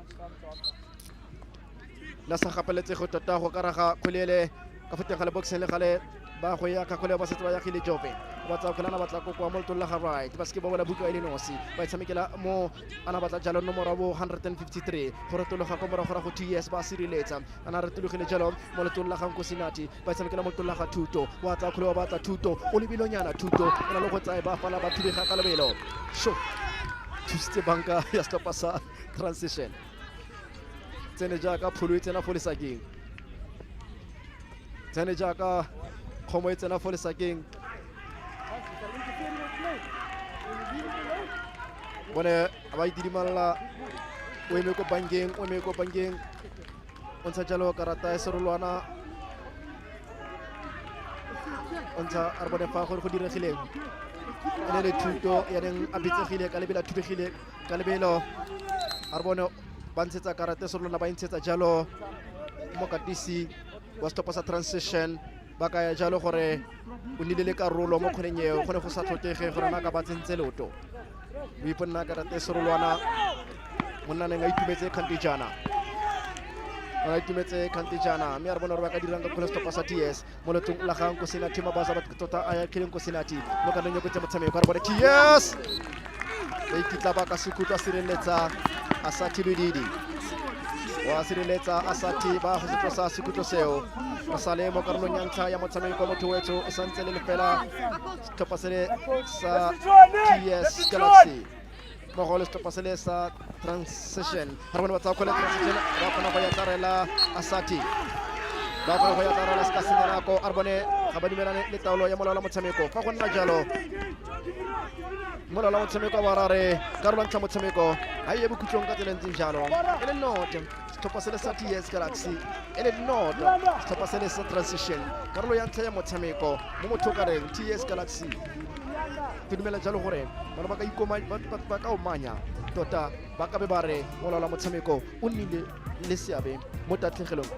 la sa gapeletse go tota go karaga kgwelele ka foteng ga le boxeng le gale ba go ya ka kgwele ba setse ba ya gile jope ba tsa kgolana ba tla kokwa mo letong la ga right ba ske ba bola buka ile nosi ba tshamekela mo ana batla jalo nomoro bo 153 go retologa go mora go TS ba sireletsa ana retologile jalo mo letong la ga Nkosinati ba tshamekela mo letong la ga Thuto wa tsa kgole ba batla Thuto o lebilonyana Thuto ona le go tsaya ba fala ba thubega ka lebelo sho tshitse banka ya stop sa transition tsene jaaka pholo tsena folisakeng tsene jaaka khomo tsena folisakeng bone ba idimalla o eme ko bankeng o ntsha jalo karata e serolwana o ntsha a re bone fa go diregileng ene le Thuto ya neng a bitsegile ka lebela thubegile ka lebelo a re bone ba ntshetsa karata e serolwana ba ntshetsa jalo mo katisi wa stop sa transition ba ka ya jalo gore o nile le karolo mo kgoneng eo gone go sa tlhokege gore na ka ba tsentse loto o iponna karate serolwana monna neng a itumetse kantijana mme a re bona gore ba ka dirang ka kgole stop sa TS mo letong la ga Nkosinati Mabasa ba tota a ya khileng Nkosinati mo ka neng go tse motshameko a re bona TS ba ikitla ba ka sekutwa sireletsa Asati Ludidi wa sireletsa Asati ba go setlo sa sekutlo seo ba sale mo karolong ya ntlha ya motshameko motho wetso o santse le fela stopasele sa TS Galaxy mo go le stopasele sa transition ha bona ba tsa kgole transition ba kgona go ya tarela Asati ba kgona go ya tarela ska senako a re bone ga ba dumelane le taolo ya molao la motshameko fa go nna jalo molao la motshameko wa rare karolo ntlha motshameko a ye bokutlong ka tseleng jalo e le note stopasele sa TS Galaxy e le note stopasele sa transition karolo ya ntlha ya motshameko mo motho ka reng TS Galaxy ke dumela jalo gore bana ba ka ba ka omanya tota ba ka be ba re molao la motshameko o nnile le seabe mo tatlhegelong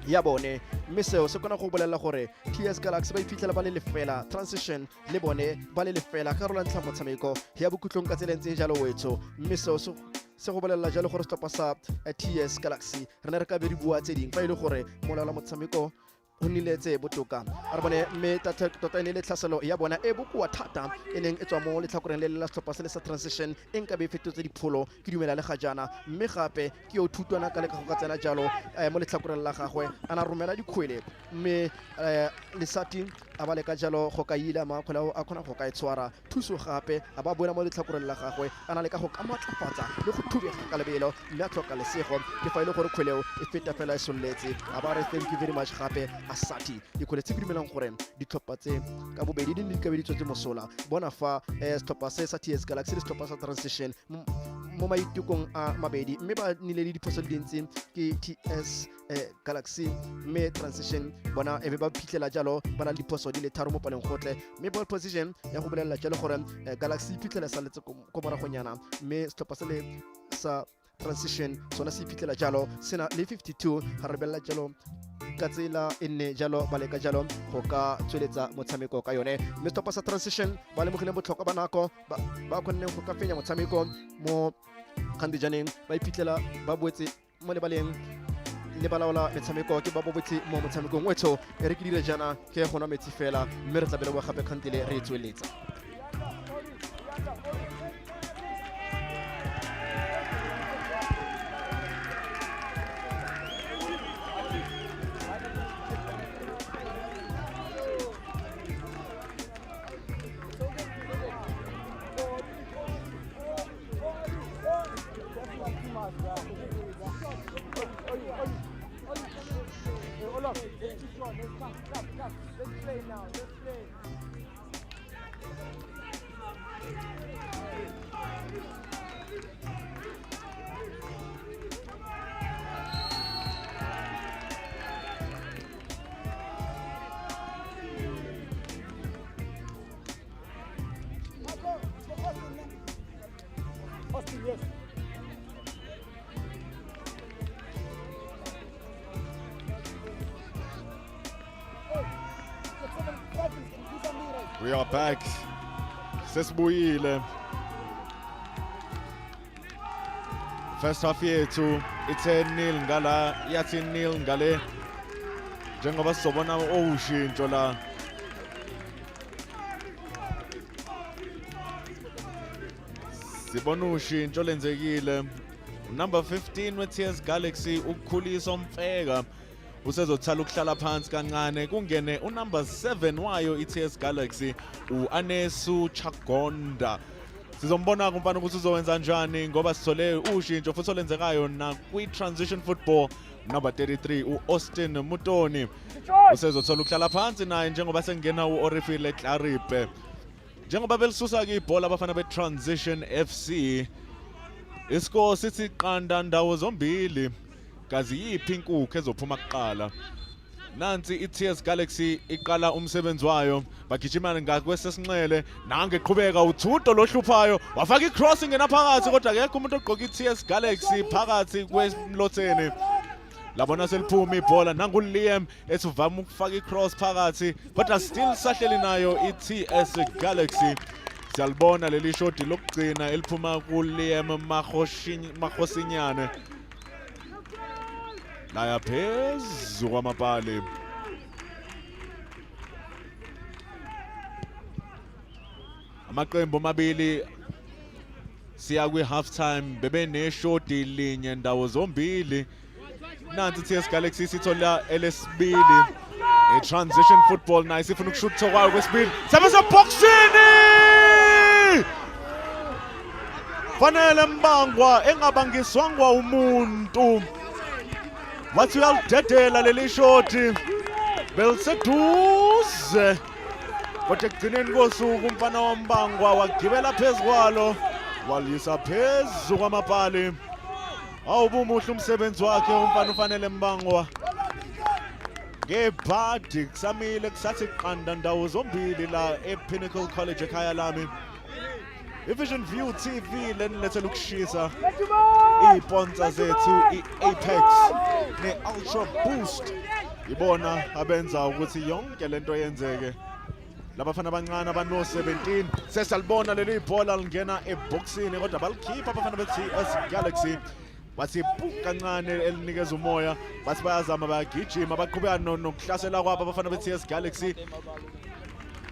ya bone mme seo se kgona go bolelela gore TS Galaxy ba iphitlhela ba le lefela transition le bone ba le lefela karolo ntlha motshameko ya bokutlong ka tseleng jalo wetso mme seo se go bolelela jalo gore stopa sa TS Galaxy re ne re ka be re bua tse ding fa ile gore molao la motshameko o nniletse botoka a re bone mme tota e ne le tlhaselo ya bona e bokoa thata e neng e tswa mo letlhakoreng le la stop se le sa transition e nka be fetotse dipholo ke dumela le ga jana mme gape ke yo thutwana ka le ka go ka tsena jalo mo letlhakoreng la gagwe a na romela dikgwele mme Lesati a ba le ka jalo go ka ila makgwela a kgona go ka e tshwara thuso gape a ba boela mo letlhakoreng la gagwe a na le ka go ka matlafatsa le go thubega ka lebelo mme a tlhoka lesego ke fa ile gore kgweleo e feta fela e soletse a ba re thank you very much gape Asati dikgwele tse ke dumelang gore ditlhopha tse ka bobedi di ka be di tswetse mosola bona fa stoppa se sa TS Galaxy le stoppa sa transition mo maitekong a mabedi mme ba nile le diphoso di dintsi ke TS Galaxy mme transition bona e be ba phitlhela jalo ba na le diphoso di le tharo mo paleng gotle mme ball position ya go bolelela jalo gore Galaxy phitlhela sa letse ko moragonyana mme stoppa se le sa transition sona se phitlhela jalo sena le 52 ga re belela jalo ka tsela e nne jalo ba leka jalo go ka tsweletsa motshameko ka yone mme stoppa sa transition ba lemogile botlhokwa ba nako ba kgonne go ka fenya motshameko mo kandijaneng ba iphitlhela ba boetse mo lebaleng le balaola metshameko ke ba bobotse mo motshamekong wetso e re ke dire jana ke gona metsi fela mme re tla bele bo gape kgantile re tsweletsa drop. Let's keep going. Let's come. Let's play now. Let's play. Austin, yes. We are back. Sesibuyile. First half yethu i-10-0 ngala yathi 0 ngale. Njengoba sizobona ushintsho la. Sibona ushintsho lenzekile. Number 15 we-TS Galaxy ukukhuliswa umfeka. Usezothatha ukuhlala phansi kancane kungene unumber 7 wayo i-TS Galaxy uAnesu Chagonda. Sizombona kumfana ukuthi uzowenza kanjani ngoba sithole ushintsho futhi olenzekayo na kwi-transition football number 33 uAustin Mutoni. Usezothola ukuhlala phansi naye njengoba sengena uOrifile Claripe. Njengoba belisusa ke ibhola abafana be-Transition FC. Iscore sithi qanda ndawo zombili. Kazi yiphi inkukhu ezophuma kuqala. Nansi i-TS Galaxy iqala umsebenzi wayo bagijimana ngakwesesinxele nange eqhubeka uthudo lohluphayo wafaka i-cross ingena phakathi kodwa akekho umuntu ogqoka i-TS Galaxy phakathi kwemlotheni. Labona seliphuma ibhola nanguLiam esivama ukufaka i-cross phakathi kodwa still sahleli nayo i-TS Galaxy. Siyalibona leli shoti lokugcina eliphuma kuLiam Makhosinyane. Laya phezu kwamapali. Amaqembu amabili siya kwi-half time bebe neshoti linye ndawo zombili. Nanti TS Galaxy sithola elesibili. I-transition football nayo sifuna ukushutha kwayo kwesibili. Sebenzisa boxini! Fanele Mbangwa engabangiswangwa umuntu. Wathi uyalidedela leli shoti. Beliseduze. Kodwa ekugcineni kosuku umfana wambangwa wagibela phezu kwalo. Walisa phezu kwamapali. Awubumuhle umsebenzi wakhe umfana ufanele Mbangwa. Ngebhadi kusamile kusathi qanda ndawo zombili la ePinnacle College Kyalami. iVision View TV lenilethela ukushisa. Isponsor zethu iApex neUltra Boost. Ibona abenza ukuthi yonke lento yenzeke. Labafana abancane abano 17 sesalibona leli bhola lingena eboxini kodwa balikhipha abafana be-TS Galaxy. Bathi kancane elinikeza umoya bathi bayazama bayagijima baqhubeka nokuhlasela kwabo abafana be-TS Galaxy.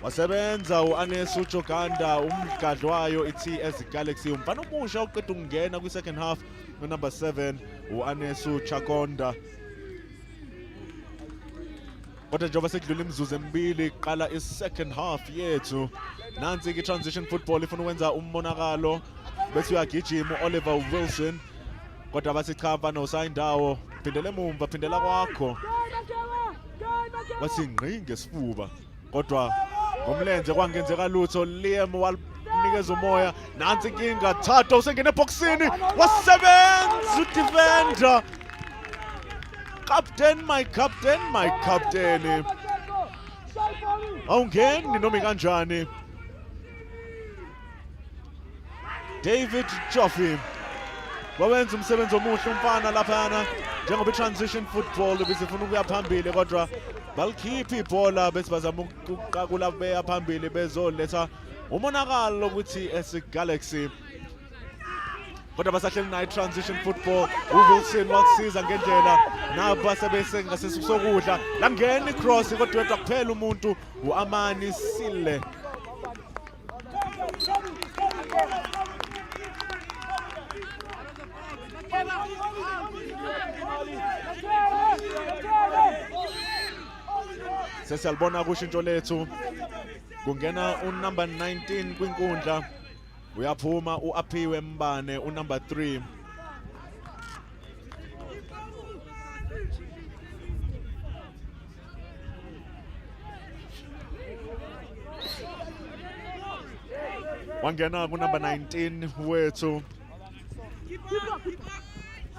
Wasebenza uAnesu Choganda umgadlo wayo i-TS Galaxy umfana omusha oqeda ukungena kwi-second half number 7 uAnesu Chagonda. Kodwa njengoba sekudlula imizuzu emibili iqala i-second half yethu. Nansi i-transition football ifuna ukwenza umonakalo bese uyagijima uOliver Wilson. Kodwa bathi cha mfana usayindawo phindela emumva phindela kwakho. Bathi ngqi ngesifuba kodwa ngomlenze kwangenzeka lutho. Liam wanikeza umoya nansi inkinga thatha usengena eboxini wasebenza udefender. Captain, my captain. Awungeni noma kanjani. David Joffe wawenza umsebenzi omuhle umfana laphana njengoba i-transition football bisifuna ukuya phambili kodwa balikhipha ibhola bese bazama ukuqakula beya phambili bezoletha umonakalo ukuthi esi-Galaxy. Kodwa basahleli nayo i-transition football. uWilson wakusiza ngendlela naba sebese ngasesokudla langena i-cross kodwa wedwa kuphela umuntu uAmani Sile. Sesiyalibona kushintsho lethu kungena unumber 19 kwinkundla. Uyaphuma uAphiwe Mbane unumber 3. wangena ku number 19 wethu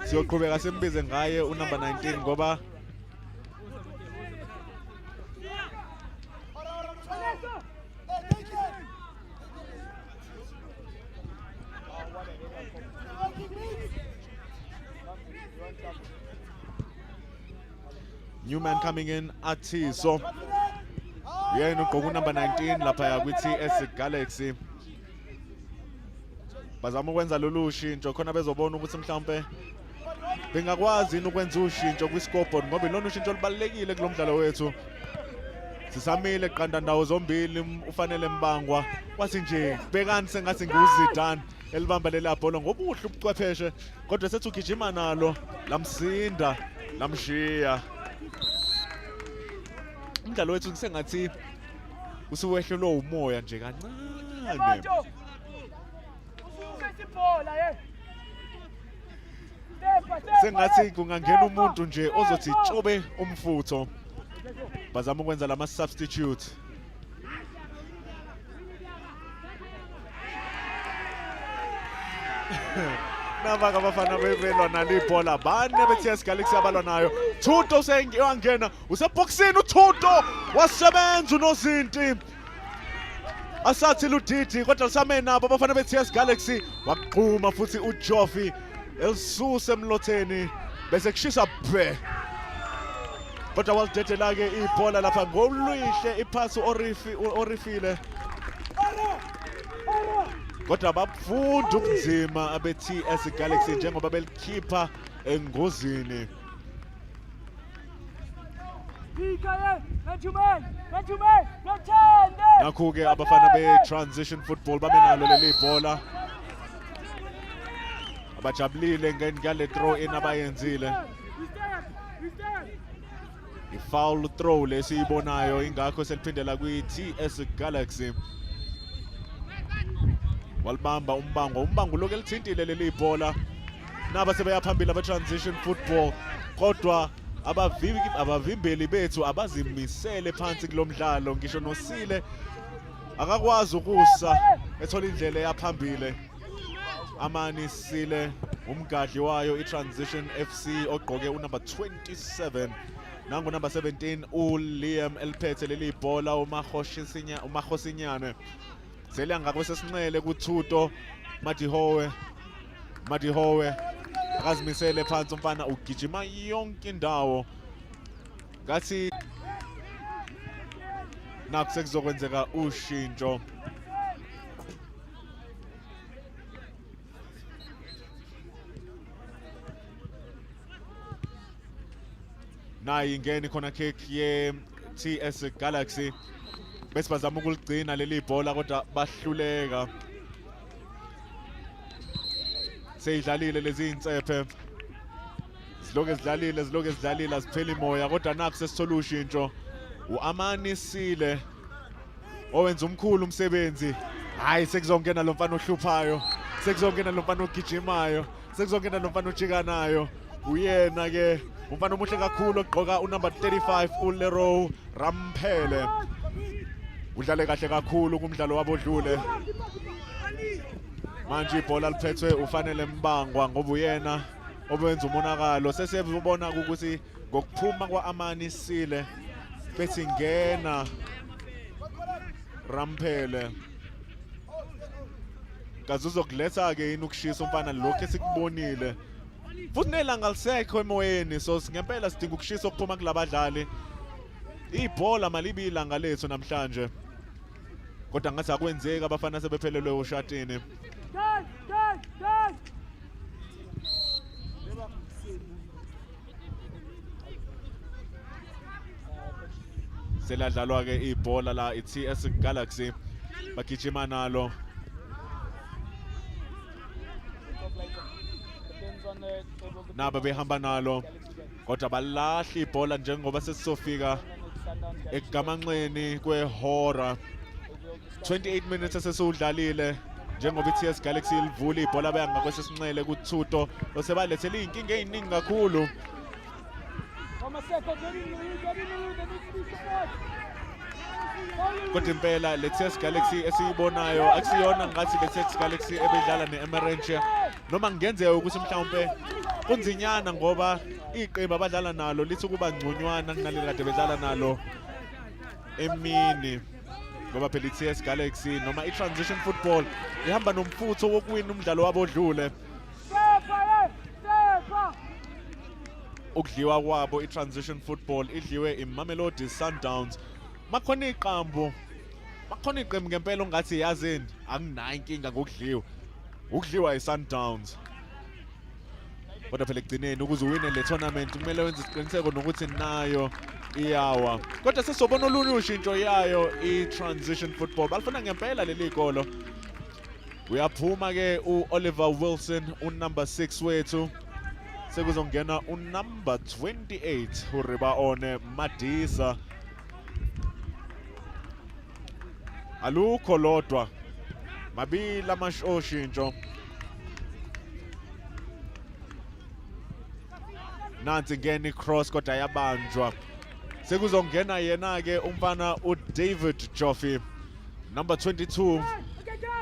siyoqhubeka simbize ngaye u number 19 ngoba new man coming in Athiso yena ugqoka number 19 lapha kwi TS Galaxy bazama ukwenza lolu shintsho khona bezobona ukuthi mhlawumbe bengakwazi ukwenza ushintsho kwi scoreboard ngoba ilona ushintsho libalekile kulomdlalo wethu sisamile eqanda ndawo zombili ufanele mbangwa wathi nje bekani sengathi nguzidani elibamba lela bhola ngobuhle ubuchwepheshe kodwa sethu gijima nalo lamsinda lamshiya umdlalo wethu kusengathi usuwehlelwe umoya nje kancane sengathi kungangena umuntu nje ozothi tshobe umfutho bazama ukwenza lama substitute naba kabafana bebelwa nalibhola bane beTS Galaxy abalwa nayo Thuto sengiyangena useboxini uThuto wasebenza unozinti asathi ludidi kodwa lisame nabo abafana beTS Galaxy waqhuma futhi uJofi elisuse emlotheni bese kushisa bhe kodwa walidedela ke ibhola lapha ngoluhle iphasi orifile kodwa bafunda ubunzima abe-TS Galaxy njengoba belikhipha engozini nakho-ke abafana be-transition football babenalo leli bhola abajabulile ngale throw in abayenzile i-foul throw lesiyibonayo ingakho seliphindela kwi-TS Galaxy walibamba umbango lokhu elithintile leli bhola naba sebeya phambili aba-transition football kodwa abavimbeli bethu abazimisele phansi kulomdlalo ngisho nosile akakwazi ukusa ethola indlela yaphambili Amani Sile umgadli wayo i-Transition FC ogqoke unumber 27 nangu number 17 uLiam eliphethe leli bhola uMakhosinyane selanga kwesesinxele kuThuto Madihowe akazimisele phansi umfana ugijima yonke indawo ngathi nakho sekuzokwenzeka ushintsho nayi ingeni khona kick ye TS Galaxy bese bazama ukuligcina leli bhola kodwa bahluleka seyidlalile lezi insephe ziloke zidlalile azipheli moya kodwa nakho sesithola ushintsho uAmani Sile owenza umkhulu umsebenzi hayi sekuzongena lo mfana ohluphayo sekuzongena lo mfana ogijimayo sekuzongena lo mfana ojikanayo uyena ke umfana omuhle kakhulu ogqoka unumber 35 uLero Ramphele udlale kahle kakhulu kumdlalo wabodlule manje ibhola liphethwe ufanele mbangwa ngoba uyena obenza umonakalo sesebona ukuthi ngokuphuma kwaAmani Sile bethi ngena Ramphele kazuzokuletha ke yini ukushisa umfana lokho esikubonile futhi nelanga lisekho emoyeni so ngempela sidinga ukushisa okuphuma kulabadlali ibhola malibi ilanga lethu namhlanje kodwa ngathi akwenzeki abafana sebephelelwe ushatini seladlalwa ke ibhola la iTS Galaxy bagijima nalo naba behamba nalo kodwa balahla ibhola njengoba sesizofika ekugamanxeni kwehora 28 minutes esesudlalile njengoba iTS Galaxy livula ibhola bayanga kwesesinxele kuThuto osebalethele inkinga eziningi kakhulu kodwa impela le TS Galaxy esiyibonayo akusiyona ngathi le TS Galaxy ebedlala neEmerentia noma kungenzeka ukuthi mhlawumbe kunzinyana ngoba iqembu abadlala nalo lithi kuba ngconywana kunaleli kade bedlala nalo emini ngoba phela iTS Galaxy noma i-transition football ihamba nomfutho wokuwina umdlalo wabo odlule ukudliwa kwabo i-transition football idliwe iMamelodi Sundowns makhona iqembu ngempela ongathi yazini akunayo inkinga ngokudliwa ukudliwa iSundowns kodwa phela ekugcineni ukuze uwine le tournament kumele wenze isiqiniseko nokuthi nayo iyawa kodwa sesobona olunye ushintsho yayo i-transition football balifuna ngempela leli golo uyaphuma ke uOliver Wilson unumber 6 wethu sekuzongena unumber 28 uRibaone Madisa alukho lodwa mabili amashintsho nansi ngeni cross kodwa yabanjwa sekuzongena yena ke umfana uDavid Joffe number 22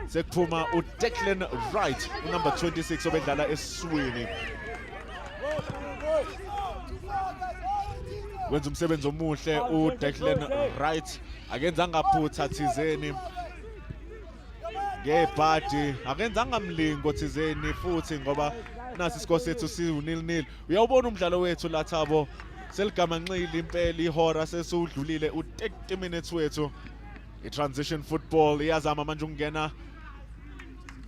sekuphuma uDeclan Wright number 26 obedlala esiswini wenza umsebenzi omuhle uDeclan Wright akenzanga phutha thizeni ngebhadi akenzanga mlingo thizeni futhi ngoba nasi isikole sethu si-0-0 uyawubona umdlalo wethu la Thabo seligama nxili impela ihora sesudlulile u30 minutes wethu i-transition football iyazama manje ukungena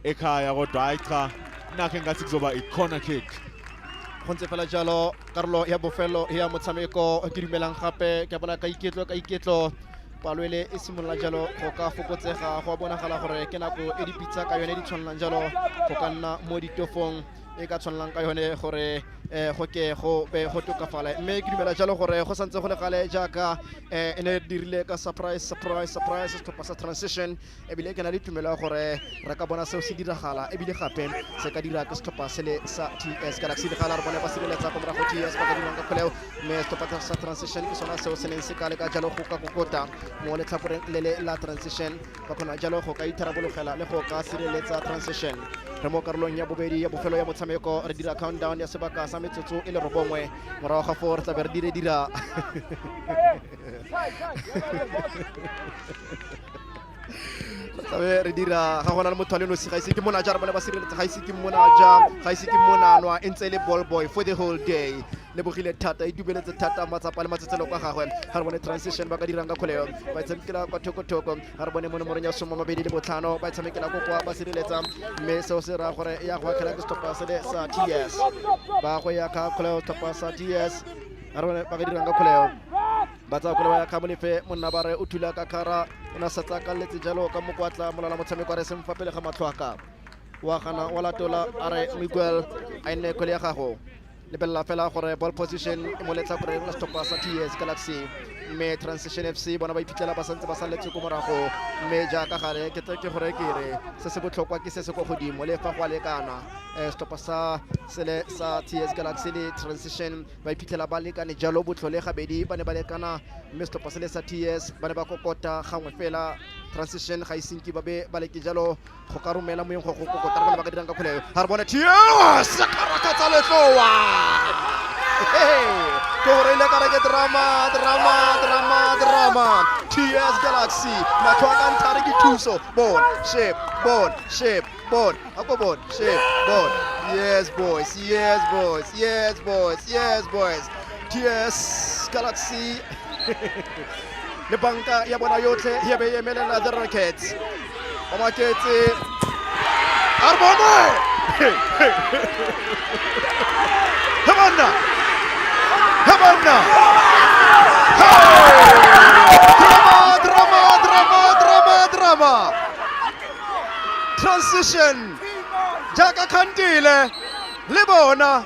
ekhaya kodwa hayi cha nakhe ngathi kuzoba i-corner kick go ntse fela jalo karolo ya bofelo ya motshameko ke dumelang gape ke bona ka iketlo palwele e simolola jalo go ka fokotsega go bonagala gore ke nako e dipitsa ka yone di tshwanelang jalo go ka nna mo ditofong e ka tshwanelang ka yone gore go ke go be go tokafala mme ke dumela jalo gore go santse go le gale jaaka ene dirile ka surprise to pass transition ebile ke na le tumelo gore ra ka bona seo se diragala ebile gape se ka dira ka stoppa sele sa TS Galaxy le gala re bona ba sireletsa go morago TS ba ka dinang ka kholeo mme stoppa sa transition ke sona seo se neng se ka le ka jalo go ka kokota mo le tlhakoreng le la transition ba kgona jalo go ka itharabologela le go ka sireletsa transition re mo karolong ya bobedi ya bofelo ya motshameko re dira countdown ya sebaka sa metsotso e le robongwe morago ga fo re tla be re dira re dira ga gona le motho a le nosi ga ise ke mona ja re bone ba sireletsa ga ise ke mona ja ga ise ke mona nwa e ntse le ball boy for the whole day le bogile thata e dubeletse thata matsapa le matsetselo kwa gagwe ga re bone transition ba ka dirang ka kholeo ba tshamekela kwa thoko ga re bone mo ya 25 ba tshamekela kwa ba sireletsa mme seo se ra gore ya go khela ke stoppa sele sa TS ba go ya ka kholeo stoppa sa TS ga re bone ba ka dirang ka kholeo ba tsa kholeo ya Kamolefe monna ba re o thula ka khara ona sa tsa ka letse jalo ka mokwatla molala motshameko re semfa pele ga matlhoaka wa gana wa latola are Miguel a ine khole ya gago lebella fela gore ball position e mo letla gore la stoppa sa TS Galaxy mme transition FC bona ba iphitlhela ba santse ba saletse ko morago mme ja ka gare ke gore ke re se se botlhokwa ke se se go godimo le fa go lekana stoppa sa sele sa TS Galaxy le transition ba iphitlhela ba lekane jalo botlhole gabedi ba ne ba lekana mme stoppa sele sa TS ba ne ba kokota gangwe fela transition ga isinki ba be ba leke jalo go ka romela moeng go kokota ba ka dirang ka kholeo ha re bona TS ka tsa letloa Gore ile ka re ke drama TS Galaxy matho a ka ntare ke thuso bon shape akobon shape bon yes boys TS Galaxy le banka ya bona yotlhe ya be emelela the Rockets ba maketse arbone Havana drama transition jaaka khantile le bona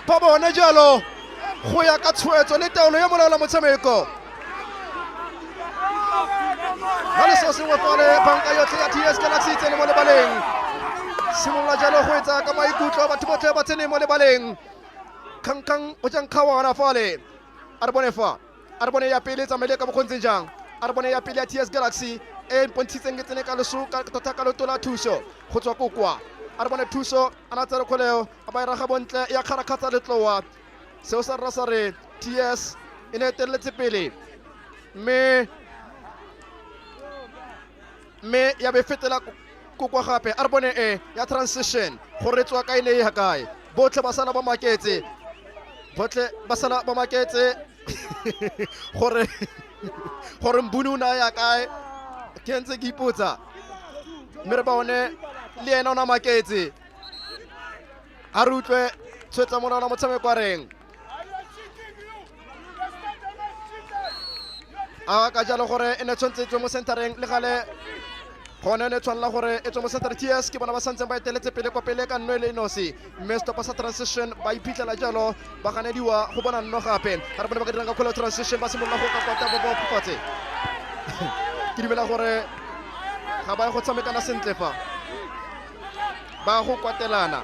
ba bona jalo go ya ka tshwetso le taolo ya molao la motshameko le se se ngwafale banka yotlhe ya TS Galaxy tsene mo lebaleng simolola jalo go etsa ka maikutlo batho botlhe ba tsene mo lebaleng kang o jang khawana fale arbone ya pele tsamele ka bokgontse jang Arbone ya pele ya TS Galaxy e pontshitseng ke tsene ka leso ka tota ka lotola thuso go tswa kokwa Arbone thuso ana tsere kholeo a ba ira ga bontle ya kharakhatsa letloa seo sa rasa re TS ine teletse pele me ya be fetela kokwa gape Arbone ya transition go retswa ka ine ya kae botle basala ba maketse gore mbununa ya kae ke ntse ke ipotsa mme re bone le ena ona maketse a re utlwe tshwetsa monana motshameko wa reng a ka jalo gore e ne tshwantse tswe mo centereng le gale gone ne tshwanela gore e tswe mo center TS ke bona ba santseng ba eteletse pele kwa pele ka nno le nosi mme stopa sa transition ba iphitlhela jalo ba ganediwa go bona nno gape ga re bone ba ka dirang ka kgolo transition ba simolola go ka kwata bo pfatse ke dimela gore ga ba go tshamekana sentle fa ba go kwatelana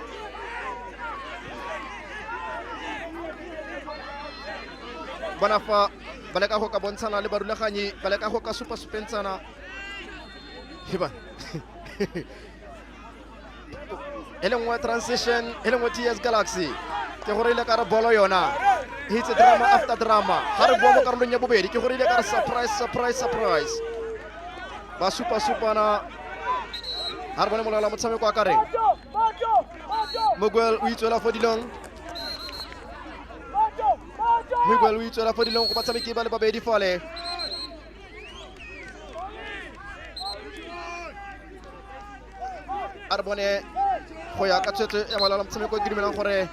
bona fa ba leka go ka bontshana le barulaganyi ba leka go ka supentsana hiba elengwe transition elengwe TS Galaxy ke gore ile ka re bolo yona hitse drama after drama ha re bua mo karolong ya bobedi ke gore ile ka re surprise ba supana ha re bone molala motshameko wa kareng Miguel o itswela fodilong go batshameki ba le babedi fale Arbone go ya ka tshwetso ya malala motshameko ke dumelang gore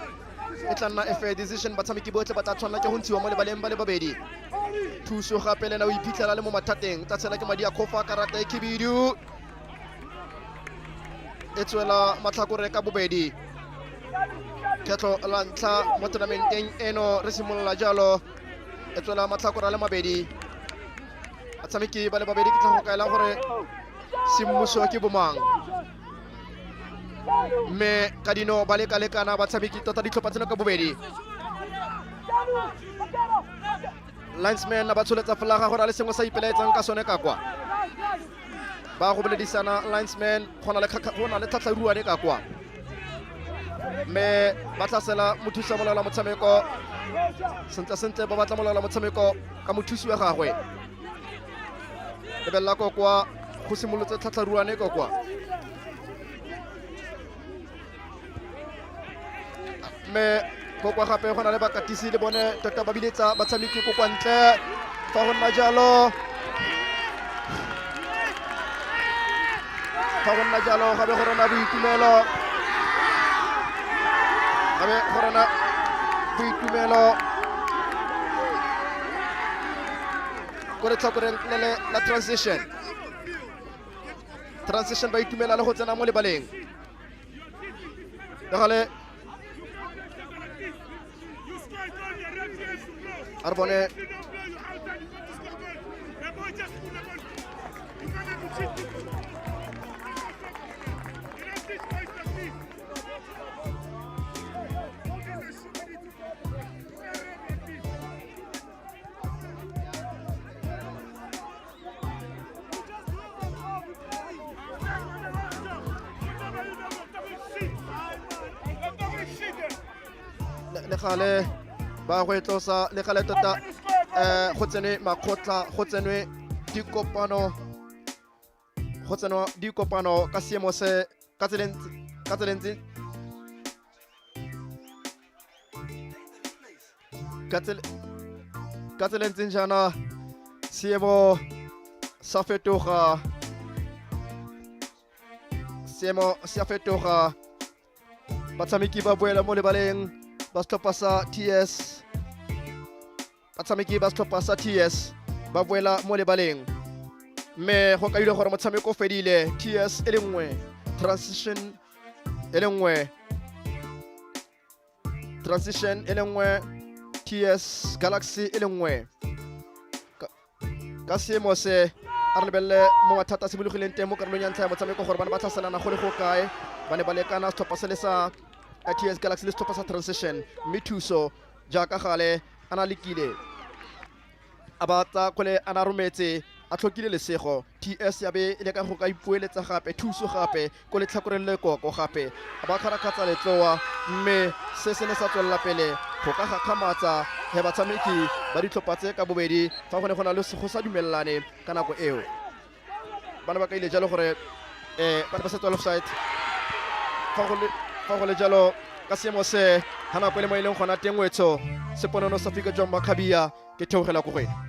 e tla nna fair decision batshameki botlhe ba tla tshwanela ke go ntshiwa mo lebaleng ba le babedi thuso gape le na o iphitlhela le mo mathateng tsa tshela ke madi a khofa karata e khibidu e tswela matlhakore ka bobedi ketlo la ntlha mo tournamenteng eno re simolola jalo e tswela matlhakore a le mabedi batshameki ba le babedi ke tla go kaela gore semmuso ke bomang mme ka dino ba lekalekana batshameki tota ditlhopha tseno ka bobedi linesman ba tsholetsa flaga gore a le sengwe sa ipelaetsang ka sone ka kwa ba go boledisana linesman go na le tlhatlharuane ka kwa mme ba tlasela mothusa molala motshameko sentle ba batla molala motshameko ka mothusi wa gagwe lebella ko kwa go simolotse tlhatlharuane ko kwa mme go kwa gape go na le bakatisi le bone tota ba biletsa batshameki ko kwa ntle fa go nna jalo gabe go rona boitumelo ko re tlhokoreng la transition ba itumela le go tsena mo lebaleng le gale Arbone le gale ba go etlosa le gale tota go tsene makgotla go tsenwe dikopano ka seemo se ka tselentseng jana seemo sa fetoga batshameki ba boela mo lebaleng ba setlhopha sa TS batshameki ba setlhopha sa TS ba boela mo lebaleng mme go kailwe gore motshameko o fedile TS e le nngwe transition e le nngwe TS Galaxy e le nngwe ka seemo se a re lebelele mo mathata a simologileng teng mo karolong ya ntlha ya motshameko gore bana ba tlhaselana go le go kae ba ne ba lekana setlhopha se le sa TS Galaxy le setlhopha sa transition mme thuso jaaka gale a na lekile a batsa kgole a na rometse a tlhokile lesego TS ya be ile ka go ka ipueletsa gape thuso gape ko letlhakoreng le koko gape ba kharakhatsa letloa mme se se ne sa tswella pele go ka gakgamatsa he batshameki ba ditlhopha tse ka bobedi fa go ne go na le go sa dumellane ka nako eo bana ba ka ile jalo gore ba ba setwa offside fa go le jalo ka seemo se hana pele mo ileng gona tengwetso seponono sa fika jwa makhabia ke theogela go gwena.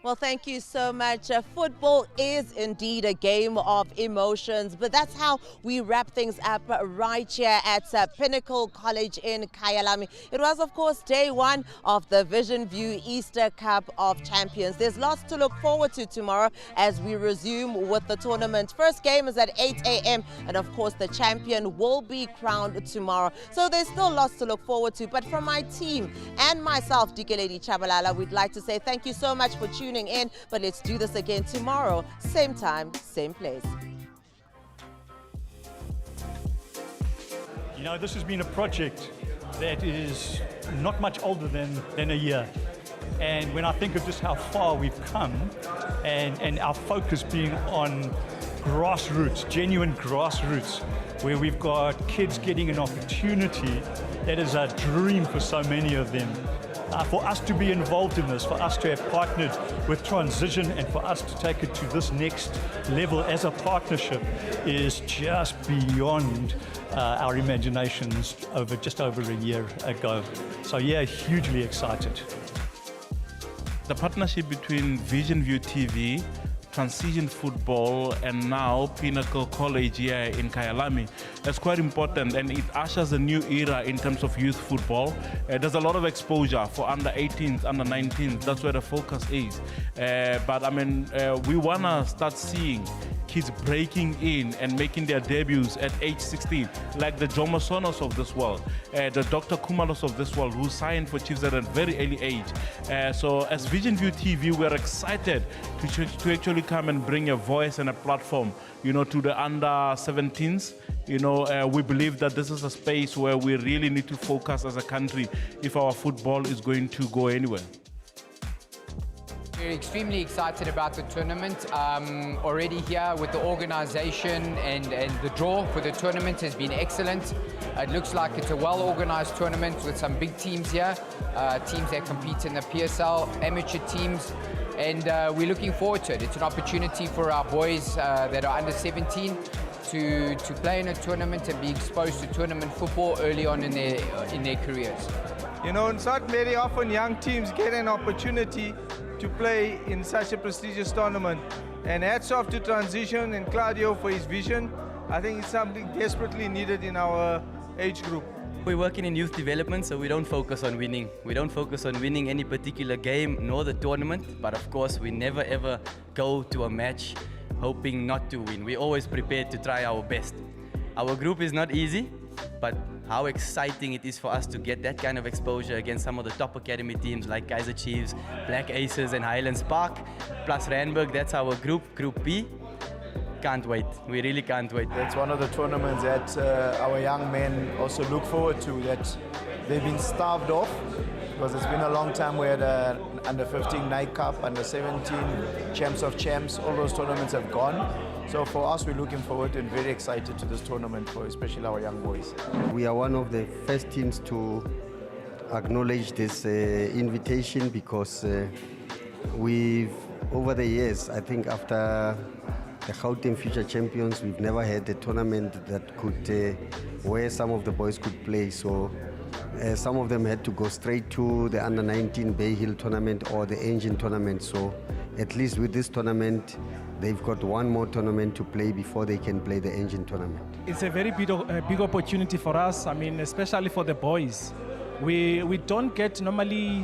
Well, thank you so much. Football is indeed a game of emotions, but that's how we wrap things up right here at Pinnacle College in Kyalami. It was, of course, day one of the Vision View Easter Cup of Champions. There's lots to look forward to tomorrow as we resume with the tournament. First game is at 8 a.m. and, of course, the champion will be crowned tomorrow. So there's still lots to look forward to. But from my team and myself, Dikeledi Chabalala, we'd like to say thank you so much for tuning in, but let's do this again tomorrow, same time, same place. You know, this has been a project that is not much older than a year. And when I think of just how far we've come and our focus being on grassroots, genuine grassroots, where we've got kids getting an opportunity, that is a dream for so many of them. For us to be involved in this, for us to have partnered with Transition and for us to take it to this next level as a partnership is just beyond our imaginations just over a year ago. So yeah, hugely excited. The partnership between Vision View TV, Transition Football, and now Pinnacle College here in Kyalami is quite important, and it ushers a new era in terms of youth football. There's a lot of exposure for under 18s, under 19s. That's where the focus is. But I mean, we want to start seeing kids breaking in and making their debuts at age 16, like the Jomo Sonos of this world, the Dr. Kumalos of this world, who signed for Chiefs at a very early age. So as Vision View TV, we're excited to actually come and bring a voice and a platform, you know, to the under 17s. You know, we believe that this is a space where we really need to focus as a country if our football is going to go anywhere. We're extremely excited about the tournament. Already here with the organization and the draw for the tournament has been excellent. It looks like it's a well-organized tournament with some big teams here, teams that compete in the PSL, amateur teams, and we're looking forward to it. It's an opportunity for our boys that are under 17 to play in a tournament and be exposed to tournament football early on in their careers. You know, it's not very often young teams get an opportunity to play in such a prestigious tournament. And hats off to Transition and Claudio for his vision. I think it's something desperately needed in our age group. We're working in youth development, so we don't focus on winning. We don't focus on winning any particular game nor the tournament, but of course we never ever go to a match hoping not to win. We're always prepared to try our best. Our group is not easy, but how exciting it is for us to get that kind of exposure against some of the top academy teams like Kaiser Chiefs, Black Aces and Highlands Park, plus Randburg. That's our group, Group B. Can't wait. We really can't wait. It's one of the tournaments that our young men also look forward to, that they've been starved off, because it's been a long time. We had under 15 Night Cup, under 17 Champs of Champs. All those tournaments have gone. So for us, we're looking forward and very excited to this tournament, for especially our young boys. We are one of the first teams to acknowledge this invitation, because we've, over the years, I think after the Gauteng Future Champions, we've never had a tournament that could, where some of the boys could play. So some of them had to go straight to the under-19 Bay Hill tournament or the Engine tournament. So at least with this tournament, they've got one more tournament to play before they can play the Engine tournament. It's a very big opportunity for us. I mean, especially for the boys. We don't get normally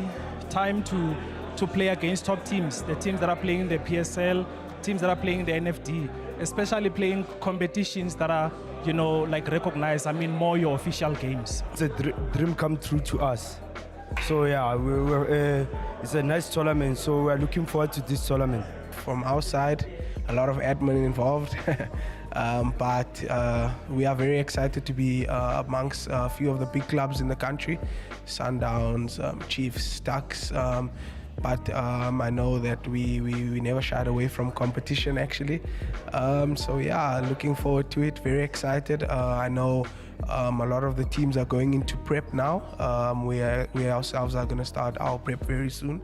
time to play against top teams, the teams that are playing the PSL, teams that are playing the NFD, especially playing competitions that are, you know, like recognized. I mean, more your official games. It's a dream come true to us. So yeah, it's a nice tournament. So we're looking forward to this tournament. From our side, a lot of admin involved, but we are very excited to be amongst a few of the big clubs in the country, Sundowns, Chiefs, Stars. but I know that we never shied away from competition actually. So yeah, looking forward to it, very excited. I know a lot of the teams are going into prep now. We ourselves are going to start our prep very soon.